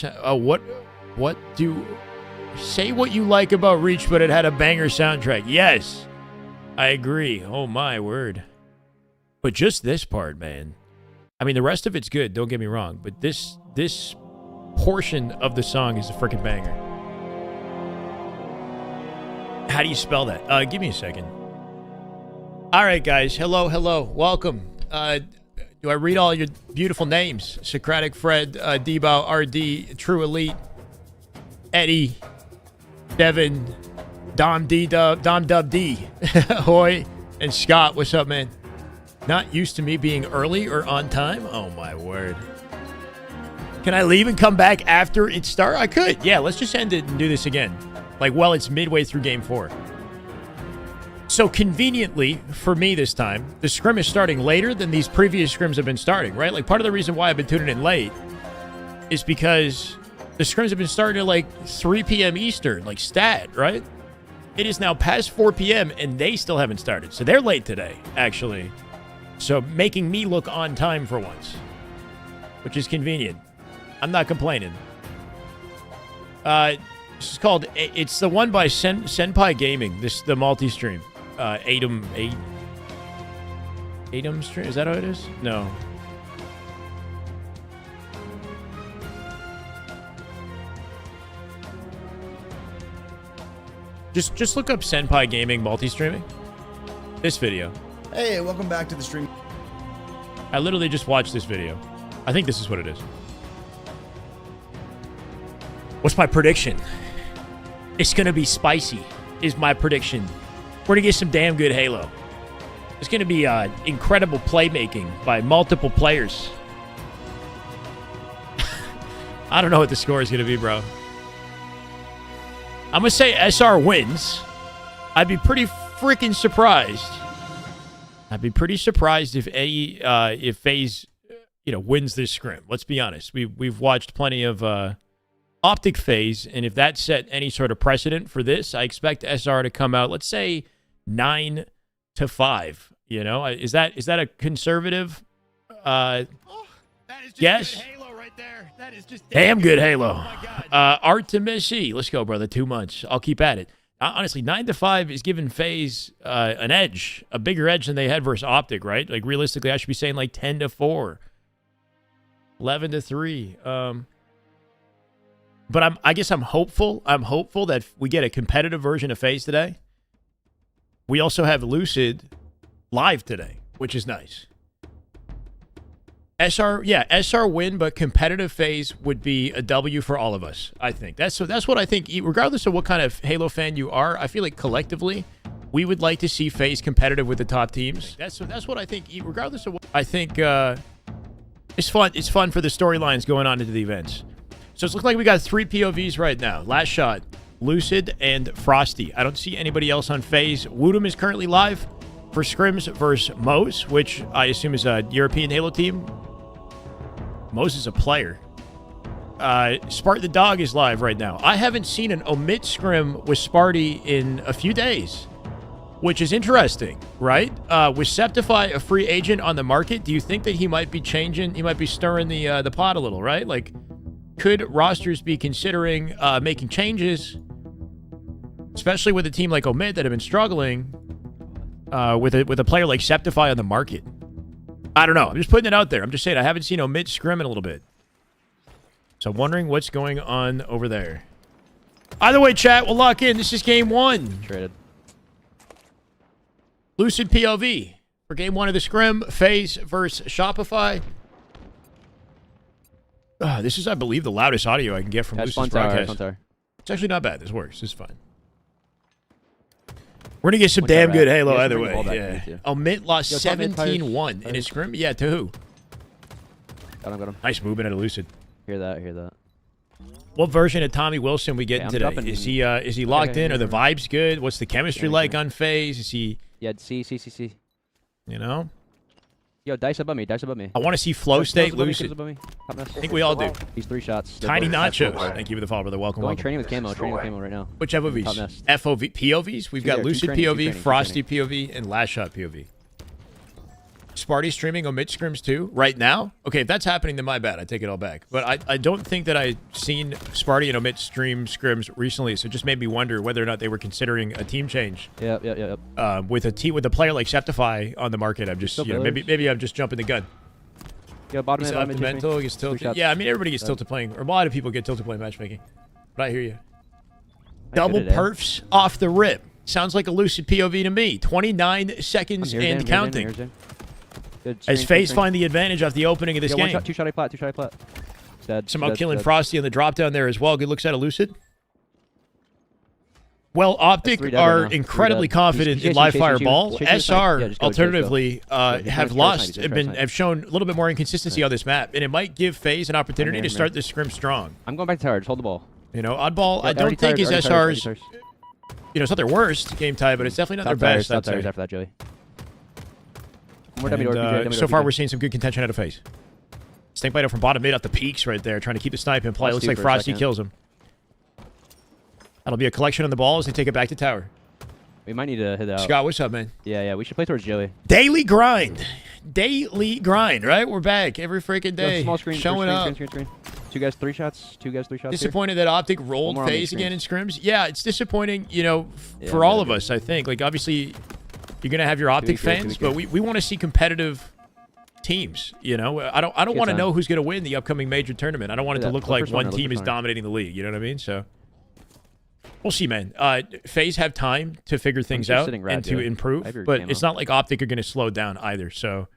What do... Say what you like about Reach, but it had a banger soundtrack. Yes, I agree. Oh, my word. But just this part, man. I mean, the rest of it's good, don't get me wrong. But this portion of the song is a freaking banger. How do you spell that? Give me a second. All right, guys. Hello, hello. Welcome. Do I read all your beautiful names? Socratic Fred, Debo, RD, True Elite, Eddie, Devin, Dom Dub D, Hoy, and Scott. What's up, man? Not used to me being early or on time? Oh, my word. Can I leave and come back after it starts? I could. Yeah, let's just end it and do this again. Like, well, it's midway through Game 4. So, conveniently, for me this time, the scrim is starting later than these previous scrims have been starting, right? Like, part of the reason why I've been tuning in late is because the scrims have been starting at, like, 3 p.m. Eastern, like, stat, right? It is now past 4 p.m., and they still haven't started. So, they're late today, actually. So, making me look on time for once, which is convenient. I'm not complaining. This is called, it's the one by Senpai Gaming, the multi-stream. Atom stream, is that how it is? No. Just look up Senpai Gaming multi-streaming. This video. Hey, welcome back to the stream. I literally just watched this video. I think this is what it is. What's my prediction? It's gonna be spicy, is my prediction. We're gonna get some damn good Halo. It's gonna be incredible playmaking by multiple players. I don't know what the score is gonna be, bro. I'm gonna say SR wins. I'd be pretty freaking surprised. I'd be pretty surprised if Faze, wins this scrim. Let's be honest. We've watched plenty of Optic Faze, and if that set any sort of precedent for this, I expect SR to come out, let's say 9-5. Is that a conservative that is just guess? Good Halo right there. That is just damn good Halo. Oh my God. Artemisi, let's go, brother. 2 months. I'll keep at it. Honestly, 9-5 is giving Faze an edge, a bigger edge than they had versus Optic, right? Like realistically, I should be saying like 10-4, 11-3. But I guess I'm hopeful. I'm hopeful that we get a competitive version of Faze today. We also have Lucid live today, which is nice. SR win, but competitive Faze would be a W for all of us, I think. That's what I think. Regardless of what kind of Halo fan you are, I feel like collectively, we would like to see Faze competitive with the top teams. That's what I think. Regardless of what I think, it's fun. It's fun for the storylines going on into the events. So it's looking like we got 3 POVs right now. Lastshot, Lucid, and Frosty. I don't see anybody else on Faze. Woodham is currently live for Scrims versus Mose, which I assume is a European Halo team. Mose is a player. Spart the Dog is live right now. I haven't seen an omit scrim with Sparty in a few days, which is interesting, right? With Septify a free agent on the market, do you think that he might be changing? He might be stirring the pot a little, right? Like, could rosters be considering making changes, especially with a team like Omid that have been struggling with a player like Septify on the market? I don't know. I'm just putting it out there. I'm just saying I haven't seen Omid scrim in a little bit. So I'm wondering what's going on over there. Either way, chat, we'll lock in. This is game 1. Traded. Lucid POV for game 1 of the scrim. Faze versus Shopify. This is, I believe, the loudest audio I can get from Lucid's broadcast. It's actually not bad. This works. This is fine. We're going to get some damn good Halo either way. Yeah. Omit lost 17-1 in his scrim. Yeah, to who? Got him. Nice movement at Lucid. Hear that. What version of Tommy Wilson we getting today? Is he locked in? Are the vibes good? What's the chemistry like on Faze? Is he... Yeah, C. You know? Yo, dice above me. I want to see flow state Lucid. I think we all do. He's 3 shots. Tiny Nachos. Thank you for the follow, brother. Welcome. Training with camo right now. Which FOVs? FOV POVs? We've got Lucid POV, Frosty POV, and Lastshot POV. Sparty streaming omit scrims too right now? Okay, if that's happening, then my bad. I take it all back. But I don't think that I've seen Sparty and omit stream scrims recently, so it just made me wonder whether or not they were considering a team change. Yep. With a player like Shopify on the market, I'm just maybe I'm just jumping the gun. Yo, bottom He's mid, up bottom the mid, mental, gets tilted. shots. Yeah, I mean everybody gets tilted playing, or a lot of people get tilted playing matchmaking. But I hear you. Double perfs off the rip. Sounds like a Lucid POV to me. 29 seconds and counting. As Faze find the advantage off the opening of this game. Two shot plat. Dead. Somehow killing Frosty on the drop down there as well. Good looks out of Lucid. Well, Optic are incredibly confident in live fire ball. SR, alternatively, have shown a little bit more inconsistency on this map, and it might give Faze an opportunity to start this scrim strong. I'm going back to tower. Just hold the ball. You know, oddball. I don't think is SR's. You know, it's not their worst game type, but it's definitely not their best. Stop tires after that, Joey. So far, we're seeing some good contention out of Faze. Snake bite up from bottom mid off the peaks right there, trying to keep the snipe in play. Looks like Frosty kills him. That'll be a collection on the balls and take it back to tower. We might need to hit out. Scott, what's up, man? Yeah, we should play towards Joey. Daily grind, right? We're back every freaking day. Small screen, showing up. Screen. Two guys, three shots. Disappointed that Optic rolled Faze again in scrims. Yeah, it's disappointing, you know, for all of us, I think. Like, obviously, you're going to have your Optic fans, but we want to see competitive teams, you know? I don't want to know who's going to win the upcoming major tournament. I don't want it to look like one team is dominating the league, you know what I mean? So, we'll see, man. Faze have time to figure things out and to improve, but it's not like Optic are going to slow down either, so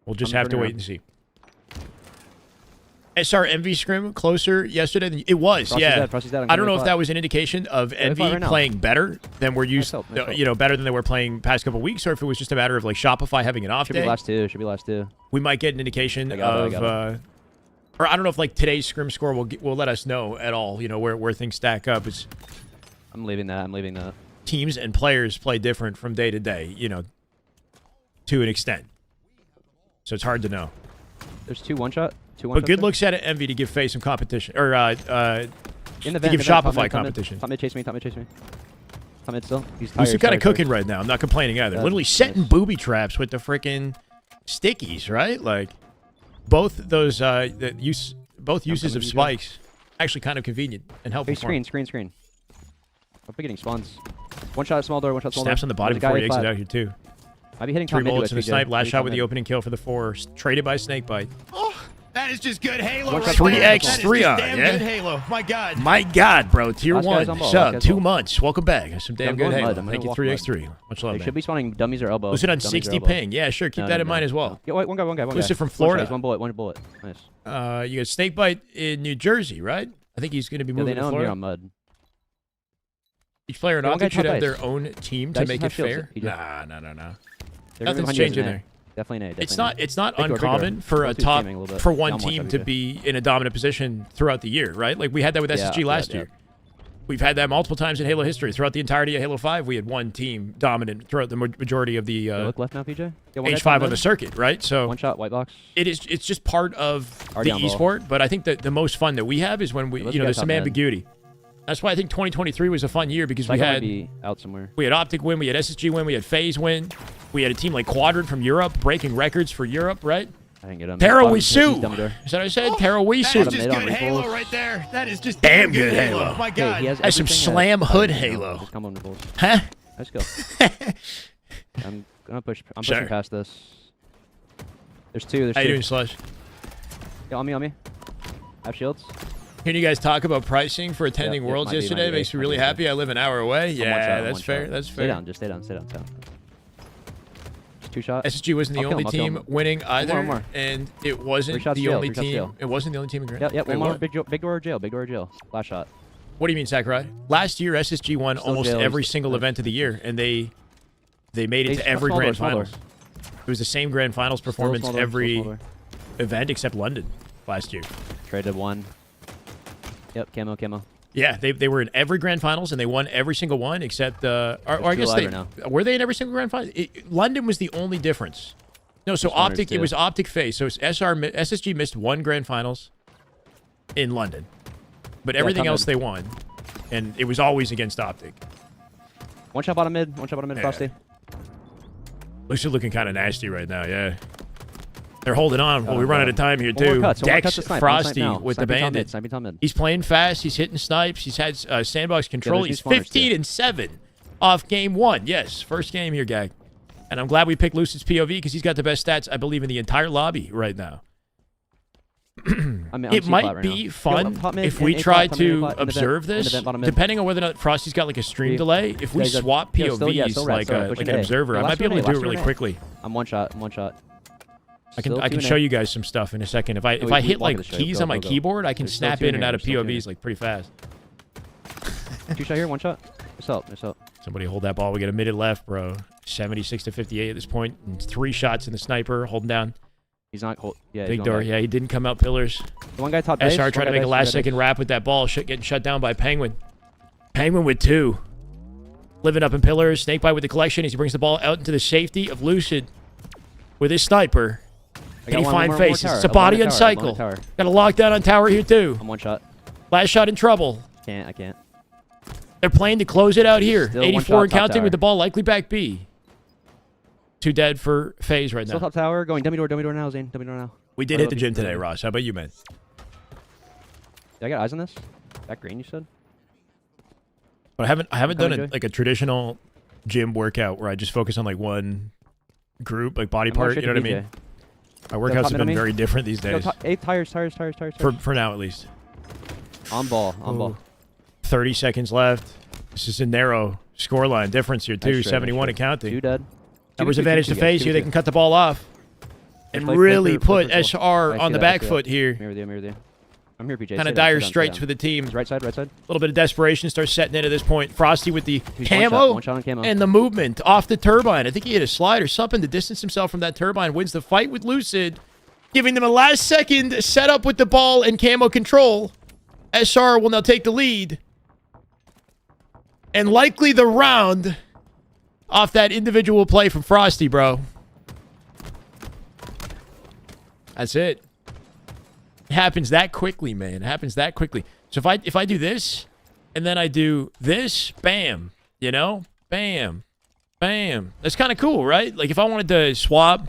we'll just have to wait and see. SR Envy scrim closer yesterday than it was. Frosty's dead. I don't know if that was an indication of Envy playing better than we're used, you know, better than they were playing past couple weeks, or if it was just a matter of like Shopify having an off day. Should be last two. We might get an indication of, or I don't know if like today's scrim score will let us know at all. You know where things stack up. I'm leaving that. Teams and players play different from day to day. You know, to an extent. So it's hard to know. There's two one shot. But good looks at Envy to give Faze some competition, or to give Shopify competition. Top mid chase me. Top mid still. He's kind of cooking right now. I'm not complaining either. Literally setting booby traps with the freaking stickies, right? Like both those both uses of spikes actually kind of convenient and helpful. Screen. I'm getting spawns. One shot small door. Snaps on the body before he exits out here too. I'll be hitting 3 bullets in the snipe. Last shot with the opening kill for the 4. Traded by Snakebite. Oh, that is just good Halo. 3x3 on, yeah? Good Halo. My God, bro. Tier 1. Sub. 2 months. Welcome back. That's some damn good Halo. Thank you, 3x3. Much love, man. They should be spawning dummies or elbows. Lucid on 60 ping. Yeah, sure. Keep that in mind as well. Yeah, one guy. Lucid from Florida. One bullet. Nice. You got Snakebite in New Jersey, right? I think he's going to be moving to Florida. They know him here on mud. Each player in Optic should have their own team to make it fair. Nah. Nothing's changing there. Definitely. It's not uncommon for one team to be in a dominant position throughout the year, right? Like we had that with SSG last year. We've had that multiple times in Halo history. Throughout the entirety of Halo 5, we had one team dominant throughout the majority of the look left now, PJ. H5 on the circuit, right? So one shot, white box. It's just part of the esport. But I think that the most fun that we have is when there's some ambiguity. That's why I think 2023 was a fun year because we had out somewhere. We had Optic win, we had SSG win, we had Faze win, we had a team like Quadrant from Europe breaking records for Europe, right? I didn't get him. Terawisu. Is that what I said? Terawisu. That is just good Halo right there. That is just damn good Halo. My God. That's some slam hood Halo. Huh? Let's go. I'm pushing past this. There's two. How you doing, Slush? Yeah, on me. I have shields. Hearing you guys talk about pricing for attending Worlds yesterday makes me really happy. I live an hour away. Yeah, that's fair. That's fair. Stay down. Two shots. SSG wasn't the only team winning either, and it wasn't the only team. It wasn't the only team in Grand. Yep. One more. Big door jail. Last shot. What do you mean, Sakurai? Last year, SSG won almost every single event of the year, and they made it to every Grand Finals. It was the same Grand Finals performance every event except London last year. Traded one. Yep, camo. Yeah, they were in every Grand Finals, and they won every single one except... or I guess were they in every single Grand Final? London was the only difference. No, so Optic, it was Optic Faze. So SSG missed 1 Grand Finals in London. But everything else they won. And it was always against Optic. One shot bottom mid, Frosty. Lucid looking kind of nasty right now, yeah. They're holding on. Well, we run God. out of time here, One more too. cut, so one more Dex cut to snipe, Frosty one snipe now. with the Sniping top mid, bandit. sniping top mid. He's playing fast. He's hitting snipes. He's had sandbox control. there's He's new spawners, 15 and 7 off game 1. Yes, first game here, gang. And I'm glad we picked Lucid's POV because he's got the best stats, I believe, in the entire lobby right now. It might be fun if we try to observe this, depending on whether or not Frosty's got like a stream delay. If we swap POVs like an observer, I might be able to do it really quickly. I'm one shot. I'm one shot. I can show you guys some stuff in a second. If I hit like keys on my keyboard, I can snap in and out of POVs like pretty fast. 2 shot here, 1 shot. What's up? What's up? Somebody hold that ball. We got a minute left, bro. 76 to 58 at this point. And 3 shots in the sniper, holding down. He's not hold. Yeah, Big door. Yeah, he didn't come out pillars. The one guy top base. SR trying to make a last-second wrap with that ball. Getting shut down by Penguin. Penguin with 2. Living up in pillars. Snakebite with the collection as he brings the ball out into the safety of Lucid with his sniper. Can he find Faces? It's a body on cycle. Got a lockdown on tower here, too. I'm 1 shot. Last shot in trouble. I can't. They're playing to close it out here. Still 84 and counting tower. with the ball likely back B. 2 dead for Faze right Still now. top tower. Going dummy door now, Zane. Dummy door now. We did hit the gym today, Ross. How about you, man? Did I get eyes on this? That green you said? But I haven't done Joey. like a traditional gym workout where I just focus on like one group, like body part. You know what I mean? My workouts have been very different these days. 8 tires. For now, at least. On ball. 30 seconds left. This is a narrow scoreline difference here, too. 71 and counting. 2 dead. Numbers advantage to Faze here. They can cut the ball off and really put SR on the back foot here. Mirror with you. I'm here, PJ. Kind of dire straits for the team. Right side. A little bit of desperation starts setting in at this point. Frosty with the One shot on camo. and the movement off the turbine. I think he hit a slide or something to distance himself from that turbine. Wins the fight with Lucid, giving them a last-second setup with the ball and camo control. SR will now take the lead. And likely the round off that individual play from Frosty, bro. That's it. It happens that quickly, man. It happens that quickly. So if I do this, and then I do this, bam, you know? Bam. Bam. That's kind of cool, right? Like, if I wanted to swap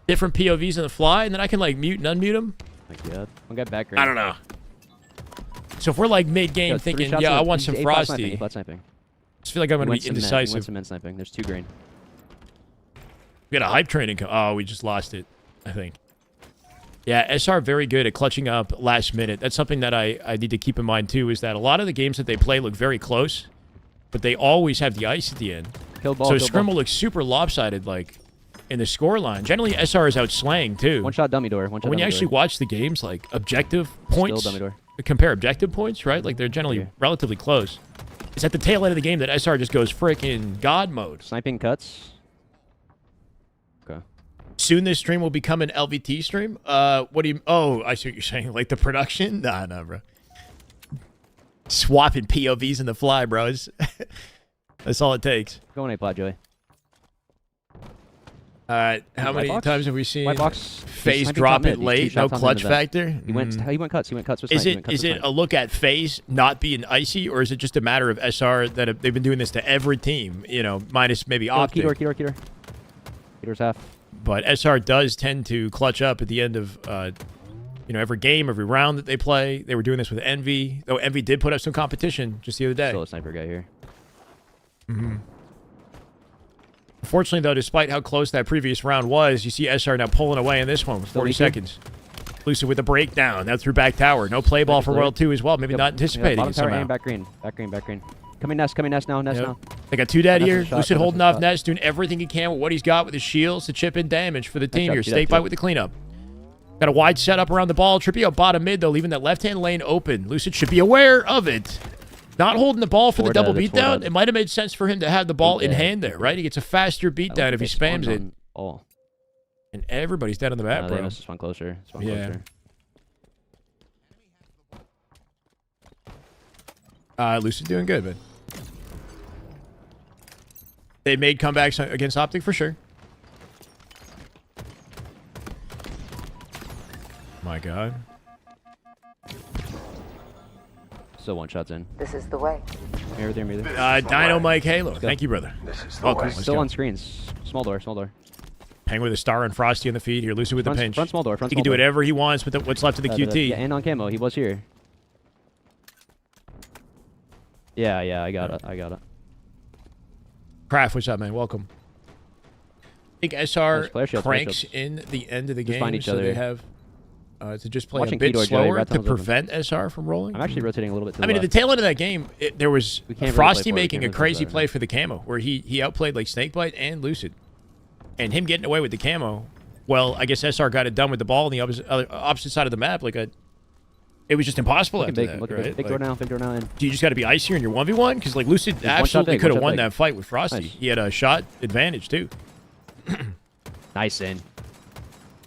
different POVs on the fly, and then I can, like, mute and unmute them. My God. One guy back green. I don't know. So if we're, like, mid-game thinking, yeah, I want some Frosty. Sniping. I just feel like I'm going to be indecisive. Went some men sniping. There's 2 green. We got a hype training. Oh, we just lost it, I think. Yeah, SR very good at clutching up last minute. That's something that I need to keep in mind, too, is that a lot of the games that they play look very close, but they always have the ice at the end. So Scrim will look super lopsided, like, in the scoreline. Generally, SR is out slaying, too. 1 shot dummy door. When you actually watch the games, like, objective points, Still dummy door. compare objective points, right? Like, they're generally relatively close. It's at the tail end of the game that SR just goes frickin' God mode. Sniping cuts. Okay. Soon this stream will become an LVT stream. What do you... Oh, I see what you're saying. Like the production? Nah, bro. Swapping POVs in the fly, bros. That's all it takes. Go on A plot, Joey. How many times have we seen White box. Faze drop it late? No clutch factor? He went cuts. He went cuts with Is snipe. it a look at Faze not being icy, or is it just a matter of SR that they've been doing this to every team, you know, minus maybe Optic? Key door. Keydoor's half. But SR does tend to clutch up at the end of, you know, every game, every round that they play. They were doing this with Envy, though Envy did put up some competition just the other day. Still a sniper guy here. Unfortunately, though, despite how close that previous round was, you see SR now pulling away in this one with 40 seconds. Lucid with a breakdown. Now through back tower. No play ball for World 2 as well. Maybe not anticipating it somehow. Back green. Coming nest now. They got 2 dead here. Lucid holding off Nest, doing everything he can with what he's got with his shields to chip in damage for the team here. Snakebite with the cleanup. Got a wide setup around the ball. Tripio bottom mid, though, leaving that left-hand lane open. Lucid should be aware of it. Not holding the ball for the double beatdown. It might have made sense for him to have the ball in hand there, right? He gets a faster beatdown if he spams it. And everybody's dead on the map, bro. They must have spun closer. Lucid doing good, man. They made comebacks against Optic for sure. My God. Still 1 shot's in. This is the way. Mirror there, mirror there. Dino Mike Halo. Thank you, brother. Welcome. Let's Still go. on screens. Small door, small door. Hang with a star and Frosty on the feed here. Lucid with the pinch. Front small door, front He small can do door. whatever he wants with what's left of the QT. Yeah, and on camo. He was here. Yeah, I got it. I got it. Craft, what's up, man? Welcome. I think SR Player shields, cranks in the end of the game, find each so other. they have to just play Watching a bit Keto or Joey, slower red to tunnels open. prevent SR from rolling. I'm actually rotating a little bit to the I mean, at the left. tail end of that game, there was We can't really Frosty play forward, making we a can't really crazy play play for the camo, where he outplayed like Snakebite and Lucid. And him getting away with the camo, well, I guess SR got it done with the ball on the opposite side of the map. Like it was just impossible Look after big, that, look right? big door now, big door now. And You just got to be icier in your 1v1? Because like Lucid one shot absolutely big, could one have shot won big. that fight with Frosty. Nice. He had a shot advantage, too. nice in.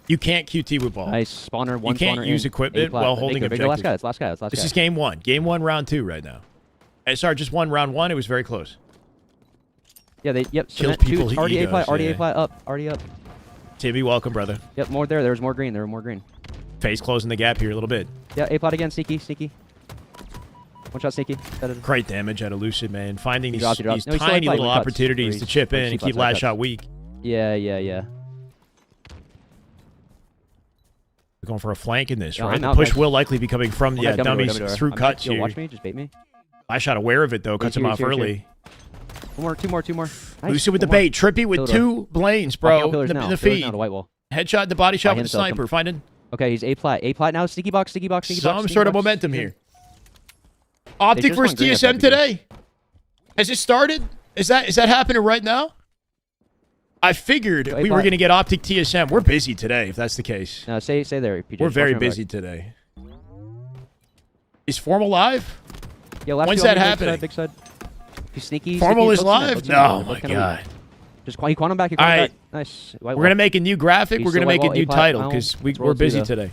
You can't QT with ball. Nice spawner. One You can't spawner use in. equipment A-plat. while holding Big door, last guy. objectives. It's last guy. It's last guy. This is game one. Game one, round two right now. SR just won round one. It was very close. Yeah, they. Yep. Kills Cement, people's two, already egos, A-plat. Already yeah. A-plat up. Already up. Timmy, welcome, brother. Yep. More there. There was more green. There were more green. Faze closing the gap here a little bit. Yeah. A-plat again. Sneaky. Sneaky. One shot. Sneaky. Great damage out of Lucid, man. Finding He these, dropped, he dropped. these No, he still tiny had little fight, one cuts. opportunities Three. to chip in Three and keep flats, last five shot weak. Yeah. We're going for a flank in this, Yeah, right? I'm The out, push guys. will likely be coming from Okay, dummies dummy door. through I'm cuts yo, here. watch me. Just bait me. Last shot aware of it, though. Cuts him here, off here, early. One more. Two more. Nice. Lucid with the One more. bait. Trippy with Pillar. two blanes, Walking out bro. pillars In now. the Pillars feed. now to white wall. Headshot, the body shot Behind with the himself. sniper. Finding Okay, he's A-plat. A-plat now. Sneaky box. Sneaky box. Sneaky box. some sneaky sort of box. momentum here. Optic just versus won green at TSM that today? Has it started? Is that happening right now? I figured we were going to get Optic TSM. We're busy today, if that's the case. No, stay there, PJ. We're Watch very my back. busy today. Is Formal live? Yeah, last When's two on that me, happening? Big side. He's sneaky. Formal sneaky, is focus on it, live? focus on it, No, both my kinda God. weak. Just he quantum back. He All quantum right. back. Nice. White We're wall. going to make a new graphic. He's We're going to still make a white new wall, title A-plat. because Let's we're roll two, busy though. today.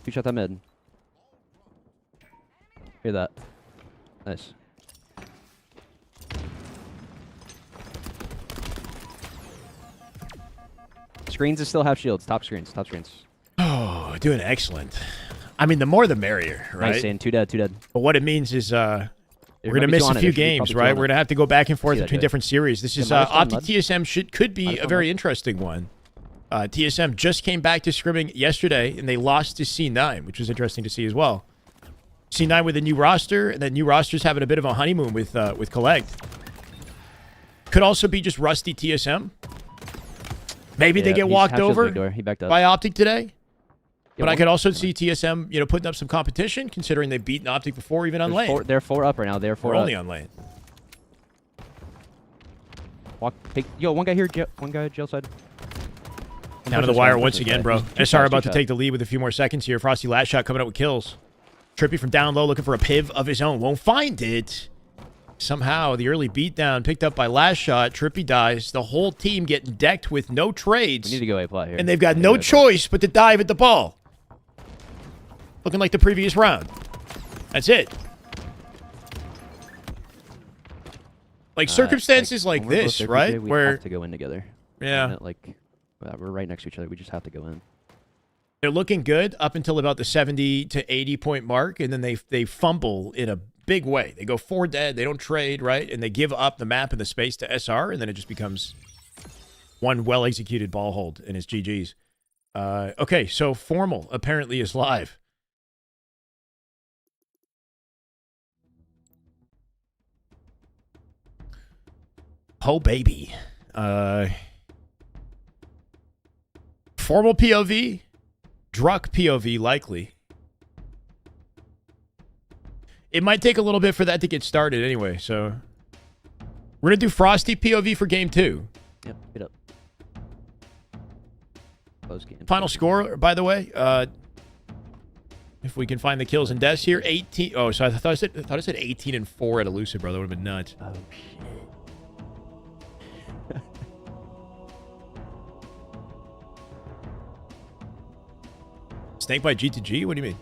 You shot that mid. Hear that? Nice. Screens still have shields. Top screens. Top screens. Oh, doing excellent. I mean, the more the merrier, right? Nice, and two dead. But what it means is we're There going to might be miss two a on it. few There should be games, probably two right? on We're it. going to have to go back and forth See that, between Jay. different series. This is Yeah, minus one, Optic bud. TSM could be Minus a one, very bud. interesting one. TSM just came back to scrimming yesterday, and they lost to C9, which was interesting to see as well. C9 with a new roster, and then new rosters having a bit of a honeymoon with Collect. Could also be just rusty TSM. Maybe they Yeah, get he's walked half shield over big door. He backed up. by Optic today. Yeah, But I one- could also see TSM, putting up some competition, considering they've beaten Optic before, even on lane. They're four up right now. They're four We're up. only on lane. Yo, one guy here. One guy jail side. Down to the wire once Push this again, guy. bro. Two SR shots, about two to take the lead with a few more seconds here. Frosty Lastshot coming up with kills. Trippy from down low looking for a PIV of his own. Won't find it. Somehow, the early beatdown picked up by Lastshot. Trippy dies. The whole team getting decked with no We trades. need to go A-plat here. And they've got no choice but to dive at the ball. Looking like the previous round. That's it. Like circumstances like when we're both this, there, right? PJ, we Where have to go in together. yeah, We're right next to each other. We just have to go in. they're looking good up until about the 70 to 80 point mark, and then they fumble in a big way. They go 4 dead, they don't trade, right? And they give up the map and the space to SR, and then it just becomes one well-executed ball hold, and it's GG's. Okay, so Formal apparently is live. Oh, baby. Formal POV, Druk POV likely. It might take a little bit for that to get started anyway, so we're going to do Frosty POV for game 2. Yep, get up. Close game. Final score, by the way, if we can find the kills and deaths here, 18. Oh, so I thought I said 18 and 4 at a Lucid, bro. That would have been nuts. Oh, shit. Snake by G2G? What do you mean?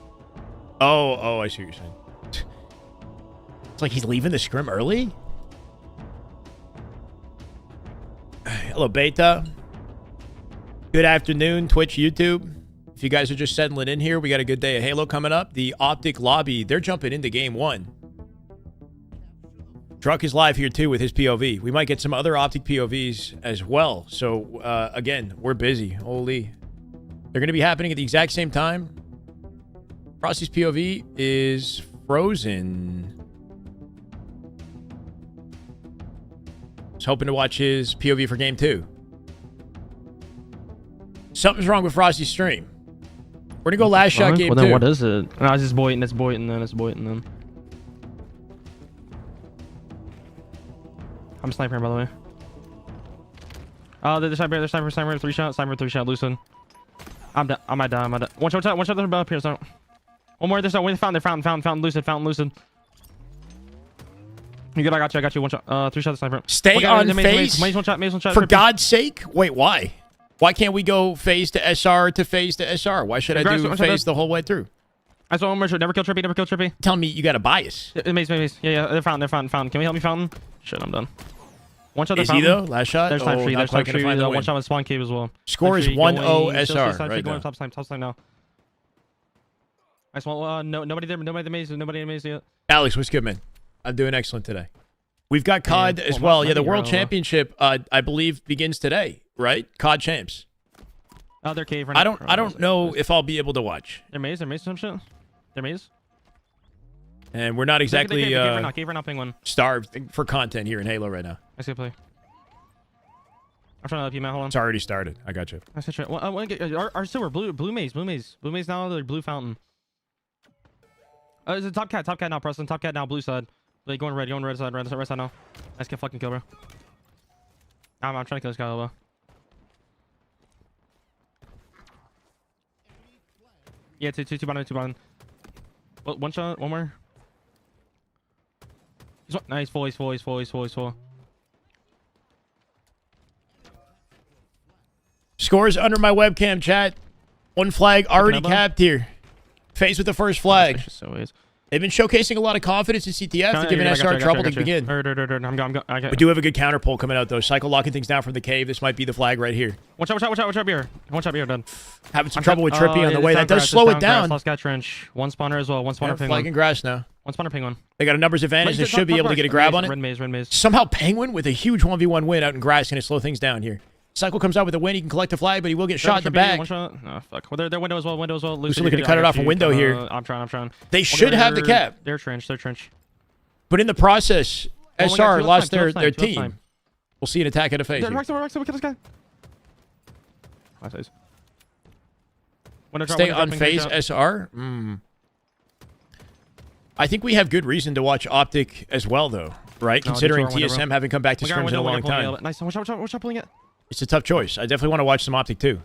Oh, I see what you're saying. It's like he's leaving the scrim early? Hello, Beta. Good afternoon, Twitch, YouTube. If you guys are just settling in here, we got a good day of Halo coming up. The Optic lobby, they're jumping into game 1. Druk is live here too with his POV. We might get some other Optic POVs as well. So again, we're busy. Holy. They're going to be happening at the exact same time. Frosty's POV is frozen. I was hoping to watch his POV for game 2. Something's wrong with Frosty's stream. We're going to go last shot game 2. Well, then what is it? No, it's just Boyton, it's Boyton, then it's Boyton, then. I'm sniping, by the way. Oh, there's sniper, 3 shot, Lucid. I'm done. I might die. One shot, they're up here. So, one more. There's no fountain, Lucid. You good? I got you. One shot. 3 shot, sniper. Stay on Faze. Maze one shot. For God's sake. Wait, why? Why can't we go Faze to SR to Faze to SR? Why should I do Faze the whole way through? I saw one more. Never kill Trippy. Tell me you got a bias. Maze. Yeah, they're fountain. Can we help me, fountain? Shit, I'm done. One shot. Is he though? Last shot? There's time for you. There's time for you. One shot with spawn cave as well. Score is 1-0 SR right now. Top snipe now. Nice one. Nobody there. Nobody in the maze yet. Alex, what's good, man? I'm doing excellent today. We've got COD as well. Yeah, the World Championship, I believe, begins today, right? COD champs. Oh, they're cave. I don't know if I'll be able to watch. They're maze some shit. They're maze. And we're not exactly cave right now, penguin. Starved for content here in Halo right now. I see a play. I'm trying to help you, man. Hold on. It's already started. I got you. I see it. Our silver, blue maze now. The blue fountain. It's a top cat now, Preston. Top cat now, blue side. Like going red side now. Nice get fucking kill, bro. I'm trying to kill this guy, though. Yeah, two bottom. One shot, one more. Nice, full. Scores under my webcam, chat. One flag already capped here. Faze with the first flag. They've been showcasing a lot of confidence in CTF. They're giving SR trouble to begin. We do have a good counter pull coming out, though. Cycle locking things down from the cave. This might be the flag right here. Watch out here. One shot here, done. Having some trouble with Trippy on the way. That does slow it down. Lost cat trench. One spawner as well. One spawner penguin. Flagging grass now. One spawner penguin. They got a numbers advantage. They should be able to get a grab on it. Red maze. Somehow Penguin with a huge 1v1 win out in grass going to slow things down here. Cycle comes out with a win. He can collect a flag, but he will get shot in the back. One shot. No, fuck. Well, their window as well. Lucid looking to cut it off a window here. I'm trying. They should have the cap. Their trench. But in the process, SR lost their team. We'll see an attack at a Faze. Kill this guy. Stay on Faze, SR. I think we have good reason to watch Optic as well, though, right? Considering TSM having come back to Scrims in a long time. Nice. Watch out pulling it. It's a tough choice. I definitely want to watch some Optic, too.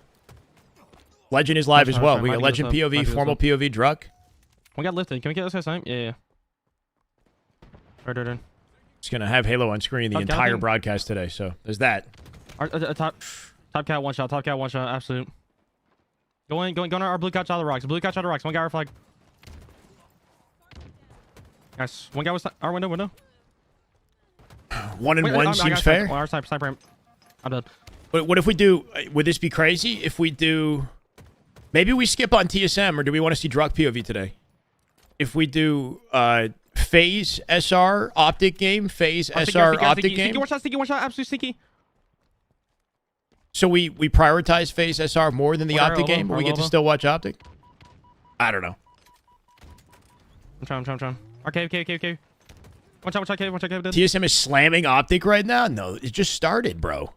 Legend is live as well. We got Legend POV, formal POV, Druk. We got lifted. Can we get this guy's time? Yeah. Right. It's going to have Halo on screen the entire broadcast today, so there's that. Top cat one shot, absolute. Go on our blue couch out of the rocks. One guy our flag. Yes, one guy was our window. 1-1 seems fair. Our sniper. I'm dead. But what if we do, would this be crazy if we do, maybe we skip on TSM, or do we want to see Druk POV today? If we do Faze, SR, Optic game, Faze, SR, Optic game. One shot, absolute sneaky. So we prioritize Faze, SR more than the Optic game, but we get to still watch Optic? I don't know. I'm trying. Okay. Watch out, cave. TSM is slamming Optic right now? No, it just started, bro.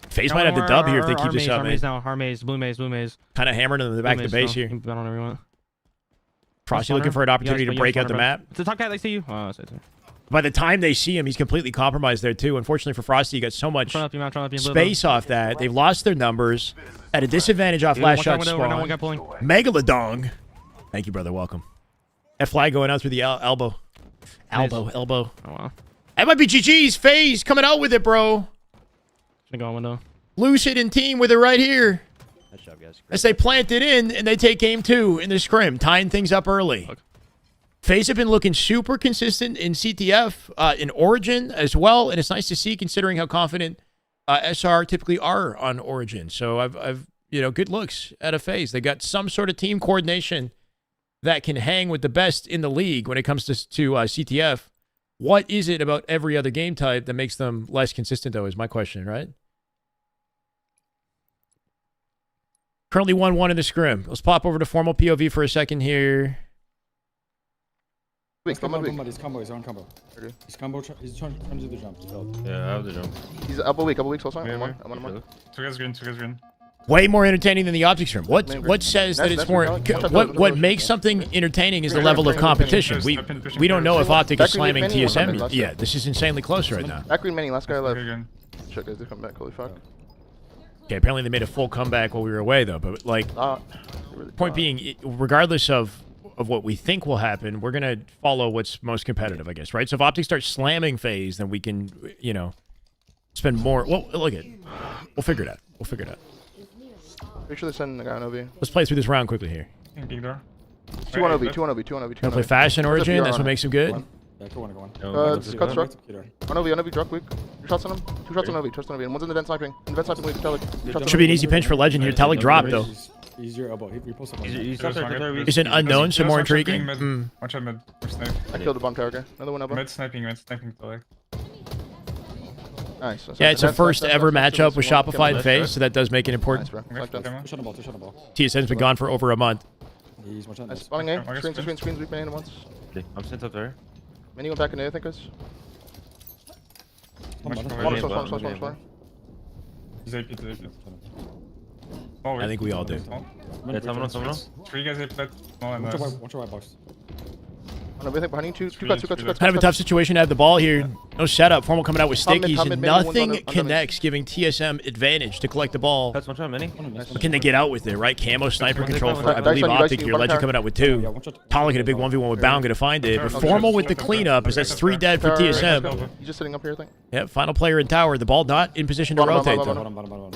Faze might have the dub here if they keep this up, man. Our maze, blue maze. Kind of hammering them in the back of the base here. Frosty looking for an opportunity to break out the map. It's the top guy, they see you. By the time they see him, he's completely compromised there, too. Unfortunately for Frosty, he got so much space off that. They've lost their numbers. At a disadvantage off last shot spawn. Megalodon. Thank you, brother. Welcome. That flag going out through the elbow. Elbow. Oh, wow. That might be GG's. Faze coming out with it, bro. Go on window. Lucid and team with it right here. Nice job, guys. As they plant it in, and they take game 2 in the scrim, tying things up early. Okay. Faze have been looking super consistent in CTF, in Origin as well, and it's nice to see considering how confident SR typically are on Origin. So I've good looks at a Faze. They got some sort of team coordination that can hang with the best in the league when it comes to CTF. What is it about every other game type that makes them less consistent, though, is my question, right? Currently 1-1 in the scrim. Let's pop over to formal POV for a second here. He's combo, he's on combo. Okay. He's combo, he's trying to do the jump. Yeah, I have the jump. He's elbow weak, also. I'm on. Two guys green. Way more entertaining than the Optic scrim. What says that it's more... What makes something entertaining is the level of competition. We don't know if Optic is slamming TSM yet. This is insanely close right now. Back green many, last guy left. Check guys, they come back, holy fuck. Okay, apparently they made a full comeback while we were away, though. But, like, point being, regardless of what we think will happen, we're going to follow what's most competitive, I guess, right? So if Optic starts slamming Faze, then we can, you know, spend more... Well, look at it. We'll figure it out. Make sure they send the guy on OB. Let's play through this round quickly here. 2 on OB. Gonna play fast in Origin. That's what makes him good. Yeah, go on. Cut struck. On OB, Druk weak. 2 shots on him. 2 shots on OB. And one's in the vent sniping. In the vent sniping, lead Telic. Should be an easy pinch for Legend here. Telic dropped, though. He's your elbow. He posted up. Is an unknown, so more intriguing. Watch out mid. I killed the bomb tower guy. Another one elbow. Mid sniping Telic. Nice. Yeah, it's a first ever matchup with Shopify and Faze, so that does make it important. Nice, bro. Two shot on ball. TSM's been gone for over a month. He's much on this. Spawning A. Screens. We've been in once. I'm sent up there. Many went back in A, I think, guys. Spawn. He's AP. I think we all do. Yeah, someone. 3 guys AP that. Watch your white box. I think behind you. Two cuts. Kind of a tough situation to have the ball here. No setup. Formal coming out with stickies. And nothing connects, giving TSM advantage to collect the ball. That's one shot, many. But can they get out with it, right? Camo sniper control for, I believe, Optic here. Legend coming out with 2. Tolic at a big 1v1 with Bound, gonna find it. But Formal with the cleanup, as that's 3 dead for TSM. He's just sitting up here, I think. Yep, final player in tower. The ball not in position to rotate, though.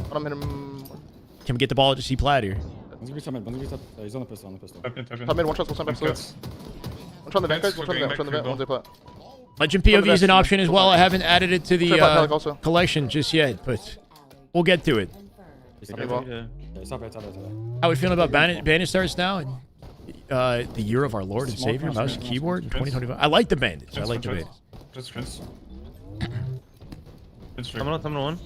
Can we get the ball to C plat here? He's on the pistol. Top mid, one shot, one on the vent, guys. One on the vent. One's A plat. Legend POV is an option as well. I haven't added it to the collection just yet, but we'll get to it. How are we feeling about bandit starts now? The year of our Lord and Savior, mouse and keyboard in 2025. I like the bandits. Just Prince. I'm on one.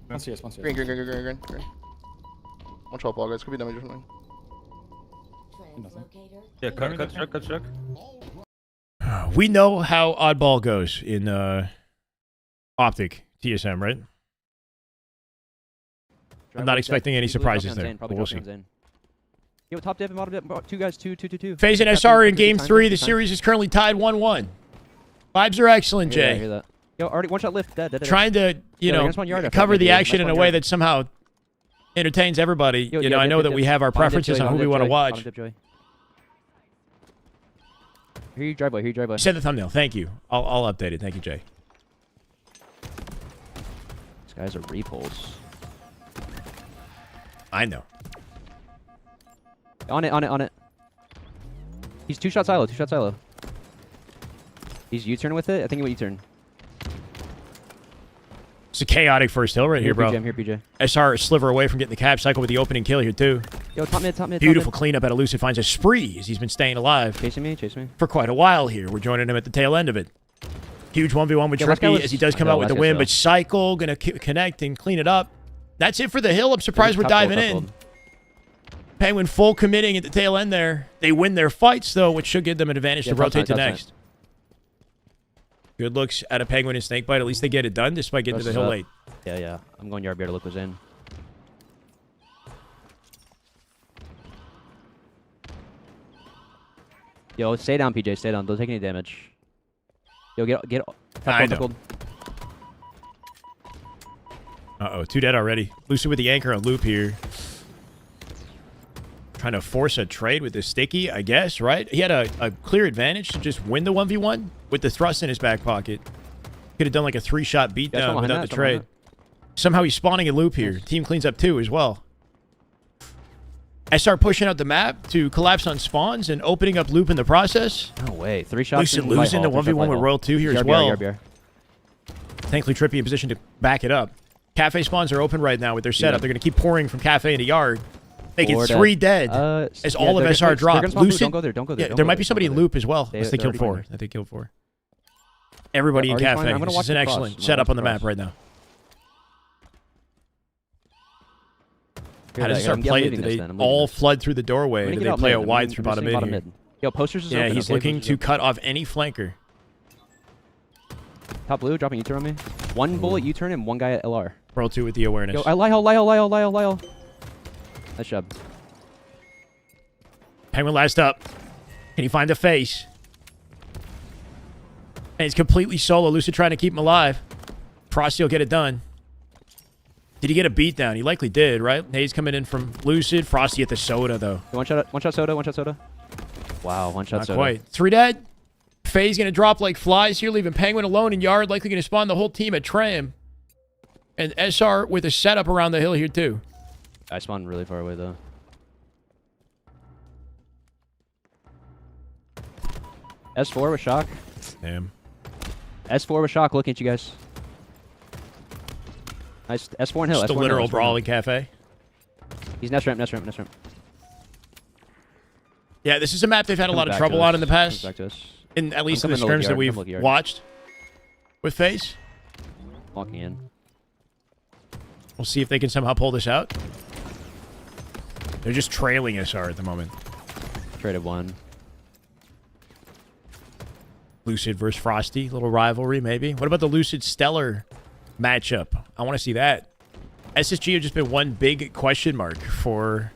Green. One shot ball, guys. Could be damage or something. Yeah, cut struck. We know how oddball goes in Optic TSM, right? I'm not expecting any surprises there, but we'll see. Yo, top div and bottom div. 2 guys, 2. Faze and SR in game 3. The series is currently tied 1-1. Vibes are excellent, Jay. I hear that. Yo, already one shot lift. Dead. Trying to, you know, cover the action in a way that somehow entertains everybody. You know, I know that we have our preferences on who we want to watch. Here you drive by. Send the thumbnail. Thank you. I'll update it. Thank you, Jay. These guys are repulls. I know. On it. He's 2 shot silo. He's U-turn with it. I think he went U-turn. It's a chaotic first hill right here, bro. I'm here, PJ. SR a sliver away from getting the cap cycle with the opening kill here, too. Yo, top mid. Beautiful cleanup at Lucid. Finds a spree as he's been staying alive. Chasing me. For quite a while here. We're joining him at the tail end of it. Huge 1v1 with Druk as he does come out with the win, but Cycle going to connect and clean it up. That's it for the hill. I'm surprised we're diving in. Penguin full committing at the tail end there. They win their fights, though, which should give them an advantage to rotate to next. Good looks at a Penguin and Snakebite. At least they get it done despite getting to the hill late. Yeah. I'm going yard bear to look what's in. Yo, stay down, PJ. Stay down. Don't take any damage. Yo, get. I know. Uh-oh. 2 dead already. Lucid with the anchor on loop here. Trying to force a trade with the sticky, I guess, right? He had a clear advantage to just win the 1v1 with the thrust in his back pocket. Could have done like a 3-shot beatdown without the trade. Somehow he's spawning a loop here. Team cleans up 2 as well. I start pushing out the map to collapse on spawns and opening up loop in the process. No way. 3 shots. Lucid losing the 1v1 with Royal 2 here as well. Thankfully, Trippy in position to back it up. Cafe spawns are open right now with their setup. They're going to keep pouring from Cafe into Yard. Make it Or 3 dead. As all of SR dropped. Lucid. Don't go there. Don't go there. Yeah, there might be somebody in loop as well. They killed already 4. went I think killed 4. Everybody in Already fine. cafe. I'm gonna This watch is an the cross. excellent I'm setup gonna on the watch the map cross. right now. Here, How does I'm start leaving play? this Do they then. I'm leaving all this. flood through the doorway? I'm Or gonna do get they out play mid. a I'm wide gonna through just bottom stay mid here? Yo, posters is Yeah, open. he's okay? looking Posters to is open. cut off any flanker. Top blue, dropping U-turn on me. One bullet U-turn and one guy at LR. Roll 2 with the awareness. Yo, Lyle. Nice job. Penguin last up. Can he find a face? And he's completely solo. Lucid trying to keep him alive. Frosty will get it done. Did he get a beat down? He likely did, right? Nade's coming in from Lucid. Frosty at the soda, though. One shot soda. Wow, one shot Not soda. quite. 3 dead. Faze going to drop like flies here, leaving Penguin alone in yard. Likely going to spawn the whole team at Tram. And SR with a setup around the hill here, too. I spawned really far away, though. S4 with shock. Damn. S4 with shock. Looking at you guys. Nice. S4 and hill. Just a S4 and literal hill, S4 and brawling hill. cafe. He's nest ramp. Yeah, this is a map they've had a Comes lot of back trouble to on us. in the Comes past. back to us. In at least in I'm the coming to scrims that look we've yard. I'm watched with Faze. Walking in. We'll see if they can somehow pull this out. They're just trailing SR at the moment. Traded one. Lucid versus Frosty. Little rivalry, maybe. What about the Lucid Stellar matchup? I want to see that. SSG have just been one big question mark for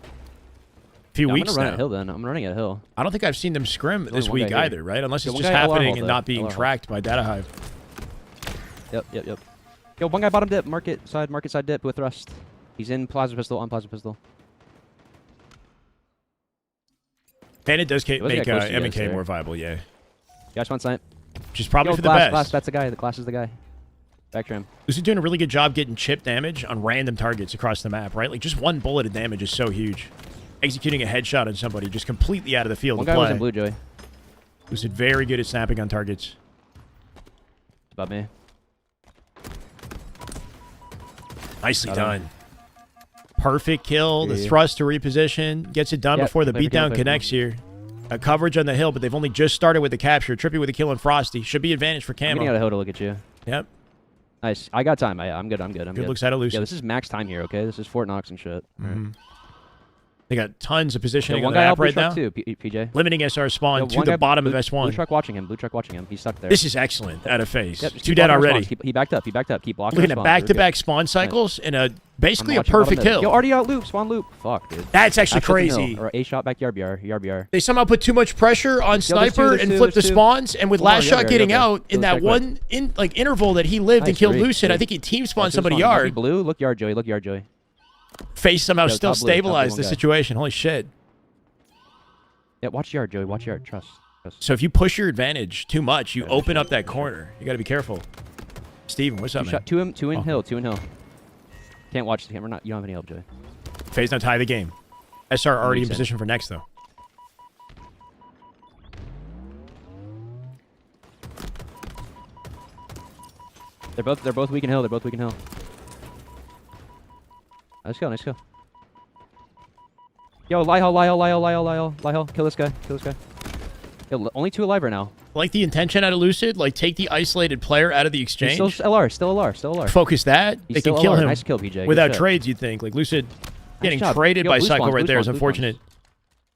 a few weeks I'm gonna run now. at hill then. I'm running at hill. I don't think I've seen them scrim this one week guy here. either, right? Unless Yeah, it's one just guy LR happening hold and though. not being LR hold. tracked by Data Hive. Yep. Yo, one guy bottom dip. Market side dip with thrust. He's in plasma pistol, on plasma pistol. And it does was a make guy close to you guys M&K there. more viable, yeah. Yeah, spawn snipe. Which is probably Yo, for glass, the best. that's the guy. The glass is the guy. Back trim. Lucid doing a really good job getting chip damage on random targets across the map, right? Like, just one bullet of damage is so huge. Executing a headshot on somebody just completely out of the field One to guy play. was in blue, Joey. Lucid very good at snapping on targets. It's about me. Nicely Got done. him. Perfect kill. The Yeah. thrust to reposition. Gets it done Yep, before the play for kill, beatdown play for connects here. A coverage on the hill, but they've only just started with the capture. Trippy with a kill on Frosty. Should be advantage for I'm getting out Camo. of hill to look at you. Yep. Nice. I got time. I'm good. I'm Good looks out of Yeah, Lucid. this is max time here, okay? This is Fort Knox and shit. Mhm. They got tons of positioning Yo, on one the guy map out blue right now. truck too, PJ. Limiting SR spawn Yo, to one the guy bottom blue, of S1. Blue truck watching him. He's stuck there. This is excellent out of Faze. Yep, just Two keep dead blocking already. spawns. He backed up. Keep blocking Looking at spawns. back-to-back spawn cycles in a basically a I'm watching bottom perfect mid. kill. Yo, already out loop. Spawn loop. Fuck, dude. That's actually Ashford to crazy. mill, or A shot back yard BR. They somehow put too much pressure on there's Sniper there's and two, flipped the there's two. spawns, and with One more, last yard shot BR, getting yard BR. out in Goes that back one interval that he lived and Nice, killed great, Lucid, I great. think he team Go spawned to somebody spawn. yard. Blue. Look yard, Joey. Face somehow Yo, still top blue, top blue, stabilized one the guy. situation. Holy shit. Yeah, watch yard, Joey. Watch yard. Trust. So if you push your advantage too much, you open up that corner. You got to be careful. Steven, what's up, man? Two in Oh. hill. Can't watch the camera. You don't have any help, Joey. Faze now tie the game. SR already in Makes sense. position for next, though. They're both weak in hill. Nice kill. Yo, Lyle. Kill this guy. Yo, only 2 alive right now. Like the intention out of Lucid, like take the isolated player out of the He's exchange. still LR. Focus that. He's They can still kill LR. him Nice kill, PJ. Good without shit. trades, you'd think. Like Lucid getting job. traded Yo, by blue Cycle spawns, right blue there is spawns, blue unfortunate.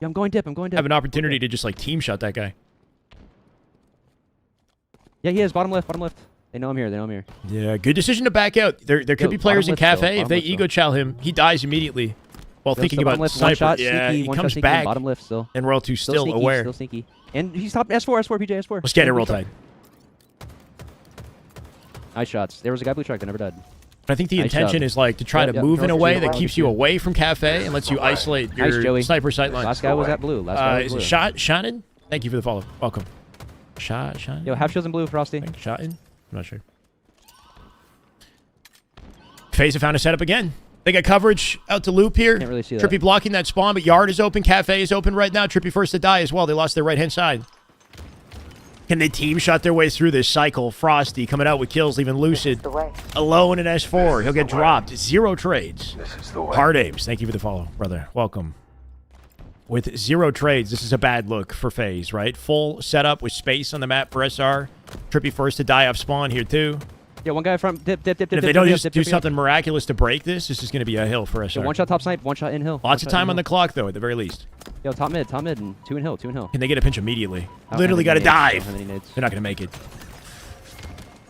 Yeah, I'm going dip. Have an opportunity to just like team shot that guy. Yeah, he is. Bottom left. They know I'm here. Yeah, good decision to back out. There could Yo, be players in bottom left Cafe. still, If they bottom left ego chow him, he dies immediately while thinking about left, Sniper. one shot, Yeah, sneaky, he one shot comes sneaky, back bottom left still. and Royal 2 still sneaky, aware. Still sneaky. And he's top S4, PJ, S4. Let's get it, Roll Tide. Nice shots. There was a guy blue truck that never died. I think the Nice intention job. is like to try Yep, to move in a George, way you're that right. keeps you away from Cafe and lets you isolate Nice, your Joey. Sniper sight line. Last guy was at blue. Last guy was Is blue. it Shannon? Thank you for the follow. Welcome. Shannon? Yo, half shields in blue, Frosty. Shannon? I'm not sure. Faze have found a setup again. They got coverage out to loop here. Can't really see Trippy that. blocking that spawn, but Yard is open. Cafe is open right now. Trippy first to die as well. They lost their right-hand side. Can they team shot their way through this cycle? Frosty coming out with kills, leaving Lucid alone in S4. He'll get dropped. 0 trades. Hard aims. Thank you for the follow, brother. Welcome. with 0 trades, this is a bad look for Faze, right? Full setup with space on the map for SR. Trippy first to die off spawn here, too. Yeah, one guy front. Dip. And if they don't just do something miraculous to break this, this is going to be a hill for SR. Yeah, one shot top snipe, one shot in hill. Lots of time on the clock, though, at the very least. Yo, top mid, and 2 in hill, 2 in hill. Can they get a pinch immediately? Literally got to dive. They're not going to make it.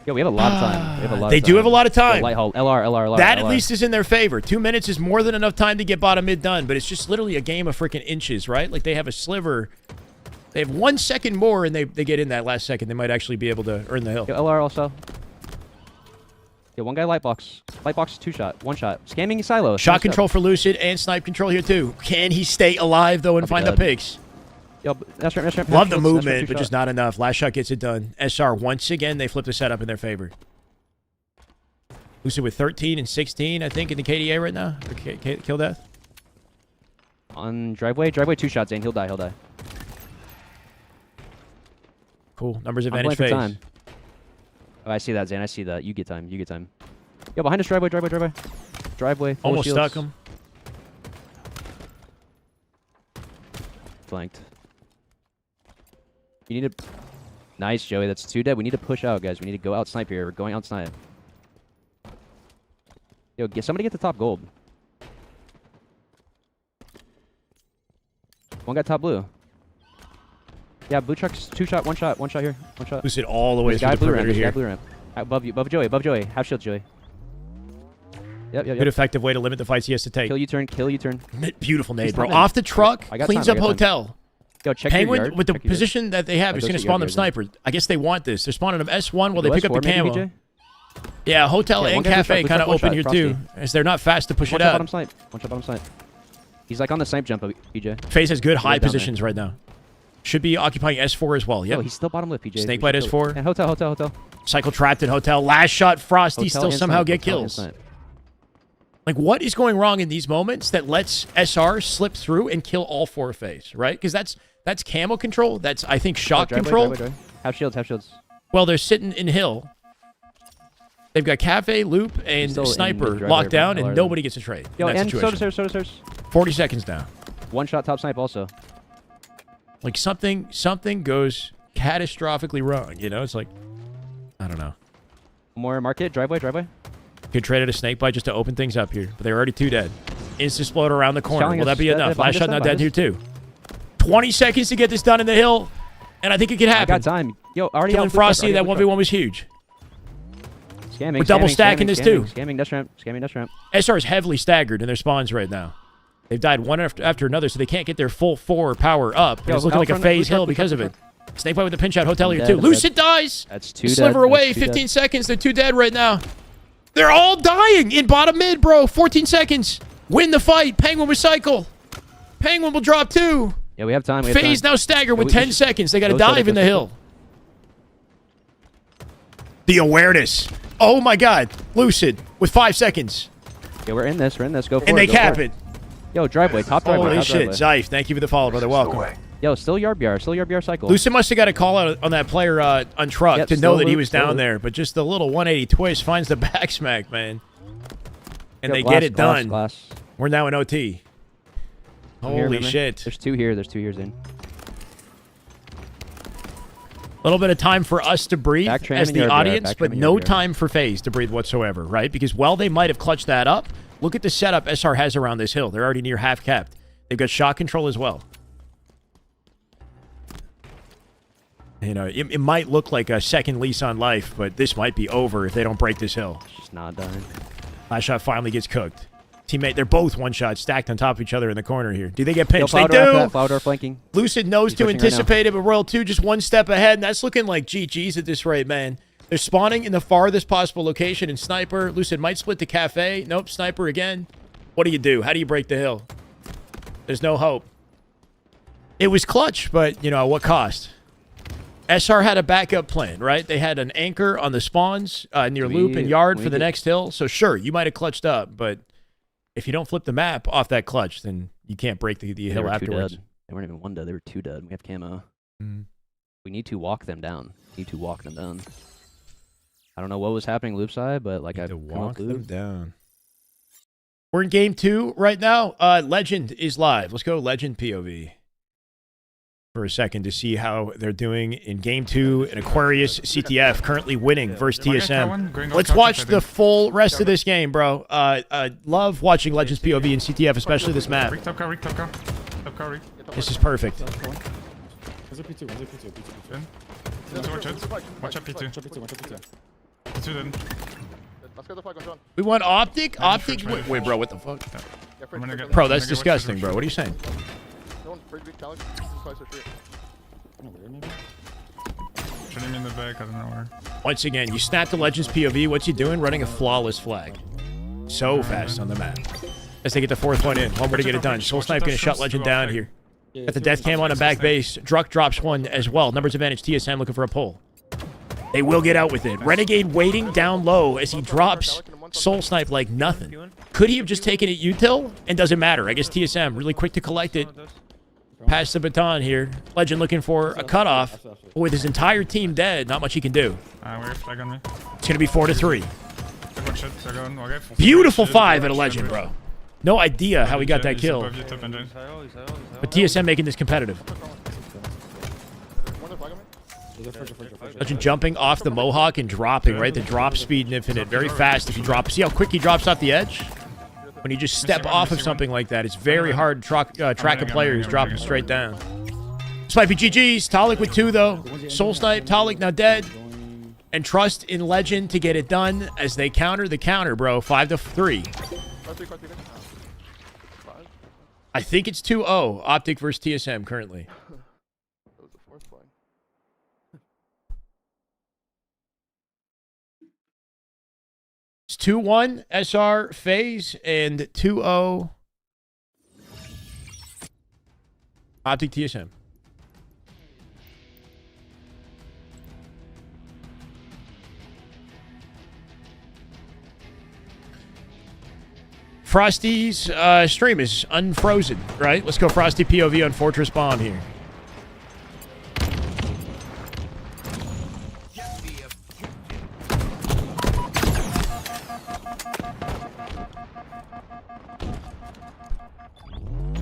Yo, we have a lot of time. We have a lot they of do time. have a lot of time. Yo, light hull, LR. That at least is in their favor. 2 minutes is more than enough time to get bottom mid done, but it's just literally a game of freaking inches, right? Like they have a sliver. They have 1 second more, and they get in that last second. They might actually be able to earn the hill. Yo, LR also. Yo, one guy light box. Light box 2 shot, 1 shot. Scamming silo. Shot control for Lucid and snipe control here too. Can he stay alive though and find the picks? Yo, that's right. Love the movement, but just not enough. Last shot gets it done. SR once again they flip the setup in their favor. Lucid with 13 and 16, I think, in the KDA right now. Or kill death. On driveway 2 shots, Zane. He'll die. Cool. Numbers advantage Faze. Time. Oh, I see that, Zane. I see that. You get time. Yo, behind us, driveway. Driveway. Almost stuck him. Flanked. You need to... Nice, Joey. That's 2 dead. We need to push out, guys. We need to go out snipe here. We're going out snipe. Yo, somebody get the top gold. One guy top blue. Yeah, blue truck's 2 shot, 1 shot here. 1 shot. Lucid all the way through the perimeter here. Blue ramp. Above you, above Joey. Half shield, Joey. Yep. Good effective way to limit the fights he has to take. Kill U-turn. Beautiful nade, bro. Off the truck, cleans up hotel. Yo, check Penguin, your yard. with the position that they have, is going to spawn them snipers. I guess they want this. They're spawning them S1 while they pick up the camo. Yeah, hotel and cafe kind of open here too, as they're not fast to push it out. One shot bottom snipe. He's like on the snipe jump, PJ. Faze has good high positions right now. Should be occupying S4 as well. Yep. Yo, he's still bottom left, PJ. Snakebite S4. And hotel. Cycle trapped in hotel. Last shot, Frosty still somehow get kills. Like, what is going wrong in these moments that lets SR slip through and kill all 4 Faze, right? Because that's camo control. That's, I think, shot control. Driveway. Half shields. Well, they're sitting in hill. They've got cafe, loop, and sniper locked down, and nobody gets a trade. Yo, in that and situation. soda. 40 seconds now. 1 shot top snipe also. Like something goes catastrophically wrong. You know, it's like, I don't know. More market, driveway. Could trade at a snake bite just to open things up here, but they're already 2 dead. Instant explode around the corner. Will that be enough? Last shot not dead here too. 20 seconds to get this done in the hill, and I think it could happen. I got time. Yo, already killing Frosty. That 1v1 was huge. Scamming. We're double stacking this too. Scamming dash ramp. SR is heavily staggered in their spawns right now. They've died one after another, so they can't get their full 4 power up. It's looking like a Faze hill because of it. Snakebite with the pinch out. Hotel here too. Lucid dies. That's 2 Sliver dead. away. 15 seconds. They're 2 dead right now. They're all dying in bottom mid, bro. 14 seconds. Win the fight. Penguin will cycle. Penguin will drop 2. Yeah, we have time. Faze now staggered with 10 seconds. They got to dive in the hill. The awareness. Oh my God. Lucid with 5 seconds. Yeah, we're in this. Go for it. And they cap it. Yo, driveway. Top driveway. Holy shit. Zyfe, thank you for the follow, brother. Welcome. Yo, still yard BR cycle. Lucid must have got a call out on that player on truck to know that he was down there, but just the little 180 twist finds the back smack, man. And they get it done. We're now in OT. Holy shit. There's 2 here. Zane. A little bit of time for us to breathe as the audience, but no time for Faze to breathe whatsoever, right? Because while they might have clutched that up, look at the setup SR has around this hill. They're already near half capped. They've got shot control as well. You know, it might look like a second lease on life, but this might be over if they don't break this hill. It's just not done. Last shot finally gets cooked. Teammate, they're both 1 shot stacked on top of each other in the corner here. Do they get pinched? They do. Flower flanking. Lucid knows to anticipate it, but Royal 2 just 1 step ahead, and that's looking like GG's at this rate, man. They're spawning in the farthest possible location in Sniper. Lucid might split the cafe. Nope, Sniper again. What do? How do you break the hill? There's no hope. It was clutch, but, you know, at what cost? SR had a backup plan, right? They had an anchor on the spawns near loop and yard for the next hill. So, sure, you might have clutched up, but if you don't flip the map off that clutch, then you can't break the hill afterwards. They weren't even 1 dead. They were 2 dead. We have camo. We need to walk them down. I don't know what was happening loop side, but like I walk them down. We're in game 2 right now. Legend is live. Let's go Legend POV for a second to see how they're doing in game 2 in Aquarius CTF, currently winning versus TSM. Let's watch the full rest of this game, bro. Love watching Legends POV and CTF, especially this map. This is perfect. Watch out, P2. P2 then. Let's get the flag on John. We want Optic? Optic? Wait, bro, what the fuck? Bro, that's disgusting, bro. What are you saying? No one pretty big challenge. Shooting me in the back, I don't know where. Once again, you snap the Legends POV. What's he doing? Running a flawless flag. So fast on the map. As they get the 4th one in. One more to get it done. Soul Snipe gonna shut Legend down here. Got the death cam on a back base. Druk drops one as well. Numbers advantage. TSM looking for a pull. They will get out with it. Renegade waiting down low as he drops Soul Snipe like nothing. Could he have just taken it util? And doesn't matter. I guess TSM really quick to collect it. Pass the baton here. Legend looking for a cutoff. But with his entire team dead, not much he can do. Weird flag on me. It's going to be 4-3. One shot, second, okay. Beautiful 5 at a Legend, bro. No idea how he got that kill. But TSM making this competitive. Legend jumping off the Mohawk and dropping, right? The drop speed and infinite. Very fast if you drop. See how quick he drops off the edge? When you just step off of something like that, it's very hard to track a player who's dropping straight down. Swipey GG's. Talik with 2, though. Soul Snipe. Talik now dead. And trust in Legend to get it done as they counter the counter, bro. 5-3. I think it's 2-0. Optic versus TSM currently. That was the 4th flag. It's 2-1 SR Faze and 2-0 Optic TSM. Frosty's stream is unfrozen, right? Let's go Frosty POV on Fortress Bomb here.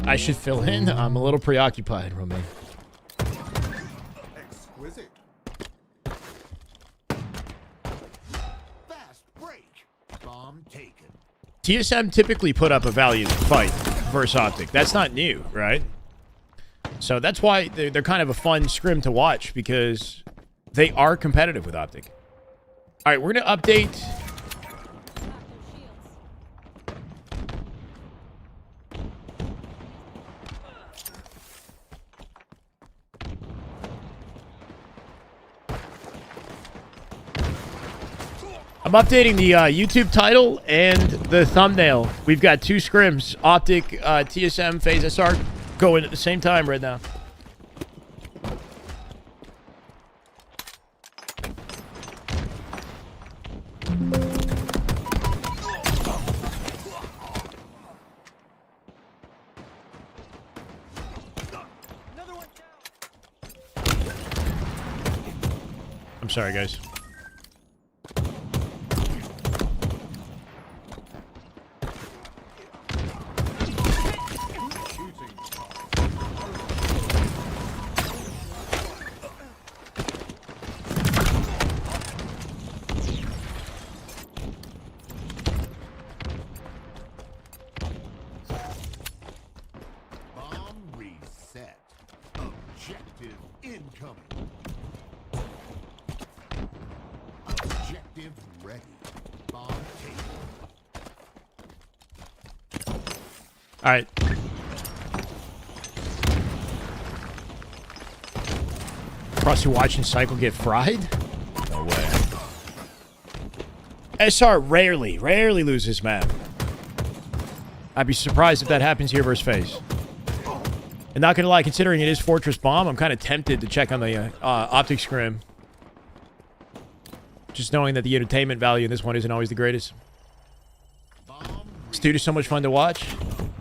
I should fill in. I'm a little preoccupied, Romain. Exquisite. Fast break. Bomb taken. TSM typically put up a valiant fight versus Optic. That's not new, right? So that's why they're kind of a fun scrim to watch, because they are competitive with Optic. All right, we're going to update. I'm updating the YouTube title and the thumbnail. We've got 2 scrims, Optic, TSM, Faze, SR, going at the same time right now. I'm sorry, guys. All right. Frosty watching Cycle get fried? No way. SR rarely loses map. I'd be surprised if that happens here versus Faze. And not gonna lie, considering it is Fortress Bomb, I'm kind of tempted to check on the Optic scrim. Just knowing that the entertainment value in this one isn't always the greatest. This dude is so much fun to watch.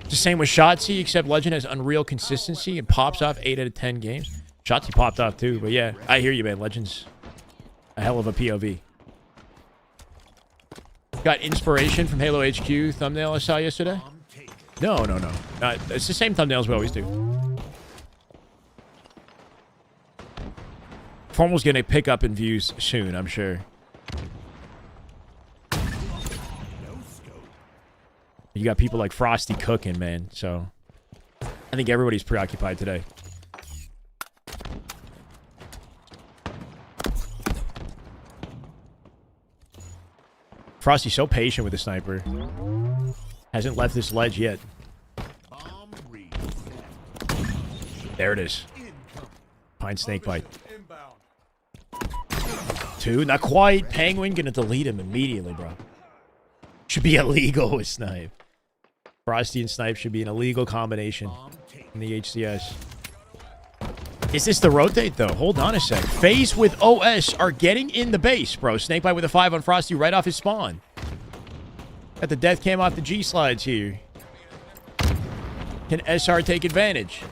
It's the same with Shotzi, except Legend has unreal consistency and pops off 8 out of 10 games. Shotzi popped off too, but yeah, I hear you, man. Legend's a hell of a POV. got inspiration from Halo HQ thumbnail I saw yesterday? No. It's the same thumbnails we always do. Formal's gonna pick up in views soon, I'm sure. You got people like Frosty cooking, man. So I think everybody's preoccupied today. Frosty's so patient with the sniper. Hasn't left this ledge yet. There it is. Pine snake bite. 2, not quite. Penguin gonna delete him immediately, bro. Should be illegal with snipe. Frosty and snipe should be an illegal combination in the HCS. Is this the rotate, though? Hold on a sec. Faze with OS are getting in the base, bro. Snakebite with a 5 on Frosty right off his spawn. Got the death cam off the G slides here. Can SR take advantage?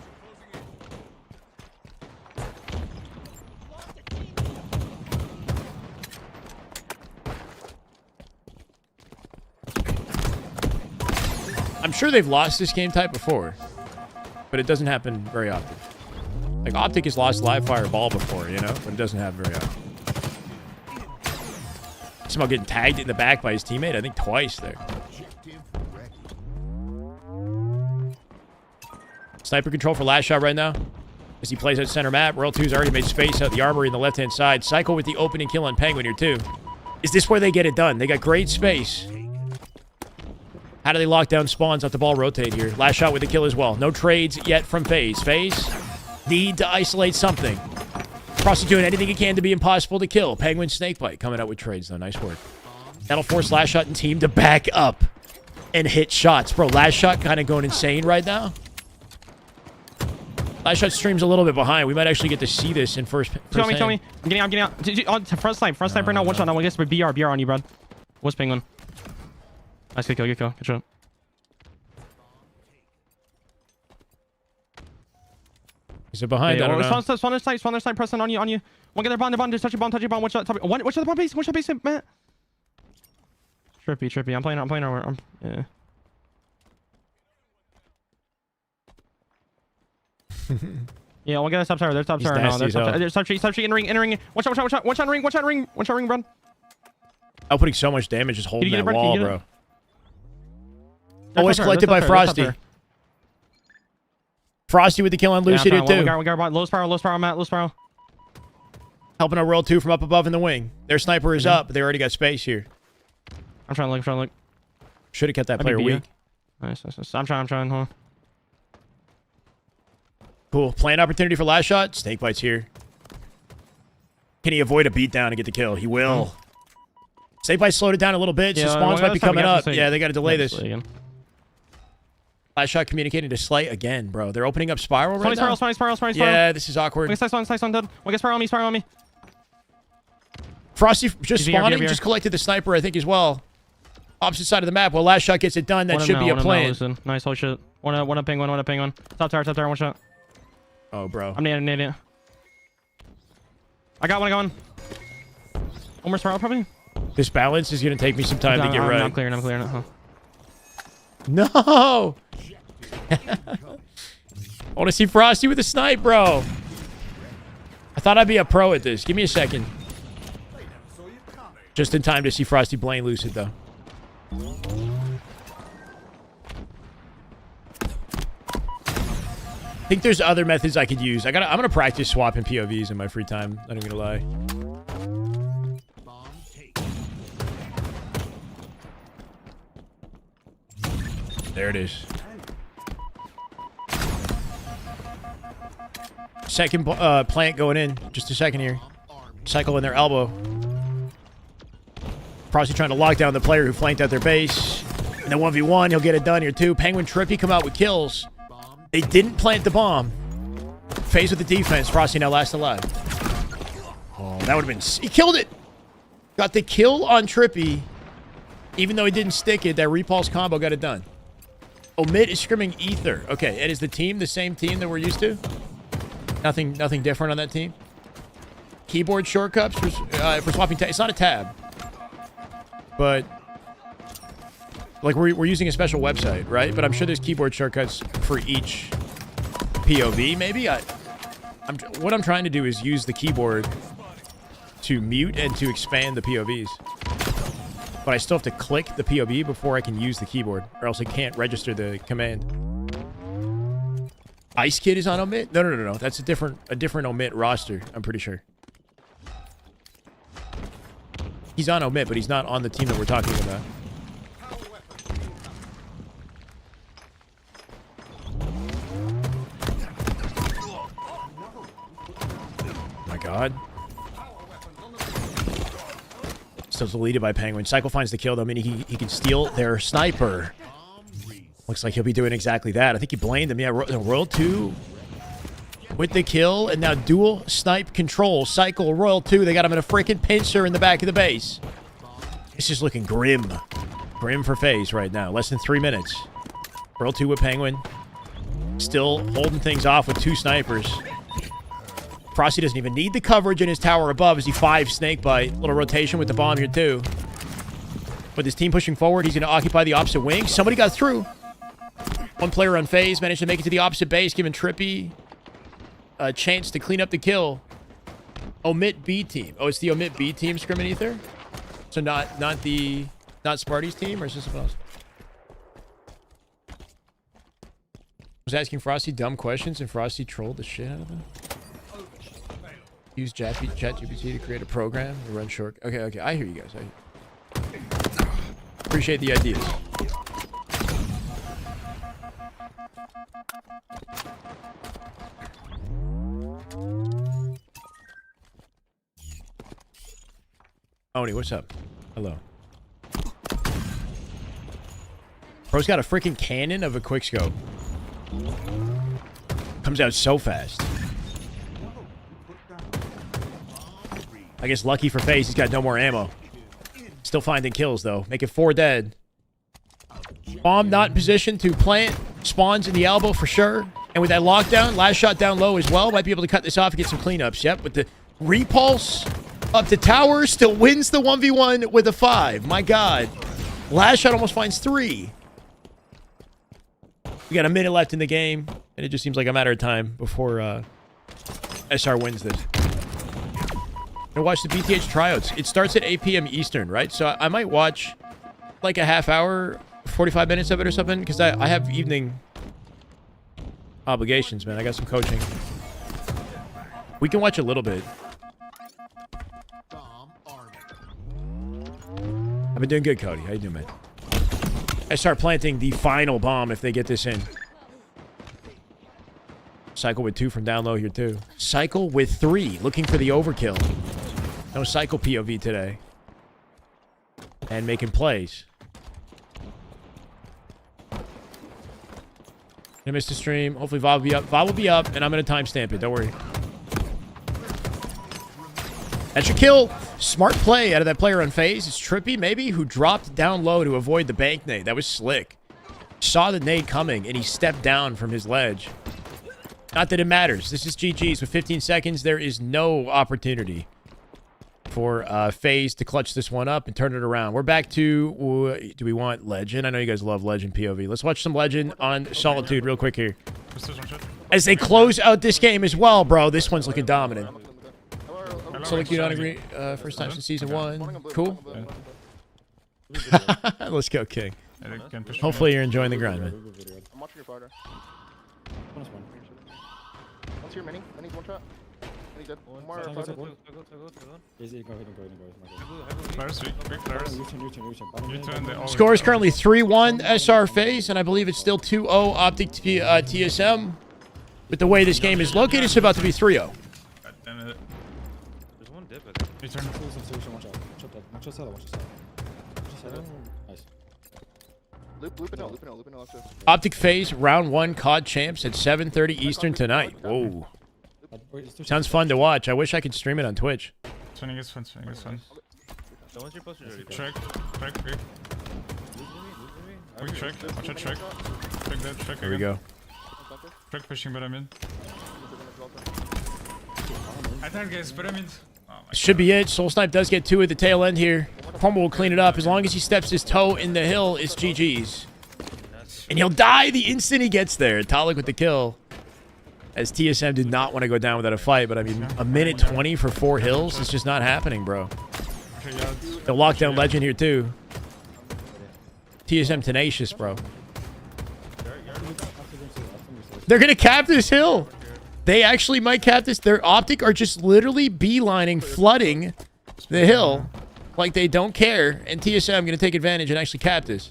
I'm sure they've lost this game type before, but it doesn't happen very often. Like, Optic has lost live fire ball before, you know, but it doesn't happen very often. Somehow getting tagged in the back by his teammate, I think twice there. Sniper control for Lastshot right now as he plays out center map. Royal 2's already made space out the armory in the left-hand side. Cycle with the opening kill on Penguin here, too. Is this where they get it done? They got great space. How do they lock down spawns? Let the ball rotate here. Lastshot with the kill as well. No trades yet from Faze. Faze need to isolate something. Frosty doing anything he can to be impossible to kill. Penguin snakebite coming out with trades, though. Nice work. That'll force Lastshot and team to back up and hit shots. Bro, Lastshot kind of going insane right now. Lastshot stream's a little bit behind. We might actually get to see this in first Tell me. I'm getting out. Front snipe right now. One shot. Now, I guess BR on you, bro. What's Penguin? Nice, good kill. Good shot. Is it behind? I don't know. Spawn their snipe, pressing on you. One get their bomb, just touch your bomb. One shot, one shot the bomb base, man. Trippy. I'm playing armor. Yeah. Yeah, we'll get a top tower. They're top tower now. They're top tree, entering. One shot ring, bro. Outputting so much damage just holding that wall, bro. Always collected by Frosty. Frosty with the kill on Lucid here, too. We got low spiral, Matt. Low spiral. Helping a Royal 2 from up above in the wing. Their sniper is up, but they already got space here. I'm trying to look. Should have kept that player weak. Nice. I'm trying. Hold on. Cool. Plant opportunity for Lastshot. Snakebite's here. Can he avoid a beatdown and get the kill? He will. Snakebite slowed it down a little bit. So spawns might be coming up. Yeah, they got to delay this. Lastshot communicating to Slay again, bro. They're opening up spiral right now. Spiral. Yeah, this is awkward. Slice on dead. One get spiral on me. Frosty just spawning, just collected the sniper, I think, as well. Opposite side of the map. Well, Lastshot gets it done. That should be a plan. Nice, holy shit. One up penguin. Top tower, one shot. Oh, bro. I'm nading. I got one. One more spiral, probably. This balance is going to take me some time to get right. I'm clearing it. Huh. No! I want to see Frosty with a snipe, bro. I thought I'd be a pro at this. Give me a second. Just in time to see Frosty blame Lucid, though. I think there's other methods I could use. I'm gonna practice swapping POVs in my free time. Not even gonna lie. There it is. Second plant going in. Just a second here. Cycle in their elbow. Frosty trying to lock down the player who flanked out their base. And then 1v1, he'll get it done here too. Penguin Trippy come out with kills. They didn't plant the bomb. Faze with the defense. Frosty now last alive. Oh, that would have been... He killed it! Got the kill on Trippy. Even though he didn't stick it, that repulse combo got it done. Omit is scrimming Ether. Okay, and is the team the same team that we're used to? Nothing different on that team? Keyboard shortcuts for swapping tabs. It's not a tab. But Like, we're using a special website, right? But I'm sure there's keyboard shortcuts for each POV, maybe? What I'm trying to do is use the keyboard to mute and to expand the POVs. But I still have to click the POV before I can use the keyboard, or else I can't register the command. Ice Kid is on omit? No. That's a different omit roster, I'm pretty sure. He's on omit, but he's not on the team that we're talking about. Oh my god. Still deleted by Penguin. Cycle finds the kill, though, meaning he can steal their sniper. Looks like he'll be doing exactly that. I think he blamed him. Yeah, Royal 2 with the kill, and now dual snipe control. Cycle, Royal 2. They got him in a freaking pincer in the back of the base. This is looking grim. Grim for Faze right now. Less than 3 minutes. Royal 2 with Penguin. Still holding things off with 2 snipers. Frosty doesn't even need the coverage in his tower above as he 5 snakebite. Little rotation with the bomb here, too. With his team pushing forward, he's going to occupy the opposite wing. Somebody got through. One player on Faze managed to make it to the opposite base, giving Trippy a chance to clean up the kill. Omit B team. Oh, it's the Omit B team, Scrim and Ether? So not Sparty's team, or is this something else? I was asking Frosty dumb questions, and Frosty trolled the shit out of them. Use ChatGPT to create a program to run short. Okay. I hear you guys. Appreciate the ideas. Oni, what's up? Hello. Bro's got a freaking cannon of a quickscope. Comes out so fast. I guess lucky for Faze, he's got no more ammo. Still finding kills, though. Making 4 dead. Bomb not in position to plant. Spawns in the elbow for sure. And with that lockdown, last shot down low as well. Might be able to cut this off and get some cleanups. Yep, with the repulse up to tower. Still wins the 1v1 with a 5. My god. Last shot almost finds 3. We got a minute left in the game. And it just seems like a matter of time before SR wins this. To watch the BTH tryouts. It starts at 8 p.m. Eastern, right? So I might watch like a half hour, 45 minutes of it or something, because I have evening obligations, man. I got some coaching. We can watch a little bit. I've been doing good, Cody. How you doing, man? I start planting the final bomb if they get this in. Cycle with 2 from down low here, too. Cycle with 3, looking for the overkill. No Cycle POV today. And making plays. I missed the stream. Hopefully VOD will be up. VOD will be up, and I'm going to timestamp it. Don't worry. That's your kill. Smart play out of that player on Faze. It's Trippy, maybe, who dropped down low to avoid the bank nade. That was slick. Saw the nade coming, and he stepped down from his ledge. Not that it matters. This is GG's. With 15 seconds, there is no opportunity for Faze to clutch this one up and turn it around. We're back to... do we want Legend? I know you guys love Legend POV. Let's watch some Legend on Solitude real quick here. As they close out this game as well, bro. This one's looking dominant. So, like, you don't agree? First time since season 1. Cool. Let's go, King. Hopefully you're enjoying the grind, man. I'm watching your fighter. What's your mini? Mini's one shot. Mini dead. One more fighter. Score is currently 3-1 SR Faze, and I believe it's still 2-0 Optic TSM. With the way this game is located, it's about to be 3-0. Optic Faze round 1 COD champs at 7:30 Eastern tonight. Whoa. Sounds fun to watch. I wish I could stream it on Twitch. Swinging is fun. Check. Quick check. Watch a check. Check that. Check again. Here we go. Check pushing pyramid. Attack guys, pyramid. Should be it. Soul Snipe does get 2 at the tail end here. Crumble will clean it up. As long as he steps his toe in the hill, it's GG's. And he'll die the instant he gets there. Talik with the kill. As TSM did not want to go down without a fight, but I mean, a minute 20 for 4 hills is just not happening, bro. The lockdown legend here, too. TSM tenacious, bro. They're going to cap this hill. They actually might cap this. Their Optic are just literally beelining, flooding the hill like they don't care. And TSM going to take advantage and actually cap this.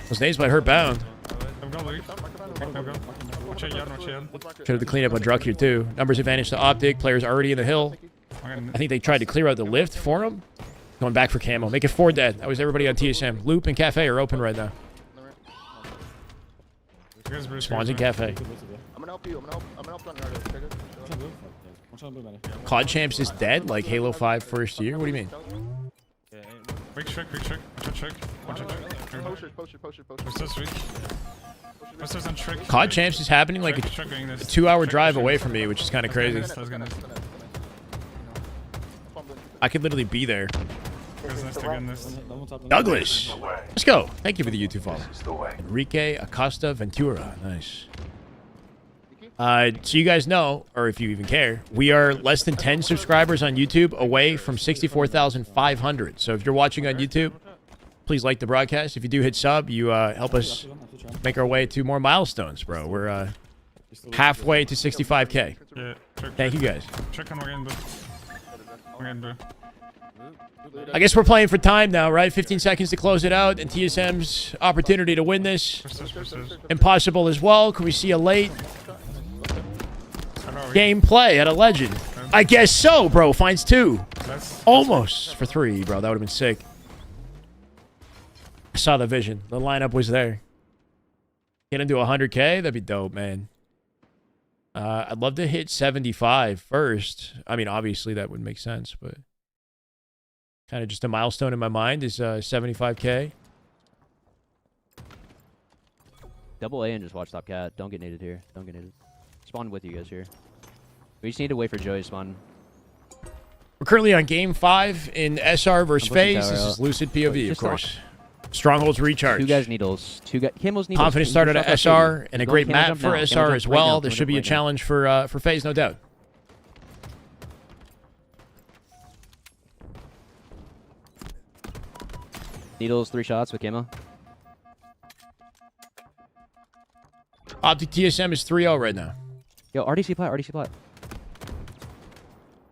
Those nades might hurt bound. Should have the cleanup on Druk here, too. Numbers advantage to Optic. Players already in the hill. I think they tried to clear out the lift for him. Going back for camo. Make it 4 dead. That was everybody on TSM. Loop and Cafe are open right now. Spawns in Cafe. I'm gonna help you. I'm gonna help COD Champs is dead? Like Halo 5 first year? What do you mean? Weak trick. COD Champs is happening like a 2-hour drive away from me, which is kind of crazy. I could literally be there. Douglas! Let's go. Thank you for the YouTube follow. Enrique Acosta Ventura. Nice. So you guys know, or if you even care, we are less than 10 subscribers on YouTube away from 64,500. So if you're watching on YouTube, please like the broadcast. If you do hit sub, you help us make our way to more milestones, bro. We're halfway to 65K. Thank you guys. I guess we're playing for time now, right? 15 seconds to close it out, and TSM's opportunity to win this. Impossible as well. Can we see a late gameplay at a legend? I guess so, bro. Finds 2. Almost for 3, bro. That would have been sick. I saw the vision. The lineup was there. Get into 100K? That'd be dope, man. I'd love to hit 75 first. I mean, obviously that would make sense, but kind of just a milestone in my mind is 75K. Double A and just watch Top Cat. Don't get naded here. Don't get naded. Spawn with you guys here. We just need to wait for Joey to spawn. We're currently on game 5 in SR versus Faze. This is Lucid POV, of course. Strongholds recharge. 2 guys needles. 2 guys. Camo's needles. Confidence started at SR and a great map for SR as well. There should be a challenge for Faze, no doubt. Needles, 3 shots with camo. Optic TSM is 3-0 right now. Yo, RDC plat.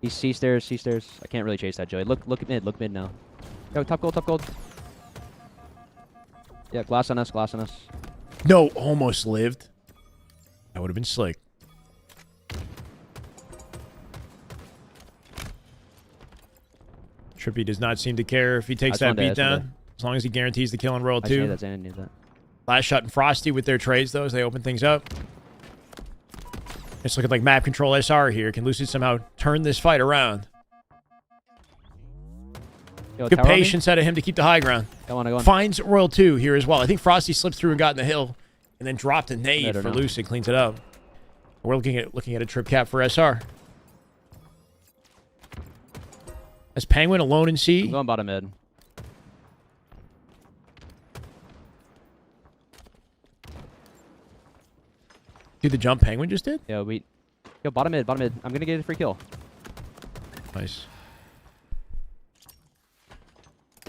He's C stairs. I can't really chase that, Joey. Look at mid now. Yo, top gold. Yeah, glass on us. No, almost lived. That would have been slick. Trippy does not seem to care if he takes that beat down. As long as he guarantees the kill on roll 2. I need that. Lastshot and Frosty with their trades, though, as they open things up. It's looking like map control SR here. Can Lucid somehow turn this fight around? Yo, good patience out of him to keep the high ground. Go on. Finds Royal 2 here as well. I think Frosty slipped through and got in the hill and then dropped a nade for Lucid. Cleans it up. We're looking at a trip cap for SR. As Penguin alone in C. I'm going bottom mid. Dude, the jump Penguin just did? Yo, bottom mid. I'm gonna get a free kill. Nice.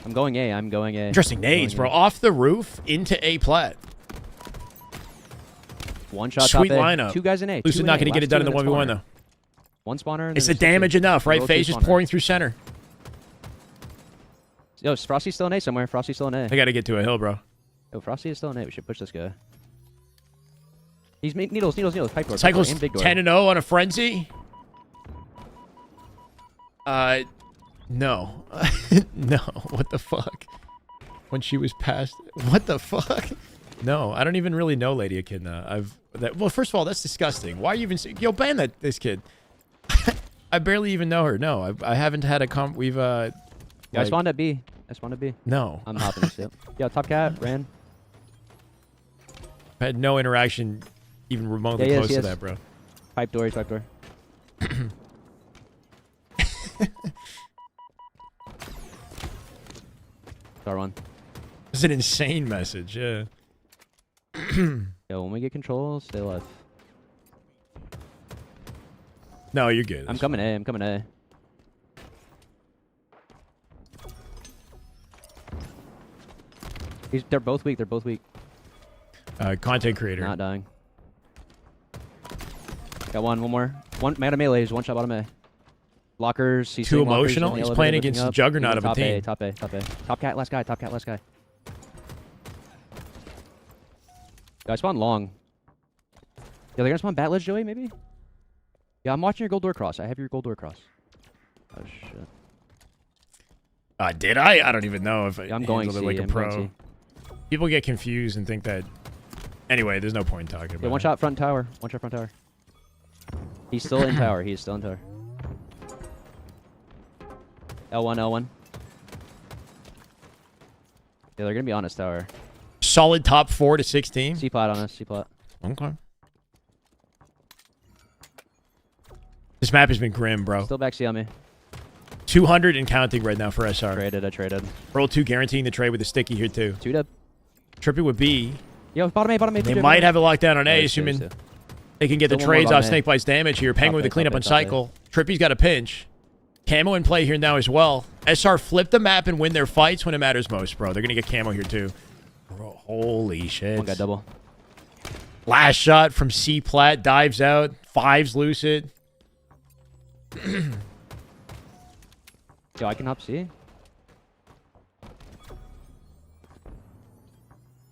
I'm going A. Interesting nades, bro. Off the roof into A plat. 1 shot. Sweet top A. lineup. 2 guys in A. Lucid not going to get it done in the 1v1, though. 1 spawner. It's the damage enough, right? Faze is pouring through center. Yo, Frosty's still in A somewhere. They got to get to a hill, bro. Yo, Frosty is still in A. We should push this guy. He's needles. Pipe door. Cycle's 10-0 on a frenzy. No. No. What the fuck? When she was past... What the fuck? No, I don't even really know Lady Echidna. Well, first of all, that's disgusting. Why are you even... Yo, ban this kid. I barely even know her. No, I haven't had a we've, I spawned at B. No. I'm hopping this shit. Yo, top cat, ran. I had no interaction even remotely close to that, bro. Pipe door. R1. It's an insane message, yeah. Yo, when we get control, stay alive. No, you're good. I'm coming A. I'm coming A. They're both weak. They're both weak. Content creator. Not dying. Got one more. One man of melee is one shot bottom A. Lockers. He's Too seeing lockers emotional. in the He's elevator, playing lifting against the up. juggernaut He of went a team. Top A. Top A. Top cat. Last guy. Top cat. Last guy. Yo, I spawned long. Yeah, they're gonna spawn bat ledge, Joey. Maybe. Yeah, I'm watching your gold door cross. I have your gold door cross. Oh shit. Did I? I don't even know if I Yeah, I'm going handled C. it like a I'm pro. going C. People get confused and think that. Anyway, there's no point in talking about Yeah, one it. shot front tower. One shot front tower. He's still in tower. He's still in tower. L1, L1. Yeah, they're gonna be on his tower. Solid top 4 to 16. C plot on us. C plot. Okay. This map has been grim, bro. Still back C on me. 200 and counting right now for SR. Traded. I traded. Roll 2 guaranteeing the trade with a sticky here too. 2 dead. Trippy with B. Yo, bottom A. Bottom A. They might have it locked down on A, there's two, assuming there's two. they can get the Still one more trades off bottom A. Snake Bite's damage here. Penguin with the Top A, cleanup top A, on top A. cycle. Trippy's got a pinch. Camo in play here now as well. SR flip the map and win their fights when it matters most, bro. They're going to get camo here too. Bro, holy shit. One guy double. Last shot from C plat. Dives out. Fives Lucid. Yo, I can hop C.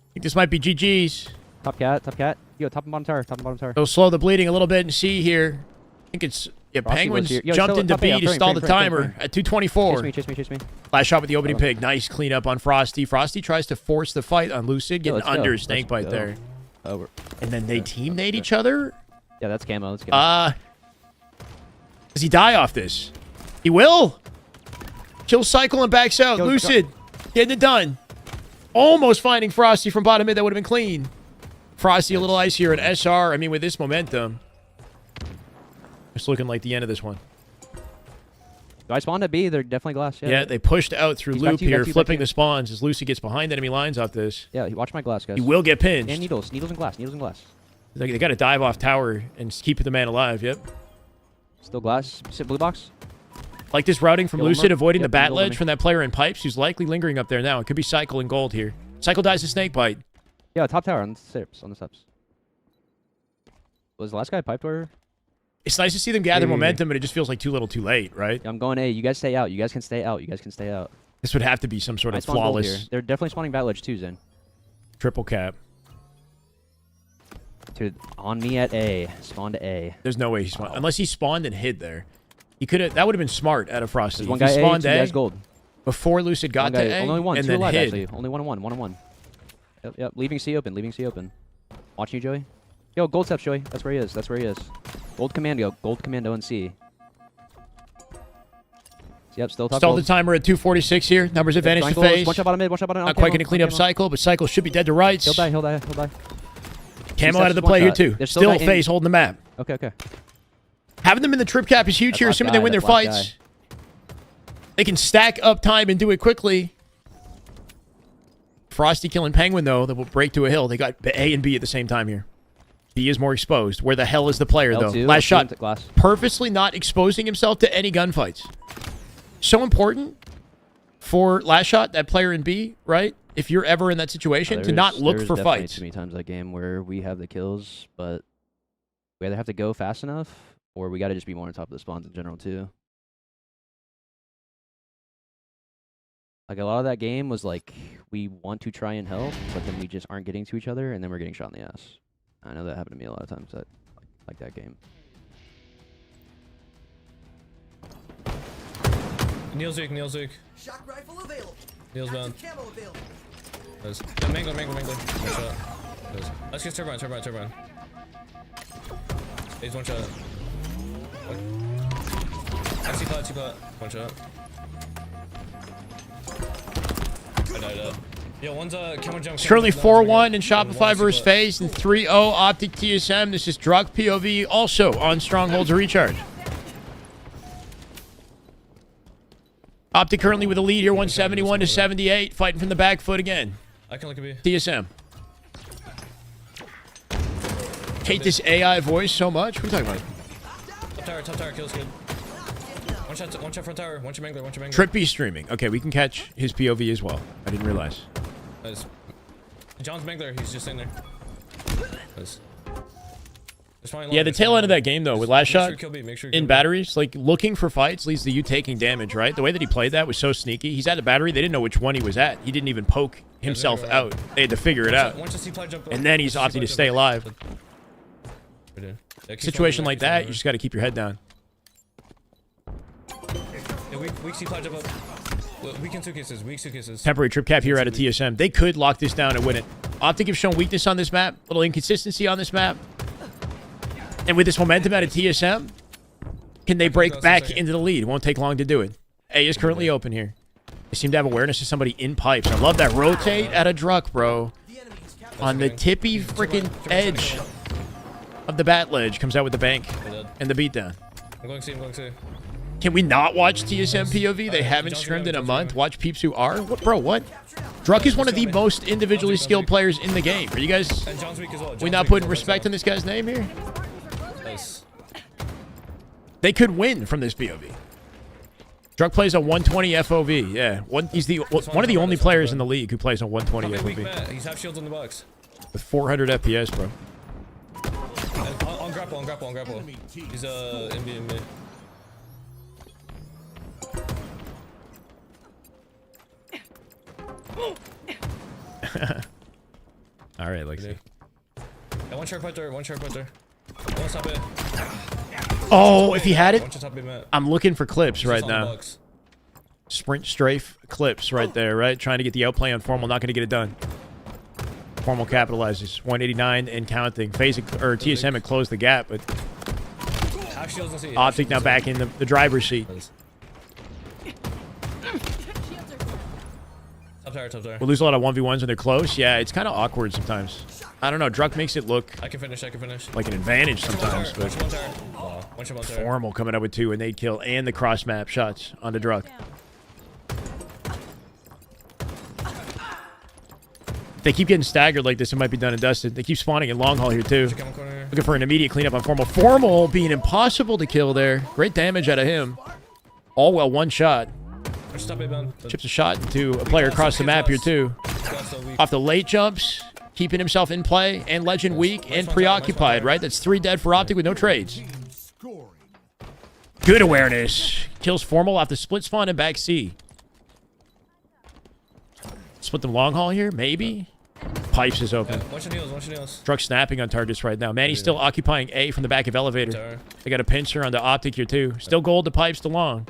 I think this might be GG's. Top cat. Top cat. Yo, top and bottom tower. Top and bottom tower. They'll slow the bleeding a little bit and C here. I think it's... Yeah, Frosty Penguins was here. Yo, jumped still into top A. B I'm to throwing, stall the throwing, timer throwing. at 224. Chase me. Chase me. Chase me. Last shot with the opening pig. Nice cleanup on Frosty. Frosty tries to force the fight on Lucid, getting let's go. under Let's snake bite go. there. Over. And then they team nade each other? Yeah, that's camo. That's camo. Does he die off this? He will. Kill cycle and backs out. Yo, Lucid getting it done. Almost finding Frosty from bottom mid. That would have been clean. Frosty a little icier at SR. I mean, with this momentum, it's looking like the end of this one. Do I spawned at B? They're definitely glass. Yeah, they pushed out through He's back loop to you, back here, to you, back flipping to you. the spawns as Lucy gets behind enemy lines off this. Yeah, watch my glass, guys. He will get pinched. And needles. Needles and glass. Needles and glass. They got to dive off tower and keep the man alive. Yep. Still glass. Sit blue box. Like this routing from Kill him Lucid, up. avoiding Yep, the bat kill him. ledge from that player in pipes who's likely lingering up there now. It could be Cycle and Gold here. Cycle dies to snake bite. Yeah, top tower on the steps. On the steps. Was the last guy piped or? It's nice to see them gather Yeah. momentum, but it just feels like too little too late, right? Yeah, I'm going A. You guys stay out. You guys can stay out. You guys can stay out. This would have to be some sort I of spawned gold here. flawless They're definitely spawning bat ledge too, Zen. triple cap. Dude, on me at A. Spawned A. There's no way he spawned. Unless he spawned and hid there. He could have. That would have been smart out of Frosty. There's one If guy he A, spawned two guys gold. before Lucid got One to guy, A only one, and two then alive hid. actually. Only 1-on-1, 1-on-1. Yep. Leaving C open, leaving C open. Watching you, Joey. Yo, gold steps, Joey. That's where he is. That's where he is. Gold commando in C. Yep, still top Stalled gold. the timer at 246 here. Numbers advantage to Triangles, Faze. One shot bottom mid, one shot bottom. Not quite going to clean up Cycle, but Cycle should be dead to rights. He'll die, he'll die, he'll die. Camo out of the One play here shot. too. There's Still guy in- Faze holding the map. Okay, okay. Having them in the trip cap is huge That's here, last assuming guy, they win their that's last fights. They can stack up time and do it quickly. Frosty killing Penguin, though, that will break to a hill. They got A and B at the same time here. B is more exposed. Where the hell is the player, though? L2, Last shot. glass. Purposely not exposing himself to any gunfights. So important for Last Shot, that player in B, right? If you're ever in that situation, to not look for fights. Too many times that game where we have the kills, but we either have to go fast enough, or we got to just be more on top of the spawns in general too. Like a lot of that game was like we want to try and help, but then we just aren't getting to each other, and then we're getting shot in the ass. I know that happened to me a lot of times. That like that game. Neil's weak, Neil's weak. Shock rifle available. Neil's down. Camo available. Nice. Yeah, mango. One shot. Nice. Let's get turbine. He's one shot. Two plot. One shot. I died. Yo, one's camera jump. It's currently 4-1 in Shopify versus Faze and 3-0 Optic TSM. This is Druk POV, also on Strongholds Recharge. Optic currently with a lead here, 171 to 78. Fighting from the back foot again. I can look at B. TSM. Hate this AI voice so much. What are you talking about? Top tower, kills good. One shot front tower, one shot mangler, one shot mangler. Trippy streaming. Okay, we can catch his POV as well. I didn't realize. Nice. John's mangler, he's just in there. Nice. Yeah, the tail end of that game, though, with Lastshot sure in batteries, like, looking for fights leads to you taking damage, right? The way that he played that was so sneaky. He's at the battery. They didn't know which one he was at. He didn't even poke himself out. They had to figure it out. And then he's opting to stay alive. Situation like that, you just got to keep your head down. Yeah, weak C-Ply jump up. Weak in suitcases, weak suitcases. Temporary trip cap here at a TSM. They could lock this down and win it. Optic have shown weakness on this map. Little inconsistency on this map. And with this momentum out of TSM, can they break back into the lead? It won't take long to do it. A is currently open here. They seem to have awareness of somebody in pipes. I love that rotate at a Druk, bro. On the tippy freaking edge of the bat ledge. Comes out with the bank and the beatdown. I'm going C. Can we not watch TSM POV? They haven't scrimmed in a month. Watch peeps who are? What, bro, what? Druk is one of the most individually skilled players in the game. Are you guys... We not putting respect on this guy's name here? Nice. They could win from this POV. Druk plays a 120 FOV. Yeah, he's one of the only players in the league who plays a 120 FOV. He's half shields on the box. With 400 FPS, bro. On grapple. He's in mid. All right, Lexi. Yeah, one sharp punter. One stop it. Oh, if he had One it, shot top B mat. I'm looking for clips right On the now. box. Sprint strafe clips right there, right? Trying to get the outplay on Formal, not going to get it done. Formal capitalizes 189 and counting. Faze or TSM had closed the gap, but Half shields on C. Optic now back in the driver's seat. Top tower. We'll lose a lot of 1v1s when they're close. Yeah, it's kind of awkward sometimes. I don't know. Druk makes it look I can finish. like an advantage sometimes, but One shot tower. Formal coming up with 2 and they'd kill and the cross map shots on the Druk. If they keep getting staggered like this, it might be done and dusted. They keep spawning in long haul here too. Looking for an immediate cleanup on Formal. Formal being impossible to kill there. Great damage out of him. All well, one shot. Chips a shot into a player across the map here too. Off the late jumps, keeping himself in play and legend weak and preoccupied, right? That's 3 dead for Optic with no trades. Good awareness. Kills Formal off the split spawn and back C. Split them long haul here, maybe. Pipes is open. One shot heals. Druk snapping on targets right now. Manny's still occupying A from the back of elevator. They got a pincer on the Optic here too. Still gold to pipes to long.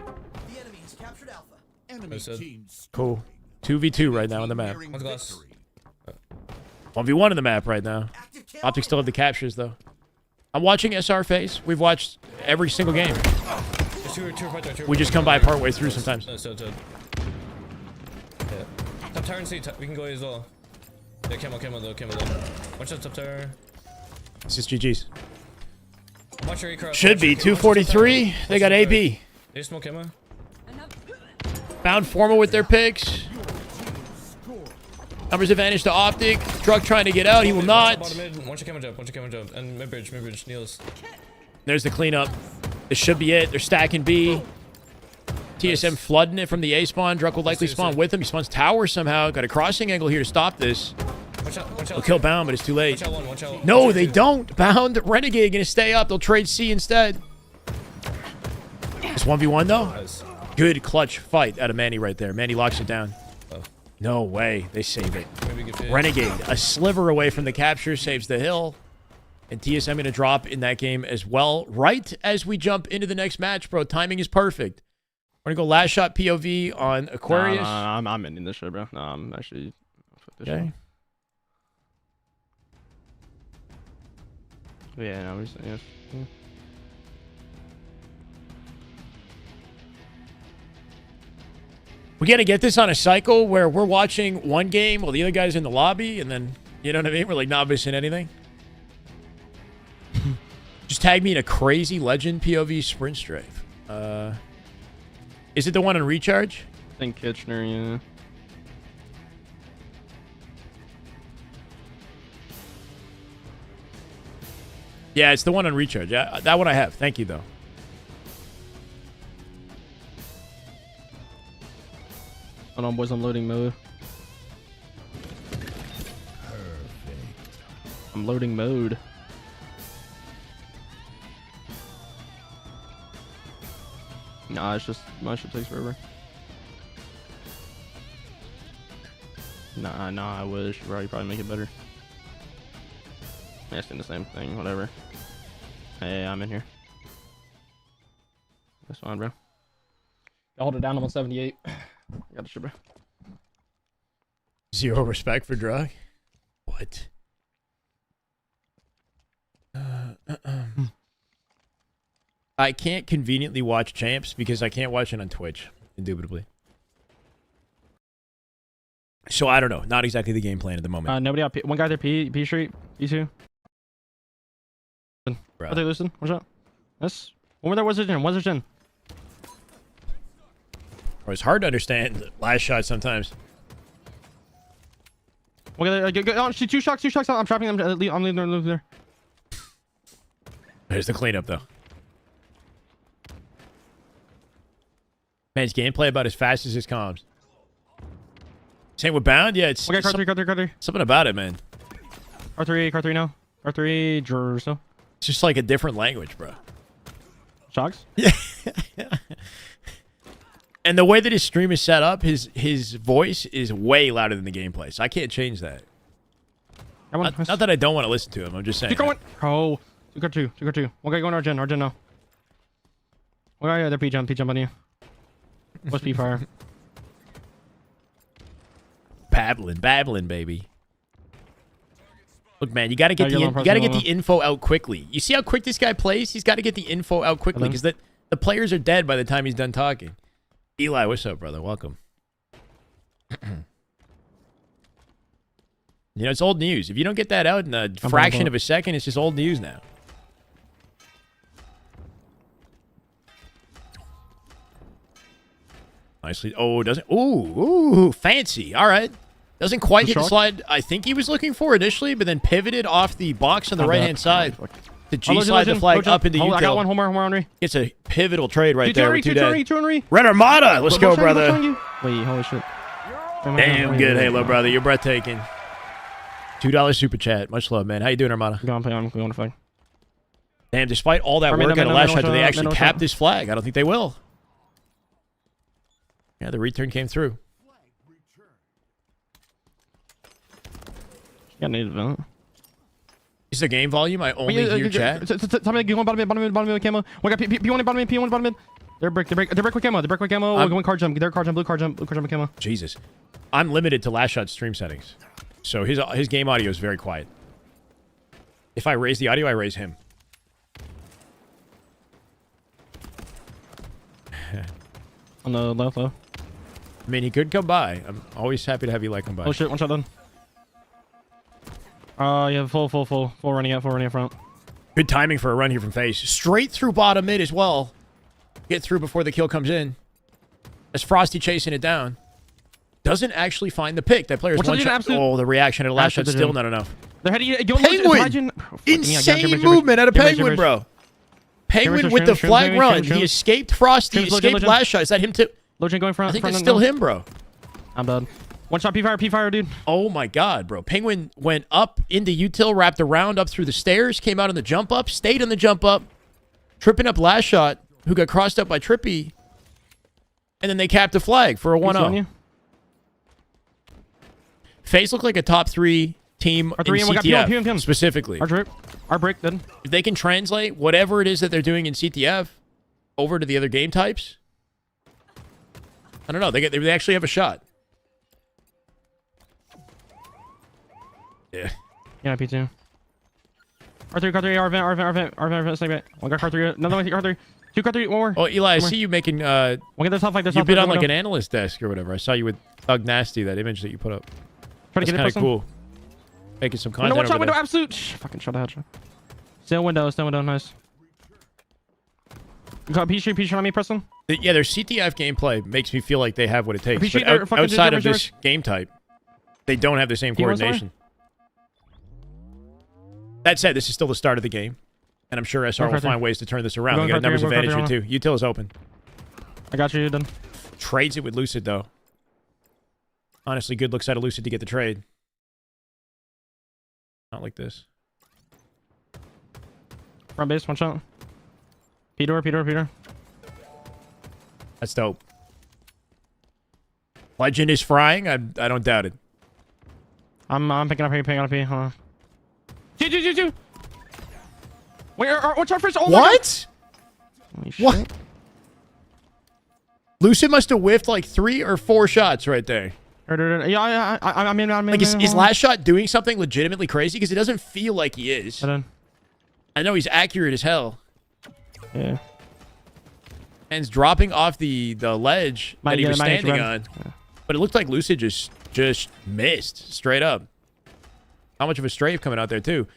Cool. 2v2 right now on the map. 1v1 on the map right now. Optic still have the captures though. I'm watching SR Faze. We've watched every single game. We just come by partway through sometimes. Yeah. Top tower and C. We can go A as well. Yeah, camo though. One shot top tower. This is GG's. Watch your A-cross. Should be 243. They got AB. They smoke camo. Found Formal with their picks. Numbers advantage to Optic. Druk trying to get out. He will not. One shot camo jump. And mid bridge, Niels. There's the cleanup. This should be it. They're stacking B. TSM flooding it from the A spawn. Druk will likely spawn with him. He spawns tower somehow. Got a crossing angle here to stop this. They'll kill Bound, but it's too late. No, they don't. Bound, Renegade gonna stay up. They'll trade C instead. It's 1v1 though. Good clutch fight out of Manny right there. Manny locks it down. No way. They save it. Renegade, a sliver away from the capture, saves the hill. And TSM going to drop in that game as well. Right as we jump into the next match, bro. Timing is perfect. We're going to go Lastshot POV on Aquarius. I'm ending this shit, bro. No, I'm actually... Okay. Yeah, no, yeah. We got to get this on a cycle where we're watching one game while the other guy's in the lobby, and then, you know what I mean? We're like not missing anything. Just tag me in a crazy legend POV sprint strafe. Is it the one on recharge? I think Kitchener, yeah. Yeah, it's the one on recharge. Yeah, that one I have. Thank you, though. Hold on, boys. I'm loading mode. I'm loading mode. Nah, it's just my shit takes forever. Nah, I wish. Bro, you probably make it better. Yeah, it's doing the same thing, whatever. Hey, I'm in here. That's fine, bro. I'll hold it down. I'm on 78. Got the shit, bro. Zero respect for Druk? What? I can't conveniently watch champs because I can't watch it on Twitch, indubitably. So I don't know. Not exactly the game plan at the moment. Nobody out. One guy there, P Street, P2. Bro. Are they losing? What's up? This. One more there. What's it in? What's it in? It's hard to understand last shot sometimes. Okay, oh, two shocks. I'm trapping them. I'm leaving there. There's the cleanup, though. Man, his gameplay about as fast as his comms. Same with Bound? Yeah, it's Okay, car three. something about it, man. Car three now. Car three, Jerso. It's just like a different language, bro. Shocks? Yeah. And the way that his stream is set up, his voice is way louder than the gameplay, so I can't change that. Not that I don't want to listen to him, I'm just saying. Keep going. Oh, 2 car 2. One guy going Argent now. One guy, they're P jump on you. What's P fire? Babbling, baby. Look, man, you got to get the info out quickly. You see how quick this guy plays? He's got to get the info out quickly because the players are dead by the time he's done talking. Eli, what's up, brother? Welcome. You know, it's old news. If you don't get that out in a fraction of a second, it's just old news now. Nicely. Oh, doesn't. Ooh, fancy. All right. Doesn't quite hit the slide I think he was looking for initially, but then pivoted off the box on the right-hand side to G-slide the flag up into util. I got one. Home on me. It's a pivotal trade right there with 2 dead. 2 Red Armada. Let's go, brother. Wait, holy shit. Damn good, Halo, brother. You're breathtaking. $2 super chat. Much love, man. How you doing, Armada? I'm going to flag. Damn, despite all that work on the last shot, do they actually cap this flag? I don't think they will. Yeah, the return came through. Yeah, native event. Is the game volume? I only hear chat. Tell me, go bottom mid camo. We got P1 bottom mid. They're brick with camo. We're going car jump. They're car jump, blue car jump camo. Jesus. I'm limited to Lastshot stream settings. So his game audio is very quiet. If I raise the audio, I raise him. On the left, though. I mean, he could come by. I'm always happy to have Eli come by. Oh shit, one shot done. Yeah, full running out front. Good timing for a run here from Faze. Straight through bottom mid as well. Get through before the kill comes in. As Frosty chasing it down. Doesn't actually find the pick. That player's one shot. Oh, the reaction at a last shot still not enough. They're heading. Penguin! Insane movement out of Penguin, bro. Penguin with the flag run. He escaped Frosty. Escaped last shot. Is that him too? Lojin going front. I think that's still him, bro. I'm done. One shot P fire, dude. Oh my god, bro. Penguin went up into util, wrapped around up through the stairs, came out on the jump up, stayed on the jump up, tripping up last shot, who got crossed up by Trippy, and then they capped the flag for a 1-0. Faze looked like a top 3 team in CTF, specifically. Our break, then. If they can translate whatever it is that they're doing in CTF over to the other game types, I don't know. They actually have a shot. Yeah. Yeah, P2. R3, R vent, snake bait. One got car 3, another one, car 3. 2 car 3, one more. Oh, Eli, I see you making, one get this off like this. You've been on like an analyst desk or whatever. I saw you with Thug Nasty, that image that you put up. That's kind of cool. Making some content over window, absolute. Fucking shot a headshot. Still window, nice. You got P Street on me, Preston. Yeah, their CTF gameplay makes me feel like they have what it takes. Appreciate But their fucking outside of ginger this game type, they don't have the same Do you want coordination. That said, this is still the start of the game, and I'm sure SR will find ways to turn this around. They got a numbers advantage here too. Util is open. I got you, done. Trades it with Lucid though. Honestly, good looks out of Lucid to get the trade. Not like this. Front base, one shot. Peter. That's dope. Legend is frying. I don't doubt it. I'm picking up P. Hold on. Two. Wait, watch out first. Oh What? My God. What? Lucid must have whiffed like 3 or 4 shots right there. Yeah, I mean, Like, is Lastshot doing something legitimately crazy? Because it doesn't feel like he is. I know he's accurate as hell. Yeah. And he's dropping off the ledge that he was standing on. Yeah. But it looked like Lucid just missed straight up. How much of a strafe coming out there too.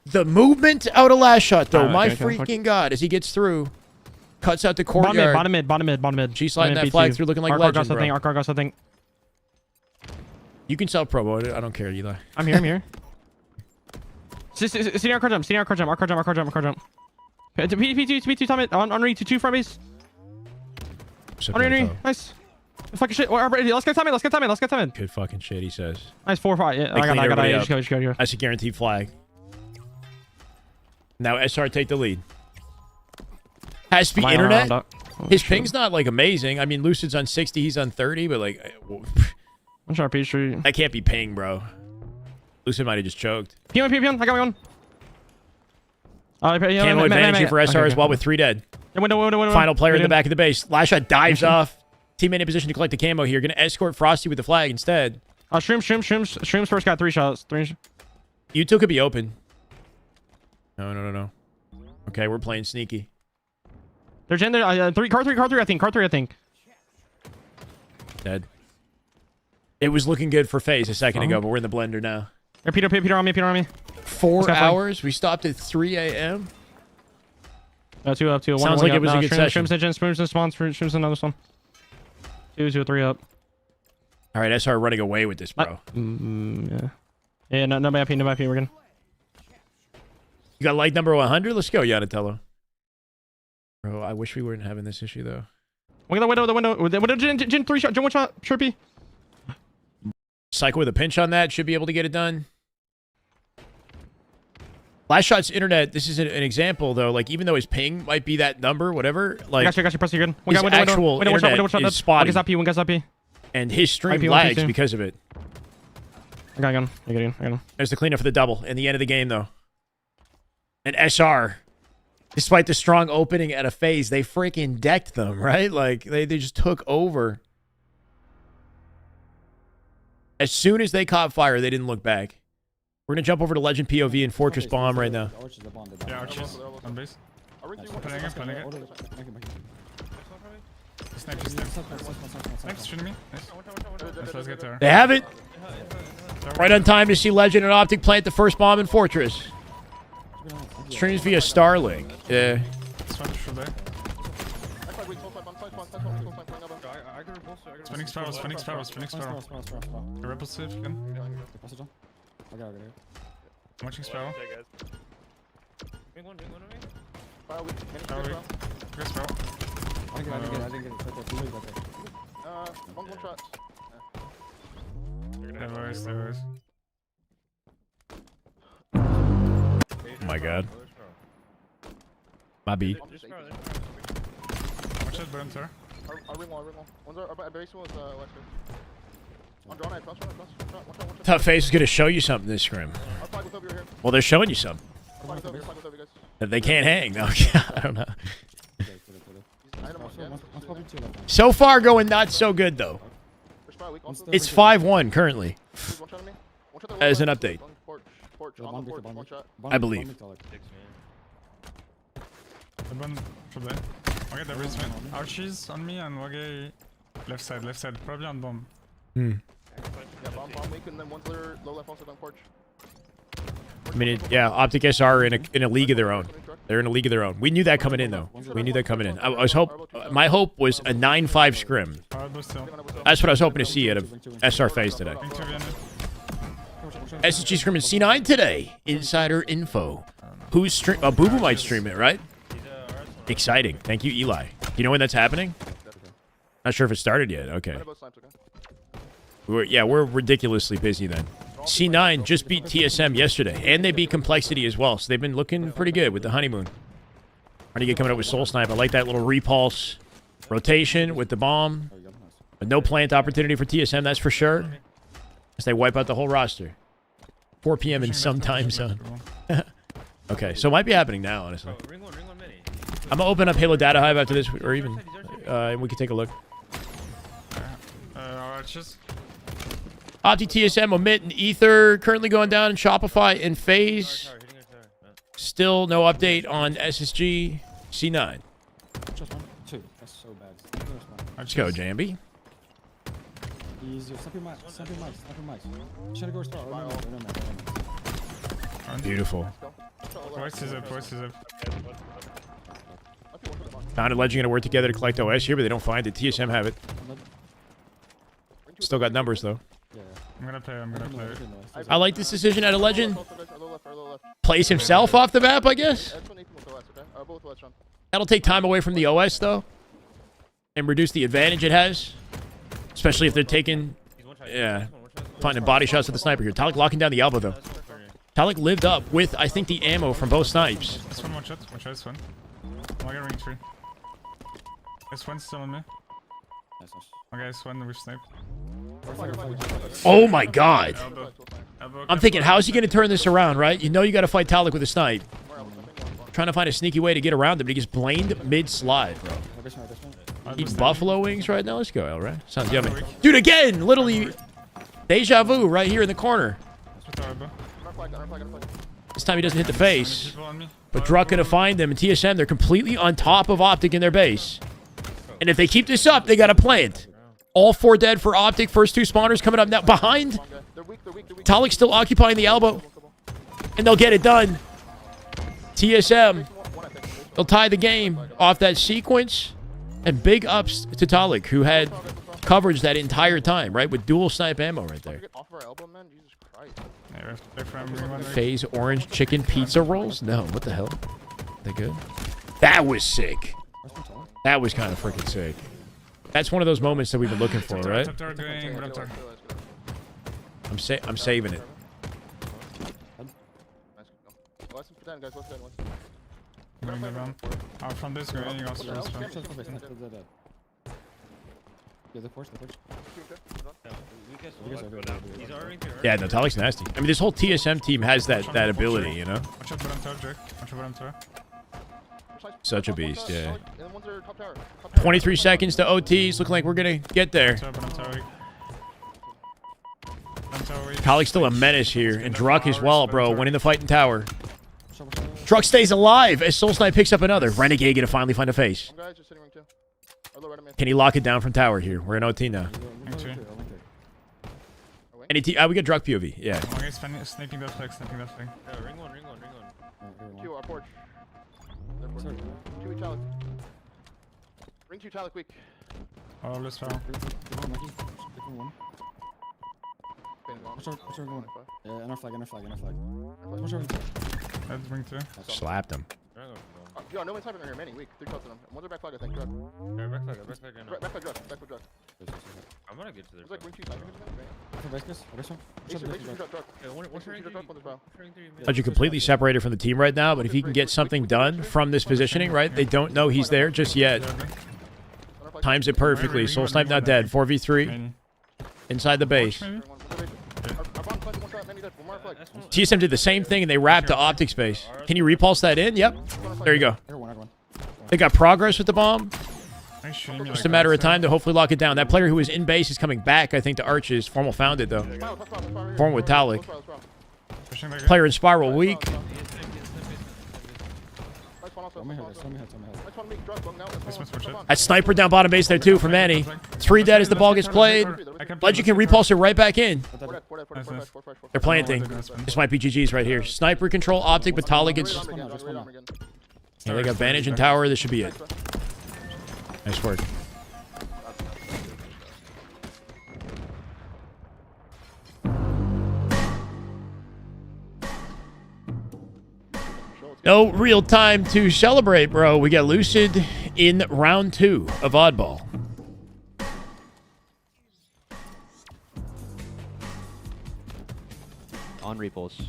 The movement out of Lastshot though, my freaking god, as he gets through, cuts out the courtyard. Bottom mid. She's sliding that flag through, looking like legend, bro. Our car got something. You can self-promo it. I don't care, Eli. I'm here. Sitting our car jump. Our car jump. P2, top mid. On read to 2 front base. On read. Nice. Fucking shit. Let's get time in. Good fucking shit, he says. Nice 4-5. Yeah, I got it. Just go. That's a guaranteed flag. Now SR take the lead. Has to be internet. His ping's not like amazing. I mean, Lucid's on 60, he's on 30, but like, I'm sure P3. that can't be ping, bro. Lucid might have just choked. P1. I got me one. Camo advantage here for SR as well with 3 dead. Window. Final player in the back of the base. Lastshot dives off. Teammate in position to collect the camo here. Gonna escort Frosty with the flag instead. Shrimps first got 3 shots. Util could be open. No. Okay, we're playing sneaky. There's in there. Car three, I think. Dead. It was looking good for Faze a second ago, but we're in the blender now. Peter on me. 4 hours? We stopped at 3 a.m.? 2 up. Sounds like it was a good session. Shrimps and spawns. Shrimps another one. 2, 3 up. All right, SR running away with this, bro. Yeah, no bad P. We're good. You got like number 100? Let's go, Yanatello. Bro, I wish we weren't having this issue, though. Look at the window. Jin 3 shot. Jin 1 shot. Chirpy. Psycho with a pinch on that. Should be able to get it done. Lastshot's internet, this is an example, though. Like, even though his ping might be that number, whatever. Like, I got you. Press you good. His actual internet is spotty. One guy's up P. And his stream lags because of it. I got him. I got him. There's the cleanup for the double. In the end of the game, though. And SR, despite the strong opening at a Faze, they freaking decked them, right? Like, they just took over. As soon as they caught fire, they didn't look back. We're going to jump over to Legend POV and Fortress Bomb right now. Yeah, archers on base. Planning it. Snipe, shooting me. Nice. Let's get there. They have it. Right on time to see Legend and Optic plant the first bomb in Fortress. Streams via Starlink. Yeah. Spinning Sparrow. You're repulsive again. Watching Sparrow. Sparrow. I didn't get it. One shot. There is. Oh my god. My beat. Watch that burn, sir. I'll ring one. Our base was left. On drone, cross. Thought Faze is going to show you something this scrim. Well, they're showing you something. That they can't hang. No, I don't know. So far, going not so good, though. It's 5-1 currently. As an update. I believe. Okay, there is Archie's on me and Wage left side, probably on bomb. I mean, yeah, Optic SR in a league of their own. They're in a league of their own. We knew that coming in, though. We knew that coming in. I was my hope was a 9-5 scrim. That's what I was hoping to see out of SR Faze today. SSG scrim in C9 today. Insider info. Who's stream? Boo Boo might stream it, right? Exciting. Thank you, Eli. Do you know when that's happening? Not sure if it started yet. Okay. We're ridiculously busy then. C9 just beat TSM yesterday, and they beat Complexity as well, so they've been looking pretty good with the honeymoon. Renegade coming up with Soul Snipe. I like that little repulse rotation with the bomb. But no plant opportunity for TSM, that's for sure. As they wipe out the whole roster. 4 p.m. in some time zone. Okay, so it might be happening now, honestly. I'm going to open up Halo Data Hive after this, or even, and we can take a look. Optic, TSM, Omit, and Ether currently going down in Shopify and Faze. Still no update on SSG C9. Let's go, Jambi. Beautiful. Found and Legend gonna work together to collect OS here, but they don't find it. TSM have it. Still got numbers though. I'm gonna play. I like this decision out of Legend. Plays himself off the map, I guess. That'll take time away from the OS though, and reduce the advantage it has, especially if they're taking, finding body shots with the sniper here. Talik locking down the elbow though. Talik lived up with, I think, the ammo from both snipes. This one, one shot, this one. I got ring 3. This one's still on me. Okay, this one with snipe. Oh my god. I'm thinking, how is he going to turn this around, right? You know you got to fight Talik with a snipe. Trying to find a sneaky way to get around him, but he gets blamed mid-slide, bro. Eats buffalo wings right now? Let's go, El, right? Sounds yummy. Dude, again! Literally, deja vu right here in the corner. This time he doesn't hit the face. But Druk gonna find them, and TSM, they're completely on top of Optic in their base. And if they keep this up, they got to plant. All 4 dead for Optic. First 2 spawners coming up now. Behind. Talik's still occupying the elbow. And they'll get it done. TSM. They'll tie the game off that sequence. And big ups to Talik, who had coverage that entire time, right? With dual snipe ammo right there. Faze orange chicken pizza rolls? No, what the hell? They good? That was sick. That was kind of freaking sick. That's one of those moments that we've been looking for, right? I'm saving it. From this going also. Yeah, no, Talik's nasty. I mean, this whole TSM team has that ability, you know? Such a beast, yeah. 23 seconds to OTs. Looking like we're going to get there. Talik's still a menace here. And Druk as well, bro. Winning the fight in tower. Druk stays alive as Soul Snipe picks up another. Renegade gonna finally find a face. Can he lock it down from tower here? We're in OT now. Any we got Druk POV. Yeah. Sniping that flag, sniping that flag. Ring one. Q, our porch. Ring 2 Talik, quick. Oh, let's foul. That's ring 2. Slapped him. Yo, no one's typing in here, many. Weak. 3 shots on him. One's back flag, I think. Back flag, Druk. I'm gonna get to there. It's like ring 2 Talik. You're completely separated from the team right now, but if he can get something done from this positioning, right? They don't know he's there just yet. Times it perfectly. Soul Snipe not dead. 4v3 inside the base. TSM did the same thing, and they wrapped to Optic space. Can you repulse that in? Yep. There you go. They got progress with the bomb. Just a matter of time to hopefully lock it down. That player who was in base is coming back, I think, to Arches. Formal found it, though. Formal with Talik. Player in Spiral weak. That sniper down bottom base there, too, for Manny. 3 dead as the ball gets played. Legend can repulse it right back in. They're planting. This might be GG's right here. Sniper control, Optic, but Talik gets Yeah, they got Vantage and Tower. This should be it. Nice work. No real time to celebrate, bro. We got Lucid in round 2 of Oddball. On repulse.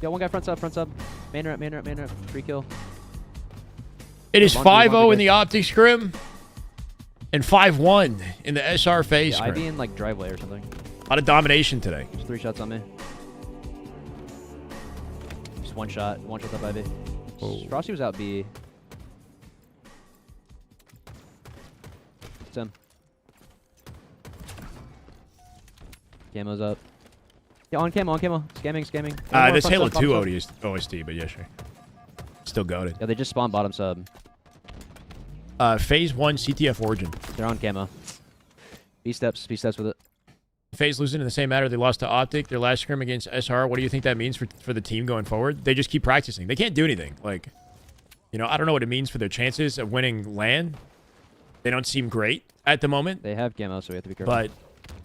Yo, one guy front sub. Main rep. Free kill. It is 5-0 in the Optic scrim and 5-1 in the SR Faze scrim. I'd be in like driveway or something. A lot of domination today. There's 3 shots on me. Just one shot up Ivy. Oh. Frosty was out B. It's him. Camo's up. Yeah, on camo. Scamming. This Halo 2 OSD, but yeah, sure. Still goated. Yeah, they just spawned bottom sub. Phase 1 CTF Origin. They're on camo. B steps with it. Phase losing in the same matter. They lost to Optic. Their last scrim against SR. What do you think that means for the team going forward? They just keep practicing. They can't do anything. Like, you know, I don't know what it means for their chances of winning LAN. They don't seem great at the moment. They have camo, so we have to be careful. But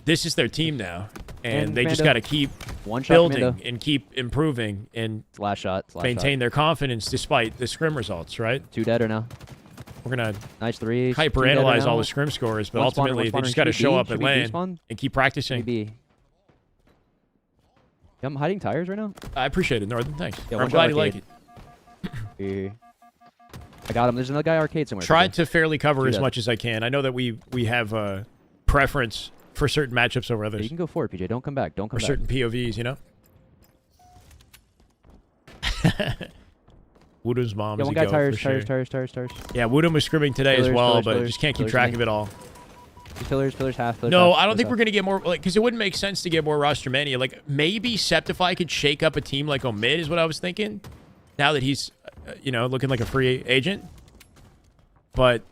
this is their team now. And they Commando. just got to keep building and keep improving and last shot. maintain their confidence despite the scrim results, right? 2 dead or no? We're going to Nice 3. hyper-analyze all the scrim scores, but ultimately they just got to show up at LAN and keep practicing. Yeah, I'm hiding tires right now. I appreciate it, Northern. Thanks. Yeah, I'm glad you like it. Here. I got him. There's another guy arcade somewhere. Tried to fairly cover as much as I can. I know that we have a preference for certain matchups over others. You can go forward, PJ. Don't come back. Or certain POVs, you know? Woodham's mom is one a guy go, tires. Yeah, Woodham was scrimming today as well, but just can't keep track of it all. Pillars half. No, I don't think we're going to get more, like, because it wouldn't make sense to get more roster mania. Like, maybe Septify could shake up a team like Omid is what I was thinking. Now that he's, you know, looking like a free agent. But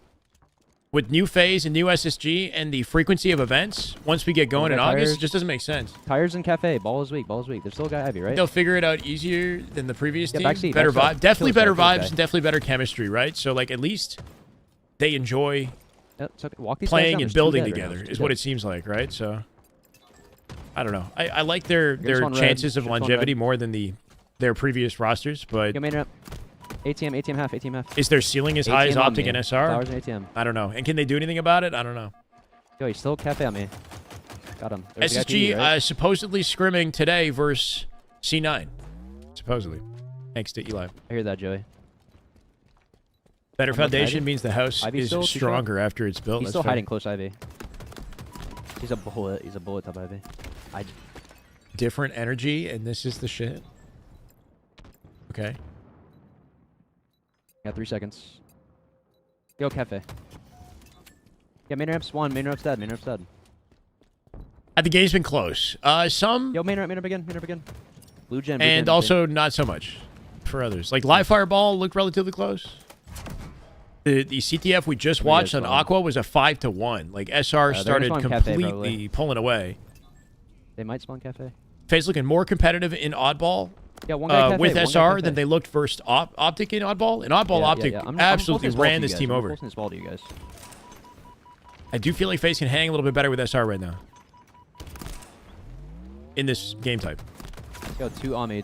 with new Phase and new SSG and the frequency of events, once we get going in August, it just doesn't make sense. Tires and Cafe. Ball is weak. There's still a guy heavy, right? They'll figure it out easier than the previous team. Backseat, better backseat. vibe. Definitely better Kill vibes and definitely better chemistry, right? So, like, at least they enjoy walk these playing guys and building together is what it seems like, right? So, I don't know. I like their chances of longevity more than their previous rosters, but... Yo, main rep. ATM half. Is their ceiling as high as Optic and SR? Flowers and ATM. I don't know. And can they do anything about it? I don't know. Yo, he's still Cafe on me. Got him. SSG supposedly scrimming today versus C9. Supposedly. Thanks to Eli. I hear that, Joey. Better foundation means the house is stronger after it's built. He's still hiding close Ivy. He's a bullet. He's a bullet top Ivy. Different energy, and this is the shit. Okay. Got 3 seconds. Yo, Cafe. Yeah, main ramp's one. Main ramp's dead. The game's been close. Some... Yo, main ramp again. Blue gem. And also not so much for others. Like, Live Fireball looked relatively close. The CTF we just watched on Aqua was a 5-1. Like, SR started completely pulling away. They might spawn Cafe. Faze looking more competitive in Oddball with SR than they looked versus Optic in Oddball. In Oddball, Optic absolutely ran this team over. I do feel like Faze can hang a little bit better with SR right now. In this game type. Yo, 2 on me.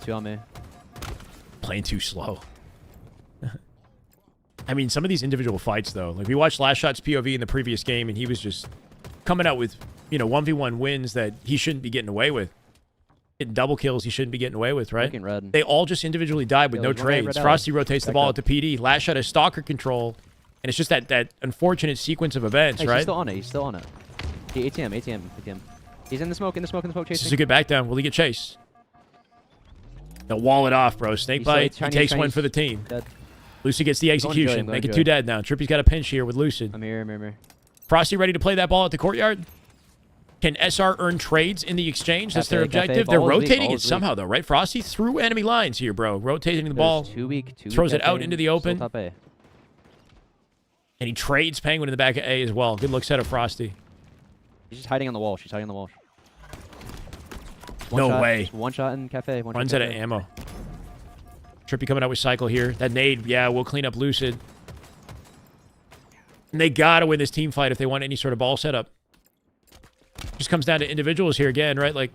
Playing too slow. I mean, some of these individual fights, though. Like, we watched Lastshot's POV in the previous game, and he was just coming out with, you know, 1v1 wins that he shouldn't be getting away with. Getting double kills he shouldn't be getting away with, right? Red. They all just individually died with no trades. Frosty rotates the ball at the PD. Lastshot has stalker control, and it's just that unfortunate sequence of events, right? He's still on it. ATM. He's in the smoke, chasing. This is a good back down. Will he get chased? They'll wall it off, bro. Snakebite. He takes one for the team. Dead. Lucid gets the execution. Make it 2 dead now. Trippy's got a pinch here with Lucid. I'm here. Frosty ready to play that ball at the courtyard? Can SR earn trades in the exchange? That's their objective. They're rotating it somehow, though, right? Frosty through enemy lines here, bro. Rotating the ball. Throws it out into the open. And he trades Penguin in the back of A as well. Good look set of Frosty. He's just hiding on the wall. She's hiding on the wall. No way. One shot in Cafe. Runs out of ammo. Trippy coming out with Cycle here. That nade, yeah, we'll clean up Lucid. And they gotta win this team fight if they want any sort of ball setup. Just comes down to individuals here again, right? Like,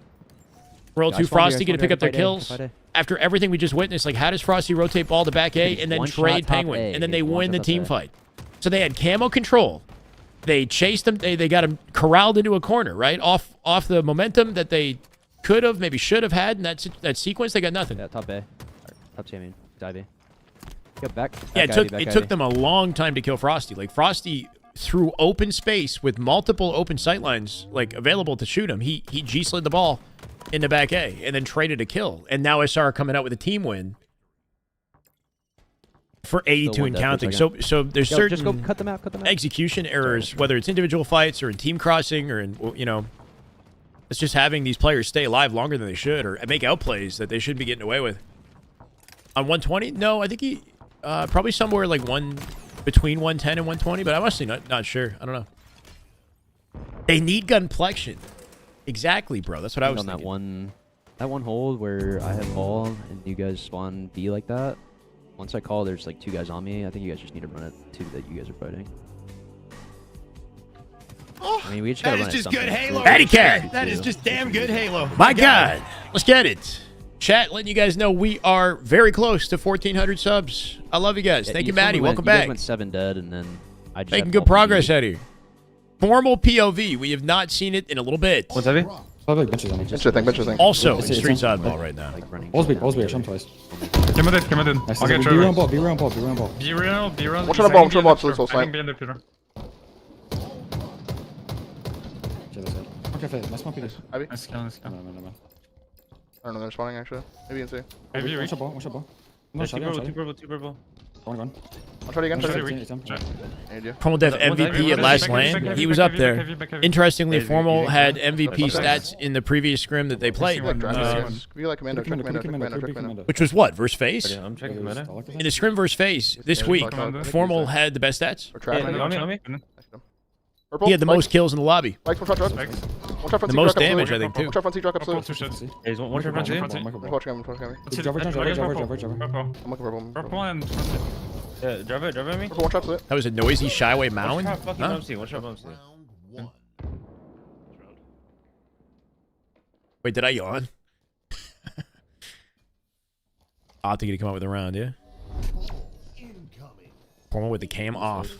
Roll 2 Frosty gonna pick up their kills. After everything we just witnessed, like, how does Frosty rotate ball to back A and then trade Penguin? And then they win the team fight. So they had camo control. They chased them. They got him corralled into a corner, right? Off the momentum that they could have, maybe should have had in that sequence. They got nothing. Yeah, top A. Top C, I mean. Dive A. Get back. Yeah, it took them a long time to kill Frosty. Like, Frosty, through open space with multiple open sight lines, like, available to shoot him, he G-slid the ball into back A and then traded a kill. And now SR coming out with a team win for 82 and counting. So there's certain just go cut them out, execution errors, whether it's individual fights or in team crossing or in, you know, it's just having these players stay alive longer than they should or make outplays that they shouldn't be getting away with. On 120? No, I think he probably somewhere like between 110 and 120, but I'm honestly not sure. I don't know. They need gunplexion. Exactly, bro. That's what I was on thinking. That one hold where I have ball and you guys spawn B like that. Once I call, there's like 2 guys on me. I think you guys just need to run it too that you guys are fighting. I mean, we just gotta run it. That is just good Halo. Patty cat. That is just damn good Halo. My God. Let's get it. Chat, letting you guys know we are very close to 1,400 subs. I love you guys. Thank you, Maddie. Welcome back. You guys went 7 dead, and then I just making good progress out here. Formal POV. We have not seen it in a little bit. What's heavy? Bench thing. Also in street side ball right now. Balls B, I shot him twice. Came in. I'll get Be real ball. Be real. One shot on ball, absolute soul I snipe. think behind the Peter. Okay, Faze, nice monkey. Ivy? Nice kill. No. I don't know, they're spawning actually. Maybe you can see. Maybe One shot ball. No, Two purple. One. One shot again. Formal Dev MVP at last land. He was up there. Interestingly, Formal had MVP stats in the previous scrim that they played. Be like Commando, check Commando. Which was what? Versus Faze? I'm checking meta. In the scrim versus Faze this week, Formal had the best stats. On me. Purple. He had the most kills in the lobby. One shot front The most damage, I think, too. One shot front C Druk absolute. Two shots. There's one shot front here. I'm watching him. Purple and Yeah, drive it me. One shot absolute. That was a noisy Shyway mound. Huh? One shot bump. Wait, did I yawn? Optic to come out with a round, yeah? Formal with the cam off.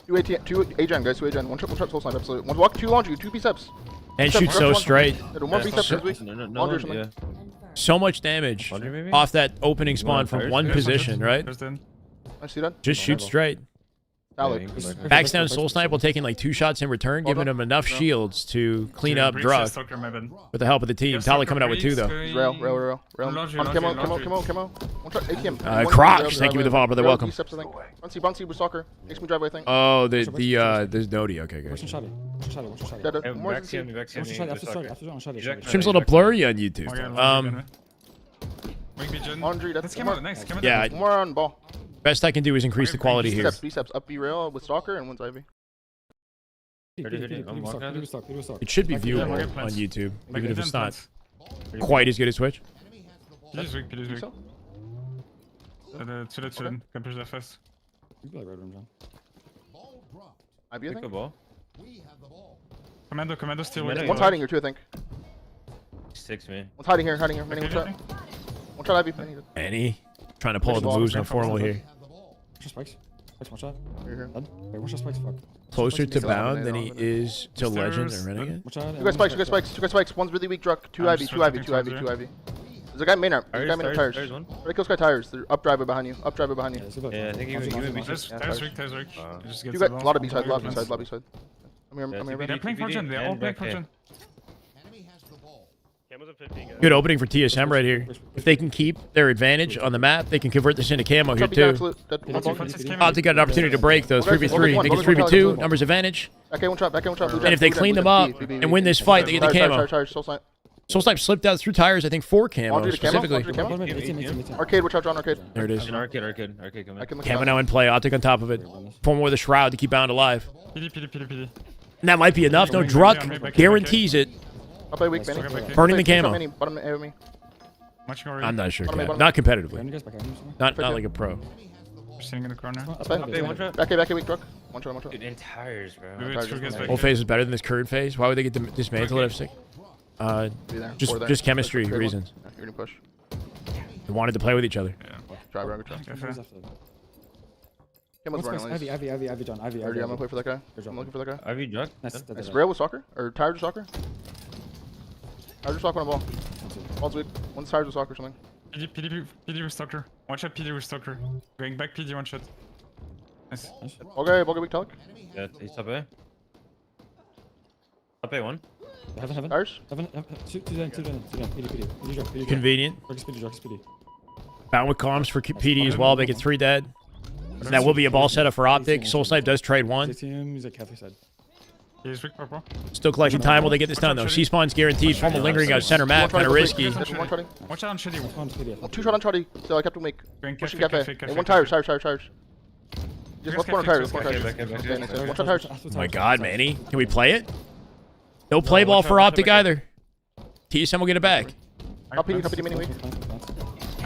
Two A-gen, guys. Two A-gen. One shot soul snipe absolute. One walk, 2 laundry, 2 B-steps. And shoot so straight. One B-steps this week. No, yeah. So much damage maybe? off that opening spawn from one position, right? I see that. Just shoot straight. Valid. Backs down Soul Snipe while taking like 2 shots in return, giving him enough shields to clean up Druk with the help of the team. Tali coming out with 2 though. Rail. Camo. One shot, ATM. Crocs, thank you for the follow, brother. Welcome. Bunsy with soccer. Makes me driveway thing. Oh, there's Nodi. Okay, good. Stream's a little blurry on YouTube. Laundry, that's nice. Yeah. More on ball. Best I can do is increase the quality here. B-steps, up B-rail with stalker and one's Ivy. It should be viewable on YouTube, even if it's not quite as good as Twitch. Ivy, I think? Commando still with One's hiding here too, I think. 6 man. One's hiding here. Manny, one shot. One shot Ivy. Manny trying to pull the moves on Formal here. Spikes. One shot. One shot spikes. Fuck. Closer to Bound than he is to Legend or Renegade. Two guys spikes. One's really weak, Druk. 2 Ivy. There's a guy main arm. There's a guy main arm tires. Right, kill Sky tires. They're up driver behind you. Yeah, I think you would be Tires weak. You got a lot of B side. Lobby side. I'm here. They're playing Fortune. They're all playing Fortune. Good opening for TSM right here. If they can keep their advantage on the map, they can convert this into camo here too. Optic got an opportunity to break those 3v3. They get 3v2, numbers advantage. Back one shot. And if they clean them up and win this fight, they get the camo. Soul Snipe slipped out through tires, I think 4 camos specifically. Arcade, watch out, John. Arcade. There it is. Arcade coming. Camo now in play. Optic on top of it. Formal with a shroud to keep Bound alive. PD. And that might be enough. No, Yeah, Druk guarantees it. I'll play weak, Benny. Burning the camo. Bottom A with me. Matching already. I'm not sure. Bottom A, Cap. bottom Not Behind competitively. you guys, back on you somewhere. Not like a pro. We're sitting in the corner. That's fine. Okay, one shot. Back A weak, Druk. One shot. Dude, in tires, bro. Wait, Tires two guys just back Old here. phase is better than this current phase. Why would they get dismantled at F6? Be there. Just Or there. just chemistry Trade one. reasons. Yeah, you're gonna push. They wanted to play with each other. Try, bro. Good try. Okay, fair. Camel's What's running. Ivy, Ivy, John, Ivy, Already, I'm gonna Ivy. play for that guy. Good I'm job. looking for that guy. Ivy Druk. Nice. It's rail with soccer? Or tires with soccer? Tires with soccer on a ball. Ball's weak. One's tires with soccer or something. PD with stalker. One shot PD with stalker. Going back PD, one shot. Nice. Okay, ball weak, Talik. Yeah, he's top A. Top A one. Heaven. Tires? Heaven. Two down. PD drop. Convenient. Drug speedy. Bound with comms for PD as well. Make it 3 dead. And that will be a ball setup for Optic. Soul Snipe does trade 1. He's at cafe side. He's weak purple. Still collecting time while they get this done, though. C-spawn's guaranteed. Formal lingering out center map. Kind of risky. One shotty. Watch out on shitty. One PD. Two shot on shotty. So I kept him weak. Going Pushing cafe. cafe. And one tires. Just one corner tires. One Cafe, tires. cafe, Okay, next. One shot tires. Oh my god, Manny. Can we play it? No play ball for Optic either. TSM will get it back. Top PD mini weak.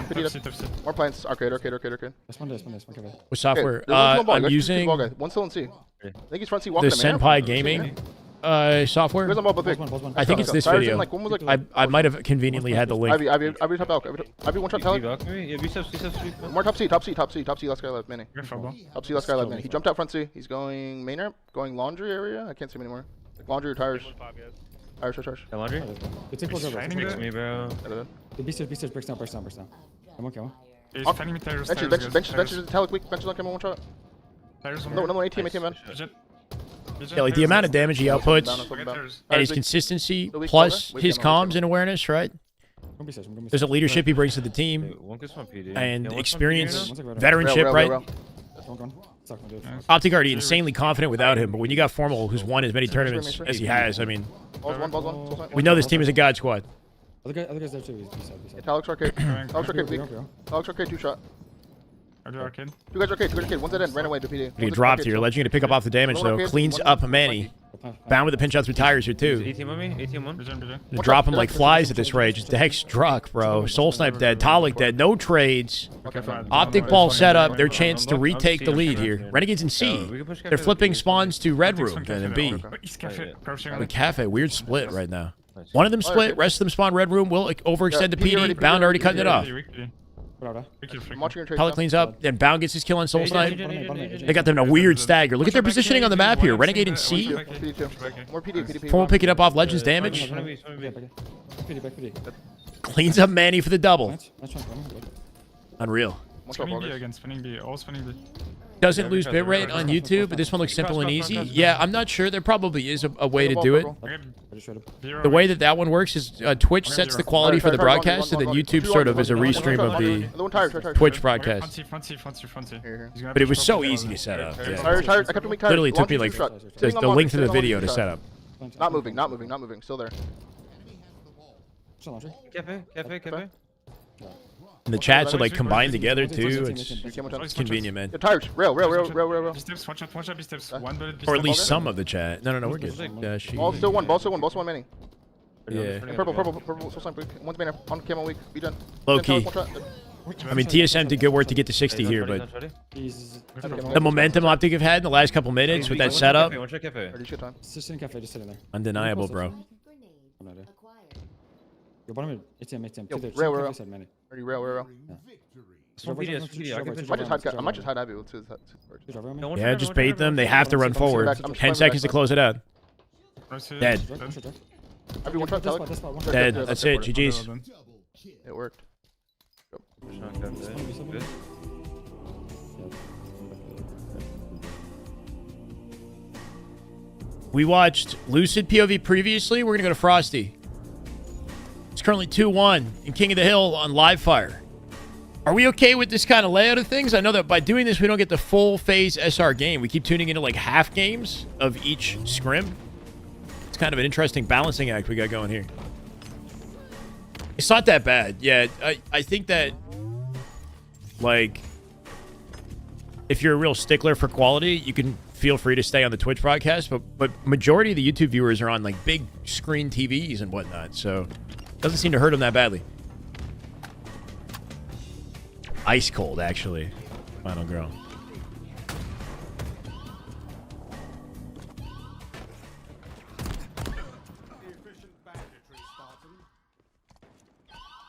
Top C. More plants. Arcade. That's one cafe. What software? Okay, there's one ball. I'm You guys shoot using ball guy. One still in C. I think he's front C the walking. Senpai Gaming software. Where's the ball? But big. I think it's this Tires in, video. like, one was like I might have conveniently had the link. Ivy top elk. Ivy one shot Talik. Yeah, B steps. More top C. Last guy left. Mini. Careful. Top C. Last guy left. Mini. He jumped out front C. He's going main ramp. Going laundry area. I can't see him anymore. Like laundry or tires. Tires. Yeah, laundry. Good take Fighting Fix it. me, bro. The B-stairs breaks down. Come on. He's fighting me tires. Benches. Talik weak. Benches on camera. One shot. Tires on No, another one. ATM man. Yeah, like the amount of damage he outputs Down. and his consistency The weak plus corner. his Weak corner. comms and awareness, right? There's a leadership he brings to the team One gets one PD. and Yeah, one experience, PD, veteranship, right? One gone. Optic already insanely confident without him, but when you got Formal, who's won as many tournaments as he has, I mean, Balls one. we know this team is a god squad. Other guys there too. B-side. Talik's arcade. Talik's arcade weak. Talik's arcade 2 shot. Are you arcade? Two guys arcade. One's at end. Ran away to PD. He dropped here, alleging to pick up off the damage though. Cleans up Manny. Bound with a pinch out through tires here too. 18 on me. 18 one. Vision. Just drop him like flies at this rate. Just Dex Druk, bro. Soul Snipe dead. Talik dead. No trades. Okay, fine. Optic ball setup. Their chance to retake the lead here. Renegades in C. We can push They're cafe flipping with spawns to Red Room and then B. He's cafe. Crouching on The it. Cafe, weird split right now. One of them split, rest of them spawn Red Room. Will overextend to PD. Bound already cutting it off. I'm watching your trade. Talik cleans up, then Bound gets his kill on Soul Snipe. They They got them in a weird stagger. Look at their positioning on the map here. Renegade in C. More PD. Formal picking up off Legends damage. Cleans up Manny for the double. Unreal. Spinning B. All spinning B. Doesn't lose bitrate on YouTube, but this one looks simple and easy. Yeah, I'm not sure. There probably is a way to do it. The way that one works is Twitch sets the quality for the broadcast, and then YouTube sort of is a restream of the Twitch broadcast. But it was so easy to set up. Yeah. Tires. I kept him weak tires. Literally took me like Sitting on the length of the laundry, video to shot. set up. Not moving. Still there. Cafe. And the chats are like combined together too. It's convenient, man. Yo, tires. Rail. B steps. One shot. B steps. One bullet. B Or at steps. least some of the chat. No, we're good. Ball still one. Mini. Yeah. Purple. Soul Snipe weak. One's main on camo weak. Be done. Low key. I mean, TSM did good work to get to 60 here, but the momentum Optic have had in the last couple minutes with that setup, One shot cafe. Just sitting cafe, just sitting there. undeniable, bro. Your bottom ATM. Yo, Two there. rail. Cafe side, Manny. Rail. One PD. I might just hide Abby with 2. Yeah, just bait them. They have to run forward. 10 seconds to close it out. Dead. Abby one shot. Talik. Dead. That's it. GG's. It worked. We watched Lucid POV previously. We're going to go to Frosty. It's currently 2-1 in King of the Hill on Live Fire. Are we okay with this kind of layout of things? I know that by doing this, we don't get the full Faze SR game. We keep tuning into like half games of each scrim. It's kind of an interesting balancing act we got going here. It's not that bad. Yeah, I think that, like, if you're a real stickler for quality, you can feel free to stay on the Twitch broadcast. But majority of the YouTube viewers are on, like, big screen TVs and whatnot. So, doesn't seem to hurt them that badly. Ice cold, actually. Final girl.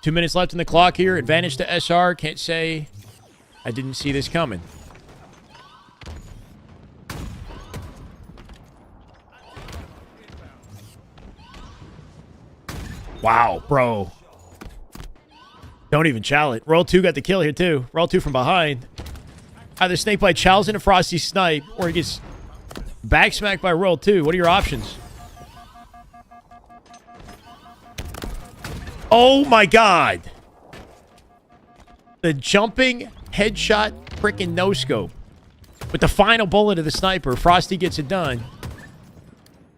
Two minutes left in the clock here. Advantage to SR. Can't say I didn't see this coming. Wow, bro. Don't even chow it. Roll 2 got the kill here, too. Roll 2 from behind. Either Snakebite chows into Frosty snipe, or he gets backsmacked by Roll 2. What are your options? Oh, my God. The jumping headshot freaking no-scope. With the final bullet of the sniper, Frosty gets it done.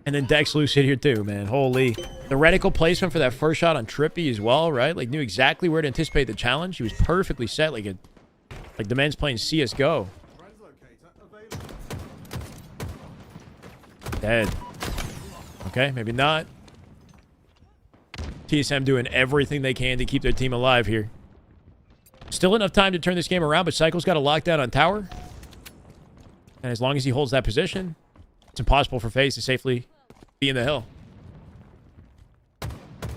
And then Dex Lucid here, too, man. Holy. The reticle placement for that first shot on Trippy as well, right? Like, knew exactly where to anticipate the challenge. He was perfectly set, like the man's playing CSGO. Dead. Okay, maybe not. TSM doing everything they can to keep their team alive here. Still enough time to turn this game around, but Cycle's got a lockdown on tower. And as long as he holds that position, it's impossible for FaZe to safely be in the hill.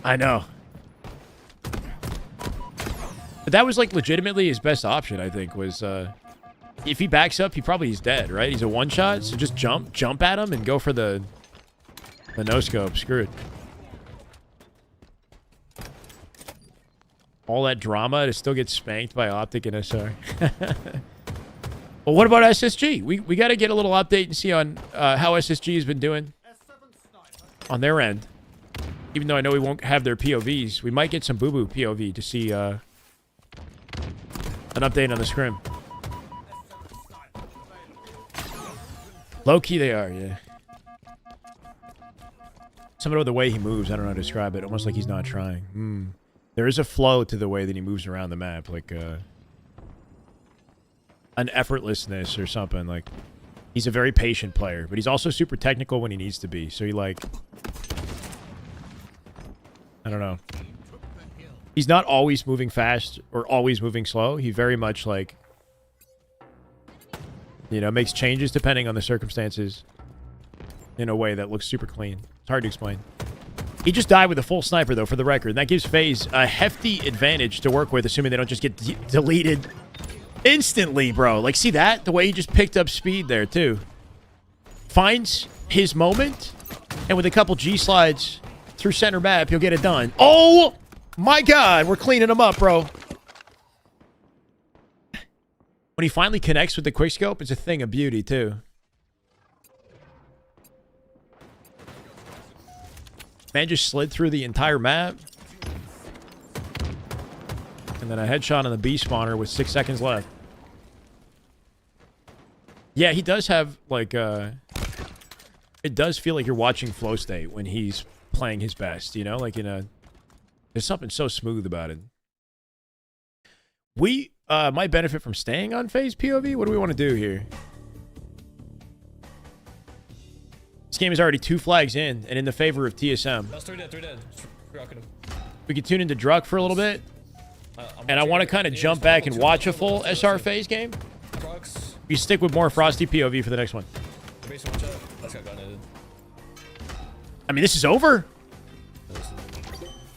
I know. But that was, like, legitimately his best option, I think, was, if he backs up, he probably is dead, right? He's a one-shot, so just jump at him and go for the no-scope. Screw it. All that drama to still get spanked by Optic and SR. Well, what about SSG? We got to get a little update and see on how SSG has been doing on their end. Even though I know we won't have their POVs, we might get some boo-boo POV to see an update on the scrim. Low-key they are, yeah. Something about the way he moves, I don't know how to describe it. Almost like he's not trying. There is a flow to the way that he moves around the map, like an effortlessness or something. Like, he's a very patient player, but he's also super technical when he needs to be. So he, like, I don't know. He's not always moving fast or always moving slow. He very much, like, you know, makes changes depending on the circumstances in a way that looks super clean. It's hard to explain. He just died with a full sniper, though, for the record. And that gives FaZe a hefty advantage to work with, assuming they don't just get deleted instantly, bro. Like, see that? The way he just picked up speed there, too. Finds his moment, and with a couple G-slides through center map, he'll get it done. Oh, my God. We're cleaning him up, bro. When he finally connects with the quickscope, it's a thing of beauty, too. Man just slid through the entire map. And then a headshot on the B spawner with 6 seconds left. Yeah, he does have, like, it does feel like you're watching Flow State when he's playing his best, you know? Like, there's something so smooth about it. We might benefit from staying on FaZe POV. What do we want to do here? This game is already 2 flags in and in the favor of TSM. That's 3 dead. We could tune into Druk for a little bit. And I want to kind of jump back and watch a full SR FaZe game. You stick with more Frosty POV for the next one. I mean, this is over.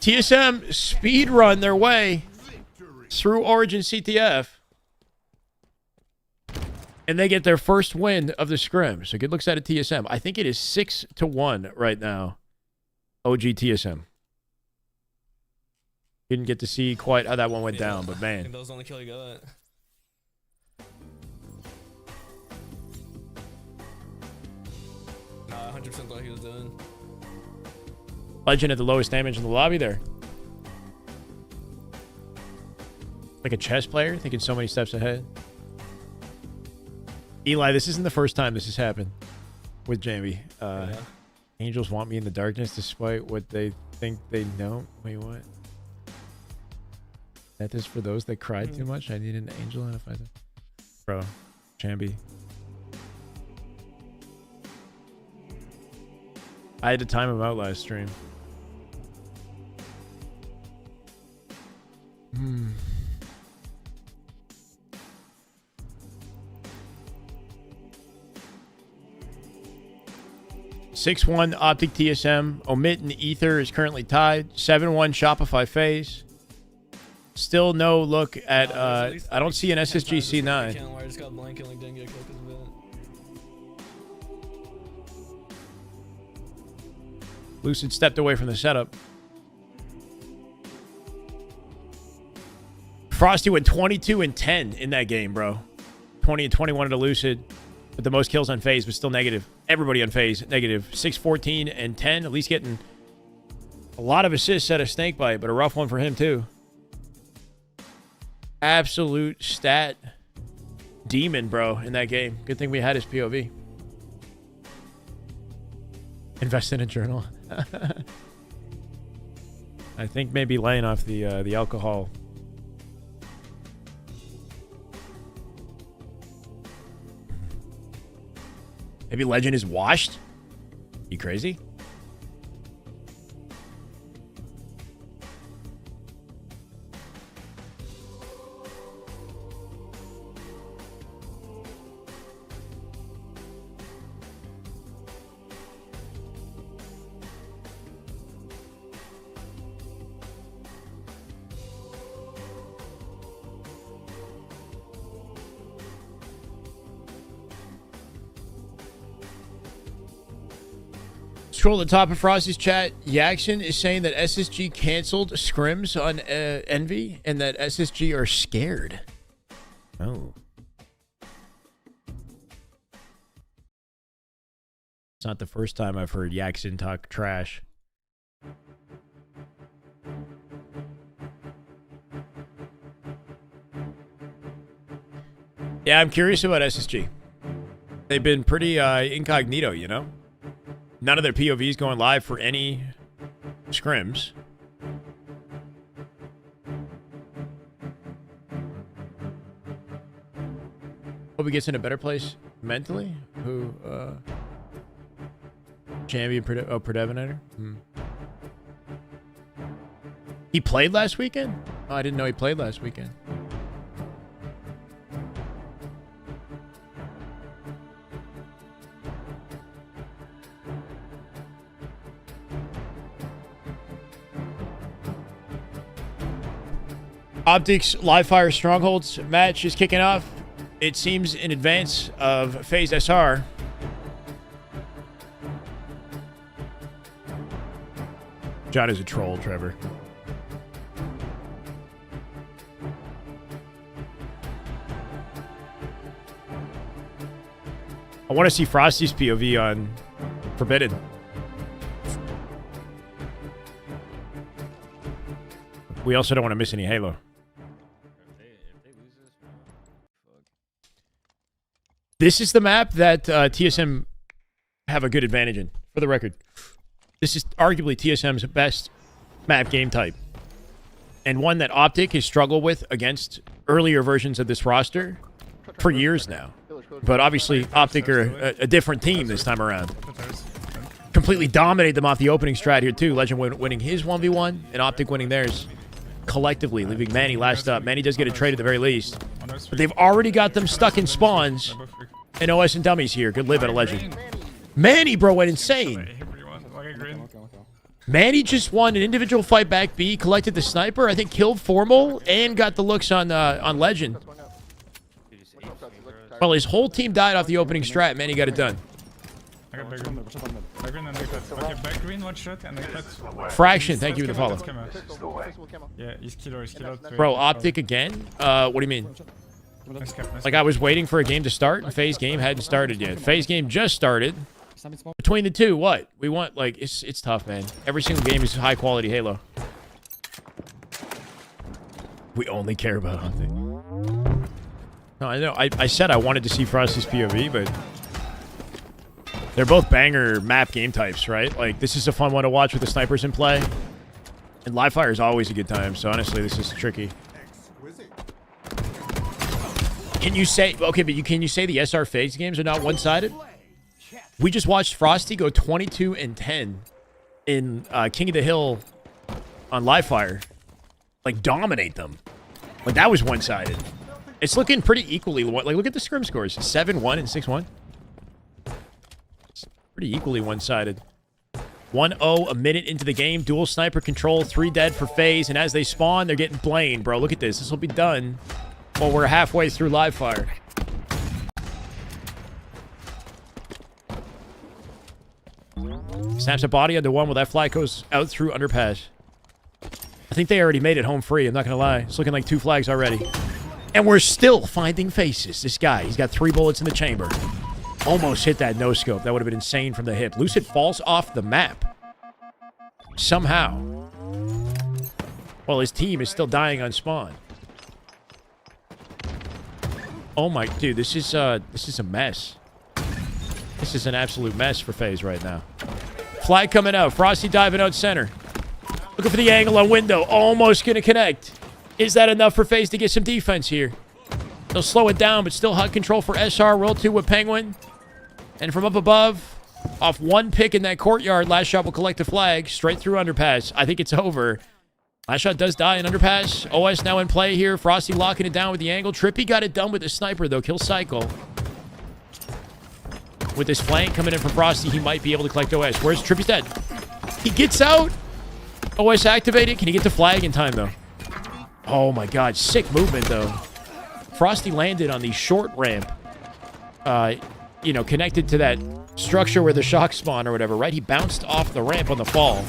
TSM speed run their way through Origin CTF. And they get their first win of the scrim. So good looks out of TSM. I think it is 6-1 right now. OG TSM. Didn't get to see quite how that one went down, but man. That was the only kill he got. Nah, 100% thought he was done. Legend at the lowest damage in the lobby there. Like a chess player, thinking so many steps ahead. Eli, this isn't the first time this has happened with Jamie. Yeah. Angels want me in the darkness despite what they think they know. Wait, what? That is for those that cried too much. I need an angel and if I... Bro, Chambi. I had to time him out last stream. 6-1 Optic TSM. Omit and Ether is currently tied. 7-1 Shopify Faze. Still no look at, I don't see an SSG C9. I just got blank and like didn't get killed because of it. Lucid stepped away from the setup. Frosty went 22 and 10 in that game, bro. 20 and 21 to Lucid, but the most kills on Faze was still negative. Everybody on Faze negative. 6, 14 and 10. At least getting a lot of assists at a snakebite, but a rough one for him too. Absolute stat demon, bro, in that game. Good thing we had his POV. Invest in a journal. I think maybe laying off the alcohol. Maybe Legend is washed? You crazy? Scroll to the top of Frosty's chat. Yaction is saying that SSG canceled scrims on Envy and that SSG are scared. Oh. It's not the first time I've heard Yaction talk trash. Yeah, I'm curious about SSG. They've been pretty incognito, you know? None of their POVs going live for any scrims. Hope he gets in a better place mentally. Who, Champion Predevinator? He played last weekend? Oh, I didn't know he played last weekend. Optic's Live Fire Strongholds match is kicking off. It seems in advance of Faze SR. John is a troll, Trevor. I want to see Frosty's POV on Forbidden. We also don't want to miss any Halo. This is the map that TSM have a good advantage in, for the record. This is arguably TSM's best map game type. And one that Optic has struggled with against earlier versions of this roster for years now. But obviously, Optic are a different team this time around. Completely dominated them off the opening strat here, too. Legend winning his 1v1, and Optic winning theirs collectively, leaving Manny last up. Manny does get a trade at the very least. But they've already got them stuck in spawns. And OS and Dummies here. Good live at a Legend. Manny, bro, went insane. Manny just won an individual fight back B, collected the sniper, I think killed Formal, and got the looks on Legend. Well, his whole team died off the opening strat. Manny got it done. Fraction, thank you for the follow. Bro, Optic again? What do you mean? Like, I was waiting for a game to start, and Faze game hadn't started yet. Faze game just started. Between the two, what? We want, like, it's tough, man. Every single game is high-quality Halo. We only care about Optic. No, I know. I said I wanted to see Frosty's POV, but they're both banger map game types, right? Like, this is a fun one to watch with the snipers in play. And live fire is always a good time, so honestly, this is tricky. Can you say... Okay, but can you say the SR Faze games are not one-sided? We just watched Frosty go 22 and 10 in King of the Hill on live fire. Like, dominate them. Like, that was one-sided. It's looking pretty equally... Like, look at the scrim scores. 7-1 and 6-1. Pretty equally one-sided. 1-0 a minute into the game. Dual sniper control. 3 dead for Faze. And as they spawn, they're getting blamed, bro. Look at this. This will be done. Well, we're halfway through live fire. Snaps a body under one while that flag goes out through underpass. I think they already made it home free. I'm not going to lie. It's looking like 2 flags already. And we're still finding faces. This guy, he's got 3 bullets in the chamber. Almost hit that no-scope. That would have been insane from the hip. Lucid falls off the map. Somehow. Well, his team is still dying on spawn. Oh my, dude, this is a mess. This is an absolute mess for Faze right now. Flag coming out. Frosty diving out center. Looking for the angle on window. Almost going to connect. Is that enough for Faze to get some defense here? They'll slow it down, but still hot control for SR. Roll 2 with Penguin. And from up above, off 1 pick in that courtyard, Lastshot will collect the flag straight through underpass. I think it's over. Lastshot does die in underpass. OS now in play here. Frosty locking it down with the angle. Trippy got it done with the sniper, though. Kill cycle. With this flank coming in from Frosty, he might be able to collect OS. Where's Trippy's dead? He gets out. OS activated. Can he get the flag in time, though? Oh, my God. Sick movement, though. Frosty landed on the short ramp, you know, connected to that structure where the shock spawn or whatever, right? He bounced off the ramp on the fall,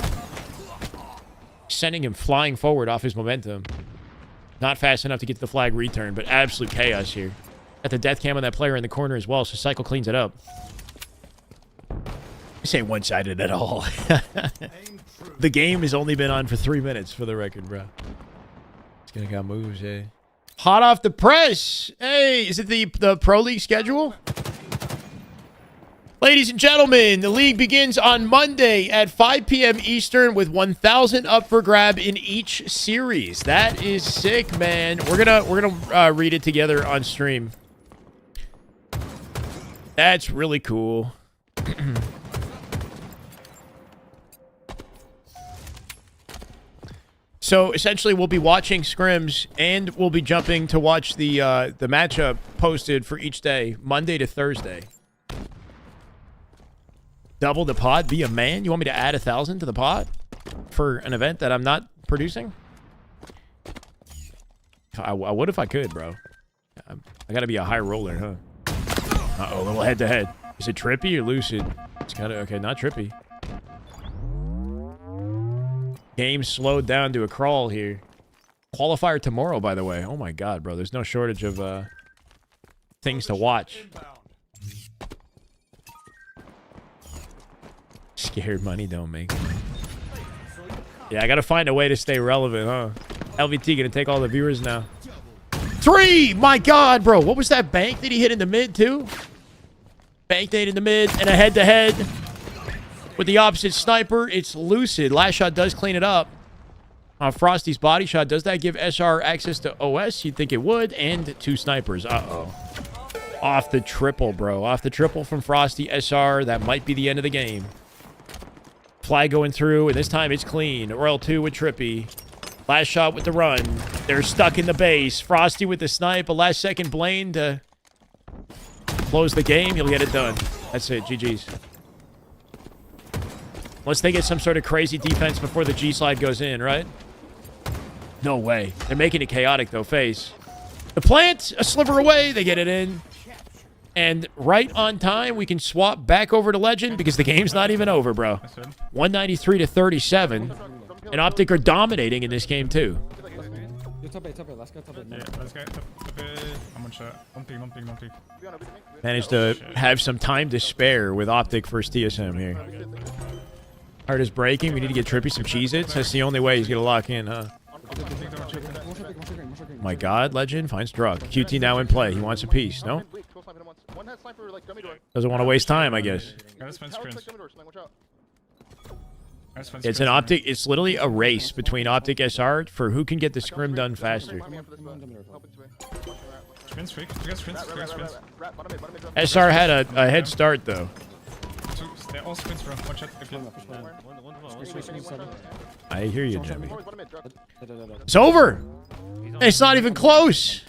sending him flying forward off his momentum. Not fast enough to get to the flag return, but absolute chaos here. Got the death cam on that player in the corner as well, so Cycle cleans it up. This ain't one-sided at all. The game has only been on for 3 minutes, for the record, bro. It's gonna got moves, eh? Hot off the press. Hey, is it the Pro League schedule? Ladies and gentlemen, the league begins on Monday at 5 p.m. Eastern with 1,000 up for grab in each series. That is sick, man. We're gonna read it together on stream. That's really cool. So essentially, we'll be watching scrims and we'll be jumping to watch the matchup posted for each day, Monday to Thursday. Double the pod, be a man. You want me to add 1,000 to the pod for an event that I'm not producing? I would if I could, bro. I gotta be a high roller, huh? Uh-oh, a little head-to-head. Is it Trippy or Lucid? It's gotta, okay, not Trippy. Game slowed down to a crawl here. Qualifier tomorrow, by the way. Oh my God, bro. There's no shortage of things to watch. Scared money don't make it. Yeah, I gotta find a way to stay relevant, huh? LVT gonna take all the viewers now. 3! My God, bro. What was that bank that he hit in the mid, too? Bank nade in the mid and a head-to-head. With the opposite sniper, it's Lucid. Lastshot does clean it up. On Frosty's body shot, does that give SR access to OS? You'd think it would. And 2 snipers. Uh-oh. Off the triple, bro. Off the triple from Frosty. SR, that might be the end of the game. Flag going through, and this time it's clean. Royal 2 with Trippy. Lastshot with the run. They're stuck in the base. Frosty with the snipe. A last-second Blaine to close the game. He'll get it done. That's it. GG's. Unless they get some sort of crazy defense before the G-slide goes in, right? No way. They're making it chaotic, though. Faze. The plant, a sliver away. They get it in. And right on time, we can swap back over to Legend because the game's not even over, bro. 193 to 37. And Optic are dominating in this game, too. Top A, let's go top A. Yeah, let's go top A. I'm on shot. Don't peek. Managed to have some time to spare with Optic versus TSM here. Heart is breaking. We need to get Trippy some Cheez-Its. That's the only way he's going to lock in, huh? My God, Legend finds Druk. QT now in play. He wants a piece, no? Doesn't want to waste time, I guess. It's an Optic. It's literally a race between Optic SR for who can get the scrim done faster. SR had a head start, though. I hear you, Jimmy. It's over! It's not even close!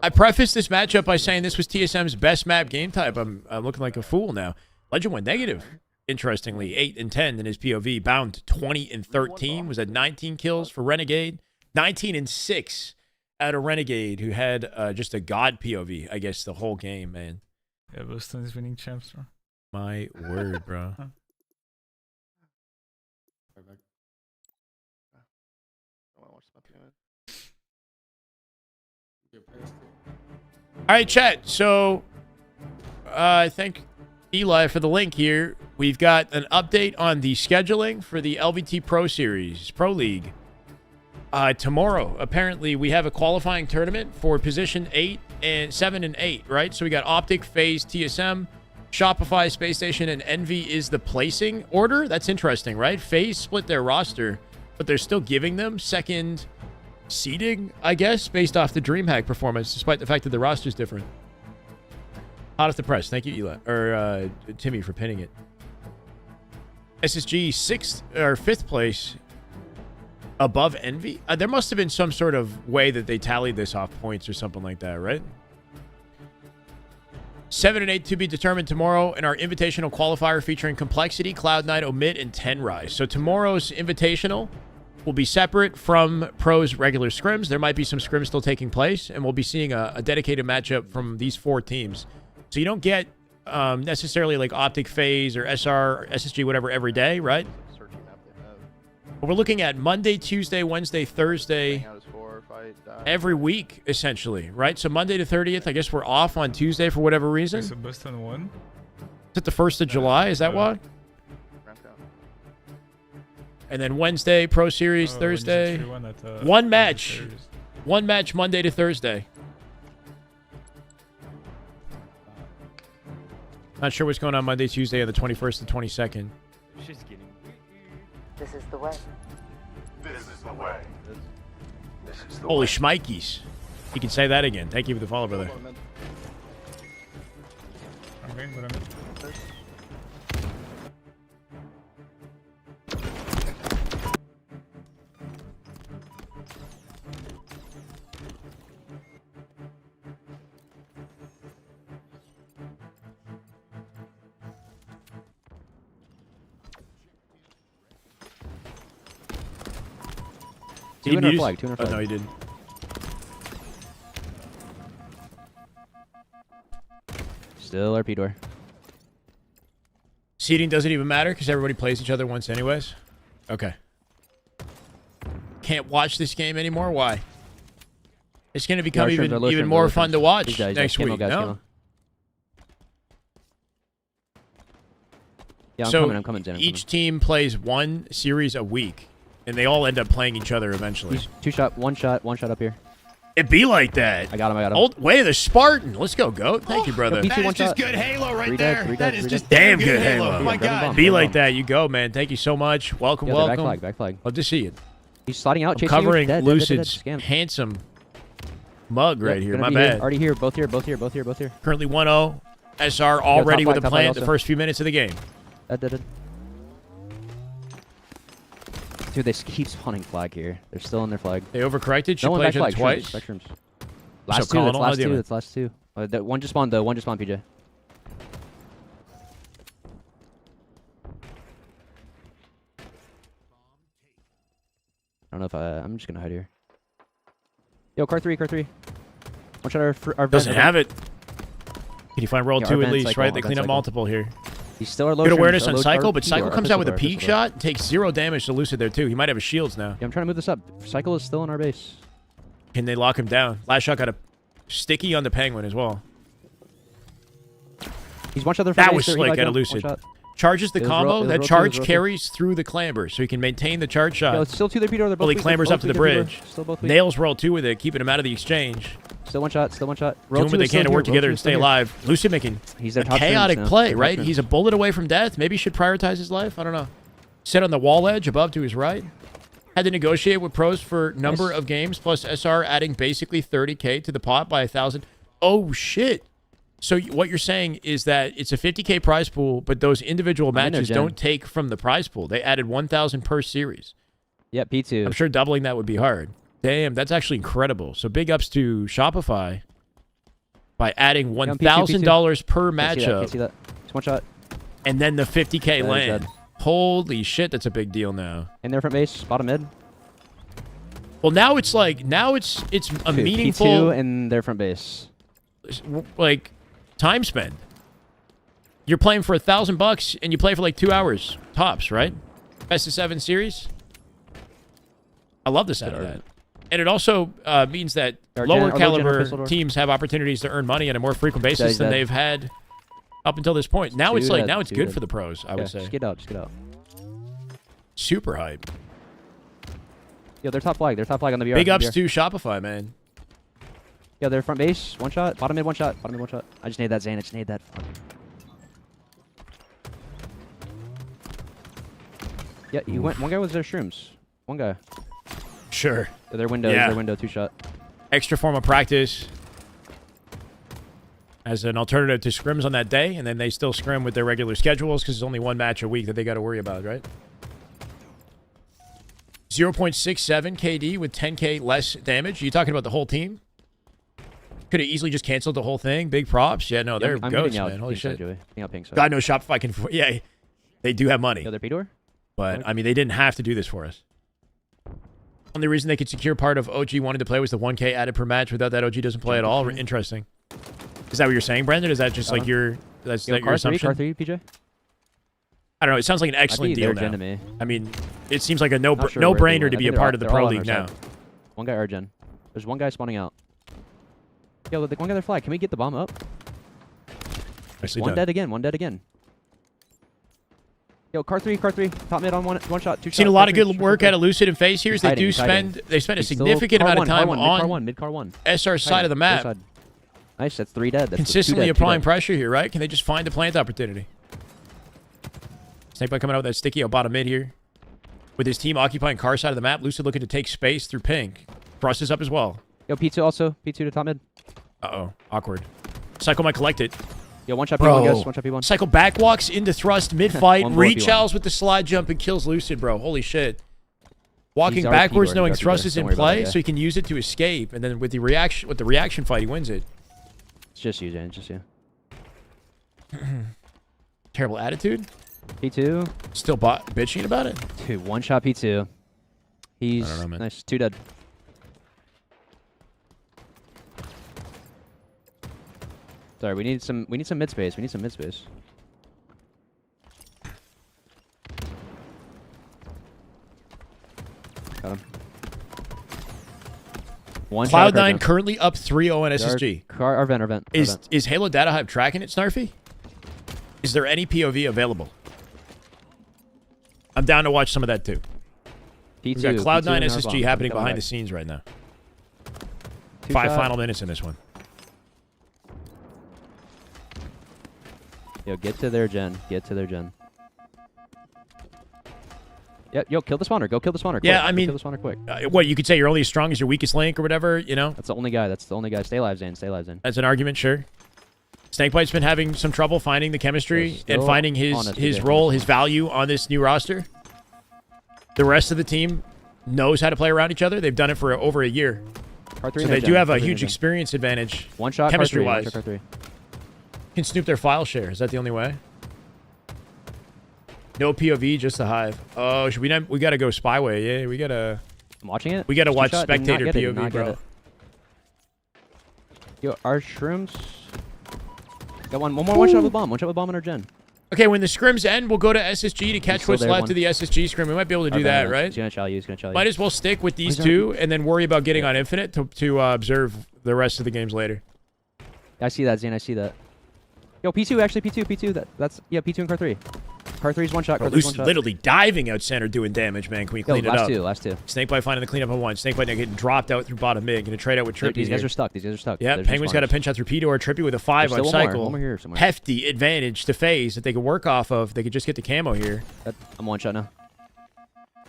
I prefaced this matchup by saying this was TSM's best map game type. I'm looking like a fool now. Legend went negative. Interestingly, 8 and 10 in his POV. Bound 20 and 13 was at 19 kills for Renegade. 19 and 6 out of Renegade, who had just a god POV, I guess, the whole game, man. Yeah, Boston is winning champs, bro. My word, bro. All right, chat. So, thank Eli for the link here. We've got an update on the scheduling for the LVT Pro Series, Pro League. Tomorrow, apparently, we have a qualifying tournament for position 7 and 8, right? So we got Optic, Faze, TSM, Shopify, Space Station, and Envy is the placing order. That's interesting, right? Faze split their roster, but they're still giving them second seeding, I guess, based off the DreamHack performance, despite the fact that the roster's different. Hot off the press. Thank you, Eli, or Timmy, for pinning it. SSG 6th or 5th place above Envy. There must have been some sort of way that they tallied this off points or something like that, right? 7 and 8 to be determined tomorrow in our invitational qualifier featuring Complexity, Cloud9, Omit, and Tenrise. So tomorrow's invitational will be separate from Pro's regular scrims. There might be some scrims still taking place, and we'll be seeing a dedicated matchup from these 4 teams. So you don't get necessarily like Optic, Faze, or SR, or SSG, whatever, every day, right? But we're looking at Monday, Tuesday, Wednesday, Thursday, every week, essentially, right? So Monday to 30th, I guess we're off on Tuesday for whatever reason. So Boston won? Is it the 1st of July? Is that why? And then Wednesday, Pro Series, Thursday. One match. One match Monday to Thursday. Not sure what's going on Monday, Tuesday, and the 21st and 22nd. This is the way. This is the way. This is the Holy way. schmikeys. You can say that again. Thank you for the follow, brother. Okay, but Two in our flag, two in our flag. Oh, no, he didn't. Still RP door. Seeding doesn't even matter because everybody plays each other once anyways. Okay. Can't watch this game anymore? Why? It's going to become even more fun to watch next week. No? Yeah, I'm coming, Zen. Each team plays one series a week, and they all end up playing each other eventually. One shot up here. It be like that. I got him. Old way the Spartan. Let's go, Goat. Thank you, brother. That is just good Halo right there. That is just damn good Halo. Oh my God. Be like that. You go, man. Thank you so much. Welcome, welcome. Back flag. Love to see it. He's sliding out. I'm covering Lucid's handsome mug right here. My bad. Already here. Both here. Currently 1-0. SR already with a plant the first few minutes of the game. Dude, they keep spawning flag here. They're still on their flag. They overcorrected. Should play each other twice. Scrims. Last two. That's last two. One just spawned though. One just spawned, PJ. I don't know if I'm just gonna hide here. Yo, car 3. One shot our doesn't have it. Can you find roll 2 at least, right? They clean up multiple here. He's still our low good awareness on Cycle, but Cycle comes out with a peek shot and takes 0 damage to Lucid there too. He might have his shields now. Yeah, I'm trying to move this up. Cycle is still on our base. Can they lock him down? Lastshot got a sticky on the Penguin as well. He's one shot there. That was slick out of Lucid. Charges the combo. That charge carries through the clamber, so he can maintain the charge shot. Yeah, it's still 2 there, Peter. Well, he clambers up to the bridge. Nails roll 2 with it, keeping him out of the exchange. Still one shot. Doing what they can to work together and stay alive. Lucid making a chaotic play, right? He's a bullet away from death. Maybe he should prioritize his life. I don't know. Sit on the wall edge above to his right. Had to negotiate with pros for number of games, plus SR adding basically 30K to the pot by 1,000. Oh, shit. So what you're saying is that it's a 50K prize pool, but those individual matches don't take from the prize pool. They added 1,000 per series. Yeah, P2. I'm sure doubling that would be hard. Damn, that's actually incredible. So big ups to Shopify by adding $1,000 per matchup. Can't see that. It's one shot. and then the 50K Yeah, he's land. dead. Holy shit, that's a big deal now. In there front base, bottom mid. Well, now it's like it's a meaningful P2 and their front base. like time spent. You're playing for $1,000 and you play for like 2 hours tops, right? Best of 7 series. I love the sound of that. And it also means that lower caliber teams have opportunities to earn money on a more frequent basis than they've had up until this point. Now it's like it's good for the pros, I would say. Just get out, just get out. Super hype. Yo, they're top flag. They're top flag on the VR. Big ups to Shopify, man. Yo, they're front base. One shot. Bottom mid, one shot. Bottom mid, one shot. I just need that, Zane. I just need that. Yeah, you went. One guy was their shrooms. One guy. Sure. Their window. Yeah. Their window. 2 shot. Extra form of practice as an alternative to scrims on that day, and then they still scrim with their regular schedules because there's only 1 match a week that they got to worry about, right? 0.67 KD with 10K less damage. Are you talking about the whole team? Could have easily just canceled the whole thing. Big props. Yeah, no, they're ghosts, man. Holy shit. God knows Shopify can... Yeah, they do have money. Yo, they're P-door? But, I mean, they didn't have to do this for us. Only reason they could secure part of OG wanted to play was the 1K added per match. Without that, OG doesn't play at all. Interesting. Is that what you're saying, Brandon? Is that just like your... That's your assumption? Car 3, PJ? I don't know. It sounds like an excellent deal now. Me. I mean, it seems like a no-brainer to be a part of the pro league now. One guy Argen. There's one guy spawning out. Yo, the one guy there flag. Can we get the bomb up? One dead again. One dead again. Yo, car 3. Top mid on one shot. 2 shots. Seen a lot of good work out of Lucid and Faze here. They spend a significant amount of time on mid car 1. SR side of the map. Nice. That's 3 dead. That's consistently applying pressure here, right? Can they just find the plant opportunity? Snakebite coming out with that sticky out bottom mid here. With his team occupying car side of the map, Lucid looking to take space through pink. Frost is up as well. Yo, P2 also. P2 to top mid. Uh-oh. Awkward. Cycle might collect it. Yo, one shot P1, guys. One shot P1. Cycle backwalks into thrust mid-fight. Rechal's with the slide jump and kills Lucid, bro. Holy shit. Walking backwards knowing thrust is in play, so he can use it to escape. And then with the reaction fight, he wins it. It's just you, Jan. Just you. Terrible attitude. P2. Still bitching about it? Dude, one shot P2. He's I don't know, man. Nice. 2 dead. Sorry, we need some mid space. We need some mid space. Got him. Cloud9 currently up 3-0 on SSG. Our vent. Is Halo Data Hype tracking it, Snarfy? Is there any POV available? I'm down to watch some of that too. We've got Cloud9 SSG happening behind the scenes right now. 5 final minutes in this one. Yo, get to their gen. Get to their gen. Yeah, yo, kill the spawner. Go kill the spawner. Yeah, I mean, kill the spawner quick. What, you could say you're only as strong as your weakest link or whatever, you know? That's the only guy. That's the only guy. Stay alive, Zane. Stay alive, Zane. That's an argument, sure. Snakebite's been having some trouble finding the chemistry and finding his role, his value on this new roster. The rest of the team knows how to play around each other. They've done it for over a year. So they do have a huge experience advantage, one shot, chemistry-wise. Car 3. Can snoop their file share. Is that the only way? No POV, just the hive. Oh, should we not? We gotta go Spyway. Yeah, we gotta. I'm watching it. We gotta watch spectator POV, bro. Yo, our shrooms. Got one more. One shot with a bomb. One shot with a bomb on our gen. Okay, when the scrims end, we'll go to SSG to catch what's left of the SSG scrim. We might be able to do that, right? He's gonna chow you. He's gonna chow you. Might as well stick with these two and then worry about getting on Infinite to observe the rest of the games later. I see that, Zane. I see that. Yo, P2, actually, P2. That's, yeah, P2 and car 3. Car 3's one shot, car 3's one shot. Literally diving out center doing damage, man. Can we clean it up? Last two. Snakebite finding the cleanup on 1. Snakebite now getting dropped out through bottom mid. Gonna trade out with Trippy. These guys are stuck. Yeah, Penguin's got a pinch out through P2 or Trippy with a 5 on cycle. One more here somewhere. Hefty advantage to Faze that they could work off of. They could just get the camo here. I'm one shot now.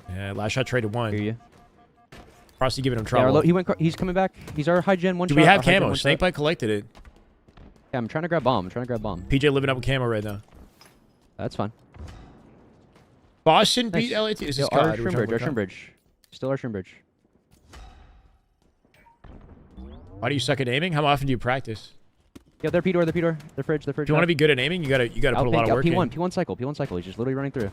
Yeah, Lastshot traded 1. Hear you. Frosty giving him trouble. He's coming back. He's our high gen one shot. Do we have camo? Snakebite collected it. Yeah, I'm trying to grab bomb. PJ living up with camo right now. That's fine. Boston beat LAT. Is this our Shrim Bridge. Still our Shrim Bridge. Why do you suck at aiming? How often do you practice? Yeah, they're P-door, they're P-door. They're fridge, they're fridge. If you want to be good at aiming, you gotta put a lot of work in. P1 cycle. He's just literally running through.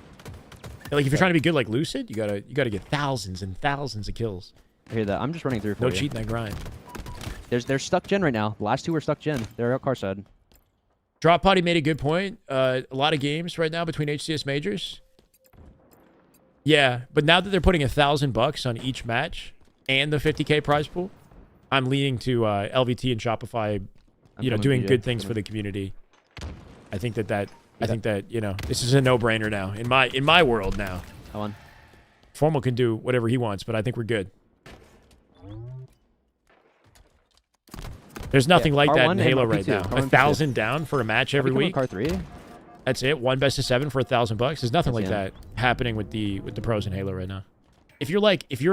Like if you're trying to be good like Lucid, you gotta get thousands and thousands of kills. I hear that. I'm just running through for No you. cheating that grind. They're stuck gen right now. The last two were stuck gen. They're out car side. Drop Potty made a good point. A lot of games right now between HCS majors. Yeah, but now that they're putting $1,000 on each match and the 50K prize pool, I'm leaning to LVT and Shopify, doing good things for the community. I think that this is a no-brainer now in my world now. Come on. Formal can do whatever he wants, but I think we're good. There's nothing like that in Halo right now. 1,000 down for a match every week. Car 3. That's it. 1 best of 7 for $1,000. There's nothing like that happening with the pros in Halo right now. If you're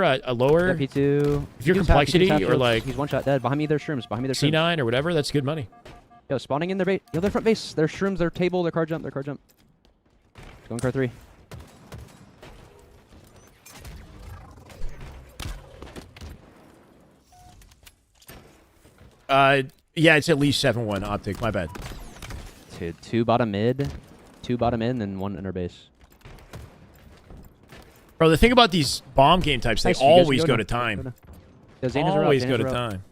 a lower P2. If you're complexity or like he's one shot dead. Behind me there's shrooms. C9 or whatever, that's good money. Yo, spawning in their base. Yo, their front base. Their shrooms, their table, their car jump, Going car 3. Yeah, it's at least 7-1 Optic. My bad. Two bottom mid, and then one inner base. Bro, the thing about these bomb game types, they always go to time. Always go to time.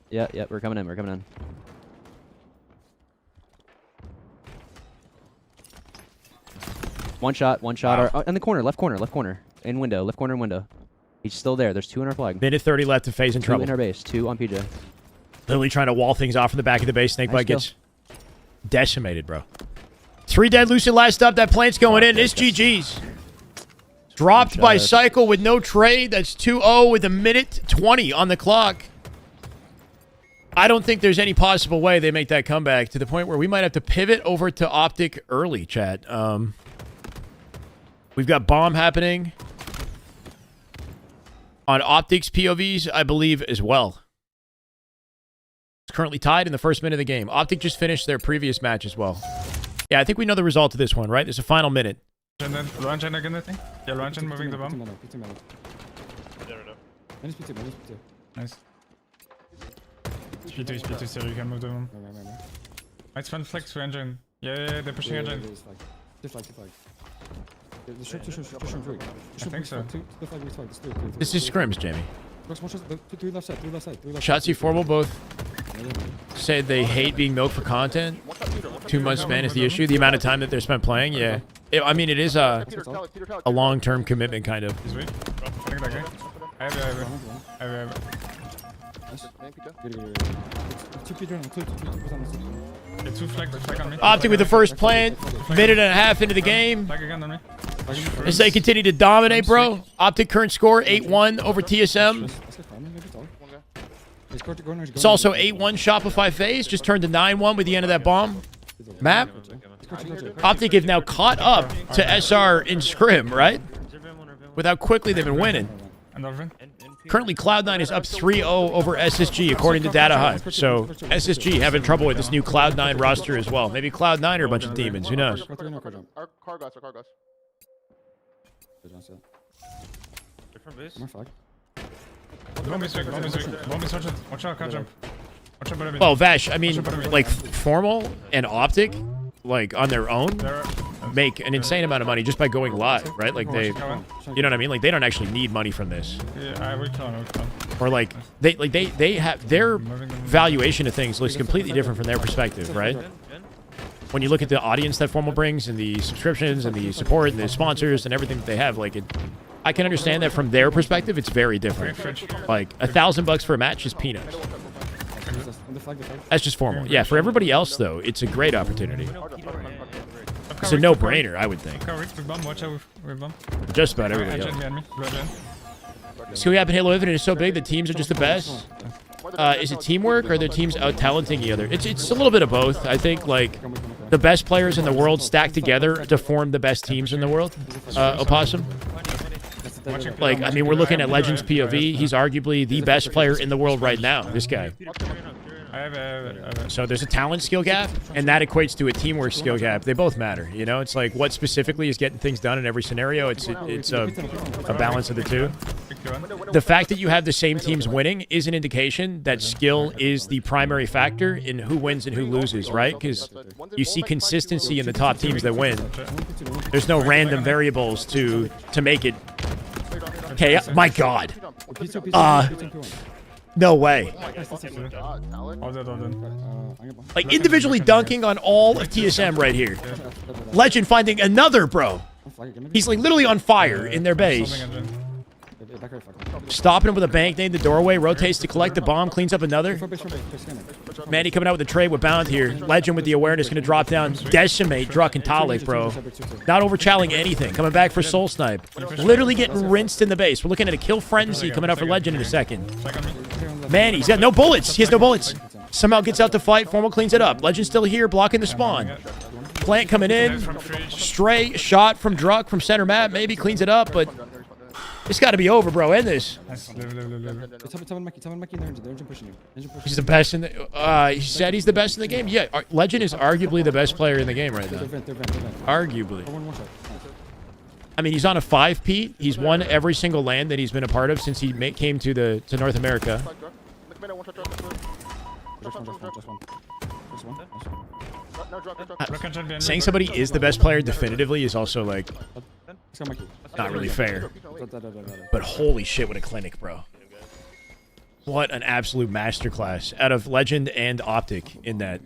Yeah, we're coming in. One shot. Wow. In the corner, left corner. Left corner and window. He's still there. There's 2 in our flag. Minute 30 left to Faze in trouble. 2 in our base, 2 on PJ. Literally trying to wall things off from the back of the base. Snakebite gets decimated, bro. 3 dead Lucid last up. That plant's going in. It's GG's. Dropped by Cycle with no trade. That's 2-0 with a minute 20 on the clock. I don't think there's any possible way they make that comeback to the point where we might have to pivot over to Optic early, chat. We've got bomb happening on Optic's POVs, I believe, as well. It's currently tied in the first minute of the game. Optic just finished their previous match as well. Yeah, I think we know the result of this one, right? There's a final minute. And then launch again, I think. Yeah, launch moving the bomb. Nice. P2, so you can move the bomb. Nice one flex for engine. Yeah, they're pushing engine. I think so. This is Scrims, Jamie. Shotsy Formal both said they hate being milked for content. 2 months span is the issue. The amount of time that they're spent playing, yeah. I mean, it is a long-term commitment, kind of. I have Optic with the first plant. Minute and a half into the game. As they continue to dominate, bro. Optic current score 8-1 over TSM. It's also 8-1 Shopify Faze. Just turned to 9-1 with the end of that bomb map. Optic have now caught up to SR in Scrim, right? With how quickly they've been winning. Currently, Cloud9 is up 3-0 over SSG, according to Data Hive. So, SSG having trouble with this new Cloud9 roster as well. Maybe Cloud9 are a bunch of demons. Who knows? Our car guys. Different base. Bomb is weak. Watch out, car jump. Well, Vash, I mean, like, Formal and Optic, like, on their own, make an insane amount of money just by going live, right? Like, they, you know what I mean? Like, they don't actually need money from this. Yeah, we can. Or, like, they have, their valuation of things looks completely different from their perspective, right? When you look at the audience that Formal brings and the subscriptions and the support and the sponsors and everything that they have, like, I can understand that from their perspective, it's very different. Like, $1,000 for a match is peanuts. That's just Formal. Yeah, for everybody else, though, it's a great opportunity. It's a no-brainer, I would think. Just about everybody else. See what happened, Halo Infinite is so big, the teams are just the best. Is it teamwork, or are their teams out-talenting each other? It's a little bit of both. I think, like, the best players in the world stack together to form the best teams in the world. Opossum. Like, I mean, we're looking at Legends POV. He's arguably the best player in the world right now, this guy. So there's a talent skill gap, and that equates to a teamwork skill gap. They both matter, you know? It's like what specifically is getting things done in every scenario. It's a balance of the two. the fact that you have the same teams winning is an indication that skill is the primary factor in who wins and who loses, right? Because you see consistency in the top teams that win. There's no random variables to make it. Okay, my God. No way. Like, individually dunking on all of TSM right here. Legend finding another, bro. He's like literally on fire in their base. Stopping him with a bank nade in the doorway. Rotates to collect the bomb. Cleans up another. Manny coming out with the trade with Bound here. Legend with the awareness. Going to drop down. Decimate Druk and Talik, bro. Not overchalling anything. Coming back for Soul Snipe. Literally getting rinsed in the base. We're looking at a kill frenzy coming out for Legend in a second. Manny's got no bullets. He has no bullets. Somehow gets out to fight. Formal cleans it up. Legend still here. Blocking the spawn. Plant coming in. Stray shot from Druk from center map. Maybe cleans it up, but it's got to be over, bro. End this. He's the best in the... he said he's the best in the game. Yeah, Legend is arguably the best player in the game right now. Arguably. I mean, he's on a 5-peat. He's won every single LAN that he's been a part of since he came to North America. Saying somebody is the best player definitively is also, like, not really fair. But holy shit, what a clinic, bro. What an absolute masterclass out of Legend and Optic in that.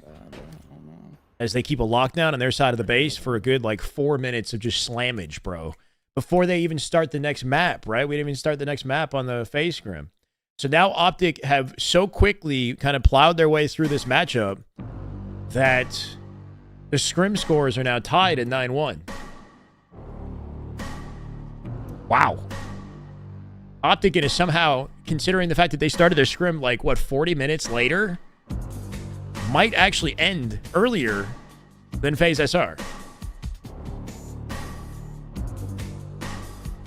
As they keep a lockdown on their side of the base for a good, like, 4 minutes of just slammage, bro. Before they even start the next map, right? We didn't even start the next map on the Faze Scrim. So now Optic have so quickly kind of plowed their way through this matchup that the Scrim scores are now tied at 9-1. Wow. Optic is somehow, considering the fact that they started their Scrim, like, what, 40 minutes later, might actually end earlier than Faze SR.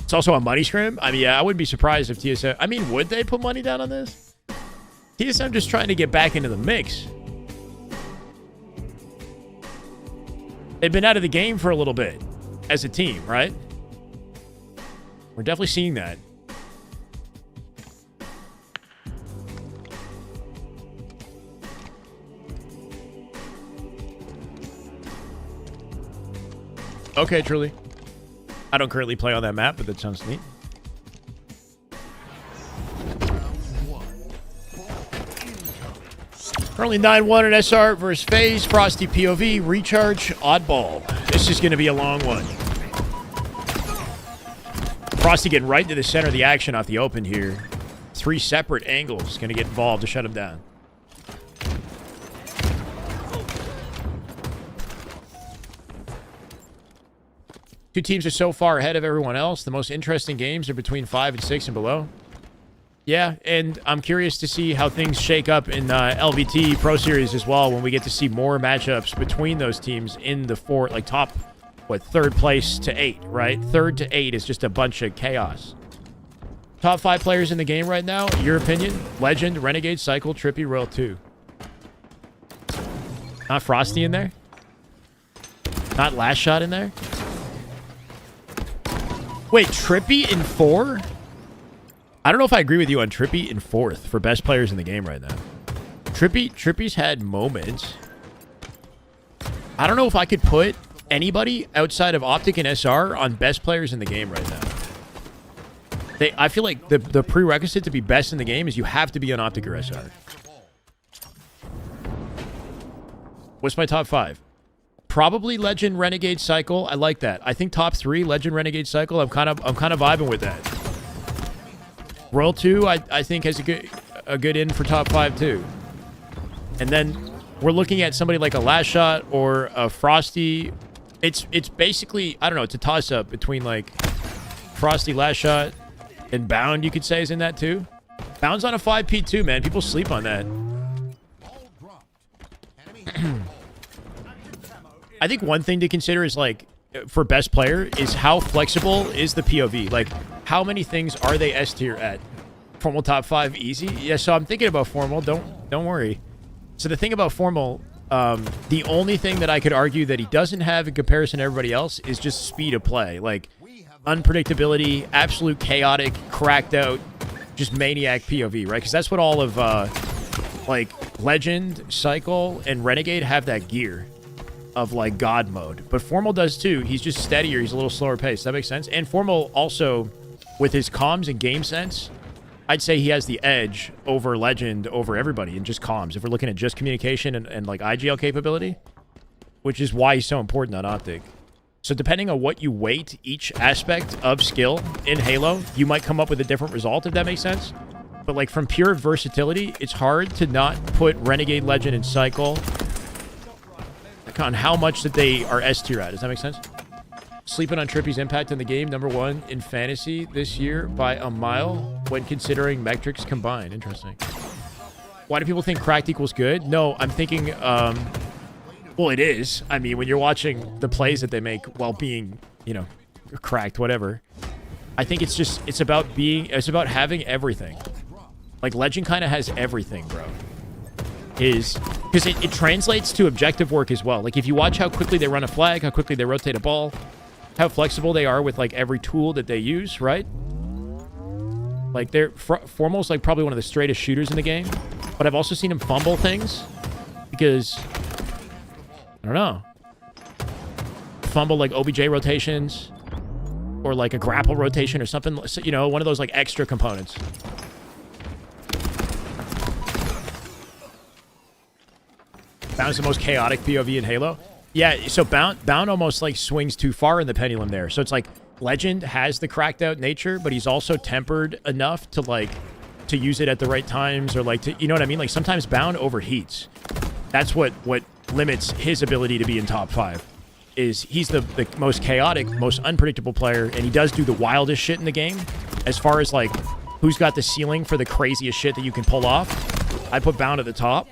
It's also a money Scrim. I mean, yeah, I wouldn't be surprised if TSM... I mean, would they put money down on this? TSM just trying to get back into the mix. They've been out of the game for a little bit as a team, right? We're definitely seeing that. Okay, truly. I don't currently play on that map, but that sounds neat. Currently 9-1 at SR versus Faze. Frosty POV Recharge Oddball. This is going to be a long one. Frosty getting right into the center of the action off the open here. 3 separate angles going to get involved to shut him down. Two teams are so far ahead of everyone else. The most interesting games are between 5 and 6 and below. Yeah, and I'm curious to see how things shake up in LVT Pro Series as well when we get to see more matchups between those teams in the top, what, 3rd place to 8, right? 3rd to 8 is just a bunch of chaos. Top 5 players in the game right now, your opinion? Legend, Renegade, Cycle, Trippy, Royal 2. Not Frosty in there? Not Lastshot in there? Wait, Trippy in 4? I don't know if I agree with you on Trippy in 4th for best players in the game right now. Trippy's had moments. I don't know if I could put anybody outside of Optic and SR on best players in the game right now. I feel like the prerequisite to be best in the game is you have to be on Optic or SR. What's my top 5? Probably Legend, Renegade, Cycle. I like that. I think top 3, Legend, Renegade, Cycle. I'm kind of vibing with that. Royal 2, I think has a good in for top 5 too. And then we're looking at somebody like a Lastshot or a Frosty. It's basically, I don't know, it's a toss up between like Frosty, Lastshot, and Bound. You could say is in that too. Bound's on a 5P too, man. People sleep on that. I think one thing to consider is, like, for best player is how flexible is the POV. Like, how many things are they S tier at? Formal top 5 easy? Yeah, so I'm thinking about Formal. Don't worry. So the thing about Formal, the only thing that I could argue that he doesn't have in comparison to everybody else is just speed of play. Like, unpredictability, absolute chaotic, cracked out, just maniac POV, right? Because that's what all of like Legend, Cycle, and Renegade have, that gear of like God mode. But Formal does too. He's just steadier. He's a little slower paced. That makes sense. And Formal also, with his comms and game sense, I'd say he has the edge over Legend, over everybody in just comms. If we're looking at just communication and like IGL capability, which is why he's so important on Optic. So depending on what you weight each aspect of skill in Halo, you might come up with a different result, if that makes sense. But like from pure versatility, it's hard to not put Renegade, Legend, and Cycle on how much that they are S tier at. Does that make sense? Sleeping on Trippy's impact in the game, #1 in fantasy this year by a mile when considering metrics combined. Interesting. Why do people think cracked equals good? No, I'm thinking, well, it is. I mean, when you're watching the plays that they make while being, you know, cracked, whatever. I think it's just, it's about having everything. Like, Legend kind of has everything, bro. Because it translates to objective work as well. Like, if you watch how quickly they run a flag, how quickly they rotate a ball, how flexible they are with, like, every tool that they use, right? Like, Formal's, like, probably one of the straightest shooters in the game. But I've also seen him fumble things because, I don't know, fumble, like, OBJ rotations or, like, a grapple rotation or something, you know, one of those, like, extra components. Bound's the most chaotic POV in Halo. Yeah, so Bound almost like swings too far in the pendulum there. So it's like Legend has the cracked out nature, but he's also tempered enough to like to use it at the right times, or like to, you know what I mean? Like sometimes Bound overheats. That's what limits his ability to be in top 5. Is he's the most chaotic, most unpredictable player, and he does do the wildest shit in the game. As far as like who's got the ceiling for the craziest shit that you can pull off, I put Bound at the top.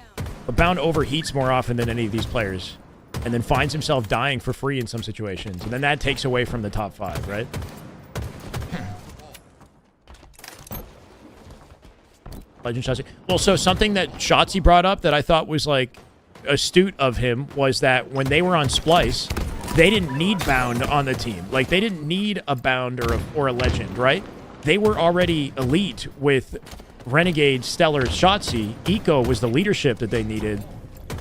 But Bound overheats more often than any of these players, and then finds himself dying for free in some situations. And then that takes away from the top 5, right? Legend Shotzi. Well, so something that Shotzi brought up that I thought was, like, astute of him was that when they were on Splice, they didn't need Bound on the team. Like, they didn't need a Bound or a Legend, right? They were already elite with Renegade, Stellar, Shotzi. Eco was the leadership that they needed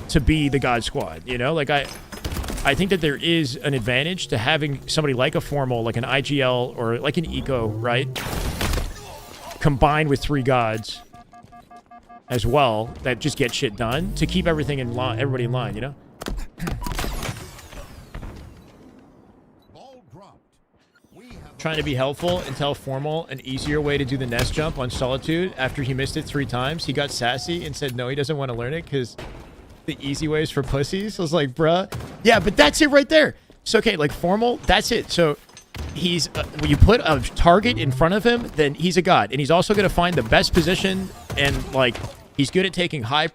to be the God Squad, you know? Like, I think that there is an advantage to having somebody like a Formal, like an IGL, or like an Eco, right? Combined with 3 gods as well, that just get shit done to keep everything in line, everybody in line, you know? Trying to be helpful and tell Formal an easier way to do the nest jump on Solitude after he missed it 3 times. He got sassy and said no, he doesn't want to learn it because the easy way is for pussies. I was like, bruh. Yeah, but that's it right there. So, okay, like Formal, that's it. So he's, when you put a target in front of him, then he's a god. And he's also going to find the best position, and like, he's good at taking high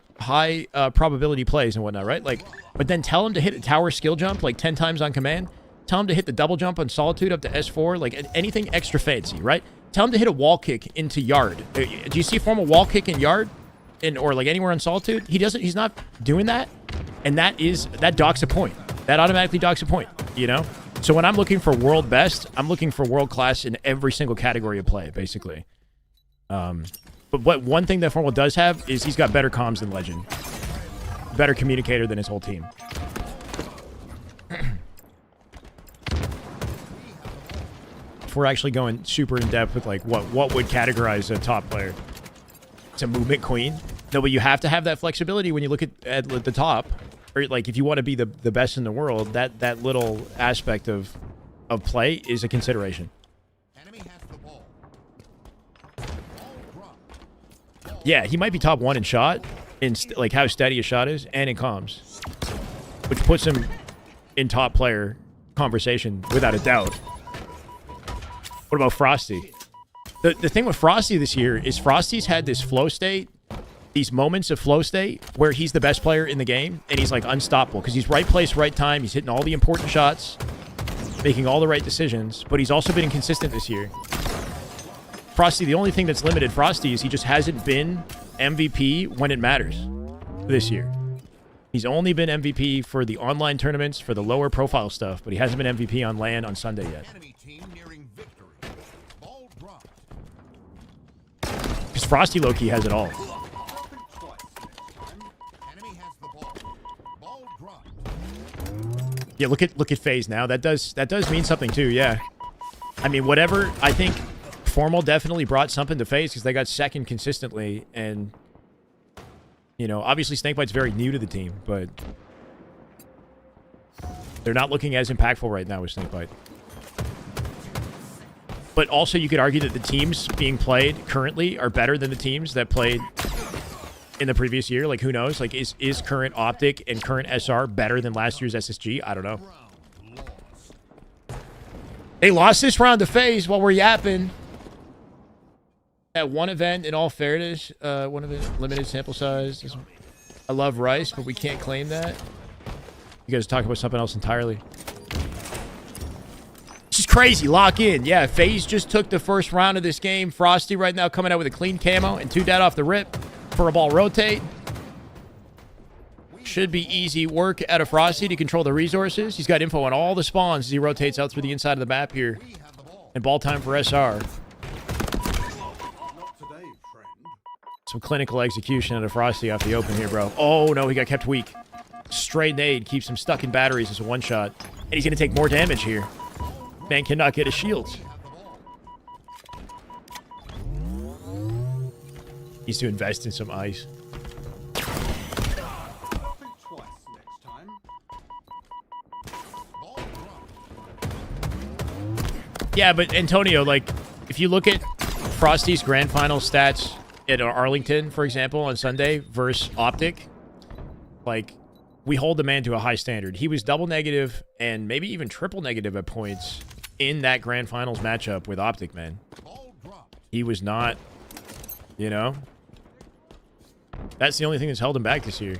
probability plays and whatnot, right? Like, but then tell him to hit a tower skill jump like 10 times on command. Tell him to hit the double jump on Solitude up to S4, like anything extra fancy, right? Tell him to hit a wall kick into Yard. Do you see Formal wall kick in Yard? Or like anywhere on Solitude? He's not doing that. And that docks a point. That automatically docks a point, you know? So when I'm looking for world best, I'm looking for world class in every single category of play, basically. But one thing that Formal does have is he's got better comms than Legend. Better communicator than his whole team. If we're actually going super in depth with like what would categorize a top player, it's a movement queen. No, but you have to have that flexibility when you look at the top, or like if you want to be the best in the world. That little aspect of play is a consideration. Yeah, he might be top 1 in shot, in like how steady a shot is, and in comms, which puts him in top player conversation without a doubt. What about Frosty? The thing with Frosty this year is Frosty's had this flow state, these moments of flow state where he's the best player in the game and he's like unstoppable because he's right place, right time. He's hitting all the important shots, making all the right decisions, but he's also been inconsistent this year. Frosty, the only thing that's limited Frosty is he just hasn't been MVP when it matters this year. He's only been MVP for the online tournaments, for the lower profile stuff, but he hasn't been MVP on LAN on Sunday yet. Because Frosty low-key has it all. Yeah, look at Faze now. That does mean something too, yeah. I mean, whatever, I think Formal definitely brought something to Faze because they got second consistently, and you know, obviously Snakebite's very new to the team, but they're not looking as impactful right now with Snakebite. But also you could argue that the teams being played currently are better than the teams that played in the previous year. Like, who knows? Like, is current Optic and current SR better than last year's SSG? I don't know. They lost this round to Faze while we're yapping. At one event, in all fairness, one event, limited sample size. I love Rice, but we can't claim that. You guys are talking about something else entirely. This is crazy. Lock in. Yeah, Faze just took the first round of this game. Frosty right now coming out with a clean camo and 2 dead off the rip for a ball rotate. Should be easy work out of Frosty to control the resources. He's got info on all the spawns as he rotates out through the inside of the map here. And ball time for SR. Some clinical execution out of Frosty off the open here, bro. Oh, no, he got kept weak. Straight nade keeps him stuck in batteries as a one-shot. And he's going to take more damage here. Man cannot get his shields. Needs to invest in some ice. Yeah, but Antonio, like, if you look at Frosty's grand final stats at Arlington, for example, on Sunday versus Optic, like, we hold the man to a high standard. He was double negative and maybe even triple negative at points in that grand finals matchup with Optic, man. He was not, you know, that's the only thing that's held him back this year.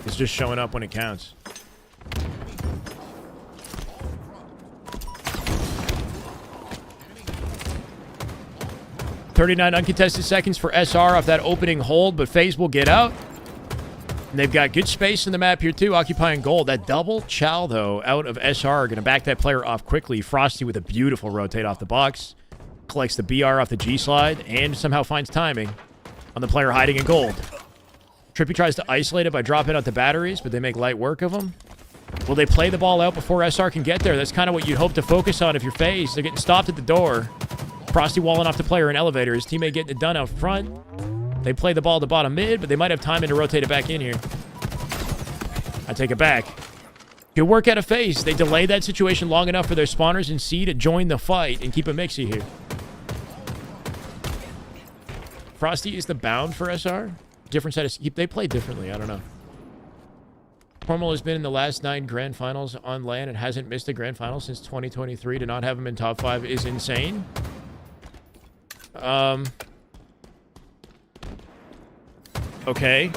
It's just showing up when it counts. .39 uncontested seconds for SR off that opening hold, but Faze will get out. And they've got good space in the map here, too, occupying gold. That double chow, though, out of SR, going to back that player off quickly. Frosty with a beautiful rotate off the box. Collects the BR off the G-slide, and somehow finds timing on the player hiding in gold. Trippy tries to isolate it by dropping out the batteries, but they make light work of him. Will they play the ball out before SR can get there? That's kind of what you'd hope to focus on if you're Faze. They're getting stopped at the door. Frosty walling off the player in elevator. His teammate getting it done out front. They play the ball to bottom mid, but they might have timing to rotate it back in here. I take it back. Good work out of Faze. They delay that situation long enough for their spawners in C to join the fight and keep it mixy here. Frosty is the bound for SR. Different set of... They play differently. I don't know. Formal has been in the last 9 grand finals on LAN and hasn't missed a grand final since 2023. To not have him in top 5 is insane. Okay.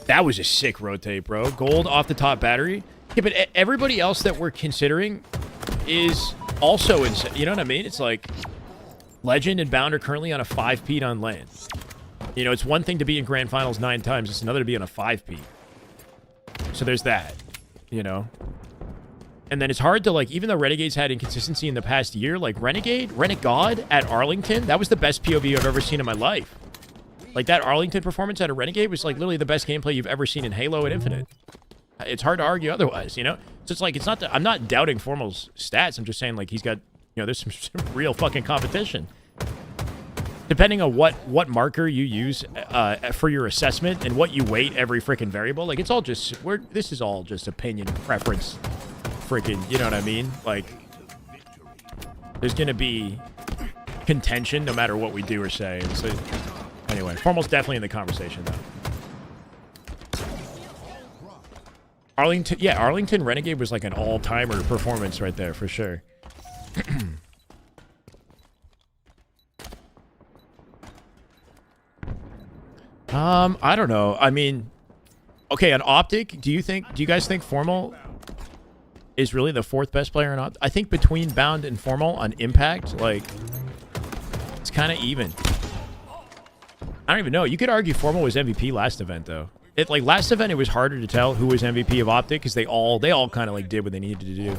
That was a sick rotate, bro. Gold off the top battery. Yeah, but everybody else that we're considering is also insane. You know what I mean? It's like Legend and Bound are currently on a 5-peat on LAN. You know, it's one thing to be in grand finals 9 times. It's another to be on a 5-peat. So there's that, you know. And then it's hard to, like, even though Renegade's had inconsistency in the past year, like, Renegade at Arlington, that was the best POV I've ever seen in my life. Like, that Arlington performance out of Renegade was, like, literally the best gameplay you've ever seen in Halo and Infinite. It's hard to argue otherwise, you know? So it's like, it's not that, I'm not doubting Formal's stats. I'm just saying, like, he's got, you know, there's some real fucking competition. Depending on what marker you use for your assessment and what you weight every freaking variable, like, it's all just, this is all just opinion, preference. Freaking, you know what I mean? Like, there's gonna be contention no matter what we do or say. So, anyway, Formal's definitely in the conversation, though. Arlington Renegade was like an all-timer performance right there, for sure. I don't know. I mean, okay, on Optic, do you guys think Formal is really the 4th best player in Optic? I think between Bound and Formal on impact, like, it's kind of even. I don't even know. You could argue Formal was MVP last event, though. Like, last event, it was harder to tell who was MVP of Optic because they all kind of, like, did what they needed to do.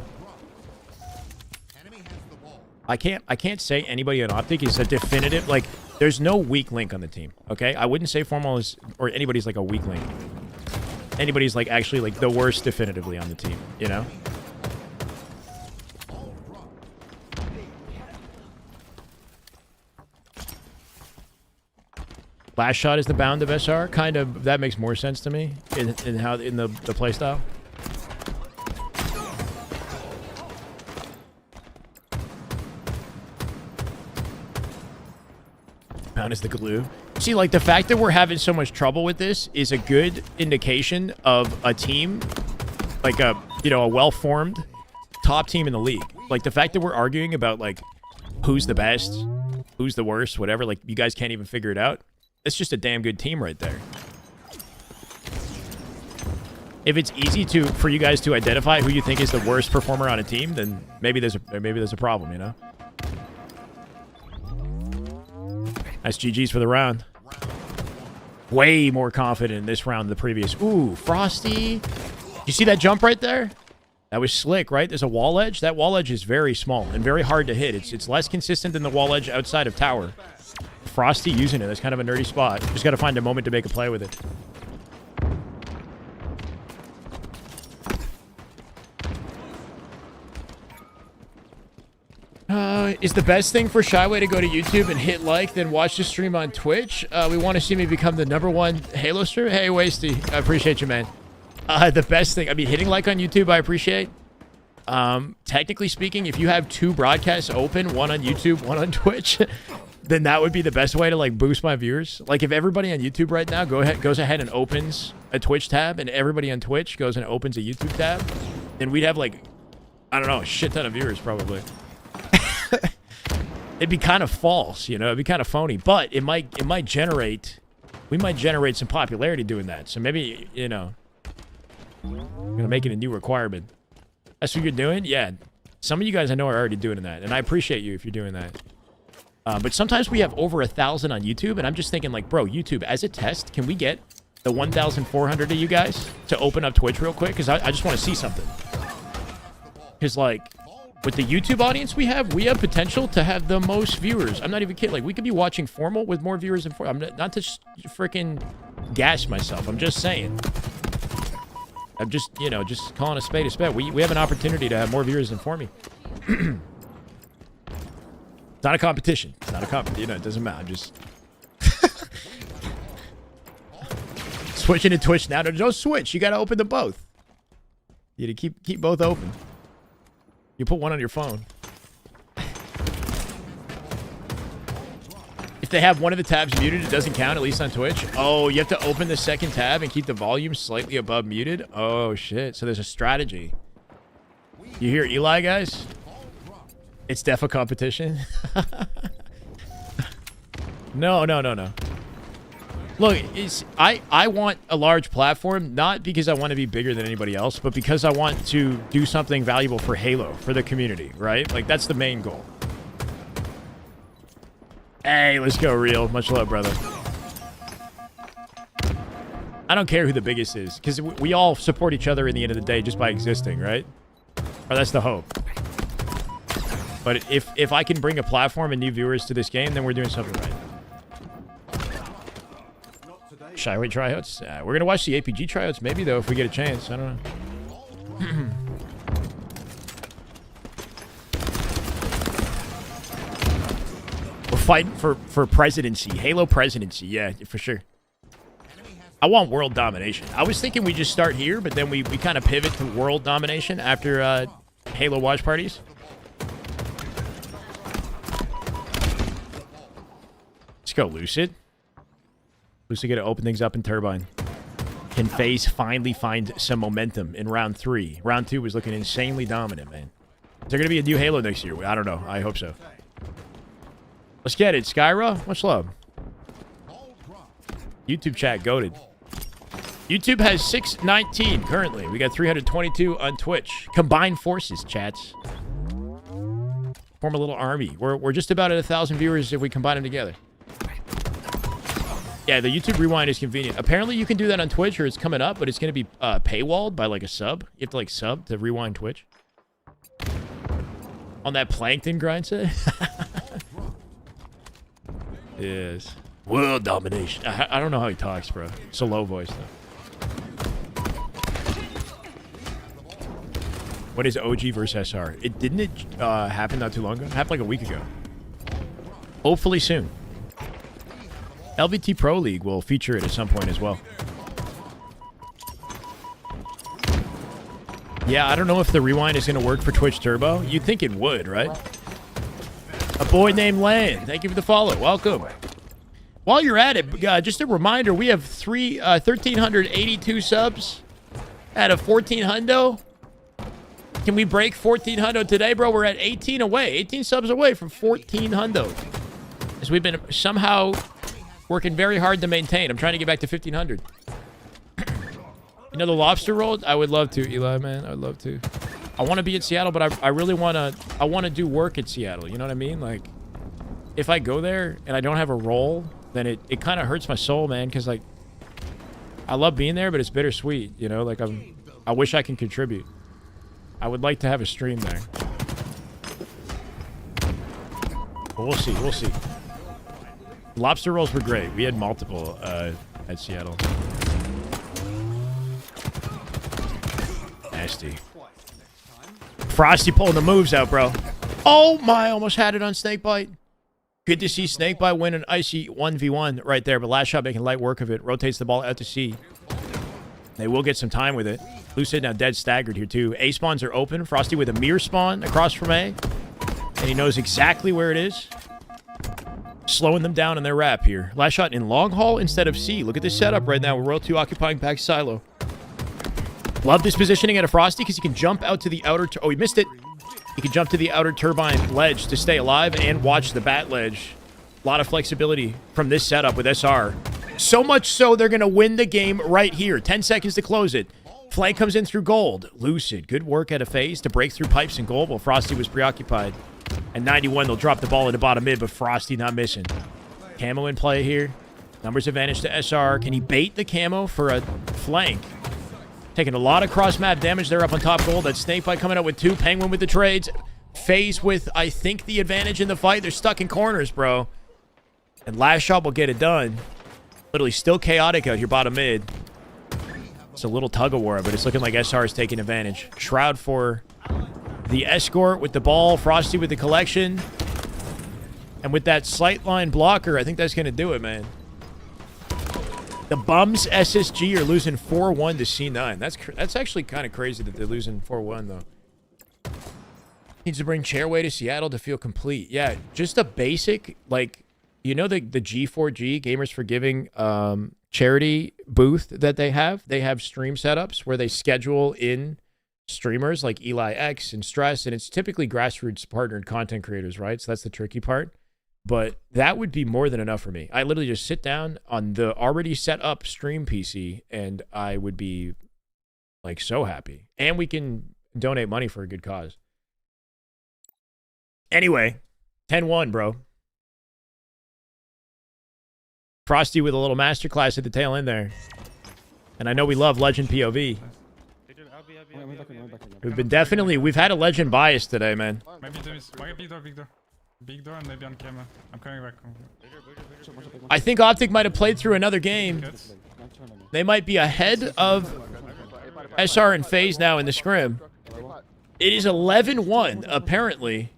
I can't say anybody on Optic is a definitive, like, there's no weak link on the team, okay? I wouldn't say Formal is, or anybody's, like, a weak link. Anybody's, like, actually, like, the worst definitively on the team, you know? Lastshot is the bound of SR. Kind of, that makes more sense to me in the playstyle. Pound is the glue. See, like, the fact that we're having so much trouble with this is a good indication of a team, like a, you know, a well-formed top team in the league. Like, the fact that we're arguing about, like, who's the best, who's the worst, whatever, like, you guys can't even figure it out. It's just a damn good team right there. If it's easy for you guys to identify who you think is the worst performer on a team, then maybe there's a problem, you know? Nice GG's for the round. Way more confident in this round than the previous. Ooh, Frosty. You see that jump right there? That was slick, right? There's a wall edge. That wall edge is very small and very hard to hit. It's less consistent than the wall edge outside of tower. Frosty using it. That's kind of a nerdy spot. Just got to find a moment to make a play with it. Is the best thing for Shyway to go to YouTube and hit like, then watch the stream on Twitch? We want to see me become the #1 Halo streamer. Hey, Wasty. I appreciate you, man. The best thing, I mean, hitting like on YouTube, I appreciate. Technically speaking, if you have 2 broadcasts open, one on YouTube, one on Twitch, then that would be the best way to, like, boost my viewers. Like, if everybody on YouTube right now goes ahead and opens a Twitch tab, and everybody on Twitch goes and opens a YouTube tab, then we'd have, like, I don't know, a shit ton of viewers probably. It'd be kind of false, you know, it'd be kind of phony, but it might generate, we might generate some popularity doing that. So maybe, you know, I'm gonna make it a new requirement. That's what you're doing? Yeah. Some of you guys I know are already doing that, and I appreciate you if you're doing that. But sometimes we have over 1,000 on YouTube, and I'm just thinking, like, bro, YouTube, as a test, can we get the 1,400 of you guys to open up Twitch real quick? Because I just want to see something. Because, like, with the YouTube audience we have potential to have the most viewers. I'm not even kidding. Like, we could be watching Formal with more viewers than Formal. I'm not to freaking gas myself. I'm just saying. I'm just, you know, just calling a spade a spade. We have an opportunity to have more viewers than Formy. It's not a competition. It's not a competition. You know, it doesn't matter. I'm just switching to Twitch now. Don't switch. You got to open them both. You got to keep both open. You put one on your phone. If they have one of the tabs muted, it doesn't count, at least on Twitch. Oh, you have to open the second tab and keep the volume slightly above muted? Oh, shit. So there's a strategy. You hear Eli, guys? It's def a competition. No. Look, I want a large platform, not because I want to be bigger than anybody else, but because I want to do something valuable for Halo, for the community, right? Like, that's the main goal. Hey, let's go, Real. Much love, brother. I don't care who the biggest is, because we all support each other in the end of the day just by existing, right? Or that's the hope. But if I can bring a platform and new viewers to this game, then we're doing something right. Shyway tryouts? We're going to watch the APG tryouts maybe, though, if we get a chance. I don't know. We're fighting for presidency. Halo presidency. Yeah, for sure. I want world domination. I was thinking we just start here, but then we kind of pivot to world domination after Halo watch parties. Let's go, Lucid. Lucid get to open things up in Turbine. Can Faze finally find some momentum in round 3? Round 2 was looking insanely dominant, man. Is there going to be a new Halo next year? I don't know. I hope so. Let's get it. Skyra, much love. YouTube chat goated. YouTube has 619 currently. We got 322 on Twitch. Combined forces, chats. Form a little army. We're just about at 1,000 viewers if we combine them together. Yeah, the YouTube rewind is convenient. Apparently, you can do that on Twitch, or it's coming up, but it's going to be paywalled by like a sub. You have to like sub to rewind Twitch. On that plankton grind set. Yes. World domination. I don't know how he talks, bro. It's a low voice, though. What is OG versus SR? Didn't it happen not too long ago? It happened like a week ago. Hopefully soon. LVT Pro League will feature it at some point as well. Yeah, I don't know if the rewind is going to work for Twitch Turbo. You'd think it would, right? A boy named Lan. Thank you for the follow. Welcome. While you're at it, just a reminder, we have 1,382 subs out of 1,400. Can we break 1,400 today, bro? We're at 18 away. 18 subs away from 1,400. As we've been somehow working very hard to maintain. I'm trying to get back to 1,500. You know the lobster roll? I would love to, Eli, man. I would love to. I want to be in Seattle, but I really want to do work at Seattle. You know what I mean? Like, if I go there and I don't have a role, then it kind of hurts my soul, man. Because, like, I love being there, but it's bittersweet. You know? Like, I wish I can contribute. I would like to have a stream there. But we'll see. We'll see. Lobster rolls were great. We had multiple at Seattle. Nasty. Frosty pulling the moves out, bro. Oh my, almost had it on Snakebite. Good to see Snakebite win an icy 1v1 right there, but Lastshot making light work of it. Rotates the ball out to C. They will get some time with it. Lucid now dead staggered here too. A spawns are open. Frosty with a mirror spawn across from A. And he knows exactly where it is. Slowing them down in their wrap here. Lastshot in long haul instead of C. Look at this setup right now. We're Royal 2 occupying back silo. Love this positioning at a Frosty because he can jump out to the outer... Oh, he missed it. He can jump to the outer turbine ledge to stay alive and watch the bat ledge. A lot of flexibility from this setup with SR. So much so they're going to win the game right here. 10 seconds to close it. Flank comes in through gold. Lucid. Good work at a Faze to break through pipes and gold while Frosty was preoccupied. And 91, they'll drop the ball into bottom mid, but Frosty not missing. Camo in play here. Numbers advantage to SR. Can he bait the camo for a flank? Taking a lot of cross-map damage there up on top gold. That Snakebite coming out with 2. Penguin with the trades. Faze with, I think, the advantage in the fight. They're stuck in corners, bro. And Lastshot will get it done. Literally still chaotic out here bottom mid. It's a little tug-of-war, but it's looking like SR is taking advantage. Shroud for the escort with the ball. Frosty with the collection. And with that sight line blocker, I think that's going to do it, man. The Bums SSG are losing 4-1 to C9. That's actually kind of crazy that they're losing 4-1, though. Needs to bring Chairway to Seattle to feel complete. Yeah, just a basic, like, you know the G4G, Gamers for Giving, charity booth that they have? They have stream setups where they schedule in streamers like Eli X and Stress, and it's typically grassroots partnered content creators, right? So that's the tricky part. But that would be more than enough for me. I literally just sit down on the already set up stream PC and I would be like so happy. And we can donate money for a good cause. Anyway, 10-1, bro. Frosty with a little masterclass at the tail end there. And I know we love Legend POV. We've had a Legend bias today, man. Maybe there is. Big door and maybe on camera. I'm coming back. I think Optic might have played through another game. They might be ahead of SR and Faze now in the scrim. It is 11-1, apparently.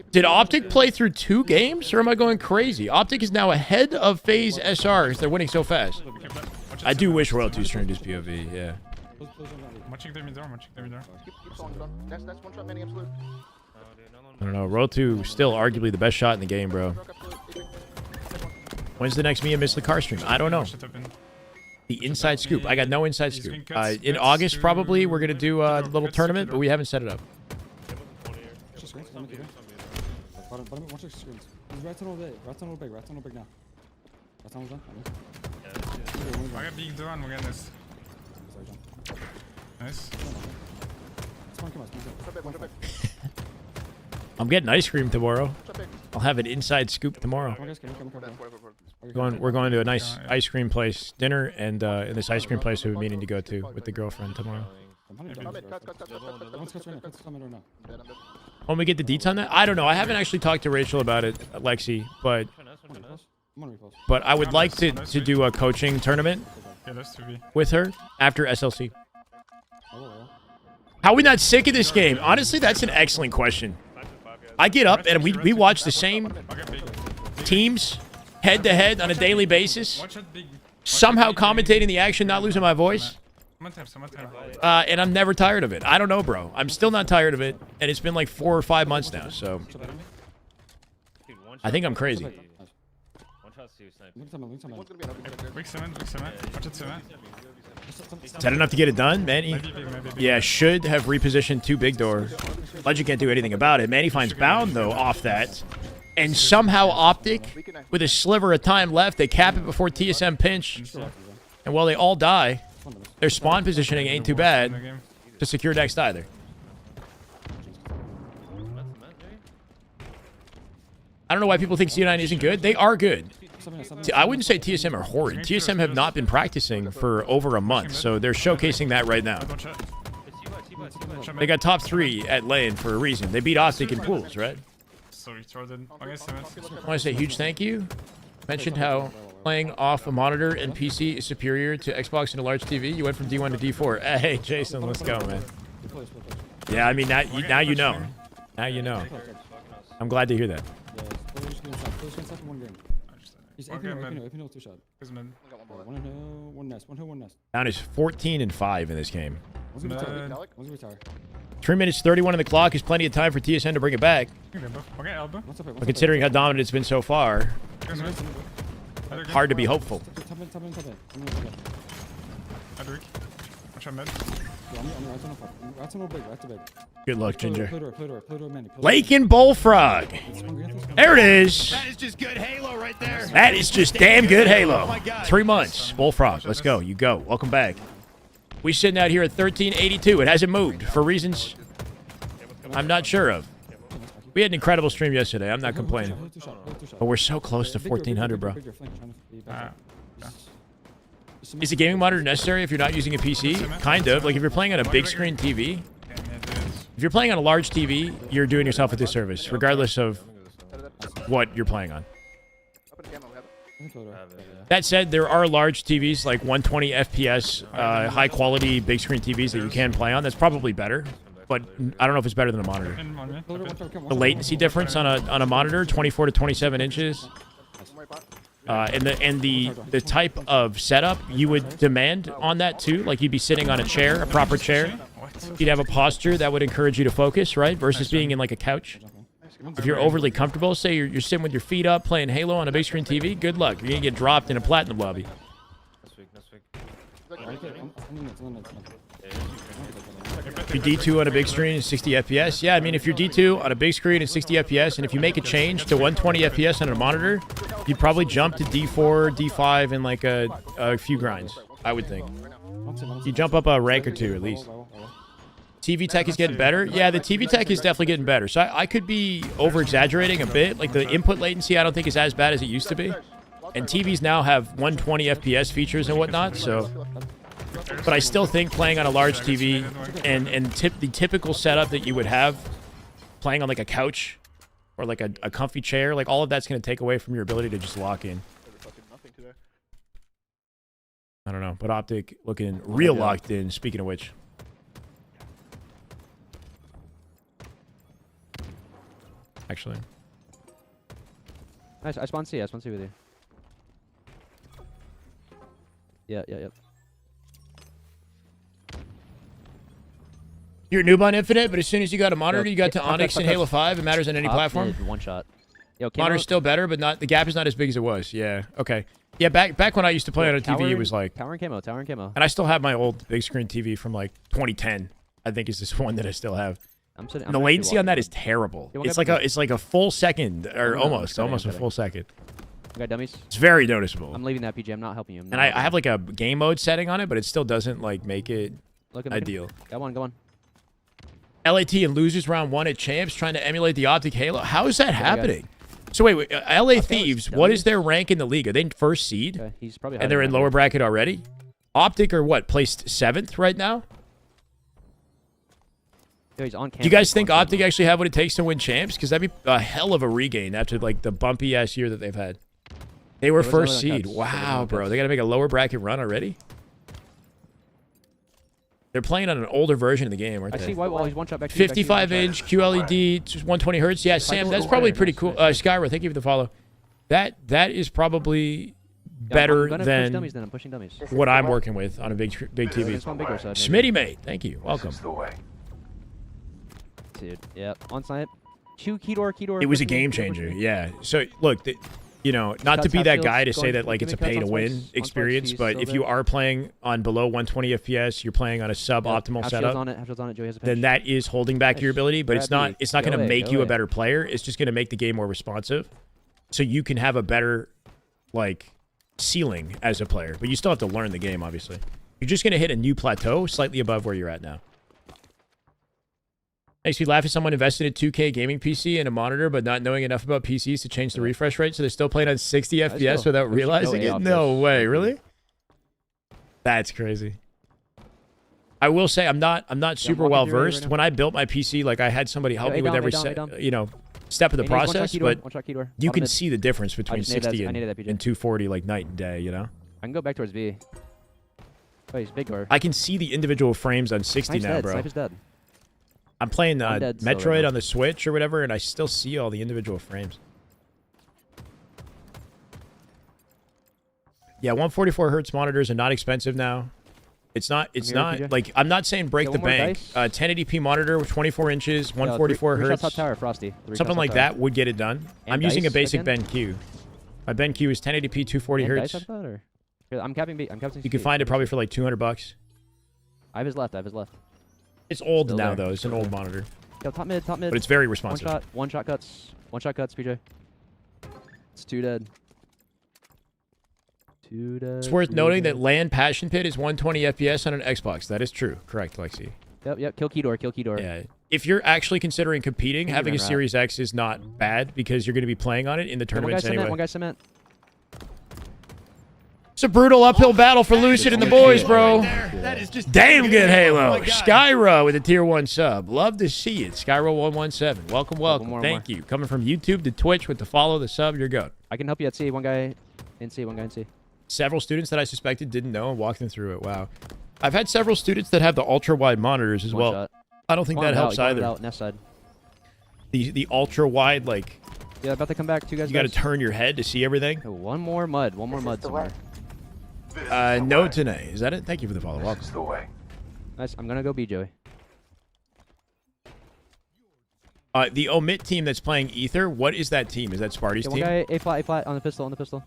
Did Optic play through 2 games, or am I going crazy? Optic is now ahead of Faze SR because they're winning so fast. I do wish Royal 2 streamed his POV, yeah. Watching them in door, That's one shot, many absolute. I don't know. Royal 2 still arguably the best shot in the game, bro. When's the next me and Miss the Car stream? I don't know. The inside scoop. I got no inside scoop. In August, probably, we're going to do a little tournament, but we haven't set it up. I got big door and we're getting this. Nice. I'm getting ice cream tomorrow. I'll have an inside scoop tomorrow. We're going to a nice ice cream place dinner, and in this ice cream place we've been meaning to go to with the girlfriend tomorrow. When we get the deets on that, I don't know. I haven't actually talked to Rachel about it, Lexi, but I would like to do a coaching tournament with her after SLC. How are we not sick of this game? Honestly, that's an excellent question. I get up and we watch the same teams head to head on a daily basis, somehow commentating the action, not losing my voice. And I'm never tired of it. I don't know, bro. I'm still not tired of it, and it's been like 4 or 5 months now, so I think I'm crazy. Is that enough to get it done? Manny? Yeah, should have repositioned 2 big door. Legend can't do anything about it. Manny finds bound, though, off that. And somehow Optic, with a sliver of time left, they cap it before TSM pinch. And while they all die, their spawn positioning ain't too bad to secure next either. I don't know why people think C9 isn't good. They are good. I wouldn't say TSM are horrid. TSM have not been practicing for over a month, so they're showcasing that right now. They got top 3 at lane for a reason. They beat Optic in pools, right? I want to say a huge thank you. Mentioned how playing off a monitor and PC is superior to Xbox and a large TV. You went from D1 to D4. Hey, Jason, let's go, man. Yeah, I mean, now you know. Now you know. I'm glad to hear that. Down is 14-5 in this game. 3 minutes 31 on the clock is plenty of time for TSN to bring it back. But considering how dominant it's been so far, hard to be hopeful. Good luck, Ginger. Lake and Bullfrog. There it is. That is just good Halo right there. That is just damn good Halo. 3 months. Bullfrog. Let's go. You go. Welcome back. We sitting out here at 1382. It hasn't moved for reasons I'm not sure of. We had an incredible stream yesterday. I'm not complaining. But we're so close to 1400, bro. Is a gaming monitor necessary if you're not using a PC? Kind of. Like if you're playing on a big screen TV. If you're playing on a large TV, you're doing yourself a disservice, regardless of what you're playing on. That said, there are large TVs like 120 FPS, high quality big screen TVs that you can play on. That's probably better, but I don't know if it's better than a monitor. The latency difference on a monitor, 24 to 27 inches, and the type of setup you would demand on that too. Like you'd be sitting on a chair, a proper chair. You'd have a posture that would encourage you to focus, right? Versus being in like a couch. If you're overly comfortable, say you're sitting with your feet up playing Halo on a big screen TV, good luck. You're going to get dropped in a platinum lobby. If you're D2 on a big screen and 60 FPS, yeah, I mean, if you're D2 on a big screen and 60 FPS, and if you make a change to 120 FPS on a monitor, you'd probably jump to D4, D5 in like a few grinds, I would think. You jump up a rank or 2 at least. TV tech is getting better. Yeah, the TV tech is definitely getting better. So I could be over-exaggerating a bit. Like the input latency I don't think is as bad as it used to be. And TVs now have 120 FPS features and whatnot, so... But I still think playing on a large TV and the typical setup that you would have playing on like a couch or like a comfy chair, like all of that's going to take away from your ability to just lock in. I don't know, but Optic looking real locked in, speaking of which. Actually. Nice. I spawn C with you. Yeah. You're noob on Infinite, but as soon as you got a monitor, you got to Onyx and Halo 5. It matters on any platform. One shot. Yo, monitor's still better, but not the gap is not as big as it was. Yeah. Okay. Yeah. Back when I used to play on a TV, it was like tower and camo. And I still have my old big screen TV from like 2010. I think is this one that I still have. The latency on that is terrible. It's like a full second, or almost a full second. You got dummies? It's very noticeable. I'm leaving that PG. I'm not helping you. And I have like a game mode setting on it, but it still doesn't like make it ideal. Go on. LAT and loses round 1 at Champs, trying to emulate the Optic Halo. How is that happening? So wait, LA Thieves, what is their rank in the league? Are they first seed? Okay, he's probably And they're in lower bracket already? Optic are what, placed 7th right now? Yo, he's on Do you guys think Optic actually have what it takes to win champs? Because that'd be a hell of a regain after like the bumpy ass year that they've had. They were first seed. Wow, bro. They got to make a lower bracket run already? They're playing on an older version of the game, aren't I they? see white wall. He's one shot back. 55-inch QLED, 120 hertz. Yeah, Sam, that's probably pretty cool. Skyra, thank you for the follow. That is probably better than I'm pushing dummies. what I'm working with on a big TV. This one bigger side, maybe. Smitty mate, thank you. Welcome. Dude, yep. On snipe. Two key door. It was a game changer. Yeah. So look, you know, not to be that guy to say that like it's a pay to win experience, but if you are playing on below 120 FPS, you're playing on a suboptimal setup, then that is holding back your ability. But it's not going to make you a better player. It's just going to make the game more responsive, so you can have a better like ceiling as a player. But you still have to learn the game. Obviously, you're just going to hit a new plateau slightly above where you're at now. Makes me laugh at someone invested in a 2K gaming PC and a monitor, but not knowing enough about PCs to change the refresh rate, so they're still playing on 60 FPS without realizing it. No way, really? That's crazy. I will say I'm not super well versed. When I built my PC, like I had somebody help me with every step of the process, but you can see the difference between 60 and 240 like night and day. You know. I can go back towards B. Oh, he's big door. I can see the individual frames on 60 now, bro. Snipe is dead. I'm playing Metroid on the Switch or whatever, and I still see all the individual frames. Yeah, 144 hertz monitors are not expensive now. It's not like, I'm not saying break the bank. 1080p monitor with 24 inches, 144 hertz. Top tower, Frosty. Something like that would get it done. I'm using a basic BenQ. My BenQ is 1080p, 240 hertz. I'm capping B. You can find it probably for like $200. I have his left. It's old now, though. It's an old monitor. Yo, top mid. But it's very responsive. One shot cuts, PJ. It's 2 dead. 2 dead. It's worth noting that LAN Passion Pit is 120 FPS on an Xbox. That is true. Correct, Lexi. Yep. Kill key door. Yeah. If you're actually considering competing, having a Series X is not bad because you're going to be playing on it in the tournaments anyway. One guy cement. It's a brutal uphill battle for Lucid and the boys, bro. That is just damn good Halo. Oh Skyra with a tier 1 sub. Love to see it. Skyra117. Welcome. Thank you. Coming from YouTube to Twitch with the follow, the sub, you're good. I can help you at C. One guy in C. Several students that I suspected didn't know and walked them through it. Wow. I've had several students that have the ultra-wide monitors as well. Shot. I don't think that helps either. Nest side. The ultra-wide, like... Yeah, about to come back. 2 guys. You got to turn your head to see everything. Oh, one more mud somewhere. No, Tanae. Is that it? Thank you for the follow. Welcome. Nice. I'm going to go B, Joey. The omit team that's playing Ether, what is that team? Is that Sparty's team? One guy, A flat on the pistol.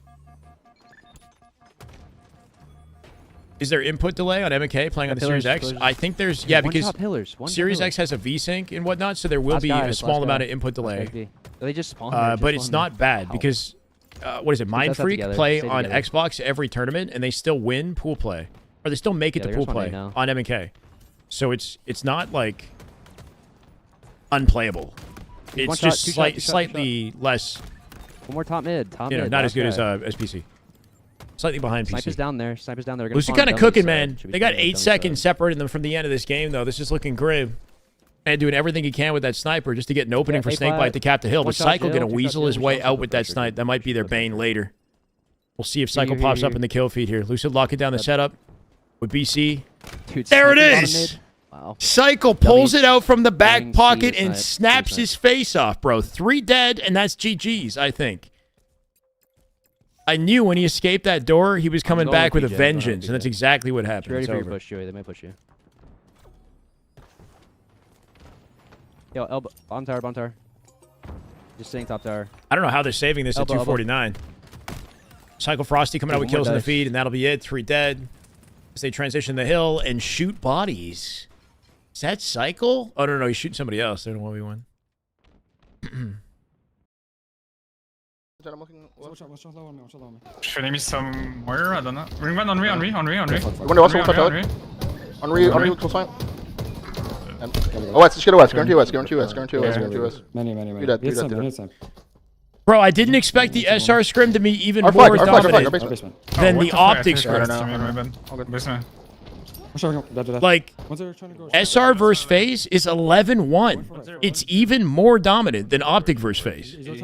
Is there input delay on MK playing on the Series X? I think there's, because Series X has a V-Sync and whatnot, so there will be a small amount of input delay. They just spawn but it's not bad because, what is it, Mind Freak play on Xbox every tournament and they still win pool play. Or they still make it to pool play on MK. So it's not like unplayable. It's just slightly less. One more top mid. Not as good as PC. Slightly behind PC. Sniper's down there. Lucid kind of cooking, man. They got 8 seconds separating them from the end of this game, though. This is looking grim. And doing everything he can with that sniper just to get an opening for Snakebite to cap the hill. But Cycle going to weasel his way out with that snipe. That might be their bane later. We'll see if Cycle pops up in the kill feed here. Lucid locking down the setup with BC. There it is! Wow. Cycle pulls it out from the back pocket and snaps his face off, bro. 3 dead, and that's GG's, I think. I knew when he escaped that door, he was coming back with a vengeance, and that's exactly what happened. Ready for your push, Joey. They might push you. Yo, elbow, bottom tower. Just staying top tower. I don't know how they're saving this at 249. Cycle Frosty coming out with kills in the feed, and that'll be it. 3 dead. As they transition the hill and shoot bodies. Is that Cycle? Oh, no, he's shooting somebody else. They're the 1v1. Should I miss somewhere? I don't know. Ring one on me. On me, close line. Oh, let's get a West. Guarantee West. Many. You dead. Bro, I didn't expect the SR scrim to be even Our more flag, our dominant basement. than what the flag? I Optic think scrim. I missed me, my bad. All good. Basement. Like, SR versus Faze is 11-1. It's even more dominant than Optic versus Faze. One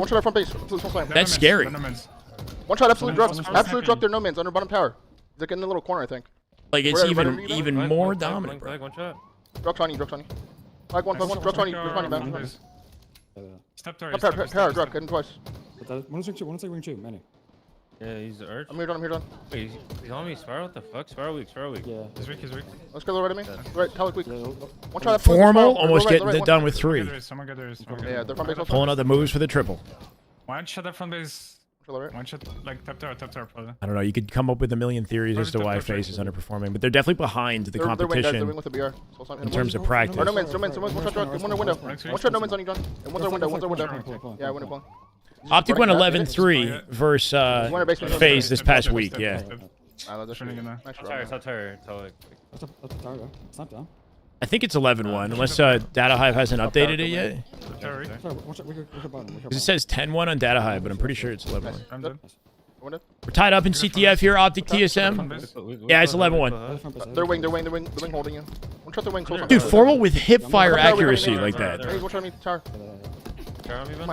shot at front base. Absolute full slam. That's scary. One shot, absolute Druk. Absolute Druk, there no mans. Under bottom tower. He's like in the little corner, I think. Like, it's Right, even more dominant, bro. Druk's on you, Druk's on you. Flag one, Druk's on you. Druk's on you, man. Step tower. Tower, Druk, hit him twice. One ring two, Manny. Yeah, he's the urge. I'm here, John, I'm here, John. Wait, he's on me. Spiral, what the fuck? Spiral weak, spiral weak. Yeah. He's weak. Let's go right at me. Right, Talik weak. Yeah, One shot at Formal, front, almost right, getting right, it one. done with 3. Someone get there. Yeah, they're front base. Pulling out the moves for the triple. One shot at front base. Right. One shot, like top tower, probably. I don't know. You could come up with a million theories as to why Faze is underperforming, but they're definitely behind the They're wing, guys. They're competition wing with the BR. So in terms of practice. No mans. One shot Druk. One window. One shot no mans on you, John. And one's our window. Yeah, window pulling. Optic went 11-3 versus Faze this past week. Yeah. That's Shooting in there. Top tower. It's not down. I think it's 11-1, unless Data Hive hasn't updated it yet. Tower. Because it says 10-1 on Data Hive, but I'm pretty sure it's 11-1. I'm dead. Window. We're tied up in CTF here, Optic TSM. Yeah, it's 11-1. They're wing holding you. One shot, they're wing. Dude, Formal with hip fire accuracy like that. Hey, one shot on me, tower.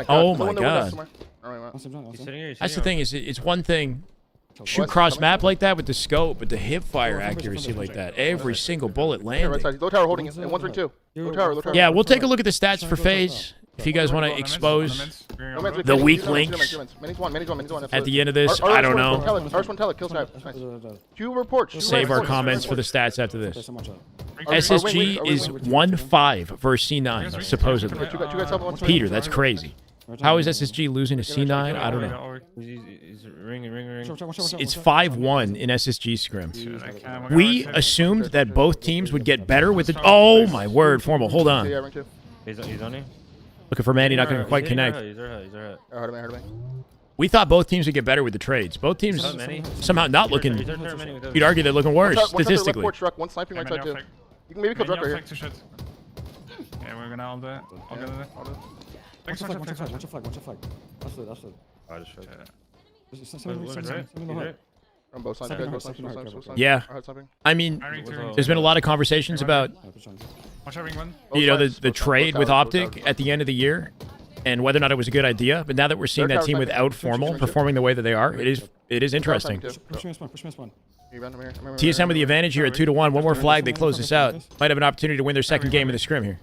Oh my god. He's sitting here. That's the thing, is it's one thing shoot cross map like that with the scope, but the hip fire accuracy like that, every single bullet Right landing. side. Low tower holding you. And one's ring two. Low tower. Yeah, we'll take a look at the stats for Faze if you guys want to expose the weak links at the end of this. I don't know. First one, tell it. Kill side. Two reports. Save our comments for the stats after this. SSG is 1-5 versus C9, supposedly. Peter, that's crazy. How is SSG losing to C9? I don't know. He's ringing. It's 5-1 in SSG scrim. We assumed that both teams would get better with it. Oh my word, Formal, hold on. He's on you. Looking for Manny, not going to quite connect. He's hurt. Heard me. We thought both teams would get better with the trades. Both teams somehow not looking. You'd argue they're looking worse statistically. One sniping right side too. You can maybe kill Druk right here. Yeah, we're gonna all do it. I'll get it. One shot flag. That's it. I just shot. On both sides. Yeah. I mean, there's been a lot of conversations about, you know, the trade with Optic at the end of the year and whether or not it was a good idea. But now that we're seeing that team without Formal performing the way that they are, it is interesting. Push me one. TSM with the advantage here at 2-1. One more flag, they close this out. Might have an opportunity to win their second game of the scrim here.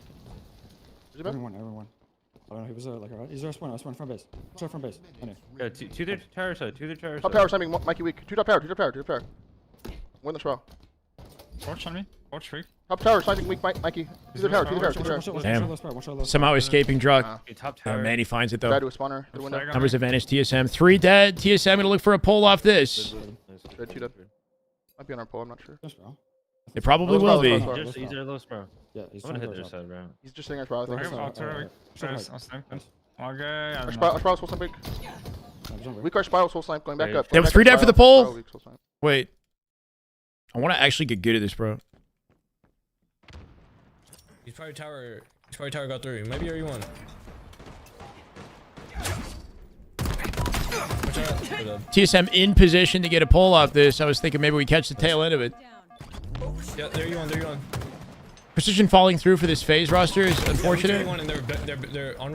Everyone. I don't know, he was like, alright. He's our spawn front base. Front base. Yeah, to their tower side. Top tower, sniping, Mikey weak. Two top tower. Win the trial. Torch on me. Torch weak. Top tower, sniping weak, Mikey. To the tower. Damn. Somehow escaping Druk. Top tower. Manny finds it Died though. to a spawner. To the window. Numbers advantage TSM. 3 dead. TSM gonna look for a pull off this. Dead, 2 dead. Might be on our pull, I'm not sure. It probably will be. He's our low bro. Yeah, he's I'm gonna hit their side, bro. He's just sitting our trial, I think. Okay, Our spiral's full snipe. Weak our spiral's full snipe, going back up. There was 3 dead for the pull. Wait. I want to actually get good at this, bro. He's probably tower got through. Maybe RE1. TSM in position to get a pull off this. I was thinking maybe we catch the tail end of it. Yeah, there you on. Precision falling through for this Faze roster is unfortunate.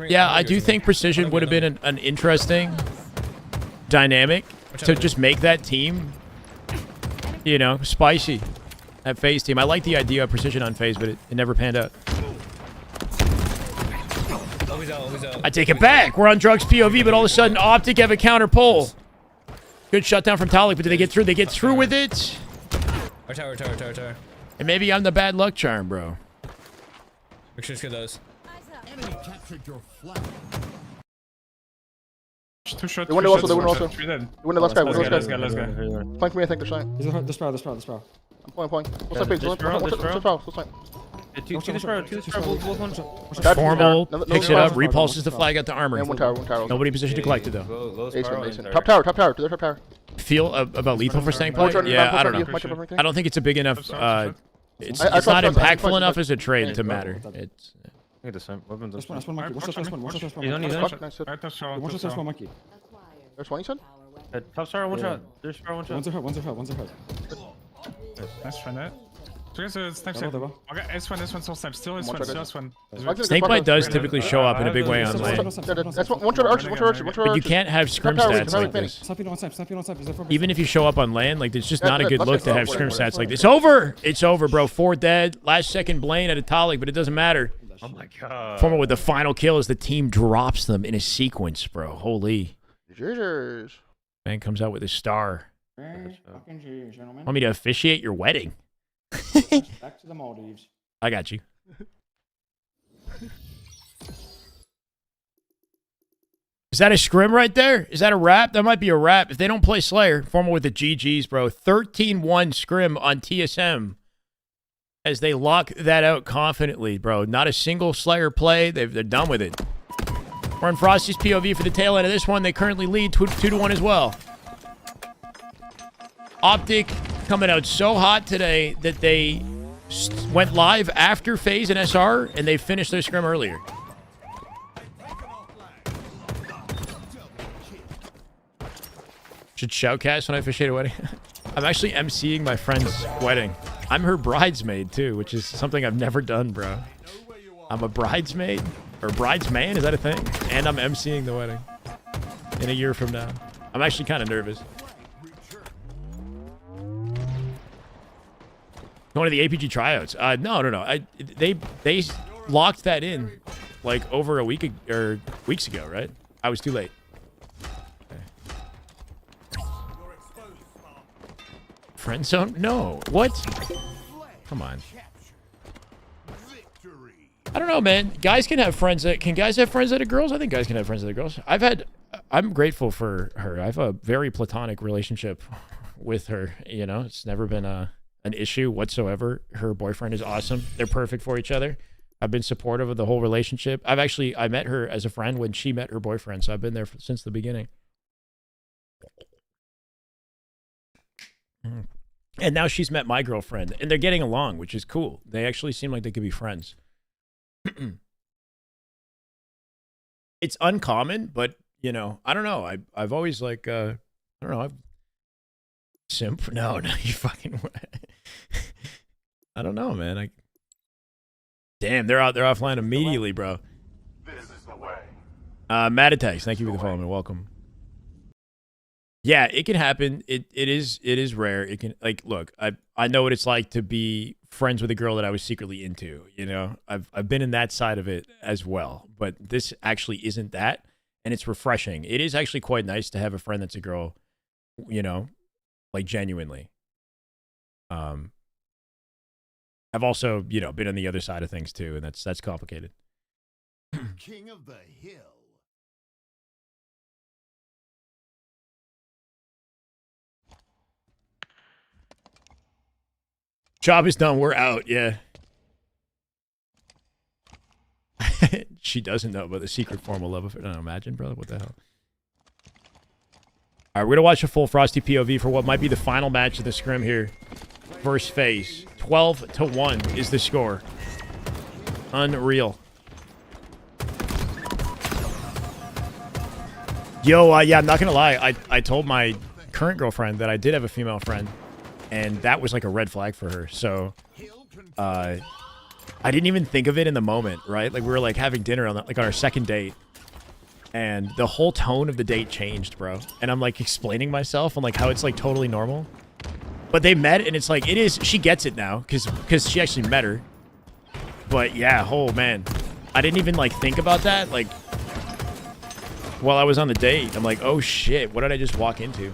Yeah, I do think Precision would have been an interesting dynamic to just make that team, you know, spicy. That Faze team. I like the idea of Precision on Faze, but it never panned out. I take it back. We're on Druk's POV, but all of a sudden Optic have a counter pull. Good shutdown from Talik, but do they get through? They get through with it. Tower. And maybe I'm the bad luck charm, bro. Make sure this kid does. Enemy captured your flag. Two shots. They win also. They win also. Three dead. They win the last guy. Let's go. Flank me, I think they're shine. He's the sprout. I'm pulling. What's up, big? Still sign. Two Formal picks it up, repulses the flag out to armor. And one tower. Nobody in position to collect it though. Ace. Top tower. To their top tower. Feel about lethal for staying point? Yeah, I don't know. I don't think it's a big enough. It's not impactful enough as a trade to matter. Need the same weapons. Last one monkey. Watch out, last one. Watch out, last one. He's on, he's on. Nice hit. Watch out, last one monkey. There's one, you said? Top star, one shot. There's star, one shot. One's a hurt, one's a hurt, one's a hurt. Nice friend there. Okay, snipe. Double. Okay, S1 still snipe. Still S1. Snakebite does typically show up in a big way on lane. That's one shot archer, one shot archer, one shot But archer. you can't have scrim stats like this. Sniping on snipe, sniping on snipe. Is there Even if you show up on land, like it's just not a good look to have scrim stats like this. It's over. It's over, bro. 4 dead. Last second Blaine at Italic, but it doesn't matter. Oh my god. Former with the final kill as the team drops them in a sequence, bro. Holy. Man comes out with a star. Want me to officiate your wedding? Back to the Maldives. I got you. Is that a scrim right there? Is that a wrap? That might be a wrap. If they don't play Slayer, Former with the GGs, bro. 13-1 scrim on TSM as they lock that out confidently, bro. Not a single Slayer play. They're done with it. We're on Frosty's POV for the tail end of this one. They currently lead 2-1 as well. Optic coming out so hot today that they went live after Faze and SR, and they finished their scrim earlier. Should shoutcast when I officiate a wedding. I'm actually emceeing my friend's wedding. I'm her bridesmaid, too, which is something I've never done, bro. I'm a bridesmaid? Or bridesman? Is that a thing? And I'm emceeing the wedding. In a year from now. I'm actually kind of nervous. Going to the APG tryouts. No. They locked that in like over a week or weeks ago, right? I was too late. Okay. Friend zone? No. What? Come on. I don't know, man. Guys can have friends that guys have friends that are girls? I think guys can have friends that are girls. I'm grateful for her. I have a very platonic relationship with her, you know. It's never been an issue whatsoever. Her boyfriend is awesome. They're perfect for each other. I've been supportive of the whole relationship. I met her as a friend when she met her boyfriend, so I've been there since the beginning. And now she's met my girlfriend, and they're getting along, which is cool. They actually seem like they could be friends. It's uncommon, but, you know, I don't know. I've always, like, I don't know. Simp? No, you fucking... I don't know, man. Damn, they're offline immediately, bro. This is the way. Mad Attacks, thank you for the follow, man. Welcome. Yeah, it can happen. It is rare. It can, like, look, I know what it's like to be friends with a girl that I was secretly into, you know. I've been in that side of it as well, but this actually isn't that, and it's refreshing. It is actually quite nice to have a friend that's a girl, you know, like genuinely. I've also, you know, been on the other side of things too, and that's complicated. King of the Hill. Job is done. We're out. Yeah. She doesn't know about the secret formal love affair. No, imagine, brother. What the hell? All right, we're gonna watch a full Frosty POV for what might be the final match of the scrim here. Versus Faze. 12-1 is the score. Unreal. Yo, yeah, I'm not gonna lie. I told my current girlfriend that I did have a female friend, and that was like a red flag for her. So, I didn't even think of it in the moment, right? Like we were like having dinner on like on our second date, and the whole tone of the date changed, bro. And I'm like explaining myself and like how it's like totally normal. But they met, and it's like, it is, she gets it now, because she actually met her. But yeah, oh man. I didn't even like think about that, like, while I was on the date. I'm like, oh shit, what did I just walk into?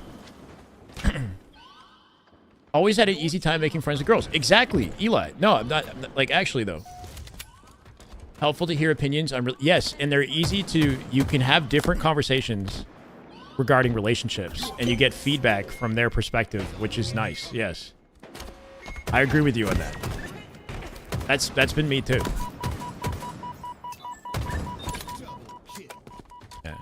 Always had an easy time making friends with girls. Exactly, Eli. No, I'm not like, actually though. Helpful to hear opinions on, yes, and they're easy to, you can have different conversations regarding relationships, and you get feedback from their perspective, which is nice. Yes, I agree with you on that. That's been me too. Yeah.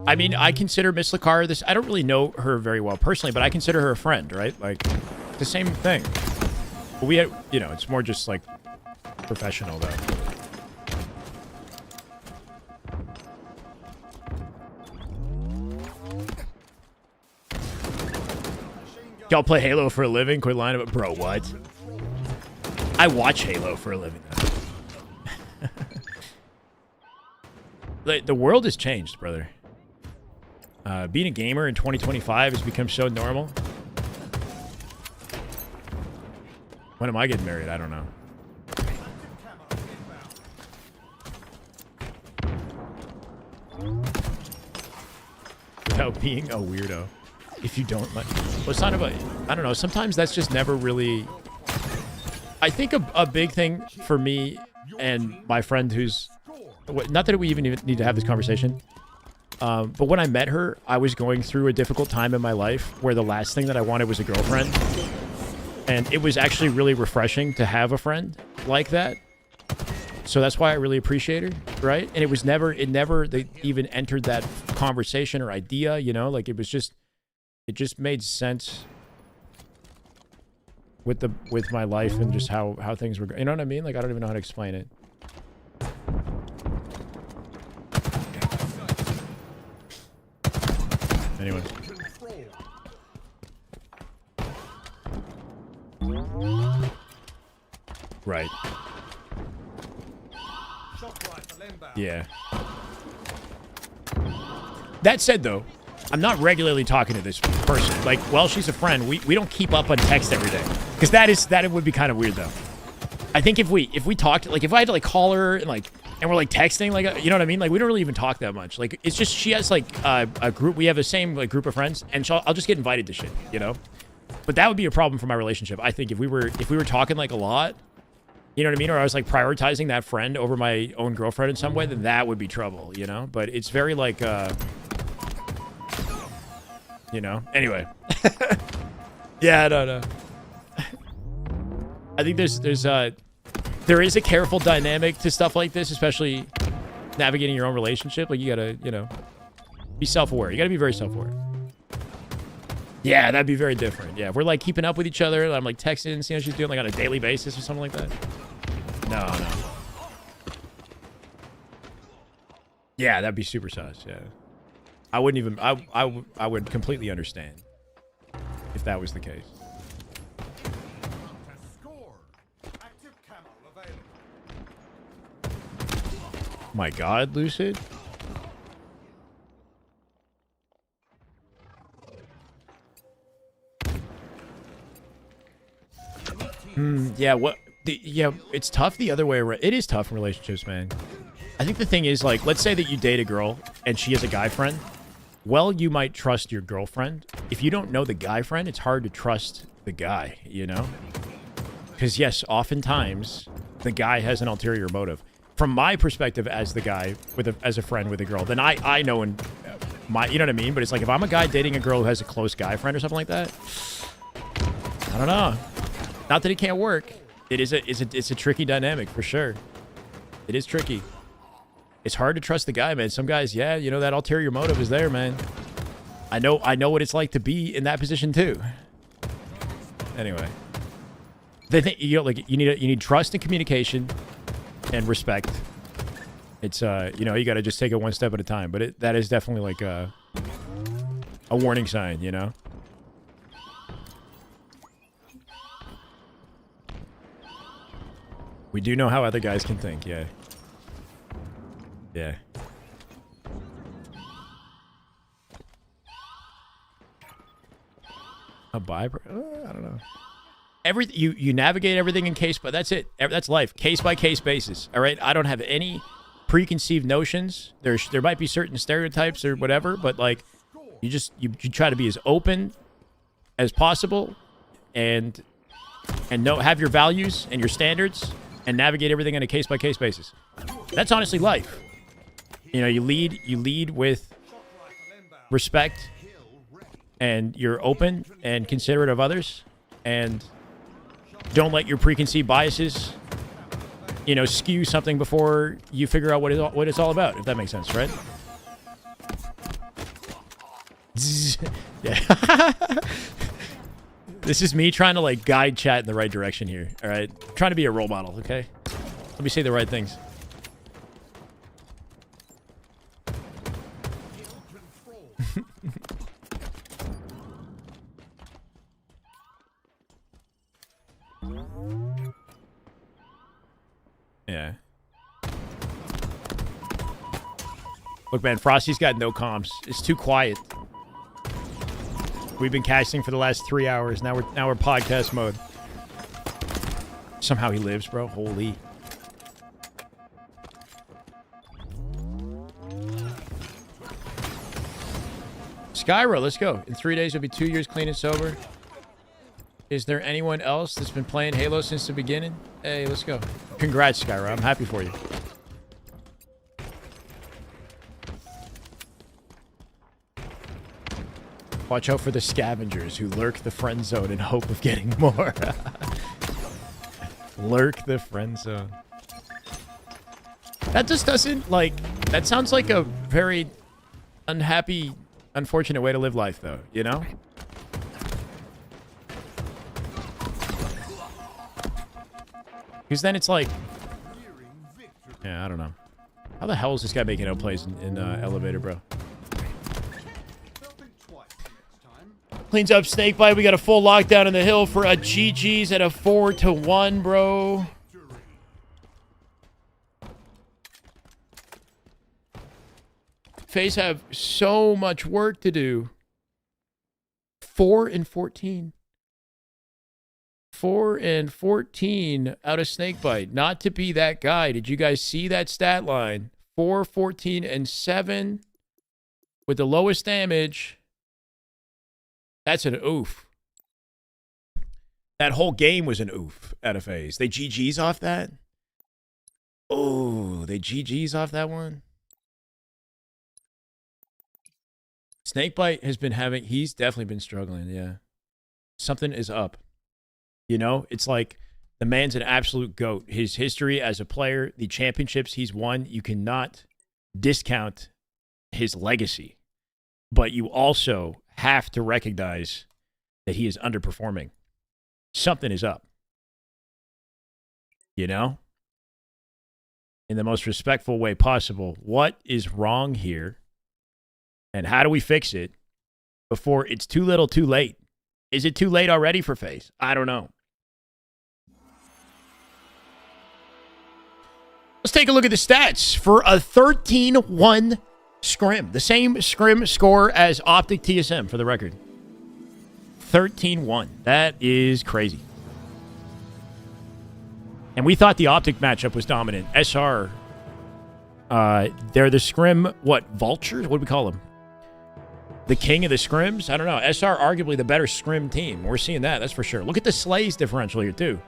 I mean, I consider Miss Lacar this. I don't really know her very well personally, but I consider her a friend, right? Like the same thing. But we had, you know, it's more just like professional though. Y'all play Halo for a living? Quit lying about, bro. What? I watch Halo for a living. The world has changed, brother. Being a gamer in 2025 has become so normal. When am I getting married? I don't know. Without being a weirdo. If you don't like... Well, it's not about... I don't know. Sometimes that's just never really... I think a big thing for me and my friend who's... Not that we even need to have this conversation. But when I met her, I was going through a difficult time in my life where the last thing that I wanted was a girlfriend. And it was actually really refreshing to have a friend like that. So that's why I really appreciate her, right? And it never they even entered that conversation or idea, you know? Like, it just made sense with my life and just how things were going. You know what I mean? Like, I don't even know how to explain it. Anyway. Right. Yeah. That said, though, I'm not regularly talking to this person. Like, well, she's a friend. We don't keep up on text every day. Because that would be kind of weird, though. I think if we talked, like, if I had to, like, call her and we're, like, texting, like, you know what I mean? Like, we don't really even talk that much. Like, it's just, she has, like, a group. We have the same, like, group of friends. And I'll just get invited to shit, you know? But that would be a problem for my relationship. I think if we were talking, like, a lot, you know what I mean? Or I was, like, prioritizing that friend over my own girlfriend in some way, then that would be trouble, you know? But it's very, like, you know? Anyway. Yeah, I don't know. I think there is a careful dynamic to stuff like this, especially navigating your own relationship. Like, you gotta, you know, be self-aware. You gotta be very self-aware. Yeah, that'd be very different. Yeah, if we're, like, keeping up with each other, I'm, like, texting and seeing how she's doing, like, on a daily basis or something like that. No. Yeah, that'd be super sus, yeah. I wouldn't even... I would completely understand if that was the case. My God, Lucid. Yeah, yeah, it's tough the other way around. It is tough in relationships, man. I think the thing is, like, let's say that you date a girl and she has a guy friend. Well, you might trust your girlfriend. If you don't know the guy friend, it's hard to trust the guy, you know? Because, yes, oftentimes the guy has an ulterior motive. From my perspective as the guy, as a friend with a girl, then I know you know what I mean? But it's like, if I'm a guy dating a girl who has a close guy friend or something like that, I don't know. Not that it can't work. It's a tricky dynamic for sure. It is tricky. It's hard to trust the guy, man. Some guys, yeah, you know, that ulterior motive is there, man. I know what it's like to be in that position too. Anyway, they think, you know, like, you need trust and communication and respect. It's you know, you got to just take it one step at a time. But that is definitely like a warning sign, you know. We do know how other guys can think, yeah. Yeah. A buy? I don't know. You navigate everything in case, but that's it. That's life. Case by case basis. All right. I don't have any preconceived notions. There might be certain stereotypes or whatever, but like, you try to be as open as possible, and have your values and your standards, and navigate everything on a case by case basis. That's honestly life. You know, you lead with respect, and you're open and considerate of others, and don't let your preconceived biases, you know, skew something before you figure out what it's all about, if that makes sense, right? Yeah. This is me trying to, like, guide chat in the right direction here, all right? I'm trying to be a role model, okay? Let me say the right things. Look, man, Frosty's got no comms. It's too quiet. We've been casting for the last 3 hours. Now we're podcast mode. Somehow he lives, bro. Holy. Skyro, let's go. In 3 days, it'll be 2 years clean and sober. Is there anyone else that's been playing Halo since the beginning? Hey, let's go. Congrats, Skyro. I'm happy for you. Watch out for the scavengers who lurk the friend zone in hope of getting more. Lurk the friend zone. That just doesn't, like... That sounds like a very unhappy, unfortunate way to live life, though. You know? Because then it's like... Yeah, I don't know. How the hell is this guy making out plays in elevator, bro? Cleans up Snakebite. We got a full lockdown in the hill for a GG's at a 4-1, bro. Faze have so much work to do. 4 and 14. 4 and 14 out of Snakebite. Not to be that guy. Did you guys see that stat line? 4, 14, and 7 with the lowest damage. That's an oof. That whole game was an oof out of Faze. They GG's off that? Oh, they GG's off that one? Snakebite has been having... He's definitely been struggling, yeah. Something is up. You know, it's like the man's an absolute GOAT. His history as a player, the championships he's won, you cannot discount his legacy. But you also have to recognize that he is underperforming. Something is up. You know? In the most respectful way possible. What is wrong here? And how do we fix it before it's too little too late? Is it too late already for Faze? I don't know. Let's take a look at the stats for a 13-1 Scrim. The same Scrim score as Optic TSM, for the record. 13-1. That is crazy. And we thought the Optic matchup was dominant. SR, they're the Scrim, what, vultures? What do we call them? The king of the Scrims? I don't know. SR, arguably the better Scrim team. We're seeing that, that's for sure. Look at the Slays differential here, too.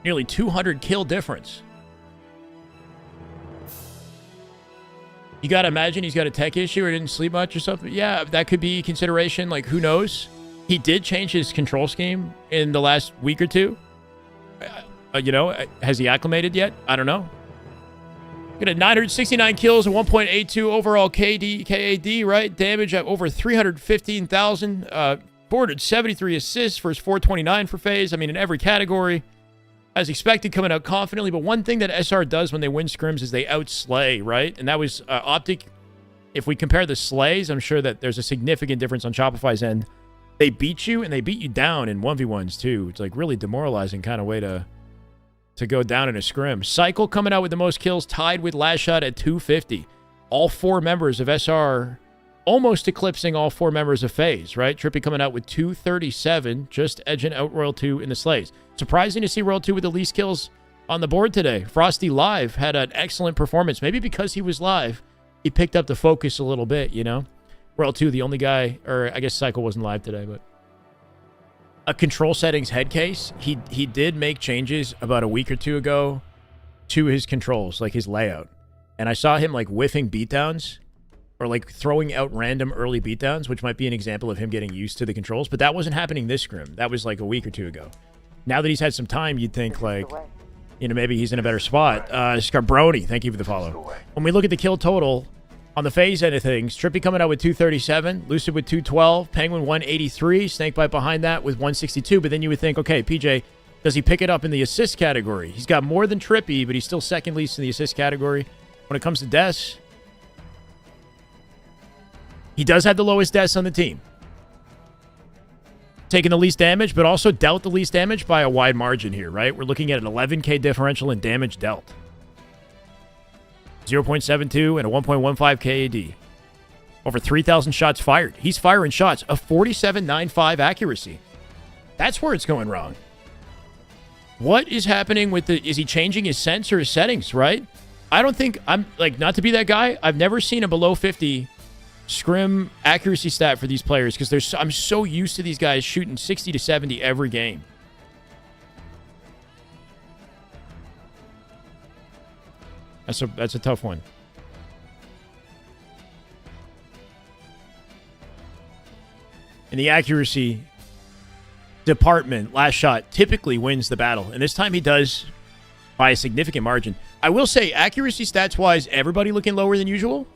Nearly 200 kill difference. You got to imagine he's got a tech issue or didn't sleep much or something. Yeah, that could be consideration. Like, who knows? He did change his control scheme in the last week or two. You know, has he acclimated yet? I don't know. Got a 969 kills and 1.82 overall KAD, right? Damage at over 315,000. 473 assists for his 429 for Faze. I mean, in every category. As expected, coming out confidently. But one thing that SR does when they win scrims is they outslay, right? And that was Optic. If we compare the slays, I'm sure that there's a significant difference on Shopify's end. They beat you, and they beat you down in 1v1s, too. It's like really demoralizing kind of way to go down in a scrim. Cycle coming out with the most kills, tied with Lastshot at 250. All 4 members of SR almost eclipsing all 4 members of Faze, right? Trippy coming out with 237, just edging out Royal 2 in the slays. Surprising to see Royal 2 with the least kills on the board today. Frosty live had an excellent performance. Maybe because he was live, he picked up the focus a little bit, you know? Royal 2, the only guy, or I guess Cycle wasn't live today, but... A control settings head case. He did make changes about a week or two ago to his controls, like his layout. And I saw him like whiffing beatdowns or like throwing out random early beatdowns, which might be an example of him getting used to the controls. But that wasn't happening this scrim. That was like a week or two ago. Now that he's had some time, you'd think like, you know, maybe he's in a better spot. Scarbroni, thank you for the follow. When we look at the kill total, on the Faze end of things, Trippy coming out with 237, Lucid with 212, Penguin 183, Snakebite behind that with 162. But then you would think, okay, PJ, does he pick it up in the assist category? He's got more than Trippy, but he's still second least in the assist category. When it comes to deaths, he does have the lowest deaths on the team. Taking the least damage, but also dealt the least damage by a wide margin here, right? We're looking at an 11k differential in damage dealt. 0.72 and a 1.15 KAD. Over 3,000 shots fired. He's firing shots. A 47.95 accuracy. That's where it's going wrong. What is happening with the... Is he changing his sense or his settings, right? I don't think... I'm, like, not to be that guy, I've never seen a below 50 scrim accuracy stat for these players because I'm so used to these guys shooting 60 to 70 every game. That's a tough one. In the accuracy department, Lastshot typically wins the battle, and this time he does by a significant margin. I will say, accuracy stats-wise, everybody looking lower than usual,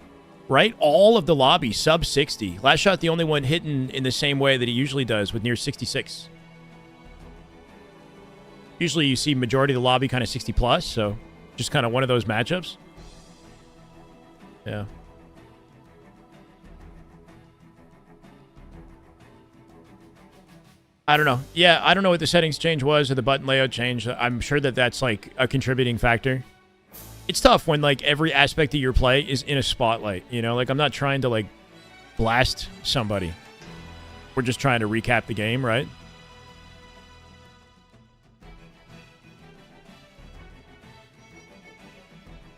right? All of the lobby sub 60. Lastshot the only one hitting in the same way that he usually does with near 66. Usually you see majority of the lobby kind of 60 plus, so just kind of one of those matchups. Yeah. I don't know. Yeah, I don't know what the settings change was or the button layout change. I'm sure that that's like a contributing factor. It's tough when like every aspect of your play is in a spotlight, you know? Like I'm not trying to like blast somebody. We're just trying to recap the game, right?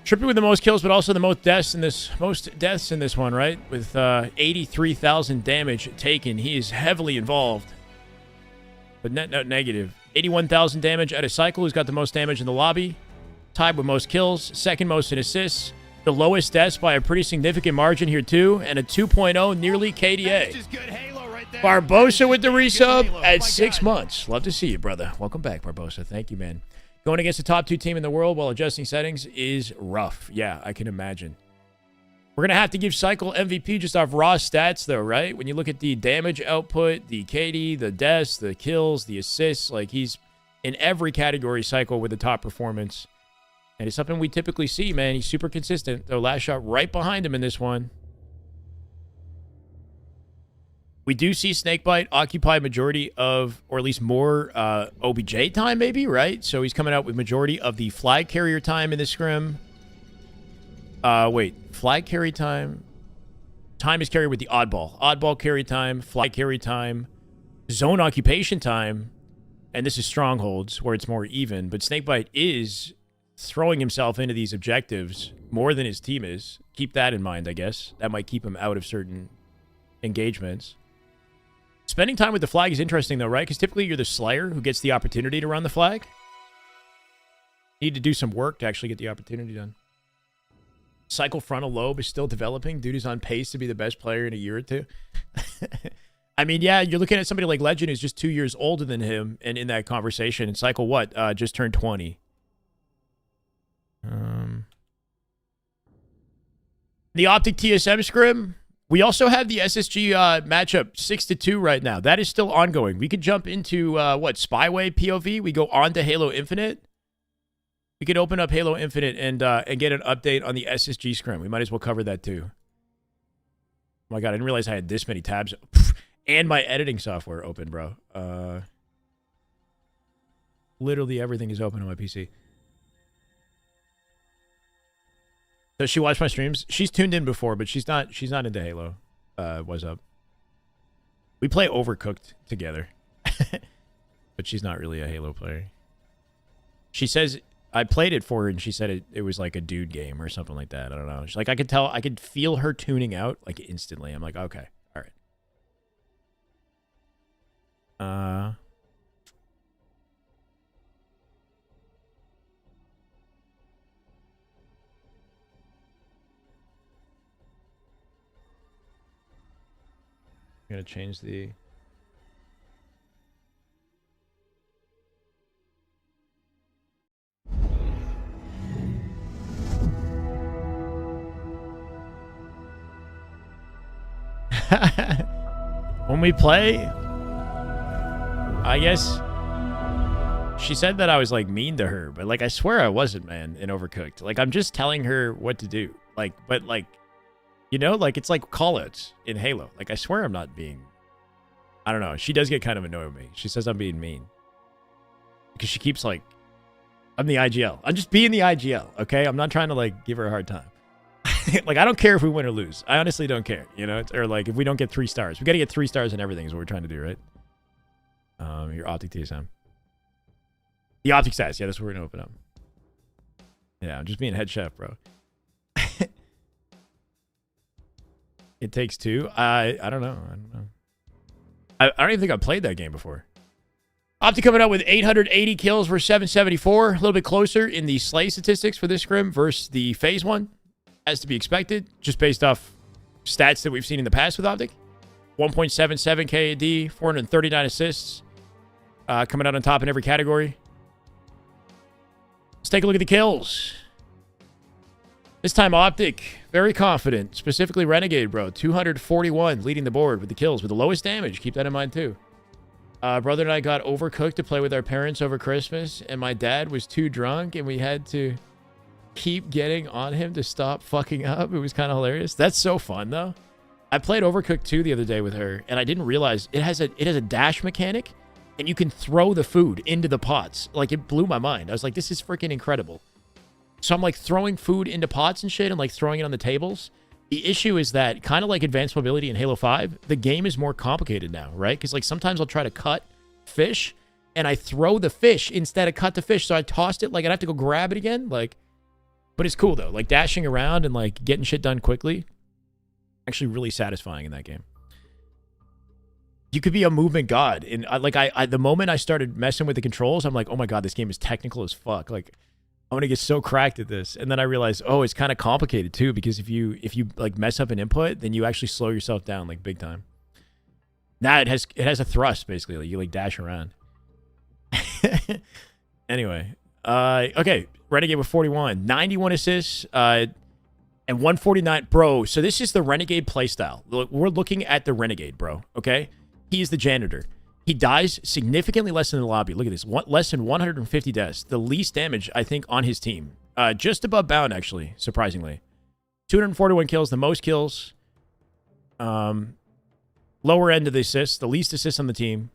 Trippy with the most kills, but also the most deaths in this one, right? With 83,000 damage taken. He is heavily involved. But net negative. 81,000 damage at a cycle. Who's got the most damage in the lobby? Tied with most kills. Second most in assists. The lowest deaths by a pretty significant margin here, too. And a 2.0 nearly KDA. Barbosa with the resub at 6 months. Love to see you, brother. Welcome back, Barbosa. Thank you, man. Going against the top 2 team in the world while adjusting settings is rough. Yeah, I can imagine. We're going to have to give Cycle MVP just off raw stats, though, right? When you look at the damage output, the KD, the deaths, the kills, the assists, like he's in every category Cycle with the top performance. And it's something we typically see, man. He's super consistent, though. Lastshot right behind him in this one. We do see Snakebite occupy majority of, or at least more, OBJ time, maybe, right? So he's coming out with majority of the flag carrier time in the scrim. Wait, flag carry time. Time is carried with the oddball. Oddball carry time, flag carry time, zone occupation time, and this is strongholds where it's more even. But Snakebite is throwing himself into these objectives more than his team is. Keep that in mind, I guess. That might keep him out of certain engagements. Spending time with the flag is interesting, though, right? Because typically you're the Slayer who gets the opportunity to run the flag. Need to do some work to actually get the opportunity done. Cycle frontal lobe is still developing. Dude is on pace to be the best player in a year or two. I mean, yeah, you're looking at somebody like Legend who's just 2 years older than him, and in that conversation, and Cycle what? Just turned 20. The Optic TSM scrim. We also have the SSG matchup 6-2 right now. That is still ongoing. We could jump into, Spyway POV. We go on to Halo Infinite. We could open up Halo Infinite and get an update on the SSG scrim. We might as well cover that too. Oh my God, I didn't realize I had this many tabs. And my editing software open, bro. Literally everything is open on my PC. Does she watch my streams? She's tuned in before, but she's not into Halo. What's up? We play Overcooked together. But she's not really a Halo player. She says I played it for her and she said it was like a dude game or something like that. I don't know. She's like, I could feel her tuning out like instantly. I'm like, okay, all right. I'm gonna change the when we play, I guess she said that I was like mean to her, but like I swear I wasn't, man, in Overcooked. Like I'm just telling her what to do. Like, but like, you know, like it's like callouts in Halo. Like I swear I'm not being, I don't know. She does get kind of annoyed with me. She says I'm being mean because she keeps like, I'm the IGL. I'm just being the IGL. Okay. I'm not trying to like give her a hard time. Like, I don't care if we win or lose. I honestly don't care, you know? Or, like, if we don't get 3 stars. We got to get 3 stars in everything is what we're trying to do, right? Your Optic TSM. The Optic stats. Yeah, that's what we're going to open up. Yeah, I'm just being head chef, bro. It takes 2. I don't know. I don't even think I've played that game before. Optic coming out with 880 kills versus 774. A little bit closer in the slay statistics for this scrim versus the Faze one. As to be expected, just based off stats that we've seen in the past with Optic. 1.77 KAD, 439 assists. Coming out on top in every category. Let's take a look at the kills. This time Optic, very confident. Specifically Renegade, bro. 241 leading the board with the kills with the lowest damage. Keep that in mind, too. Brother and I got overcooked to play with our parents over Christmas, and my dad was too drunk, and we had to keep getting on him to stop fucking up. It was kind of hilarious. That's so fun, though. I played Overcooked 2 the other day with her, and I didn't realize it has a dash mechanic, and you can throw the food into the pots. Like, it blew my mind. I was like, this is freaking incredible. So I'm, like, throwing food into pots and shit and, like, throwing it on the tables. The issue is that, kind of like Advanced Mobility in Halo 5, the game is more complicated now, right? Because, like, sometimes I'll try to cut fish, and I throw the fish instead of cut the fish, so I tossed it. Like, I'd have to go grab it again. Like, but it's cool, though. Like, dashing around and, like, getting shit done quickly. Actually really satisfying in that game. You could be a movement god. And, the moment I started messing with the controls, I'm like, oh, my God, this game is technical as fuck. Like, I'm gonna get so cracked at this. And then I realized, oh, it's kind of complicated too, because if you like mess up an input, then you actually slow yourself down like big time. Now it has a thrust basically, like you like dash around. Anyway, okay, Renegade with 41, 91 assists, and 149, bro. So this is the Renegade playstyle. We're looking at the Renegade, bro. Okay, he is the janitor. He dies significantly less in the lobby. Look at this. Less than 150 deaths. The least damage, I think, on his team. Just above Bound, actually, surprisingly. 241 kills, the most kills. Lower end of the assists, the least assists on the team.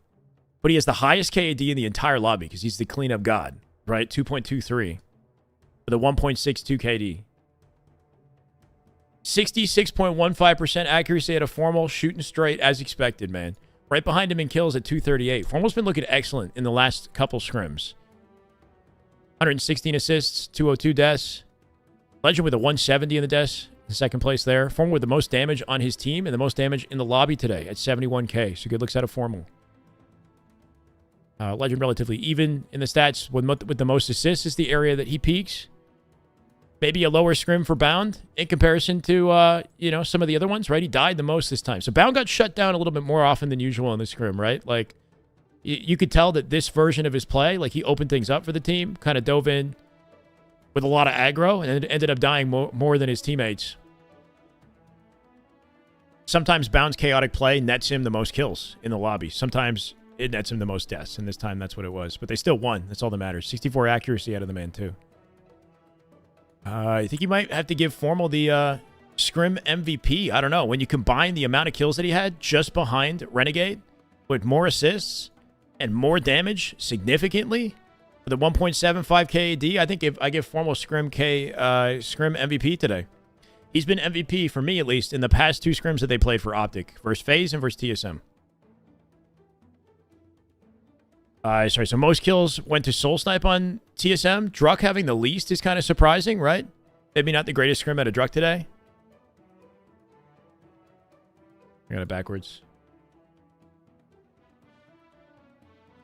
But he has the highest KAD in the entire lobby because he's the cleanup god, right? 2.23 with a 1.62 KD. 66.15% accuracy at a formal, shooting straight as expected, man. Right behind him in kills at 238. Formal's been looking excellent in the last couple scrims. 116 assists, 202 deaths. Legend with a 170 in the deaths. In second place there. Formal with the most damage on his team and the most damage in the lobby today at 71k. So good looks out of Formal. Legend relatively even in the stats with the most assists is the area that he peaks. Maybe a lower scrim for Bound in comparison to, some of the other ones, right? He died the most this time. So Bound got shut down a little bit more often than usual in the scrim, right? Like, you could tell that this version of his play, like, he opened things up for the team, kind of dove in with a lot of aggro, and ended up dying more than his teammates. Sometimes Bound's chaotic play nets him the most kills in the lobby. Sometimes it nets him the most deaths, and this time that's what it was. But they still won. That's all that matters. 64 accuracy out of the man, too. I think you might have to give Formal the Scrim MVP. I don't know. When you combine the amount of kills that he had just behind Renegade with more assists and more damage significantly with a 1.75 KAD, I think I give Formal Scrim MVP today. He's been MVP for me, at least, in the past 2 scrims that they played for Optic versus Faze and versus TSM. So most kills went to Soul Snipe on TSM. Druk having the least is kind of surprising, right? Maybe not the greatest scrim out of Druk today. I got it backwards.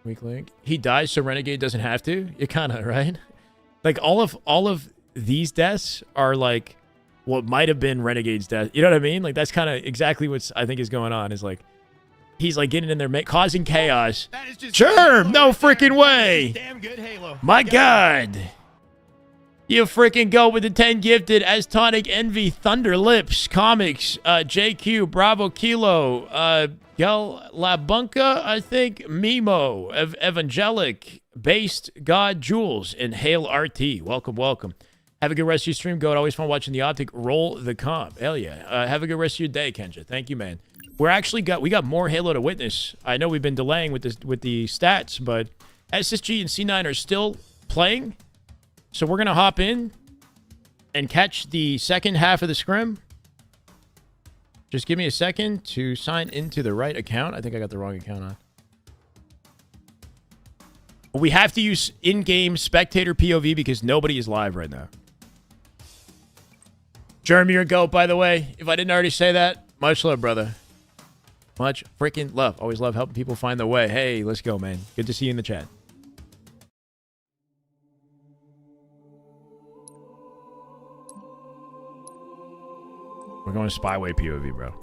Weak link. He dies so Renegade doesn't have to. You kind of, right? Like, all of these deaths are like what might have been Renegade's death. You know what I mean? Like, that's kind of exactly what I think is going on. Is like, he's like getting in there, causing chaos. Sure, no freaking way. Damn good Halo. My God. You freaking go with the 10 gifted as Tonic Envy, Thunder Lips, Comics, JQ, Bravo Kilo, Gal La Bunka, I think, Mimo, Evangelic, Based, God, Jules, and Hail RT. Welcome, welcome. Have a good rest of your stream, Goat. Always fun watching the Optic. Roll the comp. Hell yeah. Have a good rest of your day, Kenja. Thank you, man. We got more Halo to witness. I know we've been delaying with the stats, but SSG and C9 are still playing. So we're going to hop in and catch the second half of the scrim. Just give me a second to sign into the right account. I think I got the wrong account on. We have to use in-game spectator POV because nobody is live right now. Jeremy, your GOAT, by the way. If I didn't already say that, much love, brother. Much freaking love. Always love helping people find the way. Hey, let's go, man. Good to see you in the chat. We're going to SPYWAY POV, bro.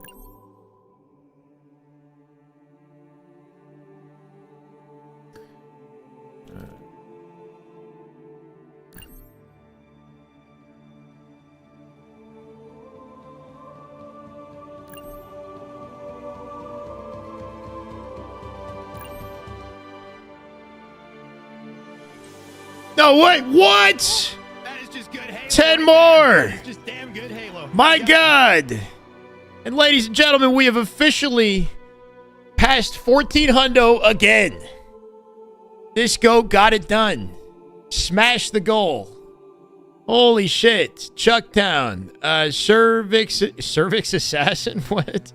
No, wait, what? That is just good Halo. 10 more. That is just damn good Halo. My God. And ladies and gentlemen, we have officially passed 1400 again. This GOAT got it done. Smashed the goal. Holy shit. Chucktown. Cervix Assassin? What?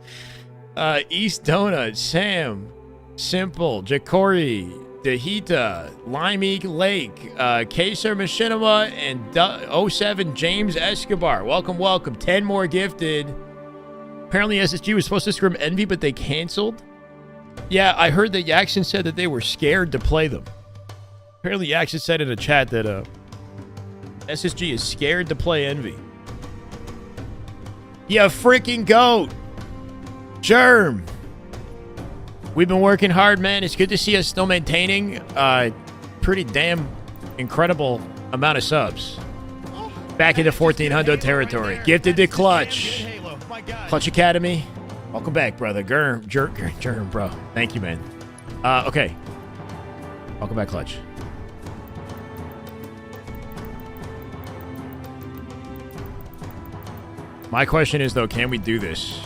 East Donut. Sam. Simple. Jacori. Dahita, Limey Lake, Kaser Machinima, and 07 James Escobar. Welcome, welcome. 10 more gifted. Apparently SSG was supposed to scrim Envy, but they canceled. Yeah, I heard that Yaxon said that they were scared to play them. Apparently Yaxon said in a chat that SSG is scared to play Envy. You freaking GOAT. Germ. We've been working hard, man. It's good to see us still maintaining pretty damn incredible amount of subs. Back into 1400 territory. Gifted to Clutch. Clutch Academy. Welcome back, brother. Germ, bro. Thank you, man. Okay. Welcome back, Clutch. My question is, though, can we do this?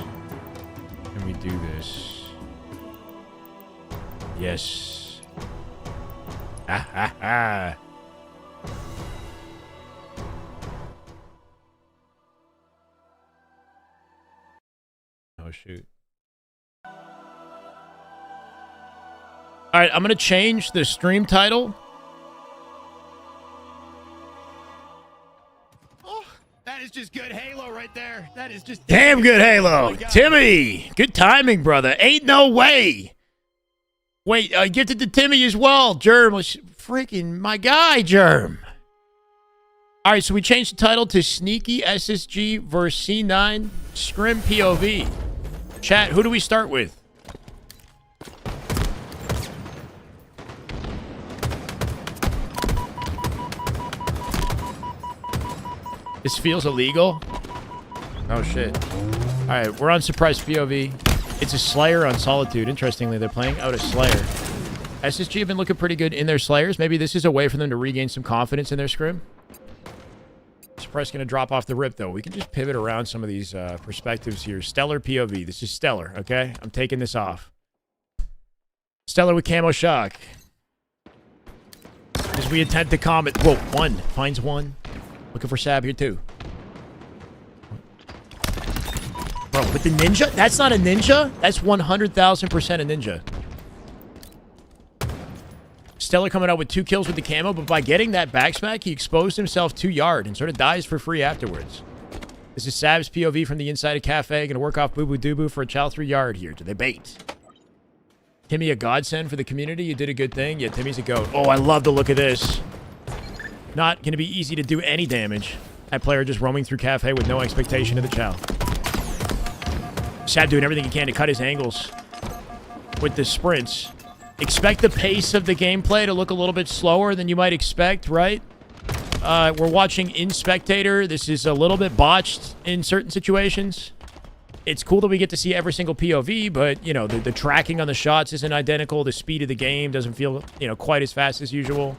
Can we do this? Yes. Ha ha ha. Oh, shoot. All right, I'm going to change the stream title. Oh, that is just good Halo right there. That is just damn good Halo. Oh, Timmy, good timing, brother. Ain't no way. Wait, gifted to Timmy as well. Germ, freaking my guy, Germ. All right, so we changed the title to Sneaky SSG vs. C9 Scrim POV. Chat, who do we start with? This feels illegal. Oh, shit. All right, we're on Surprise POV. It's a Slayer on Solitude. Interestingly, they're playing out a Slayer. SSG have been looking pretty good in their Slayers. Maybe this is a way for them to regain some confidence in their scrim. Surprise going to drop off the rip, though. We can just pivot around some of these perspectives here. Stellar POV. This is Stellar, okay? I'm taking this off. Stellar with Camo Shock. As we attempt to comment. Whoa, one. Finds one. Looking for Sab here, too. Bro, with the ninja? That's not a ninja. That's 100,000% a ninja. Stellar coming out with 2 kills with the camo, but by getting that backsmack, he exposed himself 2 yard and sort of dies for free afterwards. This is Sab's POV from the inside of Cafe. Gonna work off Boo Boo Doo Boo for a chow 3 yard here. Do they bait? Timmy, a godsend for the community. You did a good thing. Yeah, Timmy's a goat. Oh, I love the look of this. Not gonna be easy to do any damage. That player just roaming through Cafe with no expectation of the chow. Sab doing everything he can to cut his angles with the sprints. Expect the pace of the gameplay to look a little bit slower than you might expect, right? We're watching in spectator. This is a little bit botched in certain situations. It's cool that we get to see every single POV, but, you know, the tracking on the shots isn't identical. The speed of the game doesn't feel, you know, quite as fast as usual.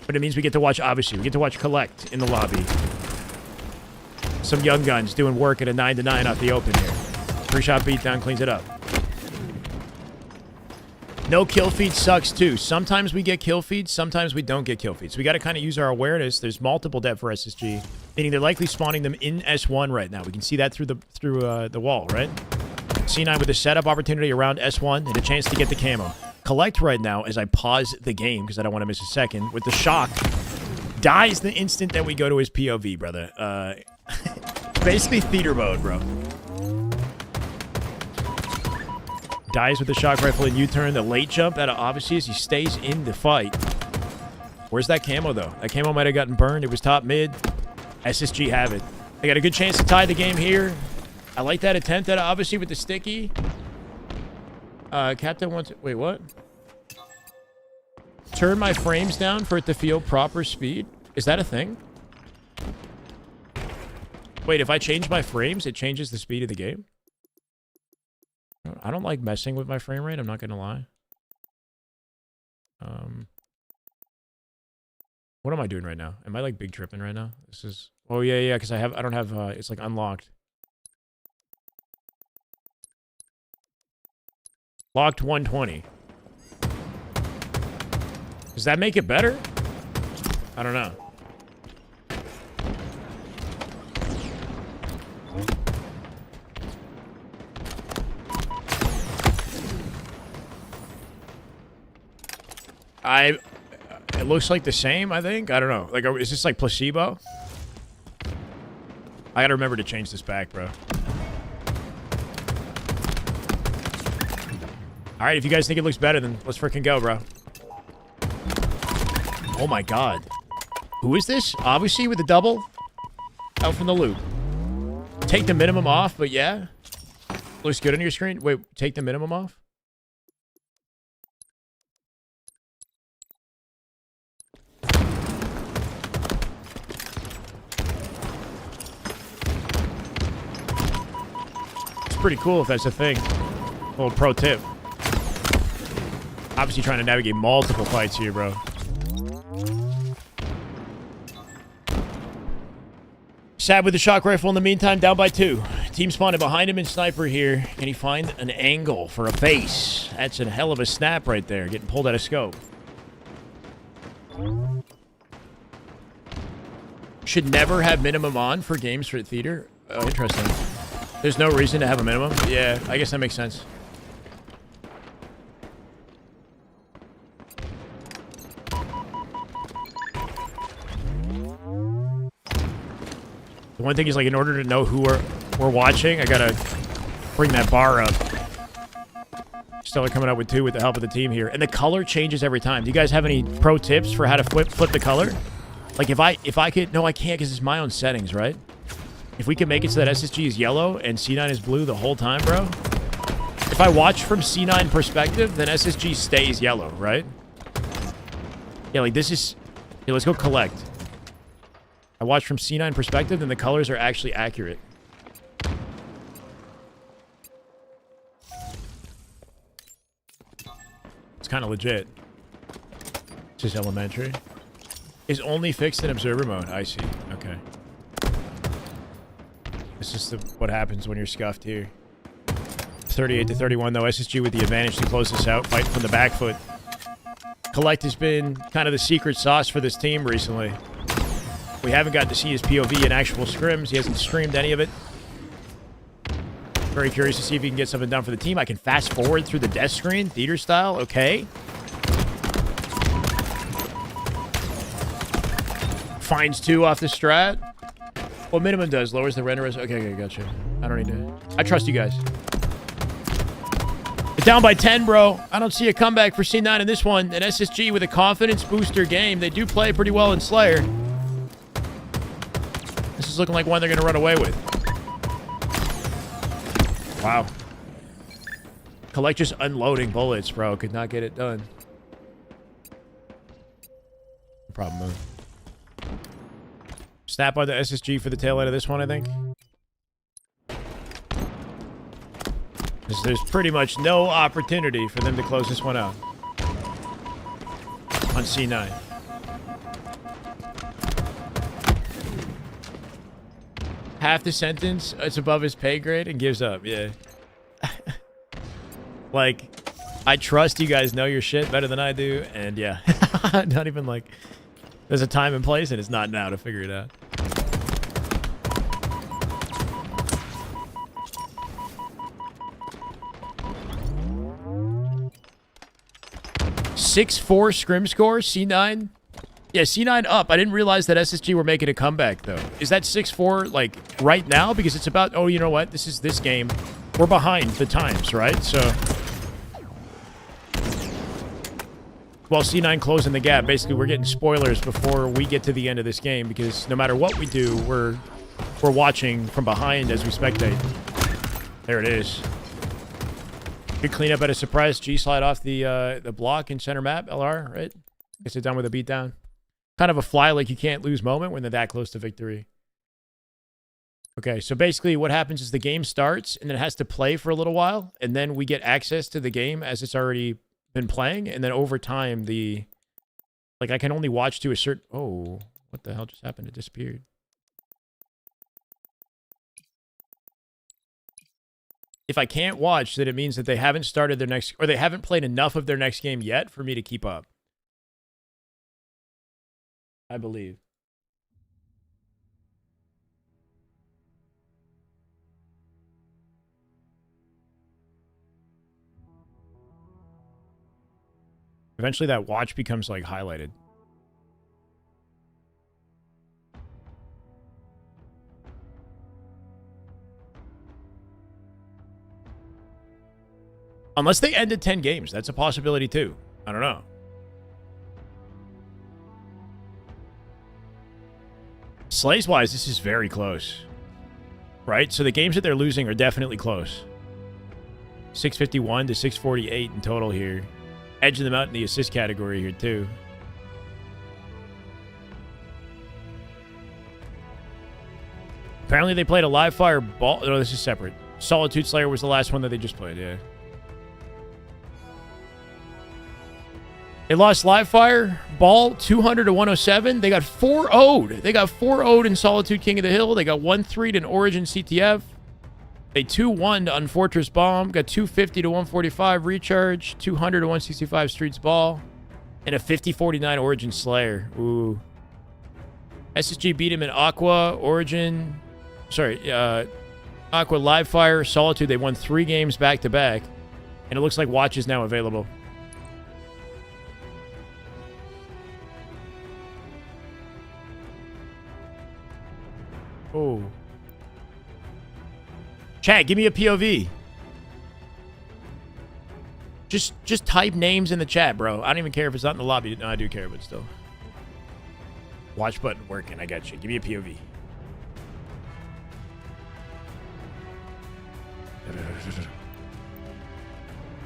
But it means we get to watch, obviously, we get to watch Collect in the lobby. Some young guns doing work at a 9-9 off the open here. 3-shot beatdown cleans it up. No kill feed sucks too. Sometimes we get kill feeds, sometimes we don't get kill feeds. So we got to kind of use our awareness. There's multiple depth for SSG. Meaning they're likely spawning them in S1 right now. We can see that through the wall, right? C9 with a setup opportunity around S1 and a chance to get the camo. Collect right now as I pause the game because I don't want to miss a second. With the shock, dies the instant that we go to his POV, brother. Basically theater mode, bro. Dies with the shock rifle and U-turn. The late jump out of obviously as he stays in the fight. Where's that camo, though? That camo might have gotten burned. It was top mid. SSG have it. They got a good chance to tie the game here. I like that attempt out of obviously with the sticky. Captain wants... Wait, what? Turn my frames down for it to feel proper speed? Is that a thing? Wait, if I change my frames, it changes the speed of the game? I don't like messing with my frame rate, I'm not gonna lie. What am I doing right now? Am I like big tripping right now? This is... Oh, yeah, because I don't have... it's like unlocked. Locked 120. Does that make it better? I don't know. It looks like the same, I think. I don't know. Like, is this like placebo? I gotta remember to change this back, bro. Alright, if you guys think it looks better, then let's freaking go, bro. Oh my god. Who is this? Obviously with the double. Out from the loop. Take the minimum off, but yeah. Looks good on your screen. Wait, take the minimum off? It's pretty cool if that's a thing. Little pro tip. Obviously trying to navigate multiple fights here, bro. Sad with the shock rifle in the meantime, down by 2. Team spawning behind him in sniper here. Can he find an angle for a face? That's a hell of a snap right there, getting pulled out of scope. Should never have minimum on for games for theater. Oh, interesting. There's no reason to have a minimum. Yeah, I guess that makes sense. The one thing is, like, in order to know who we're watching, I gotta bring that bar up. Stellar coming up with 2 with the help of the team here. And the color changes every time. Do you guys have any pro tips for how to flip the color? Like, if I could... No, I can't because it's my own settings, right? If we can make it so that SSG is yellow and C9 is blue the whole time, bro. If I watch from C9 perspective, then SSG stays yellow, right? Yeah, like, this is... Yeah, let's go collect. I watch from C9 perspective, and the colors are actually accurate. It's kind of legit. It's just elementary. Is only fixed in observer mode. I see. Okay. This is what happens when you're scuffed here. 38 to 31, though. SSG with the advantage to close this out. Fighting from the back foot. Collect has been kind of the secret sauce for this team recently. We haven't got to see his POV in actual scrims. He hasn't streamed any of it. Very curious to see if he can get something done for the team. I can fast forward through the death screen, theater style. Okay. Finds 2 off the strat. What minimum does? Lowers the render res. Okay, gotcha. I don't need to... I trust you guys. Down by 10, bro. I don't see a comeback for C9 in this one. And SSG with a confidence booster game. They do play pretty well in Slayer. This is looking like one they're going to run away with. Wow. Collect just unloading bullets, bro. Could not get it done. No problem, man. Snap on the SSG for the tail end of this one, I think. There's pretty much no opportunity for them to close this one out. On C9. Half the sentence, it's above his pay grade and gives up. Yeah. Like, I trust you guys know your shit better than I do. And yeah, not even like, there's a time and place and it's not now to figure it out. 6-4 scrim score, C9. Yeah, C9 up. I didn't realize that SSG were making a comeback, though. Is that 6-4, like, right now? Because it's about, oh, you know what? This is this game. We're behind the times, right? So, while C9 closing the gap, basically we're getting spoilers before we get to the end of this game, because no matter what we do, we're watching from behind as we spectate. There it is. Good cleanup at a surprise G-slide off the block in center map, LR, right? Gets it done with a beatdown. Kind of a fly like you can't lose moment when they're that close to victory. Okay, so basically what happens is the game starts and then it has to play for a little while, and then we get access to the game as it's already been playing, and then over time like I can only watch to a certain... Oh, what the hell just happened? It disappeared. If I can't watch, then it means that they haven't started their next... Or they haven't played enough of their next game yet for me to keep up. I believe. Eventually that watch becomes like highlighted. Unless they ended 10 games. That's a possibility too. I don't know. Slays-wise, this is very close. Right? So the games that they're losing are definitely close. 651 to 648 in total here. Edging them out in the assist category here, too. Apparently they played a live fire ball. No, this is separate. Solitude Slayer was the last one that they just played, yeah. They lost live fire ball 200 to 107. They got 4-0'd. They got 4-0'd in Solitude King of the Hill. They got 1-3'd in Origin CTF. They 2-1'd on Fortress Bomb. Got 250 to 145 Recharge. 200 to 165 Streets Ball. And a 50-49 Origin Slayer. Ooh. SSG beat him in Aqua, Origin. Sorry, Aqua Live Fire, Solitude. They won 3 games back-to-back. And it looks like Watch is now available. Oh. Chat, give me a POV. Just type names in the chat, bro. I don't even care if it's not in the lobby. No, I do care, but still. Watch button working. I got you. Give me a POV.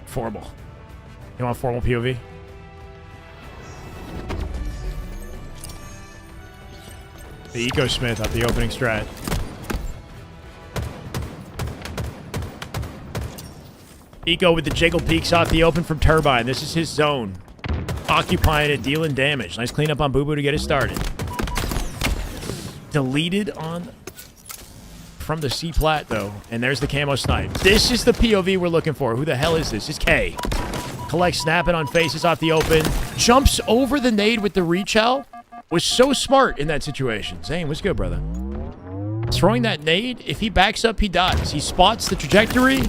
Formal. You want formal POV? The Eco Smith at the opening strat. Eco with the jiggle peeks off the open from Turbine. This is his zone. Occupying it, dealing damage. Nice cleanup on Boo Boo to get it started. Deleted on from the C plat though. And there's the camo snipe. This is the POV we're looking for. Who the hell is this? It's K. Collect snapping on faces off the open. Jumps over the nade with the reach out. Was so smart in that situation. Zane, what's good, brother? Throwing that nade, if he backs up, he dies. He spots the trajectory,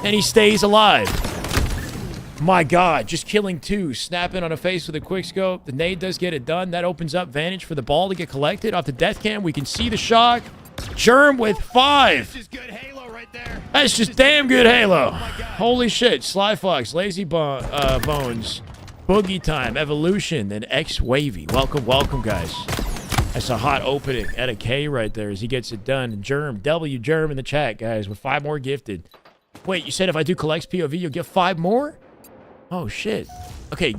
and he stays alive. My God, just killing 2. Snapping on a face with a quick scope. The nade does get it done. That opens up vantage for the ball to get collected. Off the death cam, we can see the shock. Germ with 5. That's just good Halo right there. That's just damn good Halo. Holy shit. Sly Fox, Lazy Bones. Boogie Time, Evolution, and X Wavy. Welcome, welcome, guys. That's a hot opening at a K right there as he gets it done. And Germ, W Germ in the chat, guys, with 5 more gifted. Wait, you said if I do collects POV, you'll get 5 more? Oh, shit. Okay,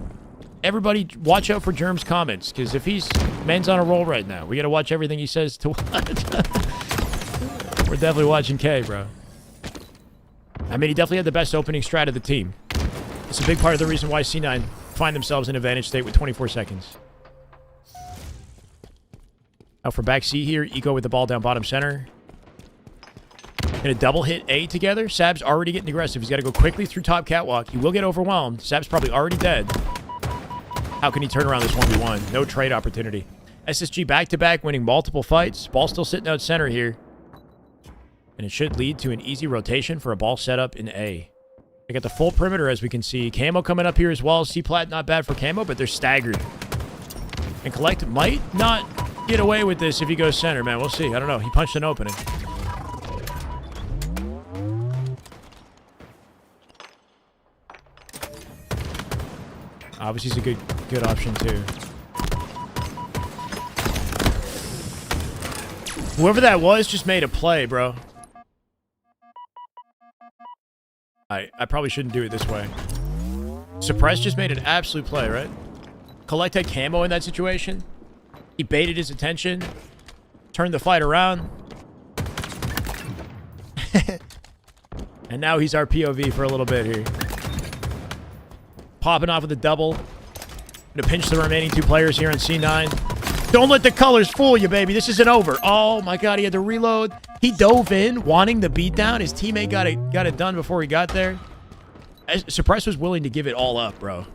everybody watch out for Germ's comments, because if he's... Man's on a roll right now. We got to watch everything he says to watch. We're definitely watching K, bro. I mean, he definitely had the best opening strat of the team. It's a big part of the reason why C9 find themselves in advantage state with 24 seconds. Out for back C here. Eco with the ball down bottom center. Gonna double hit A together. Sab's already getting aggressive. He's got to go quickly through top catwalk. He will get overwhelmed. Sab's probably already dead. How can he turn around this 1v1? No trade opportunity. SSG back-to-back winning multiple fights. Ball still sitting out center here. And it should lead to an easy rotation for a ball setup in A. They got the full perimeter, as we can see. Camo coming up here as well. C-Plat, not bad for Camo, but they're staggered. And Collect might not get away with this if he goes center, man. We'll see. I don't know. He punched an opening. Obviously, he's a good option, too. Whoever that was just made a play, bro. I probably shouldn't do it this way. Suppress just made an absolute play, right? Collect had Camo in that situation. He baited his attention. Turned the fight around. And now he's our POV for a little bit here. Popping off with a double. Gonna pinch the remaining 2 players here on C9. Don't let the colors fool you, baby. This isn't over. Oh my god, he had to reload. He dove in, wanting the beatdown. His teammate got it done before he got there. Suppress was willing to give it all up, bro.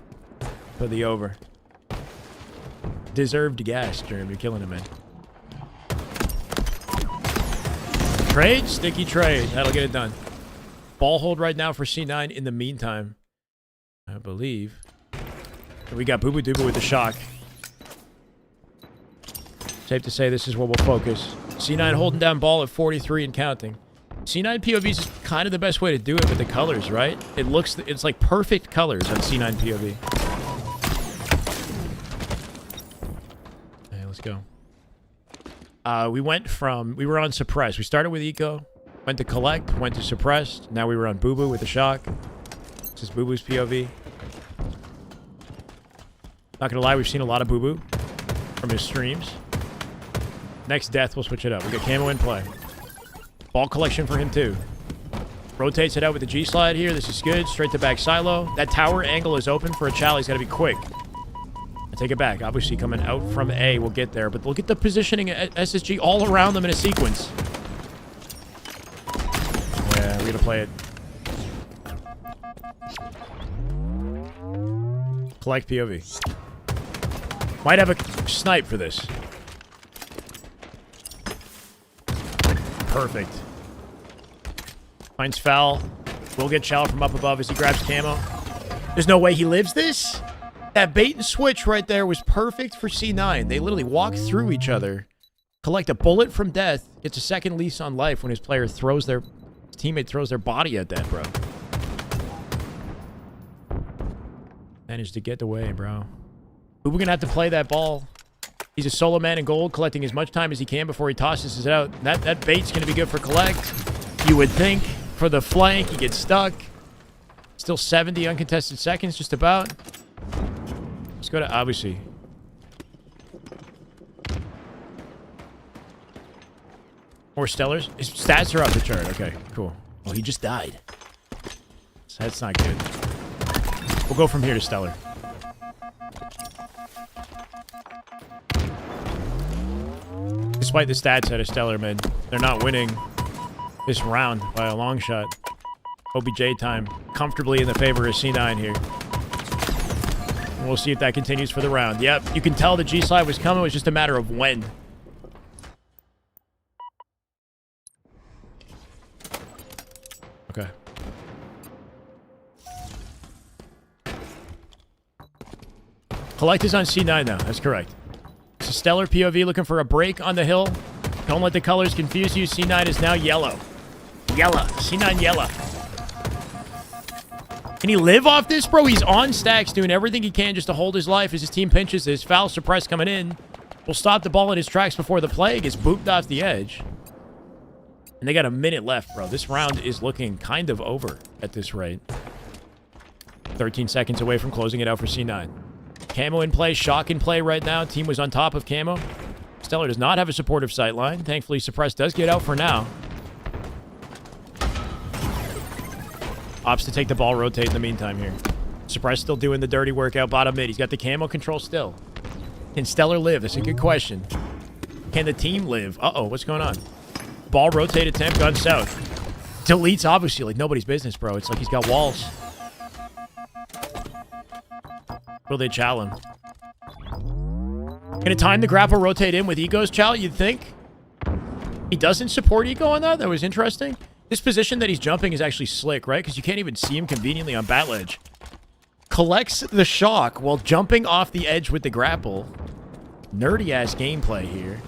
For the over. Deserved gas, Jeremy. You're killing him, man. Trade? Sticky trade. That'll get it done. Ball hold right now for C9 in the meantime. I believe. We got Boo Boo Doo Boo with the shock. Safe to say this is where we'll focus. C9 holding down ball at 43 and counting. C9 POVs is kind of the best way to do it with the colors, right? It's like perfect colors on C9 POV. Okay, let's go. We were on Suppress. We started with Eco, went to Collect, went to Suppressed. Now we were on Boo Boo with the shock. This is Boo Boo's POV. Not gonna lie, we've seen a lot of Boo Boo from his streams. Next death, we'll switch it up. We got Camo in play. Ball collection for him, too. Rotates it out with the G-slide here. This is good. Straight to back silo. That tower angle is open for a Chal. He's got to be quick. I take it back. Obviously, coming out from A. We'll get there. But look at the positioning at SSG all around them in a sequence. Yeah, we're going to play it. Collect POV. Might have a snipe for this. Perfect. Finds foul. Will get Chal from up above as he grabs Camo. There's no way he lives this? That bait and switch right there was perfect for C9. They literally walk through each other. Collect a bullet from death. Gets a second lease on life when his teammate throws their body at that, bro. Managed to get away, bro. We're gonna have to play that ball. He's a solo man in gold, collecting as much time as he can before he tosses it out. That bait's going to be good for Collect. You would think. For the flank, he gets stuck. Still 70 uncontested seconds, just about. Let's go to obviously. More Stellars. His stats are off the chart. Okay, cool. Oh, he just died. So that's not good. We'll go from here to Stellar. Despite the stats out of Stellar, man, they're not winning this round by a long shot. OBJ time comfortably in the favor of C9 here. And we'll see if that continues for the round. Yep, you can tell the G-slide was coming. It was just a matter of when. Okay. Collect is on C9 now. That's correct. It's a Stellar POV looking for a break on the hill. Don't let the colors confuse you. C9 is now yellow. Yellow. C9 yellow. Can he live off this, bro? He's on stacks doing everything he can just to hold his life as his team pinches this. Foul Suppress coming in. Will stop the ball in his tracks before the play gets booped off the edge. And they got a minute left, bro. This round is looking kind of over at this rate. 13 seconds away from closing it out for C9. Camo in play, shock in play right now. Team was on top of Camo. Stellar does not have a supportive sight line. Thankfully, Suppress does get out for now. Opts to take the ball, rotate in the meantime here. Suppress still doing the dirty work out bottom mid. He's got the Camo control still. Can Stellar live? That's a good question. Can the team live? Uh-oh, what's going on? Ball rotate attempt gone south. Deletes, obviously, like nobody's business, bro. It's like he's got walls. Will they chow him? Gonna time the grapple rotate in with Ego's chow, you'd think? He doesn't support Ego on that? That was interesting. This position that he's jumping is actually slick, right? Because you can't even see him conveniently on bat ledge. Collects the shock while jumping off the edge with the grapple. Nerdy-ass gameplay here.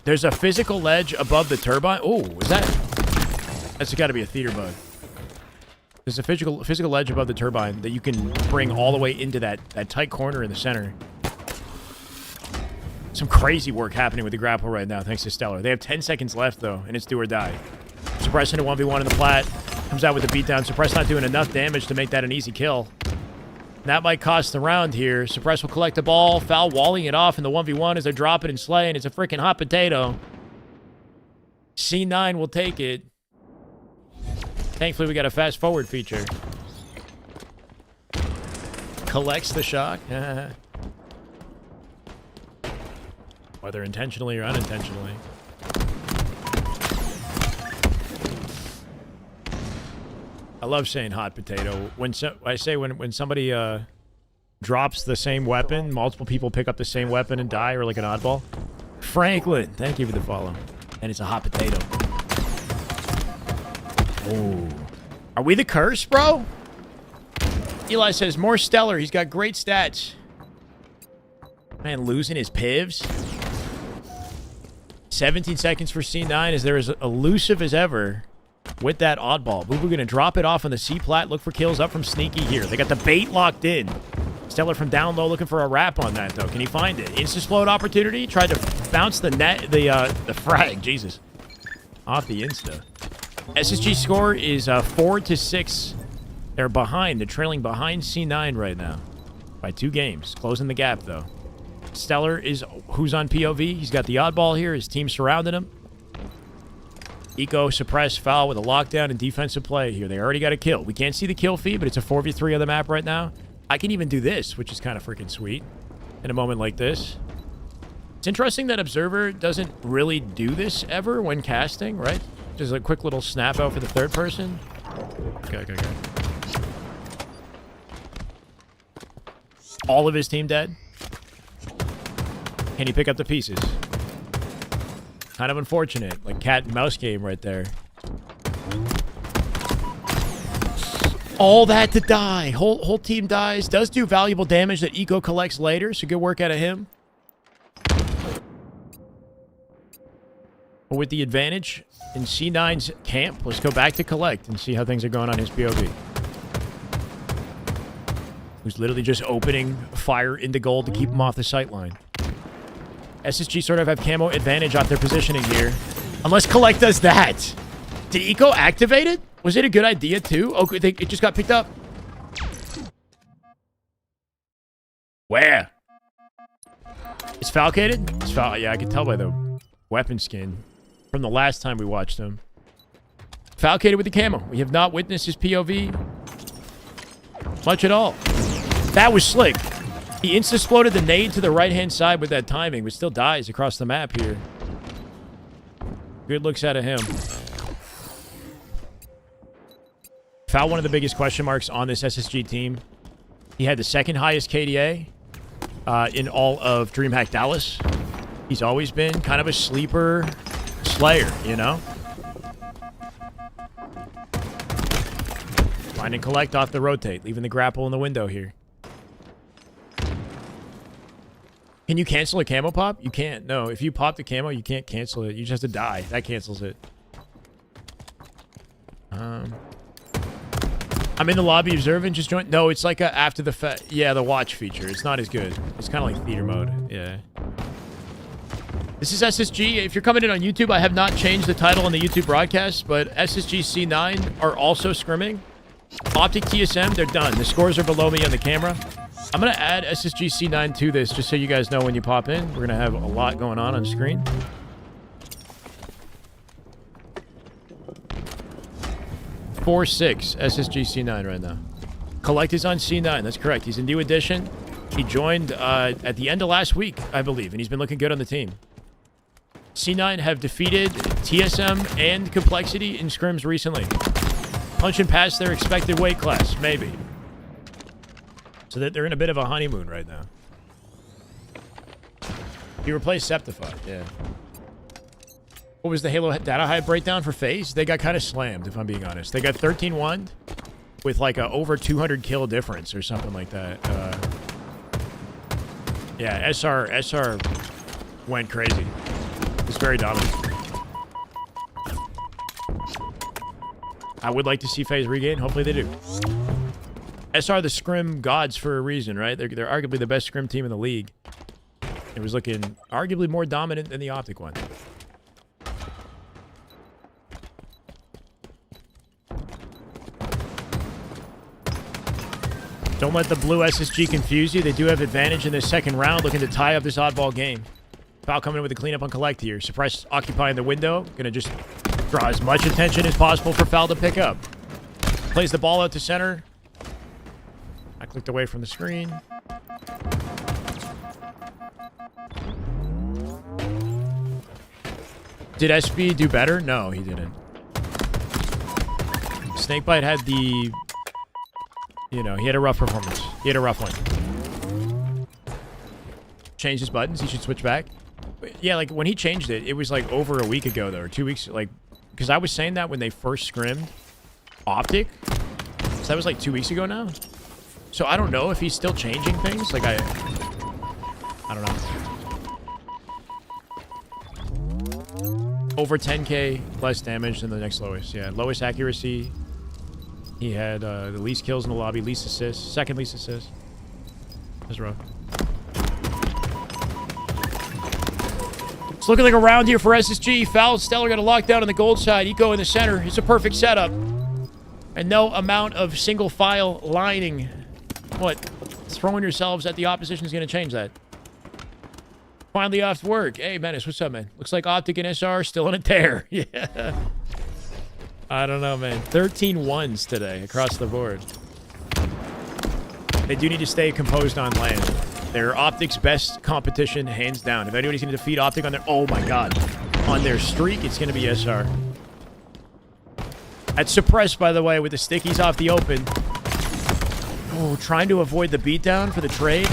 There's a physical ledge above the turbine. Oh, is that... That's got to be a theater bug. There's a physical ledge above the turbine that you can bring all the way into that tight corner in the center. Some crazy work happening with the grapple right now, thanks to Stellar. They have 10 seconds left, though, and it's do or die. Suppress into 1v1 in the plat. Comes out with the beatdown. Suppress not doing enough damage to make that an easy kill. That might cost the round here. Suppress will collect the ball. Foul walling it off in the 1v1 as they're dropping and slaying. It's a freaking hot potato. C9 will take it. Thankfully, we got a fast forward feature. Collects the shock. Whether intentionally or unintentionally. I love saying hot potato. When somebody drops the same weapon, multiple people pick up the same weapon and die, or like an oddball. Franklin, thank you for the follow. And it's a hot potato. Oh. Are we the curse, bro? Eli says, more Stellar. He's got great stats. Man, losing his pivs. 17 seconds for C9 as they're as elusive as ever with that oddball. Boo Boo going to drop it off on the C-plat. Look for kills up from Sneaky here. They got the bait locked in. Stellar from down low looking for a wrap on that, though. Can he find it? Insta-explode opportunity. Tried to bounce the frag. Jesus. Off the insta. SSG score is 4-6. They're behind. They're trailing behind C9 right now by 2 games. Closing the gap, though. Stellar is who's on POV. He's got the oddball here. His team surrounded him. Eco, suppress, foul with a lockdown and defensive play here. They already got a kill. We can't see the kill feed, but it's a 4v3 on the map right now. I can even do this, which is kind of freaking sweet in a moment like this. It's interesting that Observer doesn't really do this ever when casting, right? Just a quick little snap out for the third person. Okay. All of his team dead. Can he pick up the pieces? Kind of unfortunate. Like cat and mouse game right there. All that to die. Whole team dies. Does do valuable damage that Eco collects later, so good work out of him. But with the advantage in C9's camp, let's go back to collect and see how things are going on his POV. Who's literally just opening fire into gold to keep him off the sight line. SSG sort of have camo advantage off their positioning here. Unless Collect does that. Did Eco activate it? Was it a good idea too? Oh, it just got picked up. Where? It's falcated? It's yeah, I can tell by the weapon skin from the last time we watched him. Falcated with the camo. We have not witnessed his POV much at all. That was slick. He insta-exploded the nade to the right-hand side with that timing, but still dies across the map here. Good looks out of him. Foul, one of the biggest question marks on this SSG team. He had the second highest KDA in all of DreamHack Dallas. He's always been kind of a sleeper slayer, you know? Find and collect off the rotate, leaving the grapple in the window here. Can you cancel a camo pop? You can't. No, if you pop the camo, you can't cancel it. You just have to die. That cancels it. I'm in the lobby observing. Just join. No, it's like a after the yeah, the watch feature. It's not as good. It's kind of like theater mode. Yeah. This is SSG. If you're coming in on YouTube, I have not changed the title on the YouTube broadcast, but SSG C9 are also scrimming. Optic TSM, they're done. The scores are below me on the camera. I'm going to add SSG C9 to this just so you guys know when you pop in. We're going to have a lot going on screen. (4-6) SSG C9 right now. Collect is on C9. That's correct. He's in new edition. He joined at the end of last week, I believe, and he's been looking good on the team. C9 have defeated TSM and Complexity in scrims recently. Punching past their expected weight class, maybe. So that they're in a bit of a honeymoon right now. He replaced Septify, yeah. What was the Halo data high breakdown for FaZe? They got kind of slammed, if I'm being honest. They got 13-1 with like a over 200 kill difference or something like that. Yeah, SR went crazy. It's very dominant. I would like to see FaZe regain. Hopefully they do. SR the Scrim gods for a reason, right? They're arguably the best Scrim team in the league. It was looking arguably more dominant than the Optic one. Don't let the blue SSG confuse you. They do have advantage in this second round, looking to tie up this oddball game. Foul coming in with a cleanup on collect here. Suppress occupying the window. Gonna just draw as much attention as possible for Foul to pick up. Plays the ball out to center. I clicked away from the screen. Did SB do better? No, he didn't. Snakebite had the... You know, he had a rough performance. He had a rough one. Changed his buttons. He should switch back. But yeah, like, when he changed it, it was, like, over a week ago, though, or 2 weeks, like... Because I was saying that when they first scrimmed Optic. So that was, like, 2 weeks ago now. So I don't know if he's still changing things. Like, I don't know. Over 10k less damage than the next lowest. Yeah, lowest accuracy. He had the least kills in the lobby, least assists, second least assists. That's rough. It's looking like a round here for SSG. Foul, Stellar got a lockdown on the gold side. Eco in the center. It's a perfect setup. And no amount of single file lining. What? Throwing yourselves at the opposition is going to change that. Finally off work. Hey, Menace, what's up, man? Looks like Optic and SR still on a tear. Yeah. I don't know, man. 13 ones today across the board. They do need to stay composed on land. They're Optic's best competition, hands down. If anybody's going to defeat Optic on their... Oh, my God. On their streak, it's going to be SR. That's suppressed, by the way, with the stickies off the open. Oh, trying to avoid the beatdown for the trade.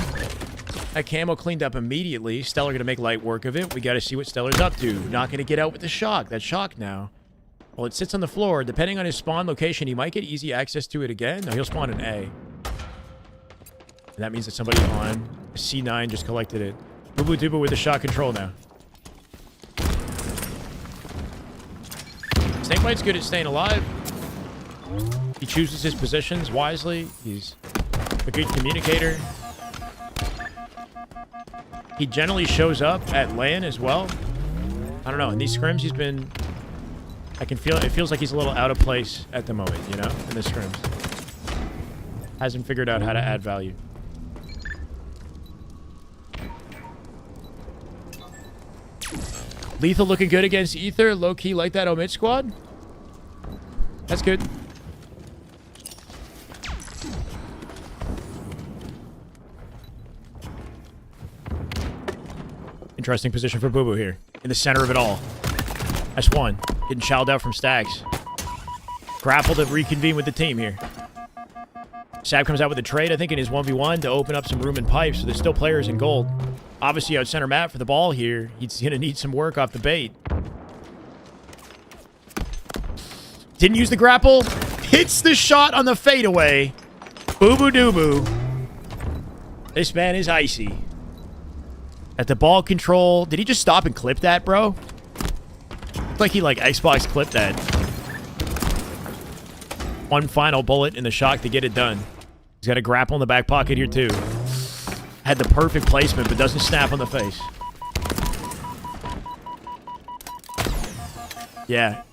That camo cleaned up immediately. Stellar going to make light work of it. We got to see what Stellar's up to. Not going to get out with the shock. That's shock now. Well, it sits on the floor. Depending on his spawn location, he might get easy access to it again. No, he'll spawn an A. And that means that somebody on C9 just collected it. Boo-boo Dubu with the shot control now. Snakebite's good at staying alive. He chooses his positions wisely. He's a good communicator. He generally shows up at LAN as well. I don't know. In these scrims, he's been... I can feel... It feels like he's a little out of place at the moment, you know? In the scrims. Hasn't figured out how to add value. Lethal looking good against Ether. Low-key like that omit squad. That's good. Interesting position for Boo Boo here. In the center of it all. S1. Getting shelled out from stacks. Grapple to reconvene with the team here. Sab comes out with a trade, I think, in his 1v1 to open up some room in pipes. So there's still players in gold. Obviously, out center map for the ball here. He's going to need some work off the bait. Didn't use the grapple. Hits the shot on the fadeaway. Boo-boo-doo-boo. This man is icy. At the ball control. Did he just stop and clip that, bro? Looked like he, like, Xbox clipped that. One final bullet in the shock to get it done. He's got a grapple in the back pocket here, too. Had the perfect placement, but doesn't snap on the face. Yeah.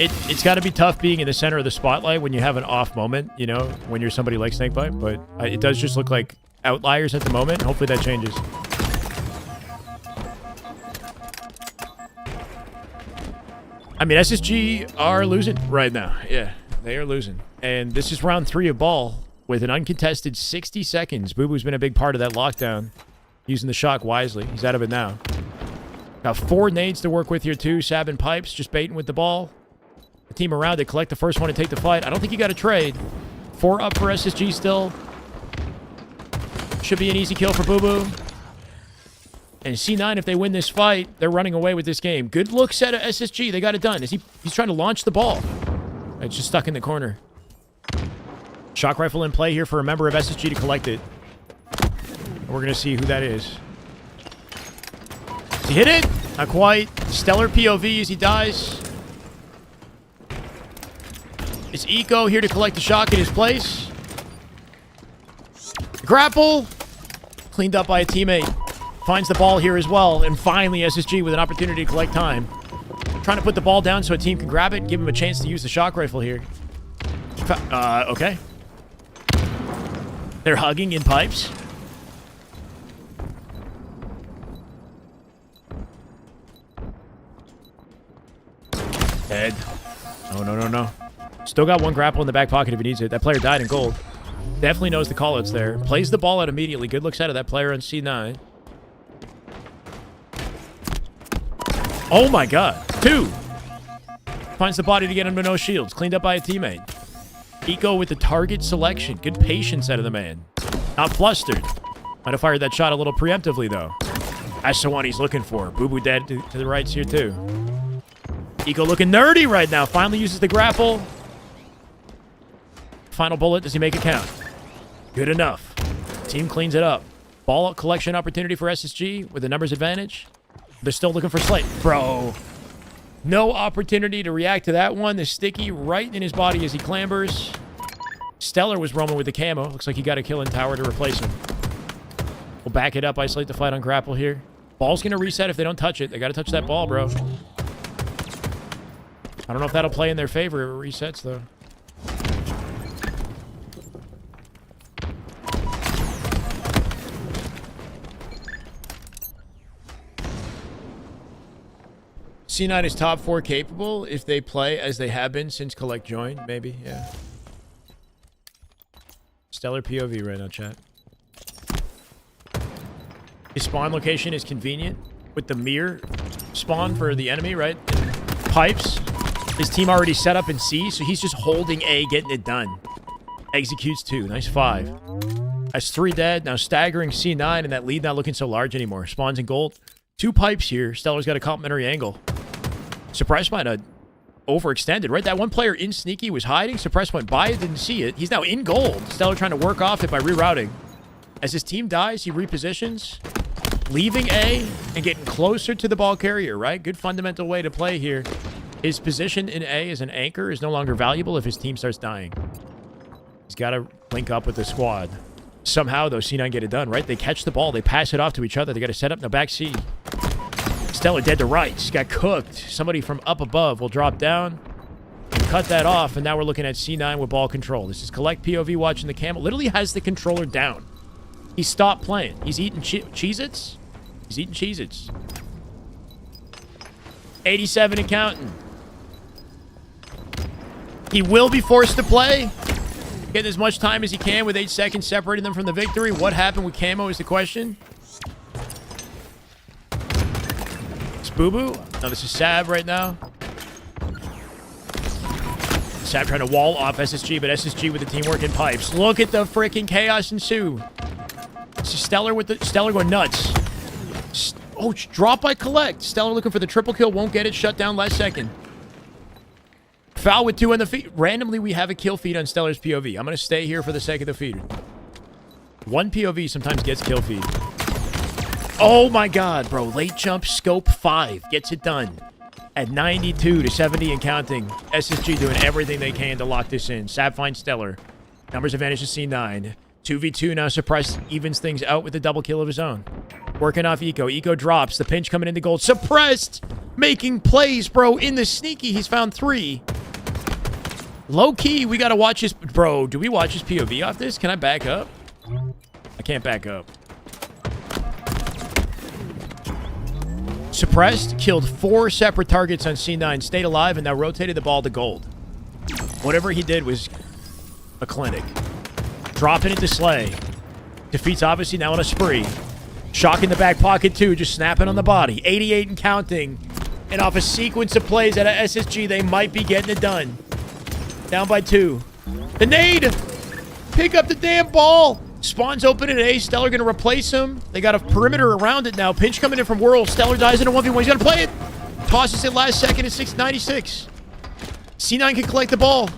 It's got to be tough being in the center of the spotlight when you have an off moment, you know, when you're somebody like Snakebite, but it does just look like outliers at the moment. Hopefully that changes. I mean, SSG are losing right now. Yeah, they are losing. And this is round 3 of ball with an uncontested 60 seconds. Boo Boo's been a big part of that lockdown, using the shock wisely. He's out of it now. Got 4 nades to work with here, too. Sab and Pipes just baiting with the ball. The team around to collect the first one and take the fight. I don't think you got a trade. 4 up for SSG still. Should be an easy kill for Boo Boo. And C9, if they win this fight, they're running away with this game. Good look set of SSG. They got it done. He's trying to launch the ball. It's just stuck in the corner. Shock rifle in play here for a member of SSG to collect it. And we're going to see who that is. Does he hit it? Not quite. Stellar POV as he dies. Is Eco here to collect the shock in his place? Grapple! Cleaned up by a teammate. Finds the ball here as well. And finally, SSG with an opportunity to collect time. Trying to put the ball down so a team can grab it and give him a chance to use the shock rifle here. Okay. They're hugging in pipes. Dead. No. Still got one grapple in the back pocket if he needs it. That player died in gold. Definitely knows the callouts there. Plays the ball out immediately. Good looks out of that player on C9. Oh my god. 2. Finds the body to get him to no shields. Cleaned up by a teammate. Eco with the target selection. Good patience out of the man. Not flustered. Might have fired that shot a little preemptively, though. That's the one he's looking for. Boo Boo dead to the rights here, too. Eco looking nerdy right now. Finally uses the grapple. Final bullet. Does he make it count? Good enough. Team cleans it up. Ball collection opportunity for SSG with the numbers advantage. They're still looking for Slate. Bro. No opportunity to react to that one. The sticky right in his body as he clambers. Stellar was roaming with the camo. Looks like he got a kill in tower to replace him. We'll back it up. Isolate the fight on grapple here. Ball's going to reset if they don't touch it. They got to touch that ball, bro. I don't know if that'll play in their favor if it resets, though. C9 is top 4 capable if they play as they have been since Collect joined, maybe, yeah. Stellar POV right now, chat. His spawn location is convenient with the mirror spawn for the enemy, right? Pipes. His team already set up in C, so he's just holding A, getting it done. Executes 2. Nice 5. That's 3 dead. Now staggering C9, and that lead not looking so large anymore. Spawns in gold. 2 pipes here. Stellar's got a complimentary angle. Suppress might have overextended, right? That one player in sneaky was hiding. Suppress went by it, didn't see it. He's now in gold. Stellar trying to work off it by rerouting. As his team dies, he repositions, leaving A and getting closer to the ball carrier, right? Good fundamental way to play here. His position in A as an anchor is no longer valuable if his team starts dying. He's got to link up with the squad. Somehow, though, C9 get it done, right? They catch the ball. They pass it off to each other. They got to set up in the back C. Stellar dead to rights. Got cooked. Somebody from up above will drop down and cut that off, and now we're looking at C9 with ball control. This is Collect POV watching the camel. Literally has the controller down. He stopped playing. He's eating Cheez-Its. He's eating Cheez-Its. 87 and counting. He will be forced to play. Getting as much time as he can with 8 seconds separating them from the victory. What happened with camo is the question. It's Boo Boo. No, this is Sab right now. Sab trying to wall off SSG, but SSG with the teamwork in pipes. Look at the freaking chaos ensue. This is Stellar with the Stellar going nuts. Oh, drop by Collect. Stellar looking for the triple kill. Won't get it. Shut down last second. Foul with 2 on the feed. Randomly, we have a kill feed on Stellar's POV. I'm going to stay here for the sake of the feed. 1 POV sometimes gets kill feed. Oh my god, bro. Late jump, scope 5. Gets it done. At 92 to 70 and counting. SSG doing everything they can to lock this in. Sab finds Stellar. Numbers advantage to C9. 2v2 now. Suppressed evens things out with a double kill of his own. Working off Eco. Eco drops. The pinch coming into gold. Suppressed! Making plays, bro. In the sneaky, he's found 3. Low key, we gotta watch his... Bro, do we watch his POV off this? Can I back up? I can't back up. Suppressed, killed 4 separate targets on C9, stayed alive, and now rotated the ball to gold. Whatever he did was a clinic. Dropping it to Slay. Defeats obviously now on a spree. Shock in the back pocket too, just snapping on the body. 88 and counting. And off a sequence of plays out of SSG, they might be getting it done. Down by 2. The nade! Pick up the damn ball! Spawn's open in A. Stellar going to replace him. They got a perimeter around it now. Pinch coming in from Whirl. Stellar dies in a 1v1. He's going to play it. Tosses it last second at 696. C9 can collect the ball.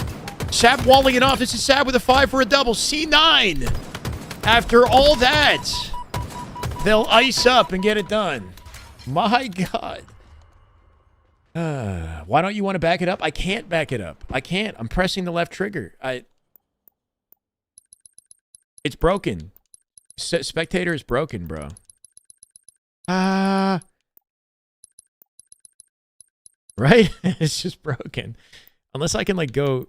Sab walling it off. This is Sab with a 5 for a double. C9. After all that, they'll ice up and get it done. My God. Why don't you want to back it up? I can't back it up. I can't. I'm pressing the left trigger. It's broken. Spectator is broken, bro. Right? It's just broken. Unless I can, like, go...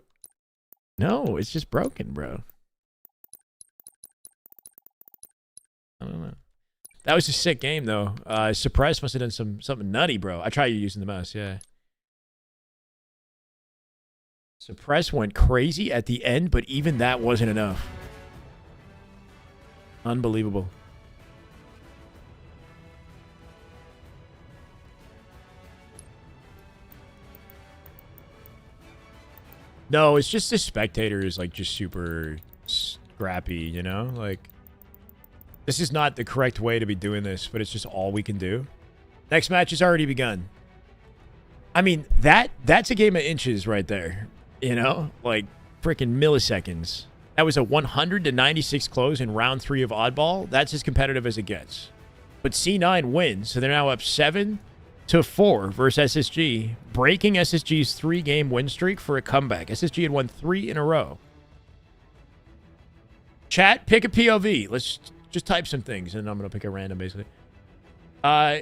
No, it's just broken, bro. I don't know. That was a sick game, though. Suppress must have done something nutty, bro. I tried using the mouse, yeah. Suppress went crazy at the end, but even that wasn't enough. Unbelievable. No, it's just the spectator is, like, just super scrappy, you know? Like, this is not the correct way to be doing this, but it's just all we can do. Next match has already begun. I mean, that's a game of inches right there, you know? Like, freaking milliseconds. That was a 100-96 close in round 3 of Oddball. That's as competitive as it gets. But C9 wins, so they're now up 7-4 versus SSG, breaking SSG's 3-game win streak for a comeback. SSG had won 3 in a row. Chat, pick a POV. Let's just type some things, and I'm going to pick a random, basically.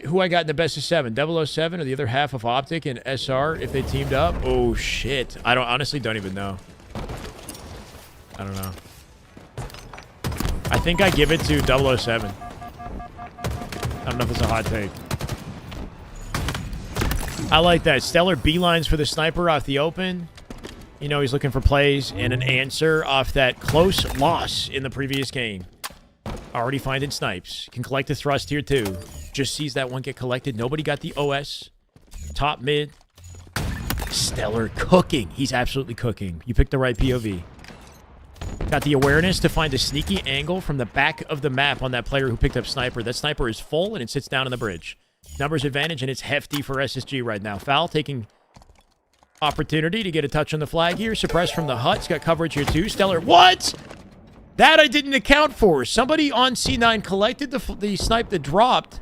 Who I got in the best of 7? 007 or the other half of Optic and SR if they teamed up? Oh, shit. I honestly don't even know. I don't know. I think I give it to 007. I don't know if it's a hot take. I like that. Stellar beelines for the sniper off the open. You know, he's looking for plays and an answer off that close loss in the previous game. Already finding snipes. Can collect the thrust here, too. Just sees that one get collected. Nobody got the OS. Top mid. Stellar cooking. He's absolutely cooking. You picked the right POV. Got the awareness to find a sneaky angle from the back of the map on that player who picked up sniper. That sniper is full, and it sits down on the bridge. Numbers advantage, and it's hefty for SSG right now. Foul taking opportunity to get a touch on the flag here. Suppressed from the hut. He's got coverage here, too. Stellar. What? That I didn't account for. Somebody on C9 collected the snipe that dropped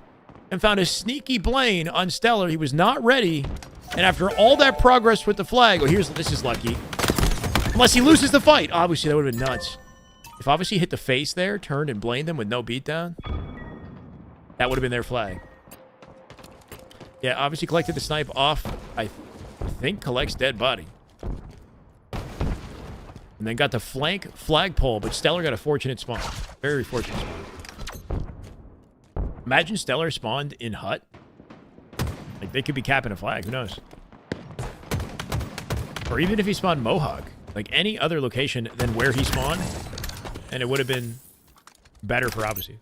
and found a sneaky Blaine on Stellar. He was not ready. And after all that progress with the flag... Oh, this is lucky. Unless he loses the fight. Obviously, that would have been nuts. If obviously hit the face there, turned and blamed them with no beatdown, that would have been their flag. Yeah, obviously collected the snipe off, I think collects dead body. And then got the flank flagpole, but Stellar got a fortunate spawn. Very fortunate spawn. Imagine Stellar spawned in hut. Like, they could be capping a flag. Who knows? Or even if he spawned Mohawk. Like, any other location than where he spawned, and it would have been better for Odyssey.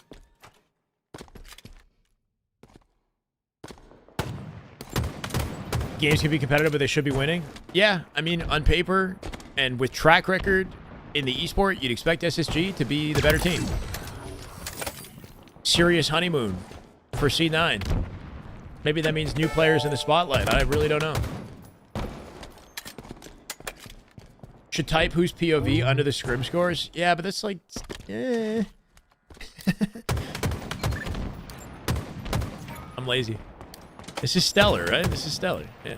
Games can be competitive, but they should be winning. Yeah, I mean, on paper and with track record in the esport, you'd expect SSG to be the better team. Serious honeymoon for C9. Maybe that means new players in the spotlight. I really don't know. Should type who's POV under the scrim scores? Yeah, but that's like... I'm lazy. This is Stellar, right? This is Stellar, yeah.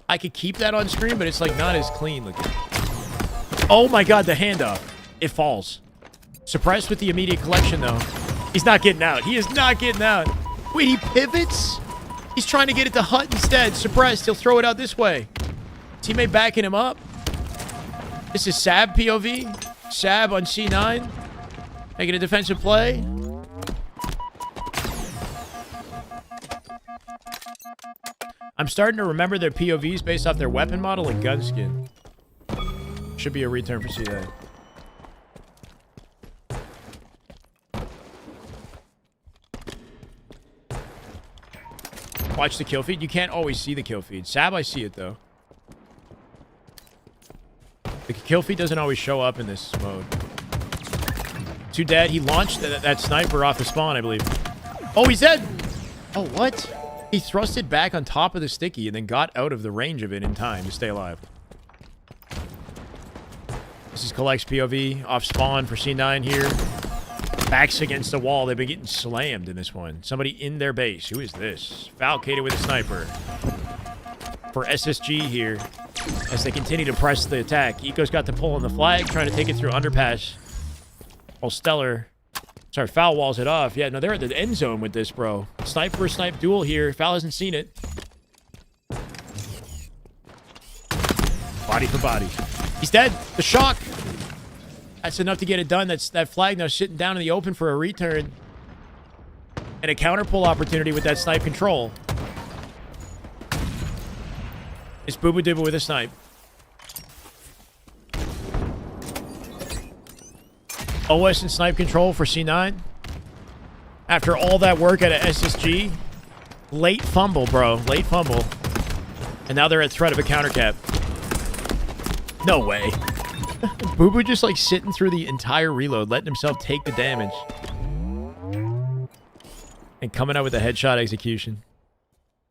I could keep that on screen, but it's like not as clean looking. Oh my god, the handoff. It falls. Suppressed with the immediate collection, though. He's not getting out. He is not getting out. Wait, he pivots? He's trying to get it to Hut instead. Suppressed. He'll throw it out this way. Teammate backing him up. This is Sab POV. Sab on C9. Making a defensive play. I'm starting to remember their POVs based off their weapon model and gun skin. Should be a return for C9. Watch the kill feed. You can't always see the kill feed. Sab, I see it, though. The kill feed doesn't always show up in this mode. Two dead. He launched that sniper off the spawn, I believe. Oh, he's dead. Oh, what? He thrusted back on top of the sticky and then got out of the range of it in time to stay alive. This is Collect's POV off spawn for C9 here. Backs against the wall. They've been getting slammed in this one. Somebody in their base. Who is this? Falcated with a sniper. For SSG here. As they continue to press the attack. Eco's got the pull on the flag. Trying to take it through underpass. While Stellar... Sorry, Foul walls it off. Yeah, no, they're at the end zone with this, bro. Snipe for snipe duel here. Foul hasn't seen it. Body for body. He's dead. The shock. That's enough to get it done. That's that flag now sitting down in the open for a return. And a counter pull opportunity with that snipe control. It's Boo Boo Dibba with a snipe. OS and snipe control for C9. After all that work at a SSG. Late fumble, bro. Late fumble. And now they're at threat of a counter cap. No way. Boo Boo just like sitting through the entire reload, letting himself take the damage. And coming out with a headshot execution.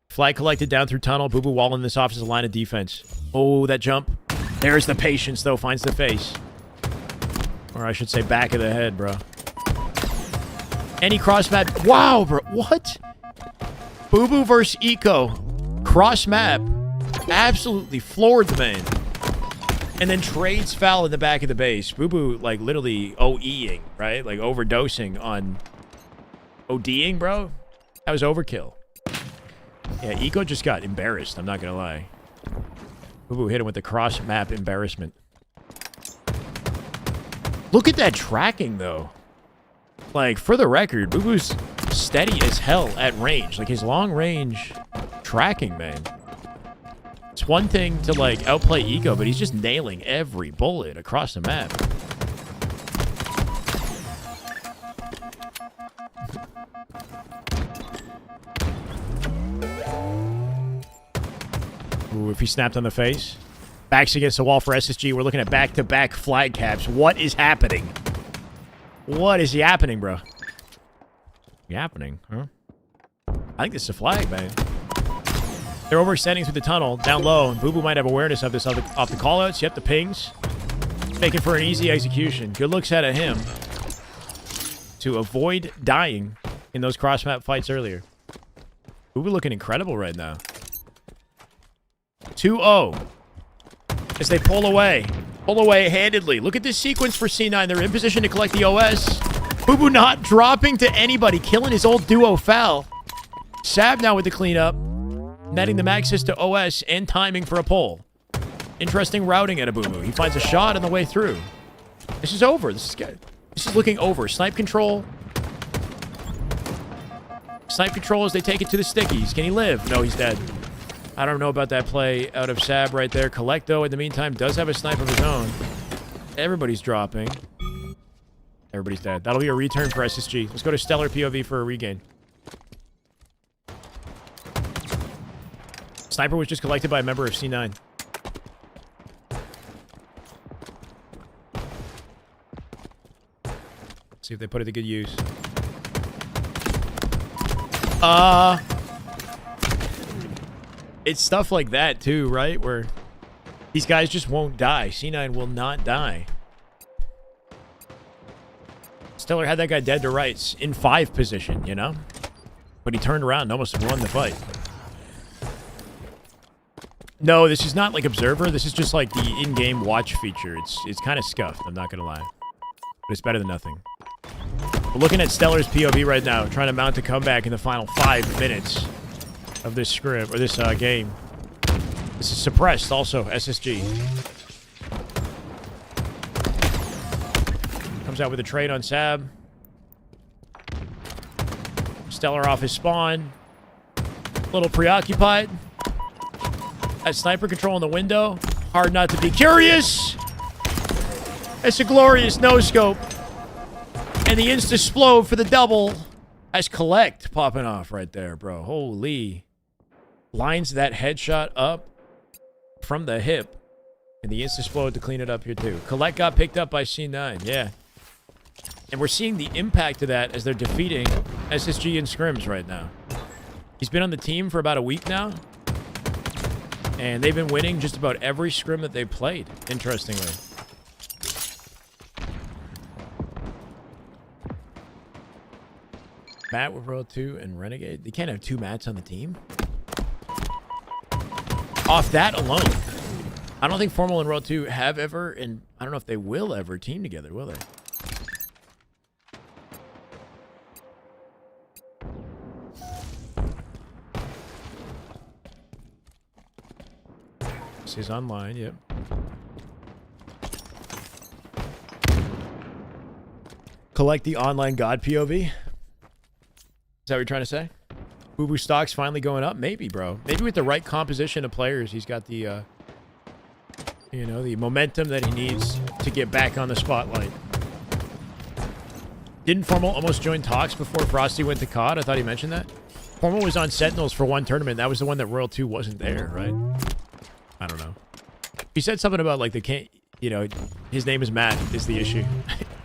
Flag collected down through tunnel. Boo Boo walling this off as a line of defense. Oh, that jump. There's the patience, though. Finds the face. Or I should say back of the head, bro. Any cross map. Wow, bro. What? Boo Boo versus Eco. Cross map. Absolutely floored the man. And then trades Foul in the back of the base. Boo Boo, like, literally OEing, right? Like, overdosing on ODing, bro. That was overkill. Yeah, Eco just got embarrassed. I'm not going to lie. Boo Boo hit him with the cross map embarrassment. Look at that tracking, though. Like, for the record, Boo Boo's steady as hell at range. Like, his long-range tracking, man. It's one thing to, like, outplay Eco, but he's just nailing every bullet across the map. Ooh, if he snapped on the face. Backs against the wall for SSG. We're looking at back-to-back flag caps. What is happening? What is happening, bro? Happening, huh? I think this is a flag, man. They're overextending through the tunnel, down low. And Boo Boo might have awareness of this off the callouts. Yep, the pings. Making for an easy execution. Good looks out of him to avoid dying in those cross-map fights earlier. Boo Boo looking incredible right now. 2-0. As they pull away. Pull away handedly. Look at this sequence for C9. They're in position to collect the OS. Boo Boo not dropping to anybody. Killing his old duo Foul. Sab now with the cleanup. Netting the Maxis to OS and timing for a pull. Interesting routing at a Boo Boo. He finds a shot on the way through. This is over. This is good. This is looking over. Snipe control. Snipe control as they take it to the stickies. Can he live? No, he's dead. I don't know about that play out of Sab right there. Collecto, in the meantime, does have a snipe of his own. Everybody's dropping. Everybody's dead. That'll be a return for SSG. Let's go to Stellar POV for a regain. Sniper was just collected by a member of C9. See if they put it to good use. It's stuff like that, too, right? Where these guys just won't die. C9 will not die. Stellar had that guy dead to rights in 5 position, you know? But he turned around and almost won the fight. No, this is not like Observer. This is just like the in-game watch feature. It's kind of scuffed, I'm not going to lie. But it's better than nothing. We're looking at Stellar's POV right now, trying to mount a comeback in the final 5 minutes of this script, or this game. This is suppressed also, SSG. Comes out with a trade on Sab. Stellar off his spawn. A little preoccupied. That sniper control in the window. Hard not to be curious. It's a glorious no-scope. And the insta-splode for the double. As Collect popping off right there, bro. Holy. Lines that headshot up from the hip. And the insta-splode to clean it up here, too. Collect got picked up by C9. Yeah. And we're seeing the impact of that as they're defeating SSG and Scrims right now. He's been on the team for about a week now. And they've been winning just about every scrim that they played, interestingly. Matt with Royal 2 and Renegade. They can't have 2 Mats on the team. Off that alone. I don't think Formal and Royal 2 have ever, and I don't know if they will ever team together, will they? This is online, yep. Collect the online God POV. Is that what you're trying to say? Boo Boo stock's finally going up? Maybe, bro. Maybe with the right composition of players, he's got the, you know, the momentum that he needs to get back on the spotlight. Didn't Formal almost join talks before Frosty went to COD? I thought he mentioned that. Formal was on Sentinels for one tournament. That was the one that Royal 2 wasn't there, right? I don't know. He said something about, like, you know, his name is Matt is the issue.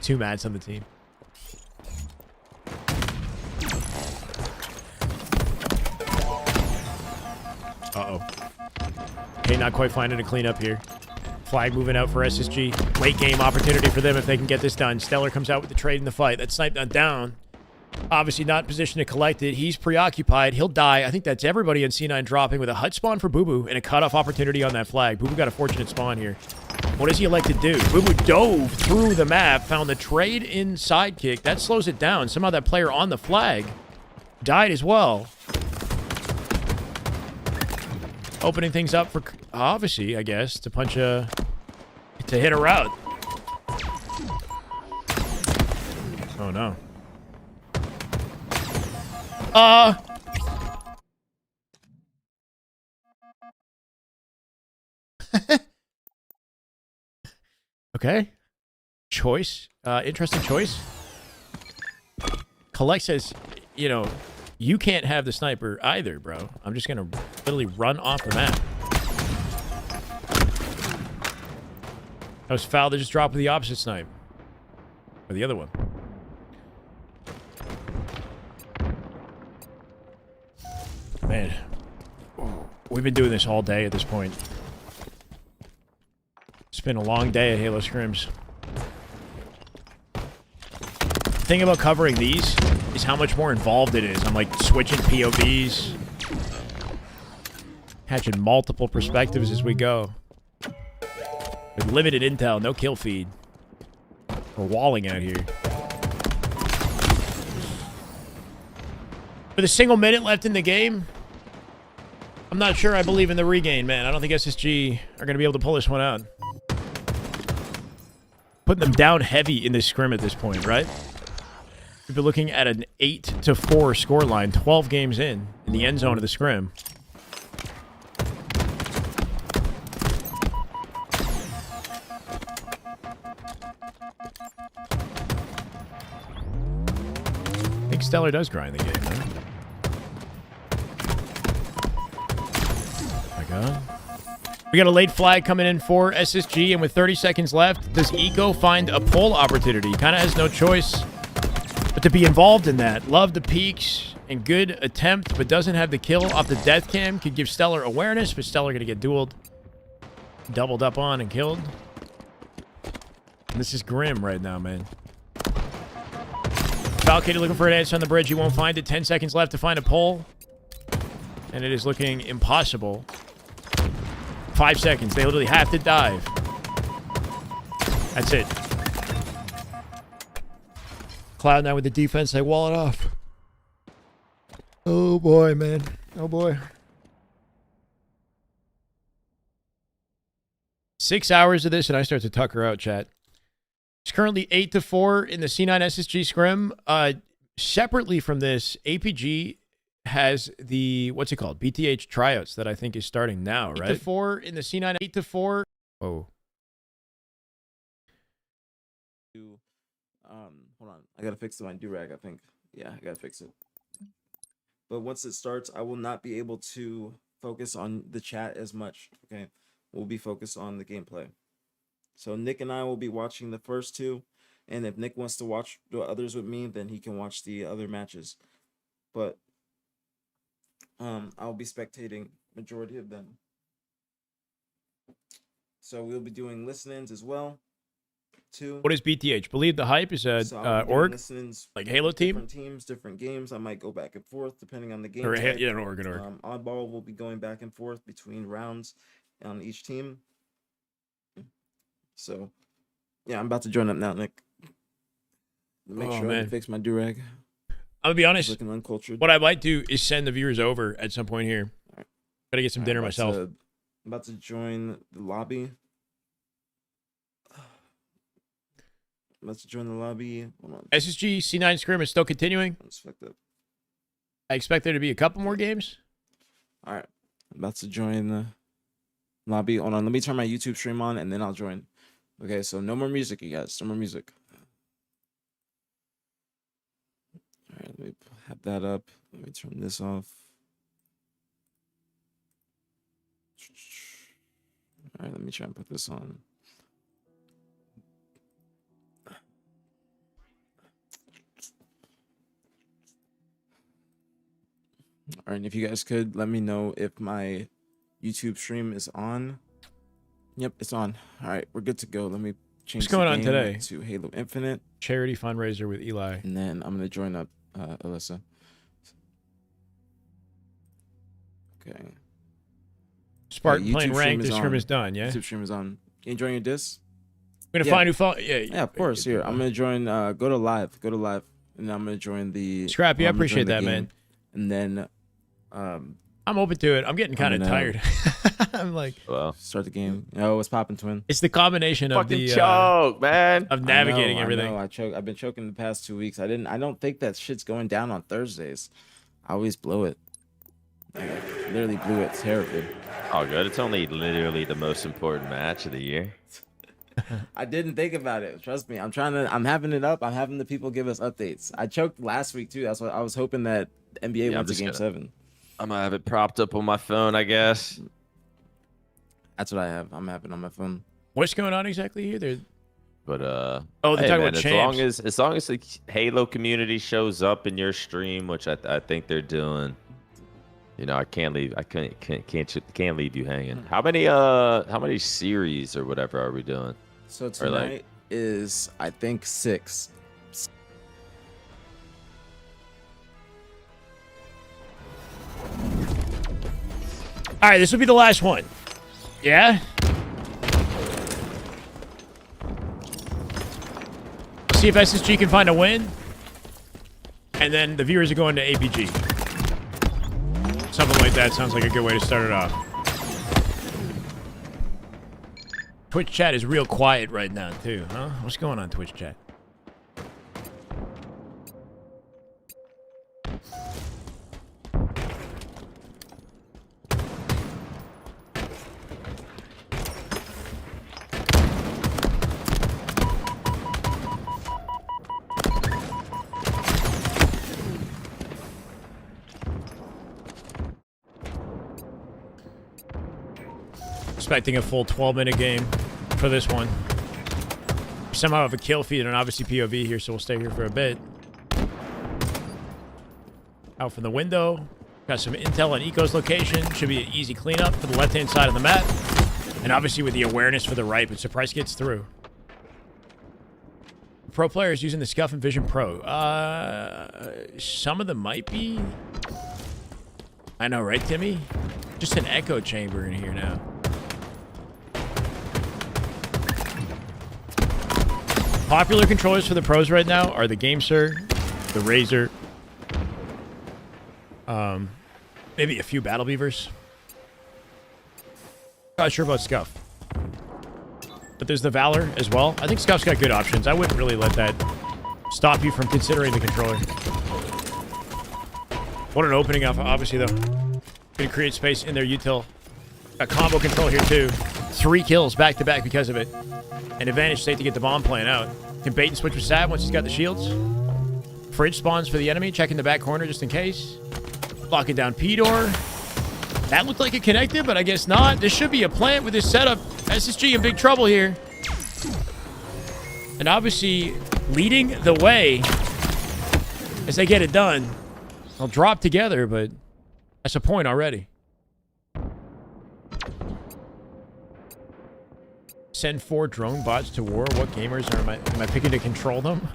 2 Matts on the team. Uh-oh. Okay, not quite finding a cleanup here. Flag moving out for SSG. Late game opportunity for them if they can get this done. Stellar comes out with the trade in the fight. That snipe not down. Obviously not in position to collect it. He's preoccupied. He'll die. I think that's everybody in C9 dropping with a hut spawn for Boo Boo and a cutoff opportunity on that flag. Boo Boo got a fortunate spawn here. What does he elect to do? Boo Boo dove through the map, found the trade in sidekick. That slows it down. Somehow that player on the flag died as well. Opening things up for, obviously, I guess, to punch a... to hit a route. Oh, no. Okay. Choice. Interesting choice. Collect says, you know, you can't have the sniper either, bro. I'm just gonna literally run off the map. That was foul. They just dropped with the opposite snipe. Or the other one. Man. We've been doing this all day at this point. It's been a long day at Halo Scrims. The thing about covering these is how much more involved it is. I'm like switching POVs. Catching multiple perspectives as we go. With limited intel, no kill feed. We're walling out here. With a single minute left in the game, I'm not sure I believe in the regain, man. I don't think SSG are going to be able to pull this one out. Putting them down heavy in this scrim at this point, right? We've been looking at an 8-4 scoreline, 12 games in the end zone of the scrim. I think Stellar does grind the game, man. Oh my god. We got a late flag coming in for SSG, and with 30 seconds left, does Eco find a pull opportunity? Kind of has no choice but to be involved in that. Love the peeks and good attempt, but doesn't have the kill off the death cam. Could give Stellar awareness, but Stellar going to get dueled. Doubled up on and killed. And this is grim right now, man. Falcon looking for an answer on the bridge. He won't find it. 10 seconds left to find a pull. And it is looking impossible. 5 seconds. They literally have to dive. That's it. Cloud9 with the defense. They wall it off. Oh boy, man. Oh boy. 6 hours of this and I start to tucker out, chat. It's currently 8-4 in the C9 SSG scrim. Separately from this, APG has the, what's it called? BTH tryouts that I think is starting now, right? 8-4 in the C9, 8-4. Oh. Hold on. I gotta fix my do-rag, I think. Yeah, I gotta fix it. But once it starts, I will not be able to focus on the chat as much, okay? We'll be focused on the gameplay. So Nick and I will be watching the first two, And if Nick wants to watch the others with me, then he can watch the other matches. But I'll be spectating majority of them. So we'll be doing listen-ins as well, too. What is BTH? Believe the Hype is a org? Like Halo team? Different teams, different games. I might go back and forth depending on the game. Or yeah, an org. Oddball will be going back and forth between rounds on each team. So, yeah, I'm about to join up now, Nick. Make sure I fix my durag. I'm gonna be honest. Looking uncultured. What I might do is send the viewers over at some point here. Right. Gotta get some dinner myself. I'm about to join the lobby. Hold on. SSG C9 Scrim is still continuing. That's fucked up. I expect there to be a couple more games. All right, I'm about to join the lobby. Hold on, let me turn my YouTube stream on and then I'll join. Okay, so no more music, you guys. No more music. All right, let me have that up. Let me turn this off. All right, let me try and put this on. All right, and if you guys could let me know if my YouTube stream is on. Yep, it's on. All right, we're good to go. Let me change What's going on game today? To Halo Infinite. Charity fundraiser with Eli. And then I'm going to join up Alyssa. Okay. Spartan playing ranked. The stream is done, yeah? YouTube stream is on. You enjoying your disc? We're going to find who follow. Yeah, of course. Here, I'm going to join. Go to live. Go to live. And I'm going to join the. Scrappy, I appreciate that, man. And then. I'm open to it. I'm getting kind of tired. I'm like, well, start the game. Oh, what's popping, twin? It's the combination of fucking choke, man. Of navigating everything. I choke. I've been choking the past 2 weeks. I don't think that shit's going down on Thursdays. I always blow it. I literally blew it terribly. Oh, good. It's only literally the most important match of the year. I didn't think about it. Trust me. I'm having it up. I'm having the people give us updates. I choked last week too. That's why I was hoping that NBA went to Game 7. I'm gonna have it propped up on my phone, I guess. That's what I have. I'm having it on my phone. What's going on exactly here? But they're talking about champs. As long as the Halo community shows up in your stream, which I think they're doing. You know, I can't leave you hanging. How many series or whatever are we doing? So tonight is, I think, 6. All right, this will be the last one. Yeah? See if SSG can find a win. And then the viewers are going to APG. Something like that sounds like a good way to start it off. Twitch chat is real quiet right now, too, huh? What's going on, Twitch chat? Expecting a full 12-minute game for this one. Somehow have a kill feed and obviously POV here, so we'll stay here for a bit. Out from the window. Got some intel on Eco's location. Should be an easy cleanup for the left-hand side of the map. And obviously with the awareness for the right, but Surprise gets through. Pro players using the Scuff and Vision Pro. Some of them might be. I know, right, Timmy? Just an echo chamber in here now. Popular controllers for the pros right now are the GameSir, the Razer, maybe a few Battle Beavers. Not sure about Scuff. But there's the Valor as well. I think Scuff's got good options. I wouldn't really let that stop you from considering the controller. What an opening up, obviously, though. Gonna create space in their util. A combo control here, too. 3 kills back-to-back because of it. An advantage state to get the bomb playing out. Can bait and switch with Sav once he's got the shields. Fridge spawns for the enemy. Checking the back corner just in case. Locking down P-door. That looked like it connected, but I guess not. This should be a plant with this setup. SSG in big trouble here. And obviously, leading the way as they get it done. They'll drop together, but that's a point already. Send 4 drone bots to war. What gamers am I picking to control them?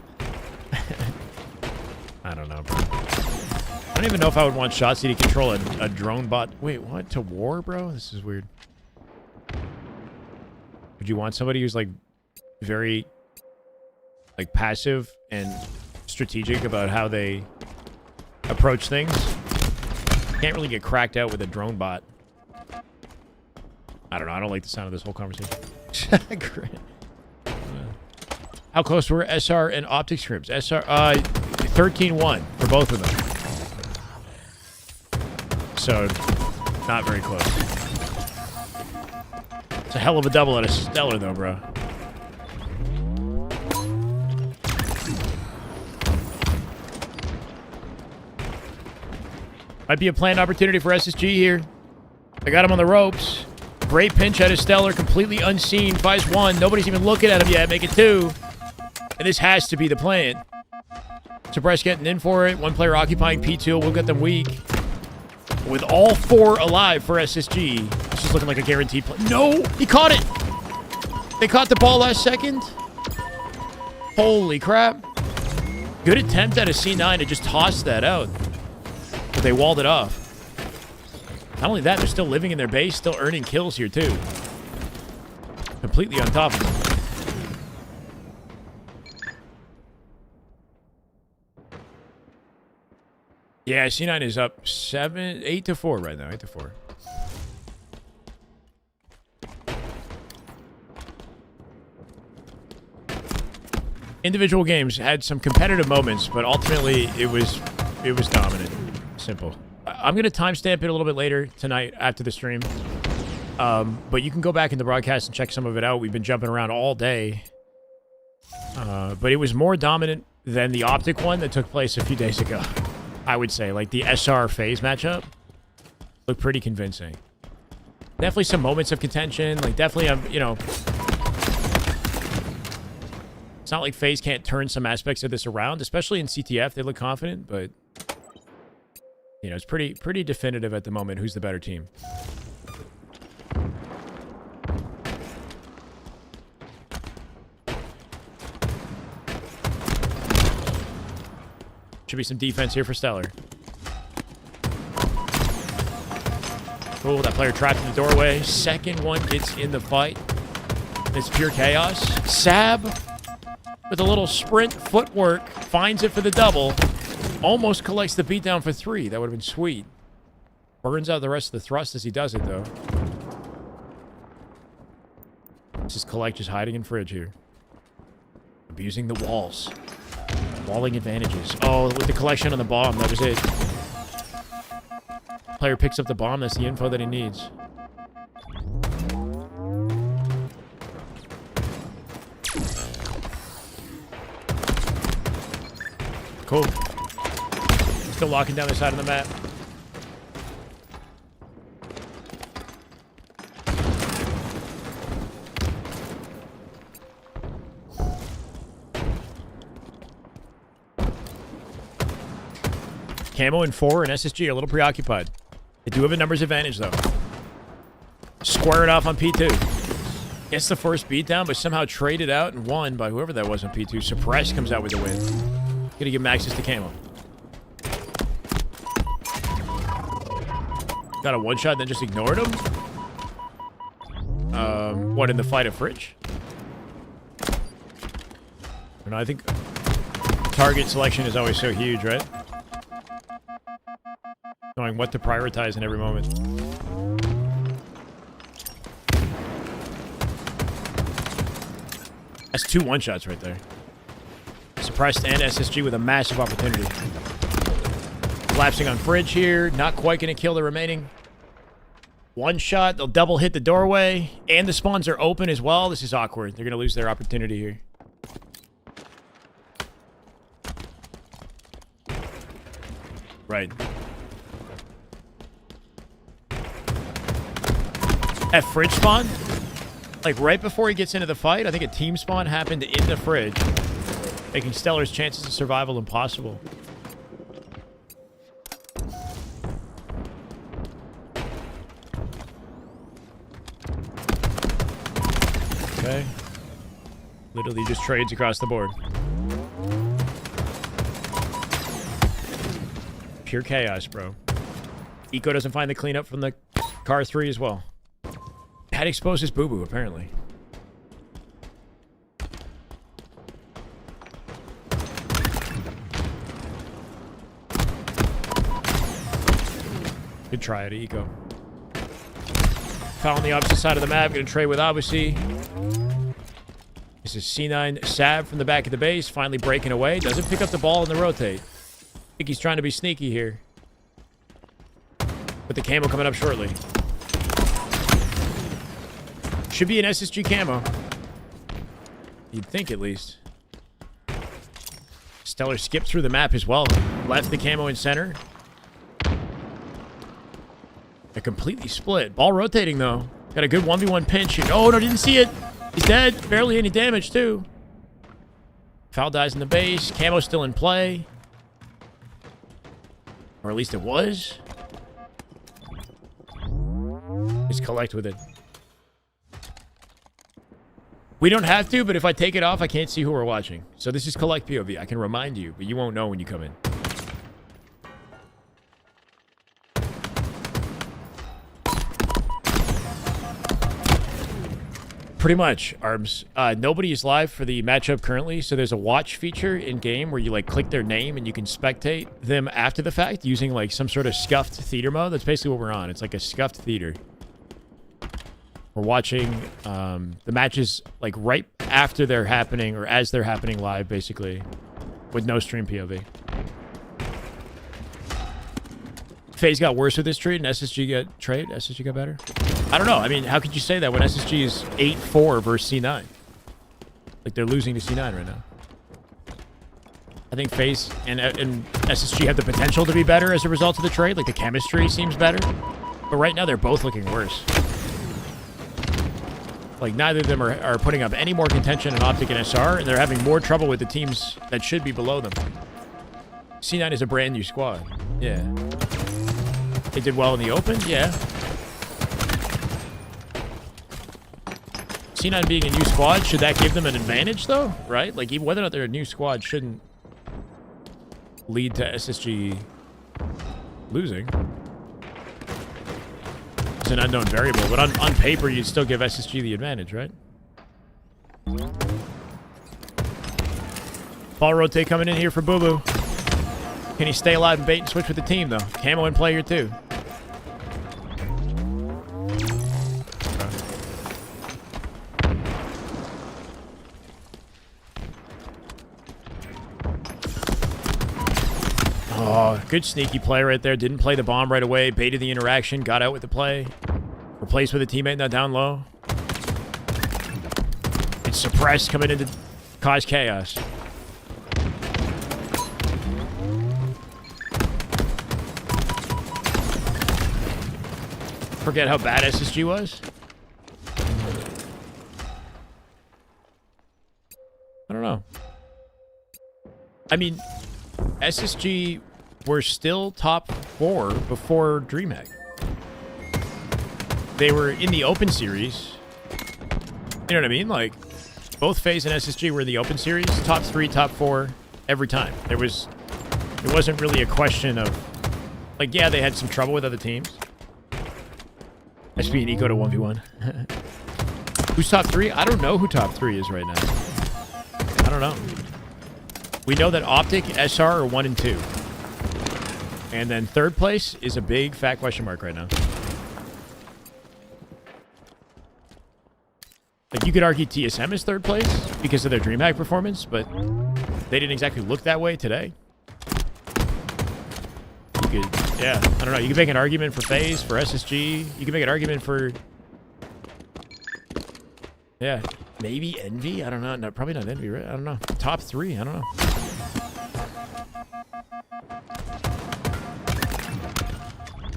I don't know, bro. I don't even know if I would want Shotzzy to control a drone bot. Wait, what? To war, bro? This is weird. Would you want somebody who's, like, very, like, passive and strategic about how they approach things? Can't really get cracked out with a drone bot. I don't know. I don't like the sound of this whole conversation. How close were SR and Optic Scrims? SR, 13-1 for both of them. So, not very close. It's a hell of a double at a Stellar, though, bro. Might be a planned opportunity for SSG here. I got him on the ropes. Great pinch at his Stellar, completely unseen. Faze 1. Nobody's even looking at him yet. Make it 2. And this has to be the plan. Suppress getting in for it. 1 player occupying P2. We'll get them weak. With all 4 alive for SSG. This is looking like a guaranteed play. No! He caught it! They caught the ball last second. Holy crap. Good attempt at a C9 to just toss that out. But they walled it off. Not only that, they're still living in their base, still earning kills here, too. Completely on top of them. Yeah, C9 is up 8-4 right now, 8-4. Individual games had some competitive moments, but ultimately it was dominant. Simple. I'm going to timestamp it a little bit later tonight after the stream. But you can go back in the broadcast and check some of it out. We've been jumping around all day. But it was more dominant than the Optic one that took place a few days ago. I would say, like, the SR Faze matchup looked pretty convincing. Definitely some moments of contention. Like, definitely, you know... It's not like Faze can't turn some aspects of this around, especially in CTF. They look confident, but... You know, it's pretty definitive at the moment who's the better team. Should be some defense here for Stellar. Cool, that player trapped in the doorway. Second one gets in the fight. It's pure chaos. Sab, with a little sprint footwork, finds it for the double. Almost collects the beatdown for 3. That would have been sweet. Burns out the rest of the thrust as he does it, though. This is Collect just hiding in fridge here. Abusing the walls. Walling advantages. Oh, with the collection on the bomb, that was it. Player picks up the bomb, that's the info that he needs. Cool. Still walking down the side of the map. Camo in 4 and SSG are a little preoccupied. They do have a numbers advantage, though. Square it off on P2. Gets the first beatdown, but somehow traded out and won by whoever that was on P2. Suppress comes out with the win. Gonna give him access to Camo. Got a one-shot, then just ignored him? What, in the fight at Fridge? I don't know, I think target selection is always so huge, right? Knowing what to prioritize in every moment. That's 2 one-shots right there. Suppressed and SSG with a massive opportunity. Collapsing on Fridge here. Not quite going to kill the remaining. One shot. They'll double hit the doorway. And the spawns are open as well. This is awkward. They're going to lose their opportunity here. Right. At Fridge spawn? Like right before he gets into the fight, I think a team spawn happened in the Fridge. making Stellar's chances of survival impossible. Okay. Literally just trades across the board. Pure chaos, bro. Eco doesn't find the cleanup from the car 3 as well. Had exposed his boo-boo, apparently. Good try at Eco. Foul on the opposite side of the map. Gonna trade with Abusi. This is C9 Sab from the back of the base. Finally breaking away. Doesn't pick up the ball in the rotate. I think he's trying to be sneaky here. With the camo coming up shortly. Should be an SSG camo. You'd think at least. Stellar skipped through the map as well. Left the camo in center. They're completely split. Ball rotating though. Got a good 1v1 pinch. Oh no, didn't see it. He's dead. Barely any damage too. Foul dies in the base. Camo still in play. Or at least it was. Just collect with it. We don't have to, but if I take it off, I can't see who we're watching. So this is collect POV. I can remind you, but you won't know when you come in. Pretty much, Arbs. Nobody is live for the matchup currently, so there's a watch feature in-game where you, like, click their name and you can spectate them after the fact using, like, some sort of scuffed theater mode. That's basically what we're on. It's like a scuffed theater. We're watching the matches, like, right after they're happening or as they're happening live, basically, with no stream POV. Faze got worse with this trade and SSG got better? I don't know. I mean, how could you say that when SSG is 8-4 versus C9? Like, they're losing to C9 right now. I think Faze and SSG have the potential to be better as a result of the trade. Like, the chemistry seems better. But right now, they're both looking worse. Like, neither of them are putting up any more contention in Optic and SR, and they're having more trouble with the teams that should be below them. C9 is a brand new squad. Yeah. They did well in the open? Yeah. C9 being a new squad, should that give them an advantage, though? Right? Like, even whether or not they're a new squad shouldn't lead to SSG losing. It's an unknown variable, but on paper, you'd still give SSG the advantage, right? Ball rotate coming in here for Boo Boo. Can he stay alive and bait and switch with the team, though? Camo in play here, too. Oh, good sneaky play right there. Didn't play the bomb right away. Baited the interaction. Got out with the play. Replaced with a teammate now down low. It's suppressed coming in to cause chaos. Forget how bad SSG was? I don't know. I mean, SSG were still top 4 before DreamHack. They were in the open series. You know what I mean? Like, both Faze and SSG were in the open series. Top 3, top 4 every time. It wasn't really a question of, like, yeah, they had some trouble with other teams. SP and Eco to 1v1. Who's top 3? I don't know who top 3 is right now. I don't know. We know that Optic, SR are 1 and 2. And then third place is a big fat question mark right now. Like, you could argue TSM is third place because of their DreamHack performance, but they didn't exactly look that way today. You could, yeah, I don't know. You could make an argument for Faze, for SSG. You could make an argument for, yeah, maybe Envy. I don't know. No, probably not Envy, right? I don't know. Top 3. I don't know.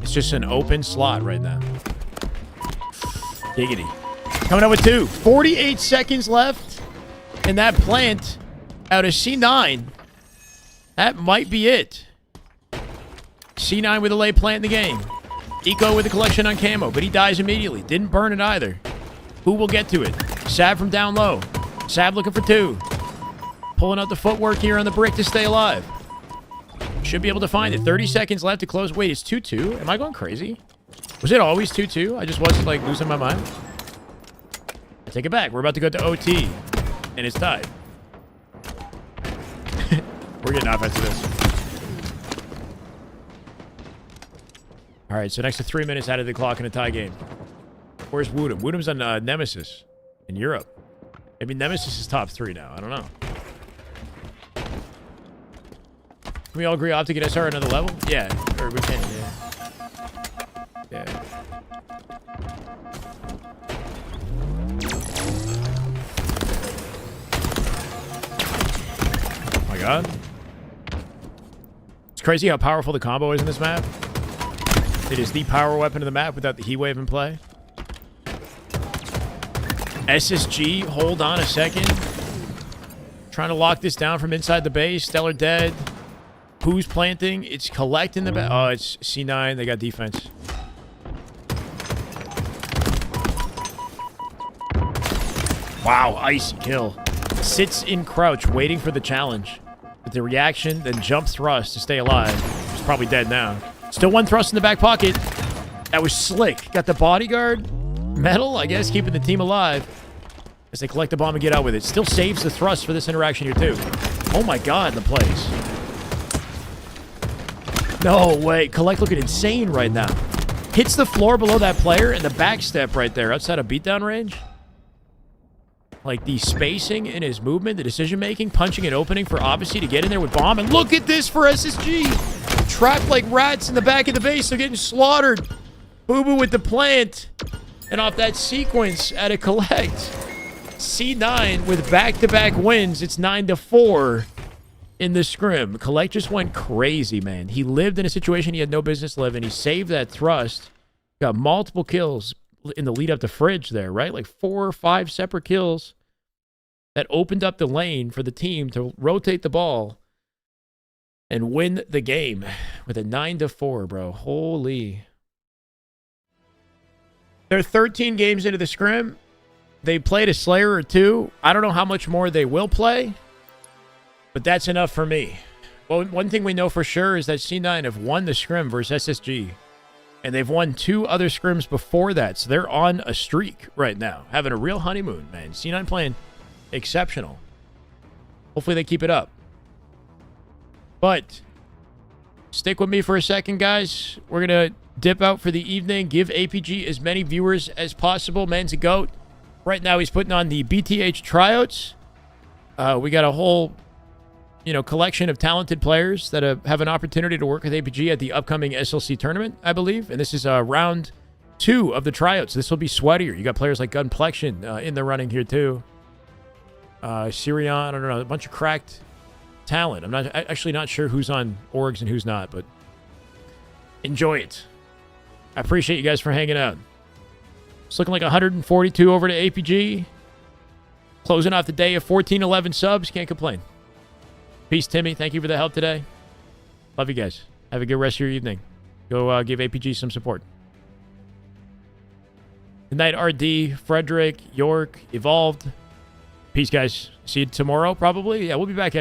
It's just an open slot right now. Giggity. Coming up with 2. 48 seconds left. And that plant, out of C9. That might be it. C9 with a lay plant in the game. Eco with a collection on camo, but he dies immediately. Didn't burn it either. Who will get to it? Sab from down low. Sab looking for 2. Pulling out the footwork here on the brick to stay alive. Should be able to find it. 30 seconds left to close. Wait, it's 2-2? Am I going crazy? Was it always 2-2? I just wasn't, like, losing my mind. I take it back. We're about to go to OT. And it's tied. We're getting off after this. All right, so next to 3 minutes out of the clock in a tie game. Where's Woodham? Woodham's on Nemesis in Europe. Maybe Nemesis is top 3 now. I don't know. Can we all agree Optic and SR another level? Yeah, or we can, yeah. Oh my god. It's crazy how powerful the combo is in this map. It is the power weapon of the map without the heat wave in play. SSG, hold on a second. Trying to lock this down from inside the base. Stellar dead. Who's planting? It's collecting the back. Oh, it's C9. They got defense. Wow, icy kill. Sits in crouch, waiting for the challenge. With the reaction, then jump thrust to stay alive. He's probably dead now. Still 1 thrust in the back pocket. That was slick. Got the bodyguard. Metal, I guess, keeping the team alive. As they collect the bomb and get out with it. Still saves the thrust for this interaction here, too. Oh my god, the plays. No way. Collect looking insane right now. Hits the floor below that player and the back step right there outside of beatdown range. Like the spacing in his movement, the decision-making, punching and opening for Odyssey to get in there with bomb. And look at this for SSG. Trapped like rats in the back of the base. They're getting slaughtered. Boo-boo with the plant. And off that sequence at a collect. C9 with back-to-back wins. It's 9-4 in the scrim. Collect just went crazy, man. He lived in a situation he had no business living. He saved that thrust. Got multiple kills in the lead up to Fridge there, right? Like 4 or 5 separate kills that opened up the lane for the team to rotate the ball and win the game with a 9-4, bro. Holy. They're 13 games into the scrim. They played a Slayer or 2. I don't know how much more they will play, but that's enough for me. Well, one thing we know for sure is that C9 have won the scrim versus SSG. And they've won 2 other scrims before that. So they're on a streak right now. Having a real honeymoon, man. C9 playing exceptional. Hopefully they keep it up. But stick with me for a second, guys. We're going to dip out for the evening. Give APG as many viewers as possible. Man's a goat. Right now he's putting on the BTH tryouts. We got a whole collection of talented players that have an opportunity to work with APG at the upcoming SLC tournament, I believe. And this is round 2 of the tryouts. This will be sweatier. You got players like Gunplexion in the running here too. Sirion, I don't know, a bunch of cracked talent. I'm actually not sure who's on orgs and who's not, but enjoy it. I appreciate you guys for hanging out. It's looking like 142 over to APG. Closing off the day of 1411 subs. Can't complain. Peace, Timmy. Thank you for the help today. Love you guys. Have a good rest of your evening. Go give APG some support. Good night, RD, Frederick, York, Evolved. Peace, guys. See you tomorrow, probably. Yeah, we'll be back at it